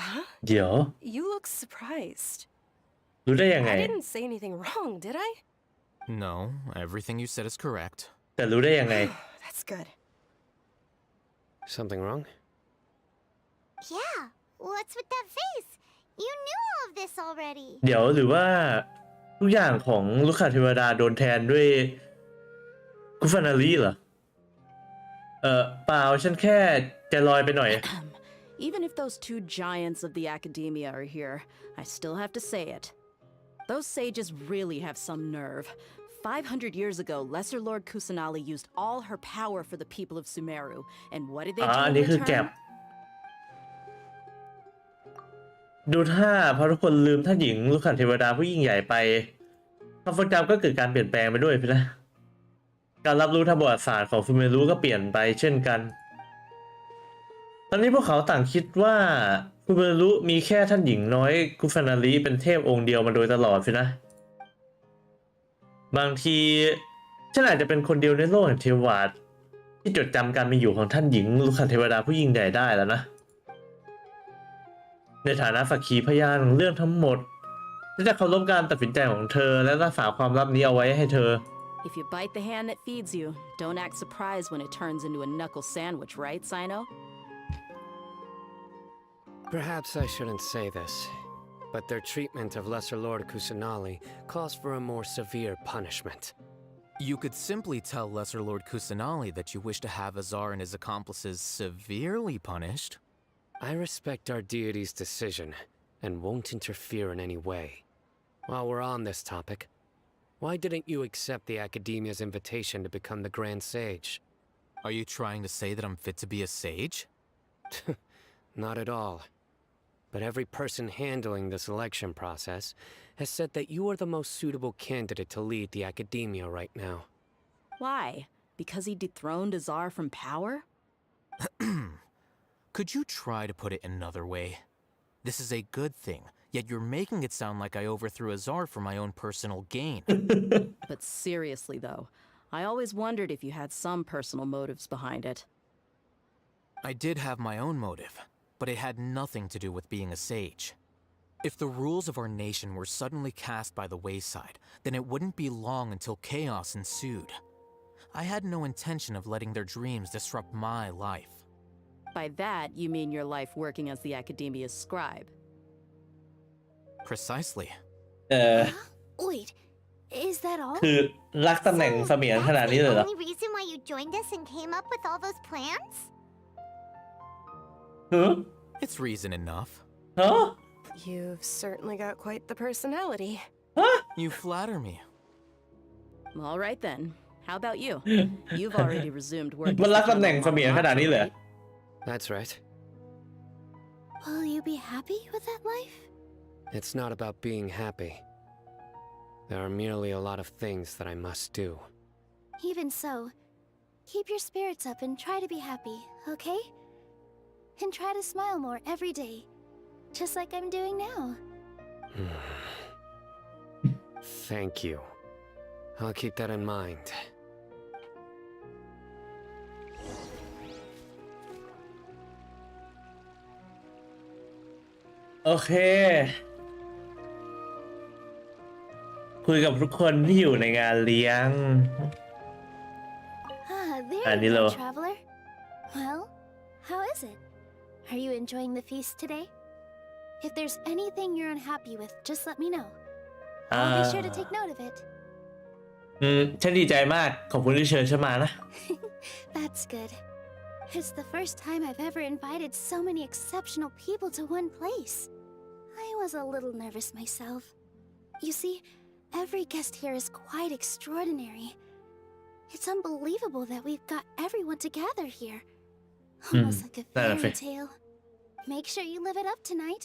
Huh? เดี๋ยว You look surprised. รู้ได้ยังไง I didn't say anything wrong, did I? No, everything you said is correct. แต่รู้ได้ยังไง That's good. Something wrong? Yeah, what's with that face? You knew all of this already. เดี๋ยวหรือว่าทุกอย่างของลูกค้าเทวดาโดนแทนด้วยกุฟานารีเหรอ เปล่าฉันแค่ใจลอยไปหน่อย Even if those two giants of the academia are here, I still have to say it. Those sages really have some nerve. 500 years ago, Lesser Lord Kusanali used all her power for the people of Sumeru. And what did they do อัน in นี้คือแก็บ return? ดูท่าพอทุกคนลืมท่านหญิงลูกขันเทวดาผู้ยิ่งใหญ่ไปความทรงจำก็เกิดการเปลี่ยนแปลงไปด้วยพี่นะการรับรู้ทางประวัติศาสตร์ของฟูเมรุก็เปลี่ยนไปเช่นกันตอนนี้พวกเขาต่างคิดว่าฟูเมรุมีแค่ท่านหญิงน้อยกุฟานาริเป็นเทพองค์เดียวมาโดยตลอดพี่นะบางทีฉันอาจจะเป็นคนเดียวในโลกแห่งเทวาสที่จดจำการมีอยู่ของท่านหญิงลูกขันเทวดาผู้ยิ่งใหญ่ได้แล้วนะในฐานะสักขีพยานของเรื่องทั้งหมดจะเคารพการตัดสินใจของเธอและรักษาความลับนี้เอาไว้ให้เธอ If you bite the hand that feeds you, don't act surprised when it turns into a knuckle sandwich, right, Sino? Perhaps I shouldn't say this, but their treatment of Lesser Lord Kusanali calls for a more severe punishment. You could simply tell Lesser Lord Kusanali that you wish to have Azar and his accomplices severely punished. I respect our deity's decision and won't interfere in any way. While we're on this topic, why didn't you accept the Academia's invitation to become the Grand Sage? Are you trying to say that I'm fit to be a sage? Not at all. But every person handling the selection process has said that you are the most suitable candidate to lead the Academia right now. Why? Because he dethroned Azar from power? Could you try to put it another way? This is a good thing, yet you're making it sound like I overthrew Azar for my own personal gain. But seriously, though, I always wondered if you had some personal motives behind it. I did have my own motive, but it had nothing to do with being a sage. If the rules of our nation were suddenly cast by the wayside, then it wouldn't be long until chaos ensued. I had no intention of letting their dreams disrupt my life. By that, you mean your life working as the Academia's scribe? Precisely. Wait, is that all? คือรักตำแหน่งเสมียนขนาดนี้เลยเหรอ Only reason why you joined us and came up with all those plans? Huh? It's reason enough. Huh? You've certainly got quite the personality. Huh? You flatter me. All right then. How about you? You've already resumed work. มันรักตำแหน่งเสมียนขนาดนี้เลย That's right. Will you be happy with that life? It's not about being happy. There are merely a lot of things that I must do. Even so, keep your spirits up and try to be happy, okay? And try to smile more every day, just like I'm doing now. Thank you. I'll keep that in mind. โอเคคุยกับทุกคนที่อยู่ในงานเลี้ยง There you go, traveler. Well, how is it? Are you enjoying the feast today? If there's anything you're unhappy with, just let me know. I'll be sure to take note of it. ฉันดีใจมากขอบคุณที่เชิญฉันมานะ That's good. It's the first time I've ever invited so many exceptional people to one place. I was a little nervous myself. You see, every guest here is quite extraordinary. It's unbelievable that we've got everyone together here. Almost like a fairy tale. Make sure you live it up tonight.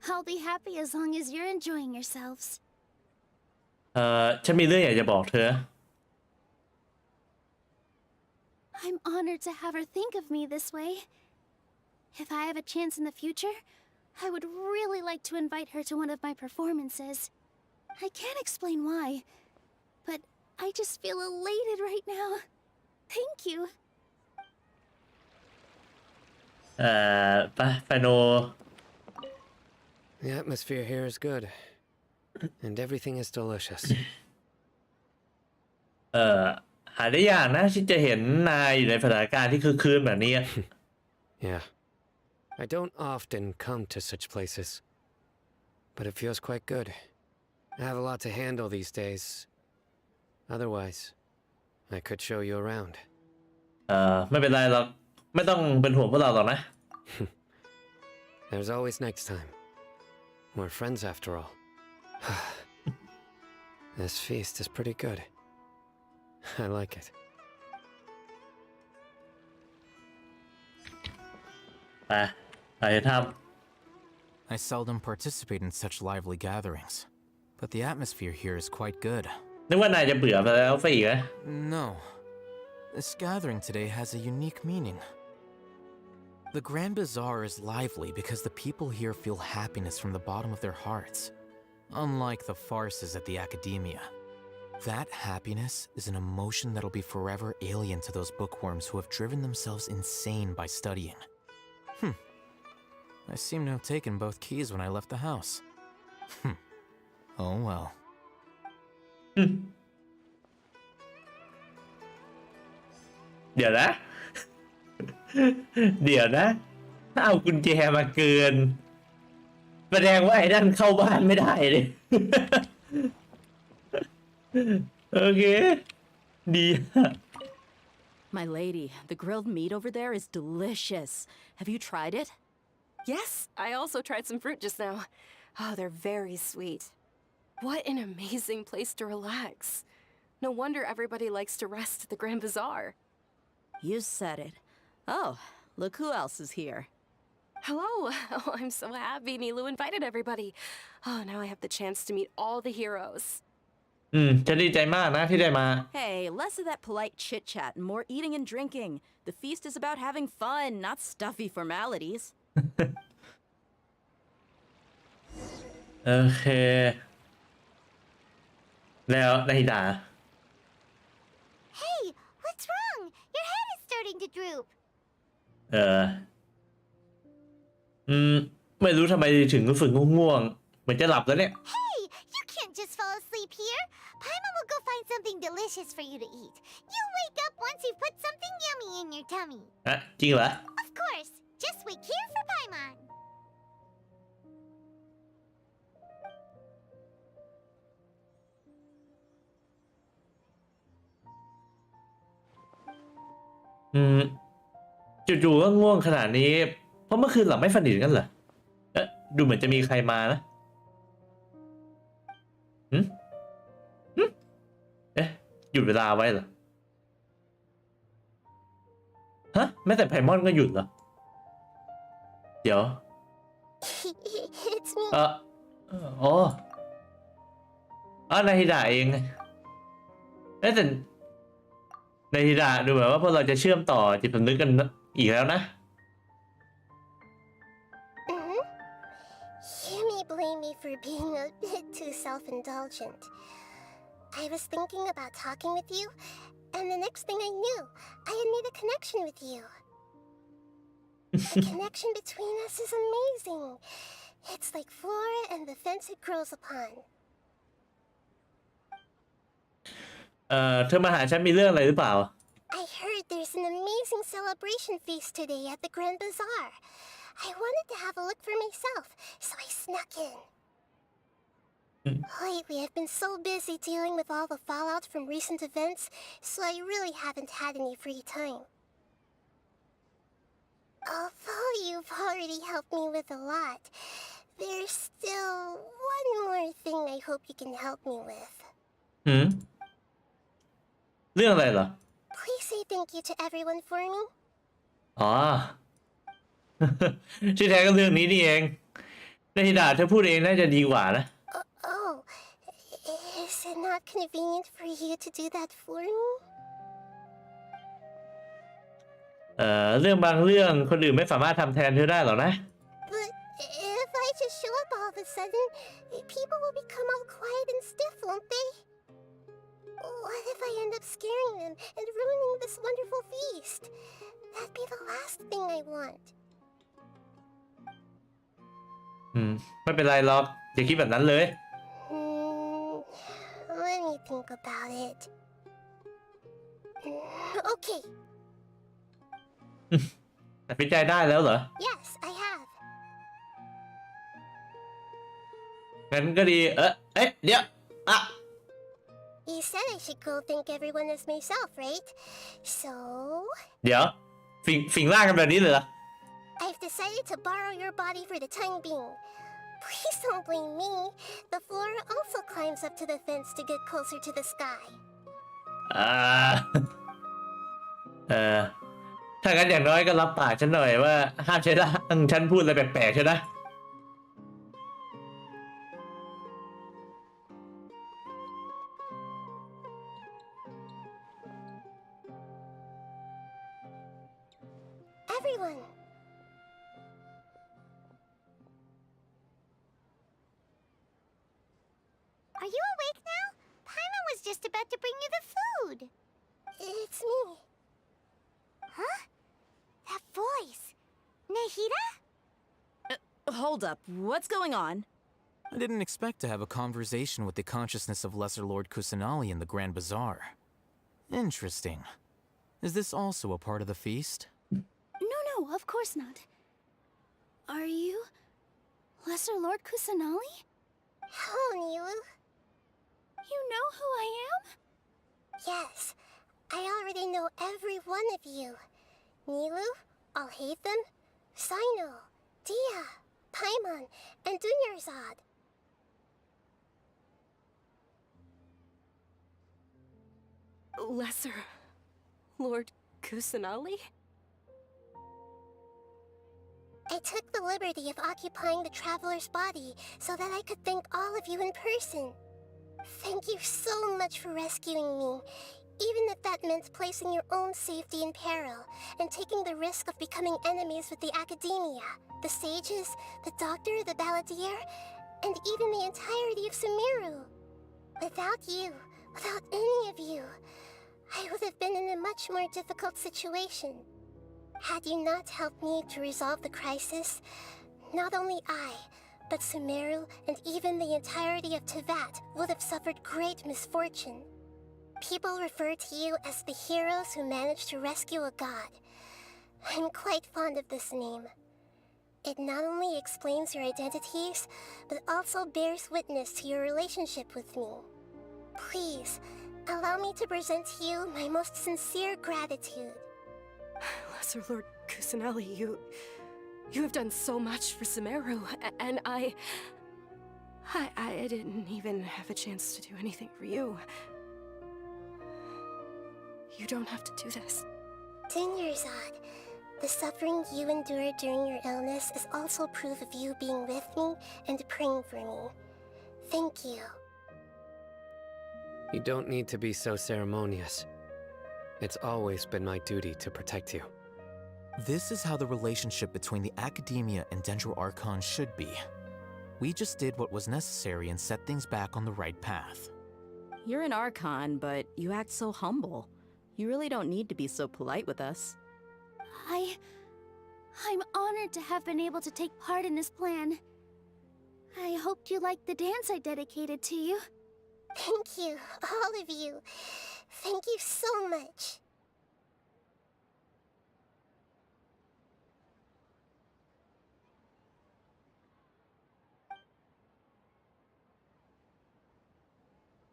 I'll be happy as long as you're enjoying yourselves. ฉันมีเรื่องอยากจะบอกเธอ I'm honored to have her think of me this way. If I have a chance in the future, I would really like to invite her to one of my performances. I can't explain why, but I just feel elated right now. Thank you. ไปโน The atmosphere here is good, and everything is delicious. หาได้ยากนะที่จะเห็นนายอยู่ในสถานการณ์ที่คือคืนแบบนี้ Yeah. I don't often come to such places, but it feels quite good. I have a lot to handle these days. Otherwise, I could show you around. ไม่เป็นไรหรอกไม่ต้องเป็นห่วงพวกเราหรอกนะ There's always next time. We're friends after all. This feast is pretty good. I like it. ไปท I seldom participate in such lively gatherings, but the atmosphere here is quite good. นึกว่านายจะเบื่อไปแล้วซะอีกนะ No. This gathering today has a unique meaning. The Grand Bazaar is lively because the people here feel happiness from the bottom of their hearts, unlike the farces at the Academia. That happiness is an emotion that'll be forever alien to those bookworms who have driven themselves insane by studying. I seem to have taken both keys when I left the house. Oh well. เดี๋ยวนะ เดี๋ยวนะถ้าเอากุญแจมาเกินแสดงว่าไอ้นั่นเข้าบ้านไม่ได้เลย โอเคดี My lady, the grilled meat over there is delicious. Have you tried it? Yes, I also tried some fruit just now. Oh, they're very sweet. What an amazing place to relax. No wonder everybody likes to rest at the Grand Bazaar. You said it. Oh, look who else is here. Hello. Oh, I'm so happy Nilu invited everybody. Oh, now I have the chance to meet all the heroes. จะดีใจมากนะที่ได้มา Hey, less of that polite chit-chat and more eating and drinking. The feast is about having fun, not stuffy formalities. โอเค แล้วนาฮิดา Hey, what's wrong? Your head is starting to droop. ไม่รู้ทำไมถึงรู้สึกง่วงๆเหมือนจะหลับแล้วเนี่ย Hey, you can't just fall asleep here. Paimon will go find something delicious for you to eat. You wake up once you've put something yummy in your tummy. จริงเหรอ Of course. Just wait here for Paimon. จู่ๆก็ง่วงขนาดนี้เพราะเมื่อคืนหลับไม่สนิทกันเหรอดูเหมือนจะมีใครมานะหยุดเวลาไว้เหรอฮะแม้แต่ไพมอนก็หยุดเหรอเดี๋ยว It's me. นาฮิดะเองแต่นาฮิดะดูเหมือนว่าพวกเราจะเชื่อมต่อจิตสำนึกกันอีกแล้วนะ You may blame me for being a bit too self-indulgent. I was thinking about talking with you, and the next thing I knew, I had made a connection with you. The connection between us is amazing. It's like flora and the fence it grows upon. เธอมาหาฉันมีเรื่องอะไรหรือเปล่า I heard there's an amazing celebration feast today at the Grand Bazaar. I wanted to have a look for myself, so I snuck in. Lately, I've been so busy dealing with all the fallout from recent events, so I really haven't had any free time. Although you've already helped me with a lot, there's still one more thing I hope you can help me with. เรื่องอะไรเหรอ Please say thank you to everyone for me. ที่แท้ก็เรื่องนี้นี่เองนาฮิดะเธอพูดเองน่าจะดีกว่านะ Oh, is it not convenient for you to do that for me? เรื่องบางเรื่องคนอื่นไม่สามารถทำแทนเธอได้หรอกนะ But if I just show up all of a sudden, people will become all quiet and stiff, won't they? What if I end up scaring them and ruining this wonderful feast? That'd be the last thing I want. ไม่เป็นไรหรอกอย่าคิดแบบนั้นเลย Let me think about it. Okay. ตัดสินใจได้แล้วเหรอ Yes, I have. งั้นก็ดีเดี๋ยวYou said I should go thank everyone as myself, right? So... เดี๋ยวสิงร่างกันแบบนี้เลยเหรอ I've decided to borrow your body for the time being. Please don't blame me. The flora also climbs up to the fence to get closer to the sky. ถ้างั้นอย่างน้อยก็รับปากฉันหน่อยว่าห้ามใช้ร่างฉันพูดอะไรแปลกๆใช่ไหม everyone. Are you awake now? Paimon was just about to bring you the food. It's me. Huh? That voice. Nahida? Hold up. What's going on? I didn't expect to have a conversation with the consciousness of Lesser Lord Kusanali in the Grand Bazaar. Interesting. Is this also a part of the feast? No, of course not. Are you Lesser Lord Kusanali? Hello, Nilu. You know who I am? Yes, I already know every one of you. Nilu, Alhaitham, Sino, Dia, Paimon, and Dunyarzad. Lesser Lord Kusanali? I took the liberty of occupying the traveler's body so that I could thank all of you in person. Thank you so much for rescuing me, even if that meant placing your own safety in peril and taking the risk of becoming enemies with the academia, the sages, the doctor, the balladeer, and even the entirety of Sumeru. Without you, without any of you, I would have been in a much more difficult situation. Had you not helped me to resolve the crisis, not only I, but Sumeru and even the entirety of Tevat would have suffered great misfortune. People refer to you as the heroes who managed to rescue a god. I'm quite fond of this name. It not only explains your identities, but also bears witness to your relationship with me. Please, allow me to present to you my most sincere gratitude. Lesser Lord Kusanali, you have done so much for Sumeru, and I didn't even have a chance to do anything for you. You don't have to do this. Dunyarzad, the suffering you endured during your illness is also proof of you being with me and praying for me. Thank you. You don't need to be so ceremonious. It's always been my duty to protect you. This is how the relationship between the Academia and Dendro Archon should be. We just did what was necessary and set things back on the right path. You're an Archon, but you act so humble. You really don't need to be so polite with us. I'm honored to have been able to take part in this plan. I hoped you liked the dance I dedicated to you. Thank you, all of you. Thank you so much.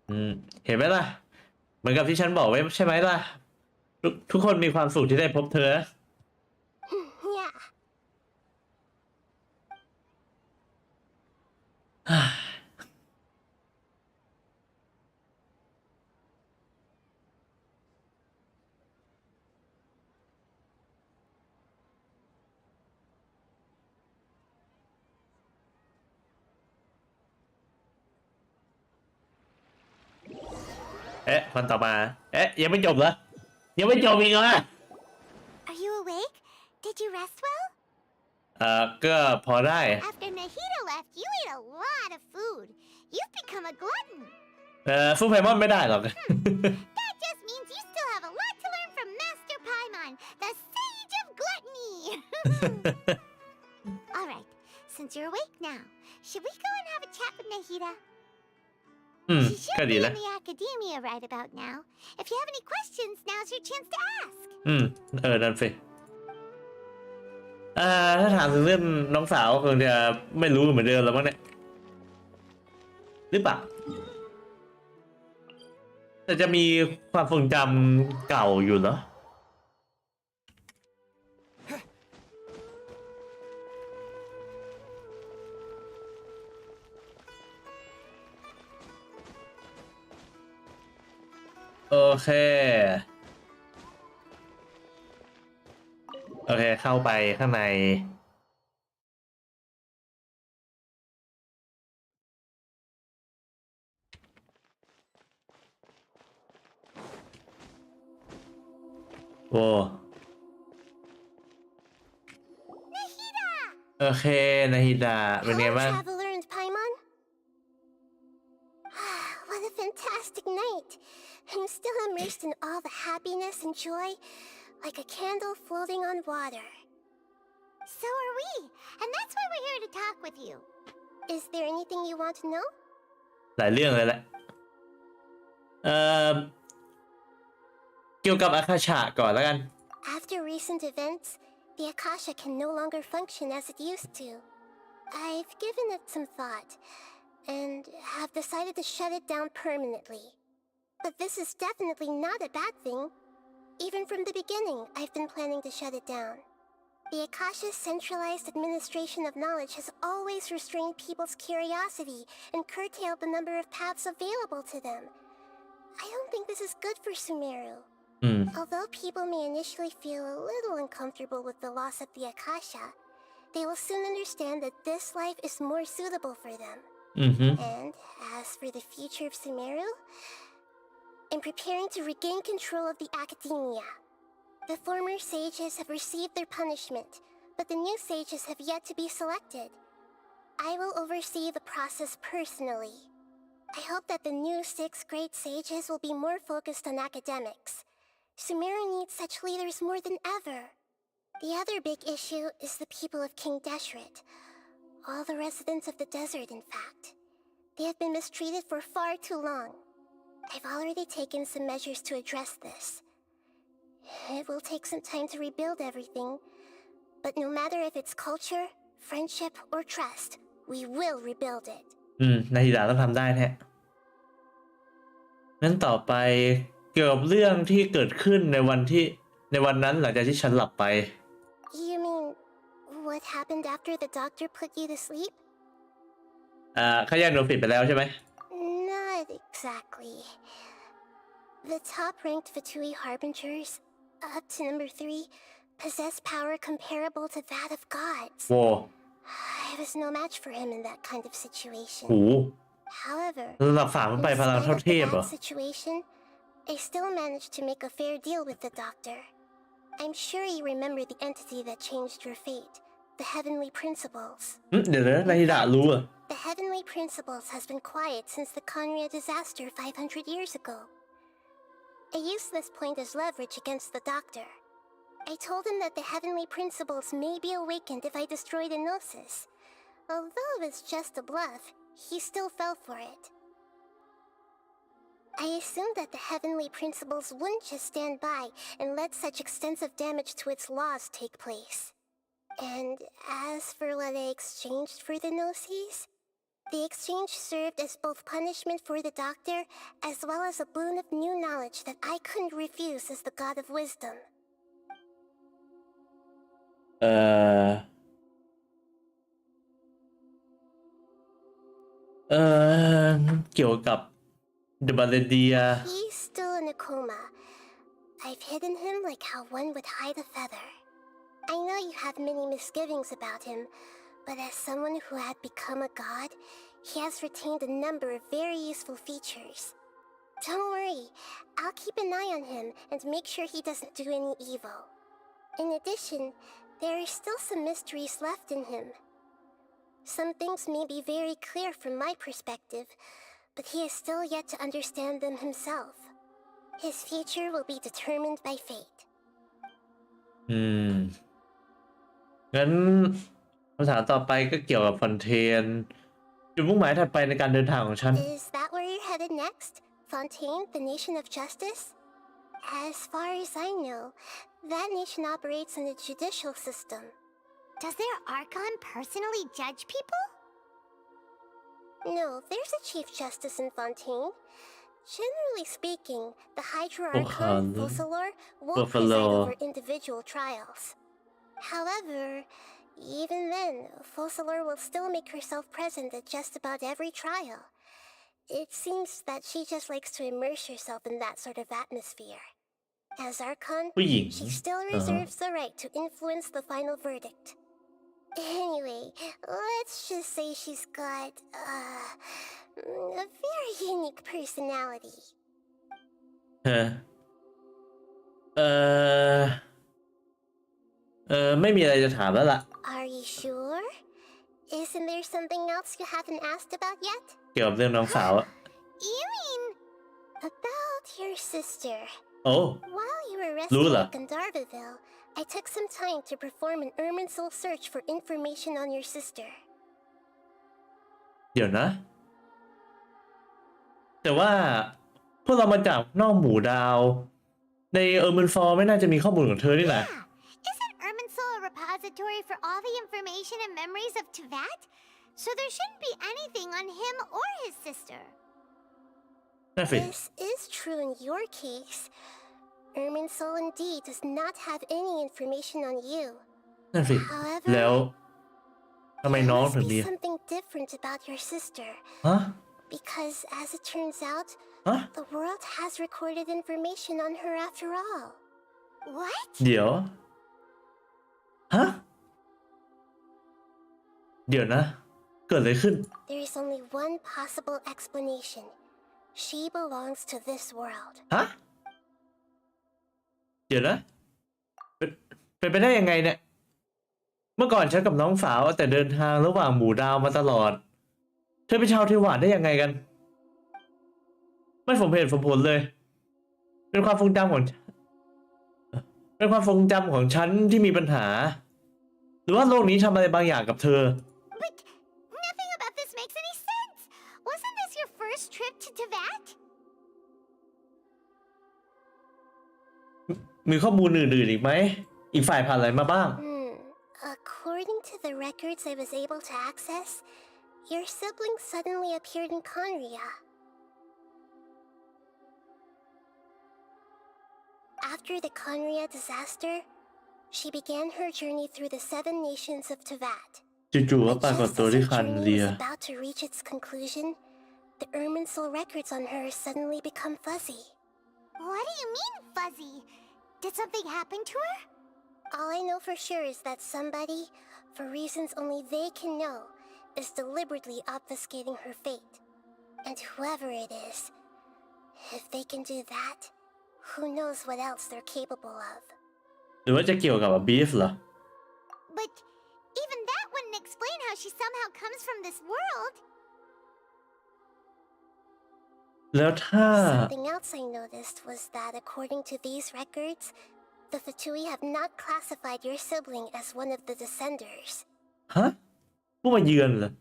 Hmm. เห็นไหมล่ะเหมือนกับที่ฉันบอกไว้ใช่ไหมล่ะทุกคนมีความสุขที่ได้พบเธอ Yeah. คนต่อมายังไม่จบเหรอยังไม่จบอีกเหรอ Are you awake? Did you rest well? ก็พอได้ After Nahida left, you ate a lot of food. You've become a glutton. สู้ไพมอนไม่ได้หรอก That just means you still have a lot to learn from Master Paimon, the Sage of Gluttony. All right, since you're awake now, should we go and have a chat with Nahida? She should be in the academia right about now. If you have any questions, now's your chance to ask. นั่นสิถ้าถามถึงเรื่องน้องสาวคงจะไม่รู้เหมือนเดิมแล้วมั้งเนี่ยหรือเปล่าแต่จะมีความทรงจำเก่าอยู่เหรอโอเคเข้าไปข้างในโอ้ โอเคนาฮิดาเป็นไง Hello, บ้าง Traveler and Paimon. What a fantastic night. I'm still immersed in all the happiness and joy, like a candle floating on water. So are we, and that's why we're here to talk with you. Is there anything you want to know? หลายเรื่องเลยแหละเกี่ยวกับอาคาชะก่อนแล้วกัน After recent events, the Akasha can no longer function as it used to. I've given it some thought, and have decided to shut it down permanently. But this is definitely not a bad thing. Even from the beginning, I've been planning to shut it down. The Akasha's centralized administration of knowledge has always restrained people's curiosity and curtailed the number of paths available to them. I don't think this is good for Sumeru. Although people may initially feel a little uncomfortable with the loss of the Akasha, they will soon understand that this life is more suitable for them. And as for the future of Sumeru, I'm preparing to regain control of the academia. The former sages have received their punishment, but the new sages have yet to be selected. I will oversee the process personally. I hope that the new 6 great sages will be more focused on academics. Sumeru needs such leaders more than ever. The other big issue is the people of King Deshret. All the residents of the desert, in fact. They have been mistreated for far too long. I've already taken some measures to address this. It will take some time to rebuild everything, but no matter if it's culture, friendship, or trust, we will rebuild it. นาฮิดาต้องทำได้แท้งั้นต่อไปเกี่ยวกับเรื่องที่เกิดขึ้นในวันนั้นหลังจากที่ฉันหลับไป You mean what happened after the doctor put you to sleep? เขาแยกโดนปิดไปแล้วใช่ไหม Not exactly. The top-ranked Fatui Harbingers, up to number 3, possess power comparable to that of gods. Whoa. I was no match for him in that kind of situation. โอ้ However, ระดับ3มันไปพลังเท่าเทพเหรอ situation, I still managed to make a fair deal with the doctor. I'm sure you remember the entity that changed your fate, the Heavenly Principles. เดี๋ยวนาฮิดารู้อ่ะ The Heavenly Principles has been quiet since the Conria disaster 500 years ago. I used this point as leverage against the doctor. I told him that the Heavenly Principles may be awakened if I destroy the Gnosis. Although it was just a bluff, he still fell for it. I assumed that the Heavenly Principles wouldn't just stand by and let such extensive damage to its laws take place. And as for what I exchanged for the Gnosis, the exchange served as both punishment for the doctor as well as a boon of new knowledge that I couldn't refuse as the God of Wisdom. เกี่ยวกับ The Balladia He's still in a coma. I've hidden him like how one would hide a feather. I know you have many misgivings about him, but as someone who had become a god, he has retained a number of very useful features. Don't worry, I'll keep an eye on him and make sure he doesn't do any evil. In addition, there are still some mysteries left in him. Some things may be very clear from my perspective, but he is still yet to understand them himself. His future will be determined by fate. งั้นคำถามต่อไปก็เกี่ยวกับฟอนเทนจุดมุ่งหมายถัดไปในการเดินทางของฉัน Is that where you're headed next? Fontaine, the nation of justice? As far as I know, that nation operates in a judicial system. Does their archon personally judge people? No, there's a chief justice in Fontaine. Generally speaking, the Hydra Archon, Fossilor, won't preside over individual trials. However, even then, Fossilor will still make herself present at just about every trial. It seems that she just likes to immerse herself in that sort of atmosphere. As Archon, she still reserves the right to influence the final verdict. Anyway, let's just say she's got, a very unique personality. โ ไม่มีอะไรจะถามแล้วล่ะ Are you sure? Isn't there something else you haven't asked about yet? เกี่ยวกับเรื่องน้องสาวอะ You mean about your sister? โอ้ While you were รู้ resting เหรอ at Gandharvaville, I took some time to perform an Irminsul search for information on your sister. เดี๋ยวนะ แต่ว่าพวกเรามาจากนอกหมู่ดาวในมันฟอร์ไม่น่าจะมีข้อมูลของเธอนี่แหละ Isn't Irminsul a repository for all the information and memories of Teyvat? So there shouldn't be anything on him or his sister. นั่นสิ This is true in your case. Irminsul indeed does not have any information on you. นั่นสิ แล้วทำไม There น้อง must ถึงมี be something different about your sister. ฮะ Because as it turns out, ฮะ the world has recorded information on her after all. What? เดี๋ยว ฮะ เดี๋ยวนะ เกิดอะไรขึ้น There is only one possible explanation. She belongs to this world. ฮะ เดี๋ยวนะ เป็นไปได้ยังไงเนี่ย เมื่อก่อนฉันกับน้องสาวแต่เดินทางระหว่างหมู่ดาวมาตลอด เธอเป็นชาวเทวาได้ยังไงกัน ไม่สมเหตุสมผลเลย เป็นความทรงจำของฉันที่มีปัญหา หรือว่าโลกนี้ทำอะไรบางอย่างกับเธอ But nothing about this makes any sense. Wasn't this your first trip to Teyvat? มีข้อมูลอื่นๆอีกไหม อีกฝ่ายผ่านอะไรมาบ้าง According to the records I was able to access, your sibling suddenly appeared in Conria. After the Conria disaster, she began her journey through the 7 nations of Teyvat. จู่ๆก็ปรากฏ Just ตัว as ที่ her คัน journey เรีย was about to reach its conclusion, the Irminsul records on her suddenly become fuzzy. What do you mean, fuzzy? Did something happen to her? All I know for sure is that somebody, for reasons only they can know, is deliberately obfuscating her fate. And whoever it is, if they can do that, who knows what else they're capable of. หรือว่าจะเกี่ยวกับบีฟเหรอ But even that wouldn't explain how she somehow comes from this world. แล้วถ้า Something else I noticed was that according to these records, the Fatui have not classified your sibling as one of the Descenders. ฮะ ผู้มาเยือนเหรอ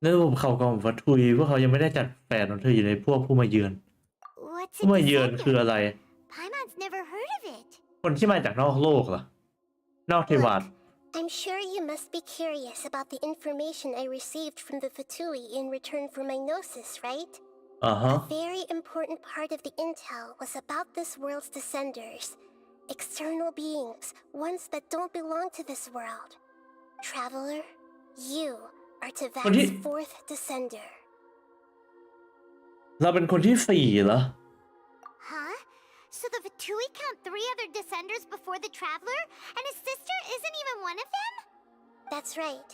ในระบบข่าวกรองฟัตทุยพวกเขายังไม่ได้จัดแฝดของเธออยู่ในพวกผู้มาเยือน What's ผู้ a มาเยือนคือ Descender? อะไร Paimon's never heard of it. คนที่มาจากนอกโลกเหรอ นอกเทวา I'm sure you must be curious about the information I received from the Fatui in return for my gnosis, right? Uh-huh. A very important part of the intel was about this world's descenders. External beings, ones that don't belong to this world. Traveler, you are Teyvat's 4th descender. เราเป็นคนที่4เหรอ Huh? So the Fatui count 3 other descenders before the Traveler, and his sister isn't even one of them? That's right.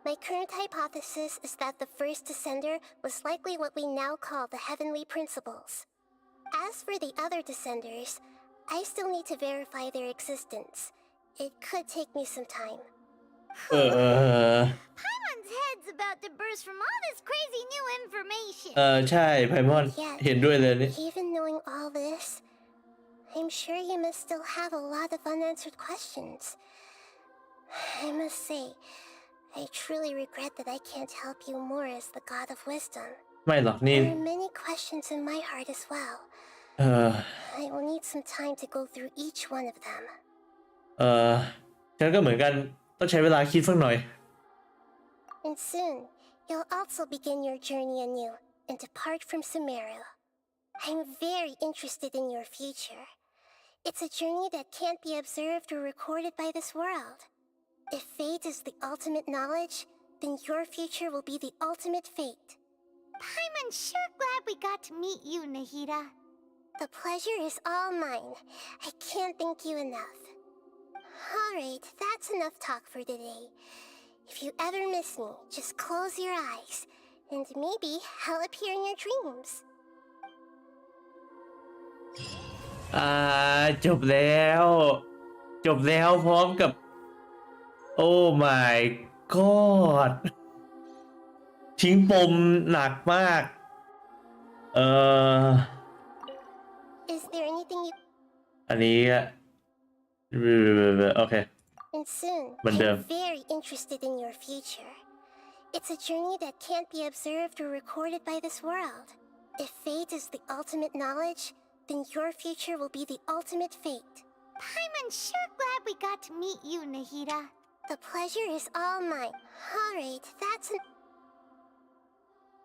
My current hypothesis is that the first descender was likely what we now call the Heavenly Principles. As for the other descenders, I still need to verify their existence. It could take me some time. Paimon's head's about to burst from all this crazy new information. ใช่ไพมอนเห็นด้วยเลยนี่ Even knowing all this, I'm sure you must still have a lot of unanswered questions. I must say, I truly regret that I can't help you more as the God of Wisdom. ไม่หรอกนี่ There are many questions in my heart as well. I will need some time to go through each one of them. ฉันก็เหมือนกันต้องใช้เวลาคิดสักหน่อย And soon, you'll also begin your journey anew and depart from Sumeru. I'm very interested in your future. It's a journey that can't be observed or recorded by this world. If fate is the ultimate knowledge, then your future will be the ultimate fate. Paimon's sure glad we got to meet you, Nahida. The pleasure is all mine. I can't thank you enough. Alright, that's enough talk for today. If you ever miss me, just close your eyes, and maybe I'll appear in your dreams. จบแล้ว จบแล้วพร้อมกับ โอ้ my god ทิ้งปมหนักมาก Is there anything you อันนี้โอเค and soon เหมือนเดิม I'm very interested in your future. It's a journey that can't be observed or recorded by this world. If fate is the ultimate knowledge, then your future will be the ultimate fate. I'm sure glad we got to meet you, Nahida. The pleasure is all mine. Alright, that's an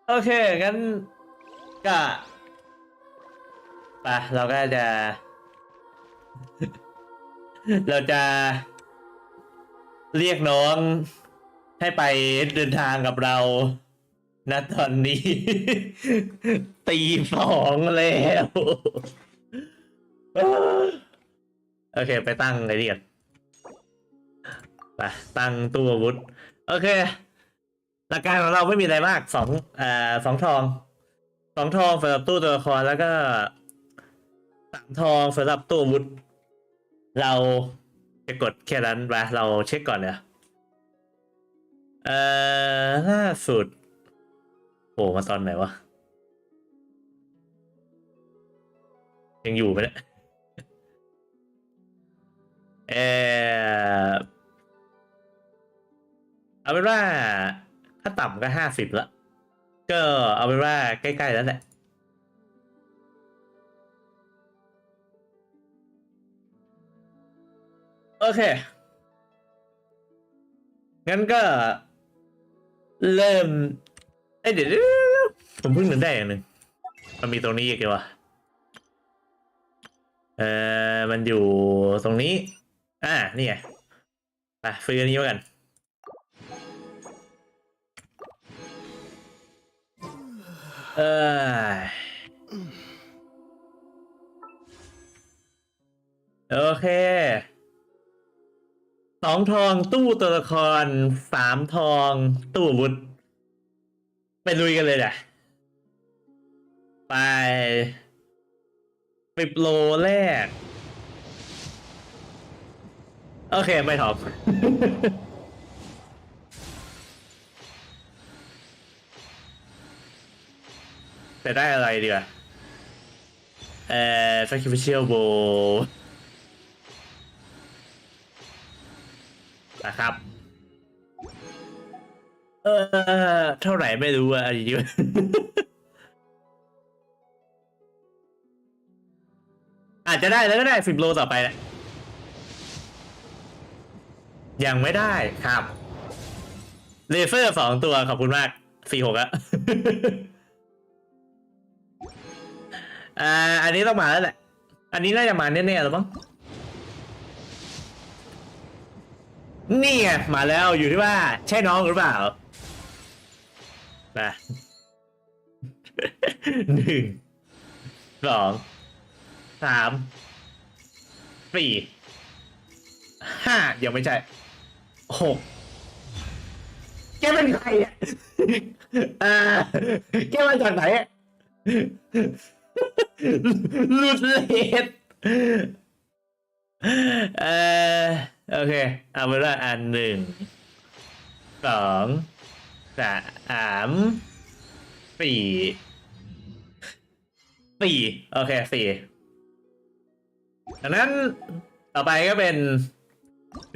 โอเค งั้นก็ไปเราก็จะ เราจะเรียกน้องให้ไปเดินทางกับเราณตอนนี้ ตีสองแล้ว โอเค ไปตั้งไอ้นี่กันไปตั้งตู้อาวุธ โอเคหลักการของเราไม่มีอะไรมากสองทองสำหรับตู้ตัวละครแล้วก็3 ทองสำหรับตู้อาวุธเราจะกดแค่นั้นไปเราเช็คก่อนเนี่ยล่าสุดโผล่มาตอนไหนวะยังอยู่ไหมเนี่ยเอาเป็นว่าถ้าต่ำก็50แล้วก็เอาเป็นว่าใกล้ๆแล้วแหละโอเคงั้นก็เริ่มเดี๋ยวผมเพิ่งนึกได้อย่างหนึ่งมันมีตรงนี้อีกเลยวะมันอยู่ตรงนี้นี่ไงไปซื้ออันนี้มากันโอเค2 ทองตู้ตัวละคร3 ทองตู้อาวุธไปลุยกันเลยแหละไป10 โลแรกโอเคไม่ถอด แต่ได้อะไรดีวะsacrificial bow นะครับเท่าไหร่ไม่รู้อะจริงอาจจะได้แล้วก็ได้10 โลต่อไปแหละยังไม่ได้ครับเลเซอร์2 ตัวขอบคุณมาก46อะอันนี้ต้องมาแล้วแหละอันนี้น่าจะมาแน่ๆแล้วมั้งนี่ไงมาแล้วอยู่ที่ว่าใช่น้องหรือเปล่านะ1 2 3 4 5ยังไม่ใช่6แกเป็นใครอ่ะแกมาจากไหนหลุดเลดโอเคเอาไปละอัน1 2 3 4โอเค4ดังนั้นต่อไปก็เป็น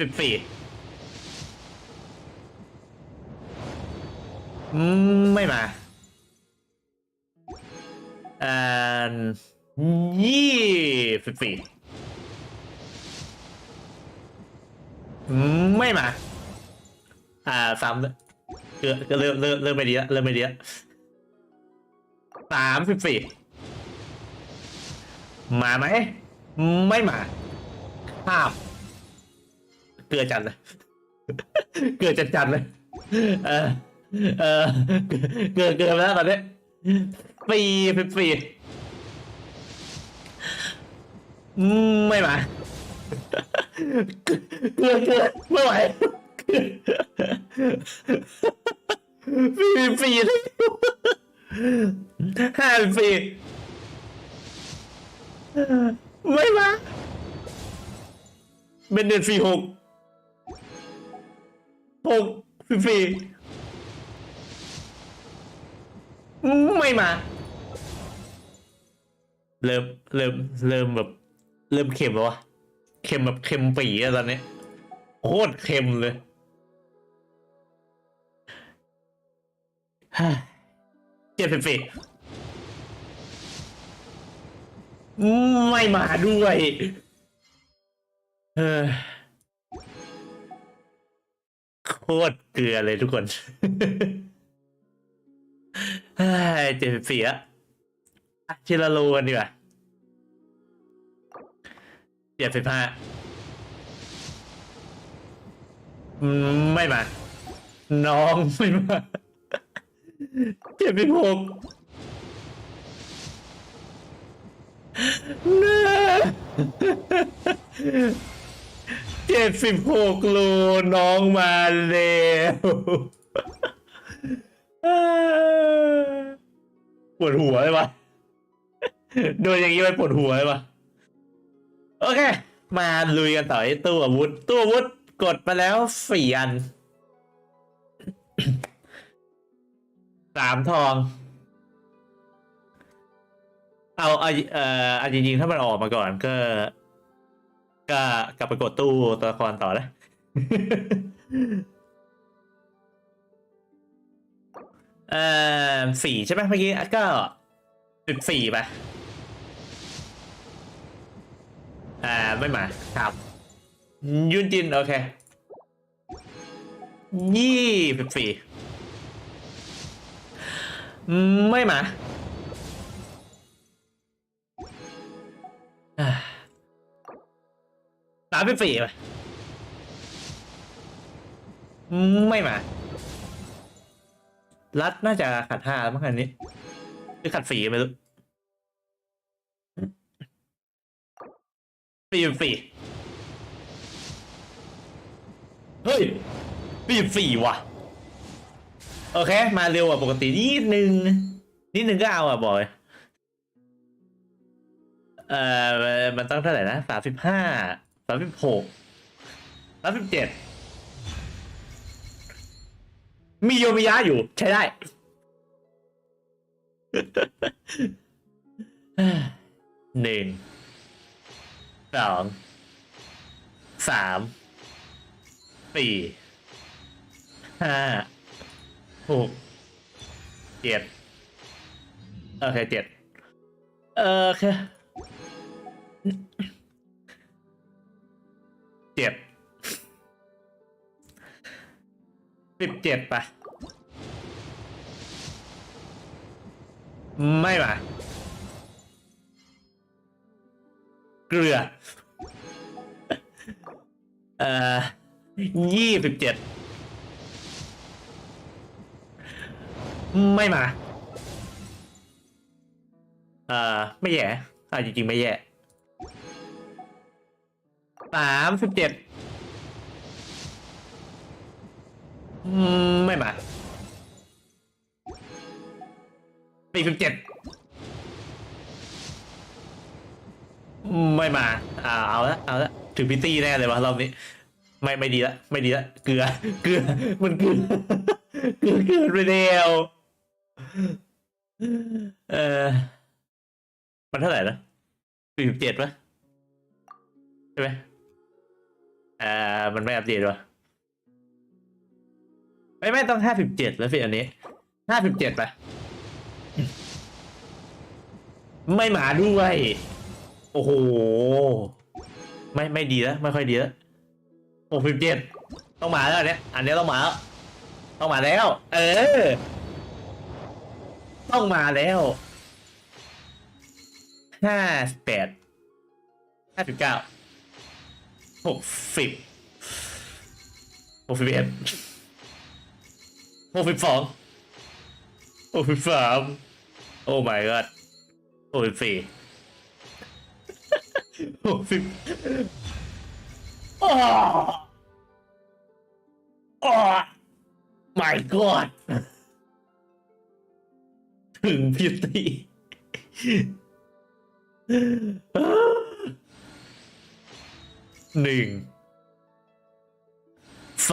14ไม่มา24ไม่มาซ้ำก็เริ่มไม่ดีแล้ว34มาไหมไม่มาข้ามเกลือจันเลยเกลือจันเลยเกินแล้วตอนนี้14ไม่มาเกินไม่ไหว54เลย54ไม่มา เป็นเดือนฟรี6ฟรีไม่มาเริ่มแบบเริ่มเค็มแล้ววะเค็มแบบเค็มปีอะตอนนี้โคตรเค็มเลย7 ฟรีไม่มาด้วยโคตรเกลือเลยทุกคน74อะทีละโลกันดีกว่า75ไม่มาน้องไม่มา7676โลน้องมาแล้วปวดหัวเลยวะโดนอย่างนี้ไปปวดหัวเลยวะโอเคมาลุยกันต่อที่ตู้อาวุธกดไปแล้ว4 อัน 3 ทองเอาจริงๆถ้ามันออกมาก่อนก็กลับไปกดตู้ตัวละครต่อนะ 4ใช่ไหมเมื่อกี้ก็14ไปไม่มาครับยุนจินโอเค24ไม่มา34ไปไม่มารัดน่าจะขัด5มั้งอันนี้หรือขัด4ไม่รู้44เฮ้ย44ว่ะโอเคมาเร็วกว่าปกตินิดนึงก็เอาบอยมันต้องเท่าไหร่นะ35 36 37มีโยมิยะอยู่ใช้ได้ 1 2 3 4 5 6 7โอเค7โอเค17ไปไม่มาเกลือ27ไม่มาไม่แย่จริงๆไม่แย่37ไม่มา47ไม่มาเอาละถึงพิตี้แน่เลยวะรอบนี้ไม่ดีละเกลือมันเกลือไปแล้วมันเท่าไหร่นะ47ป่ะใช่ไหมมันไม่อัปเดตวะไม่ต้อง57แล้วสิอันนี้57ไปไม่มาด้วยโอ้โหไม่ดีแล้วไม่ค่อยดีแล้ว67ต้องมาแล้วอันนี้ต้องมาแล้วต้องมาแล้วต้องมาแล้ว58 59 60 61 62 63โอ้ my god 64 60my god ถึงพิธี1 1232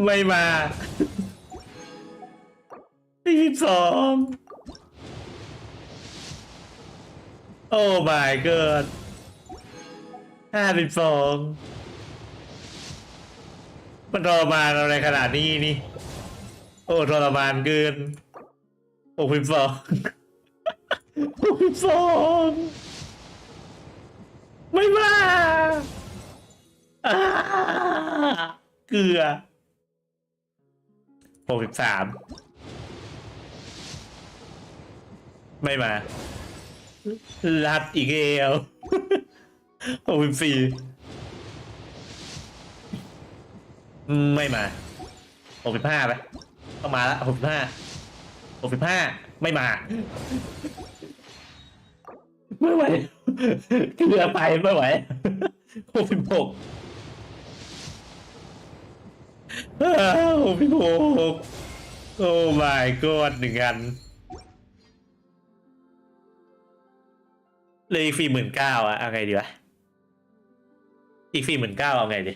ไม่มา22โอ้ my god 52มันทรมานอะไรขนาดนี้นี่โอ้ทรมานเกิน62ไม่มาเกลือ63ไม่มาลัดอีกแล้ว64ไม่มา65ไปต้องมาละ65ไม่มาไม่ไหวเกลือไปไม่ไหว66โอ้ my god 1 อันเลยอีก 49,000 อ่ะเอาไงดีวะอีก 49,000 เอาไงดี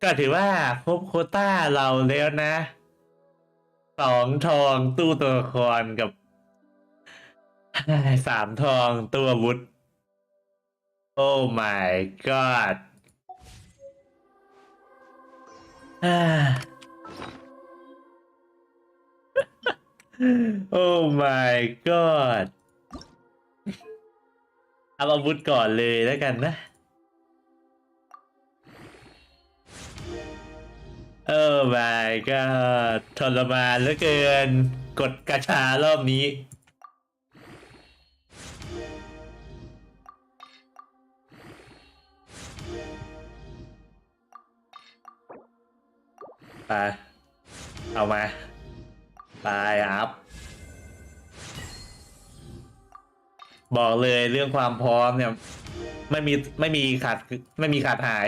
ก็ถือว่าครบโควต้าเราแล้วนะ2 ทองตู้ตัวละครกับ3 ทองตัวอาวุธโอ้ my god โอ้ my god เอาอาวุธก่อนเลยแล้วกันนะโอ้ my god ทรมานเหลือเกินกดกระชารอบนี้ไปเอามาไปครับบอกเลยเรื่องความพร้อมเนี่ยไม่มีขาดหาย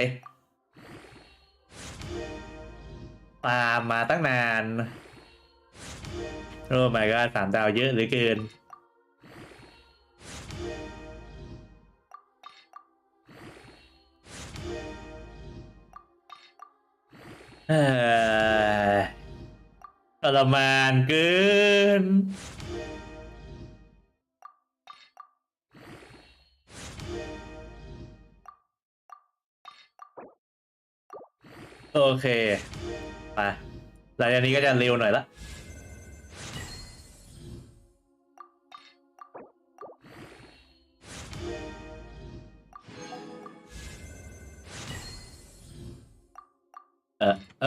ตามมาตั้งนานโอ้ my god 3 ดาวเยอะเหลือเกินทรมานเกินโอเคไปหลังจากนี้ก็จะเร็วหน่อยละ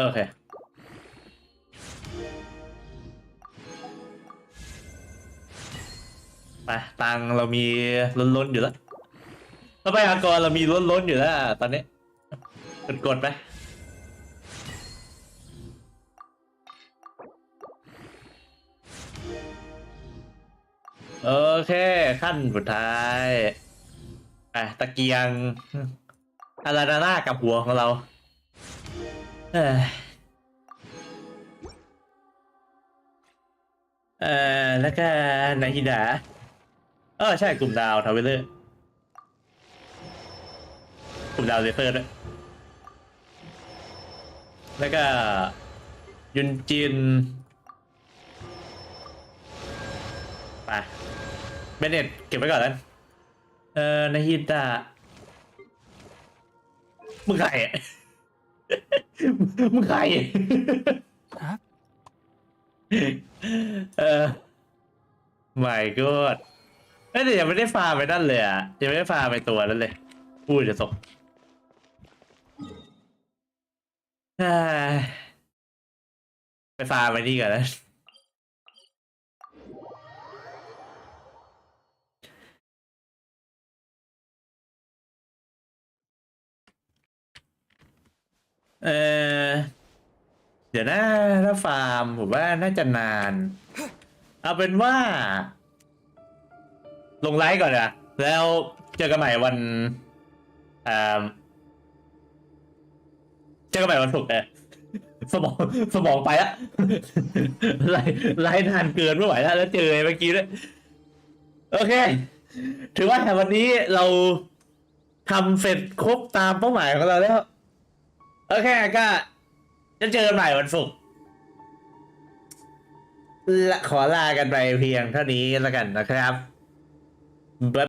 โอเคไปตังเรามีล้นอยู่แล้วทรัพยากรเรามีล้นอยู่แล้วตอนนี้กดไปโอเคขั้นสุดท้ายตะเกียงอาราดาน่ากับหัวของเราแล้วก็นาฮิดาใช่กลุ่มดาวทาวเวลเลอร์กลุ่มดาวเลเซอร์ด้วยแล้วก็ยุนจินไปเบนเน็ตเก็บไว้ก่อนแล้วนาฮิดามึงใครมึงใครครับmy god แต่ยังไม่ได้ฟาร์มไปนั่นเลยอ่ะยังไม่ได้ฟาร์มไปตัวนั่นเลยพูดจะสก ฟาร์มไปนี่ก่อนนะเดี๋ยวนะถ้าฟาร์มผมว่าน่าจะนานเอาเป็นว่าลงไลฟ์ก่อนอะแล้วเจอกันใหม่วันเจอกันใหม่วันศุกร์สมองไปละไลฟ์นานเกินไม่ไหวแล้วเจอเมื่อกี้ด้วยโอเคถือว่าวันนี้เราทำเสร็จครบตามเป้าหมายของเราแล้วโอเคก็จะเจอกันใหม่วันศุกร์ขอลากันไปเพียงเท่านี้แล้วกันนะครับ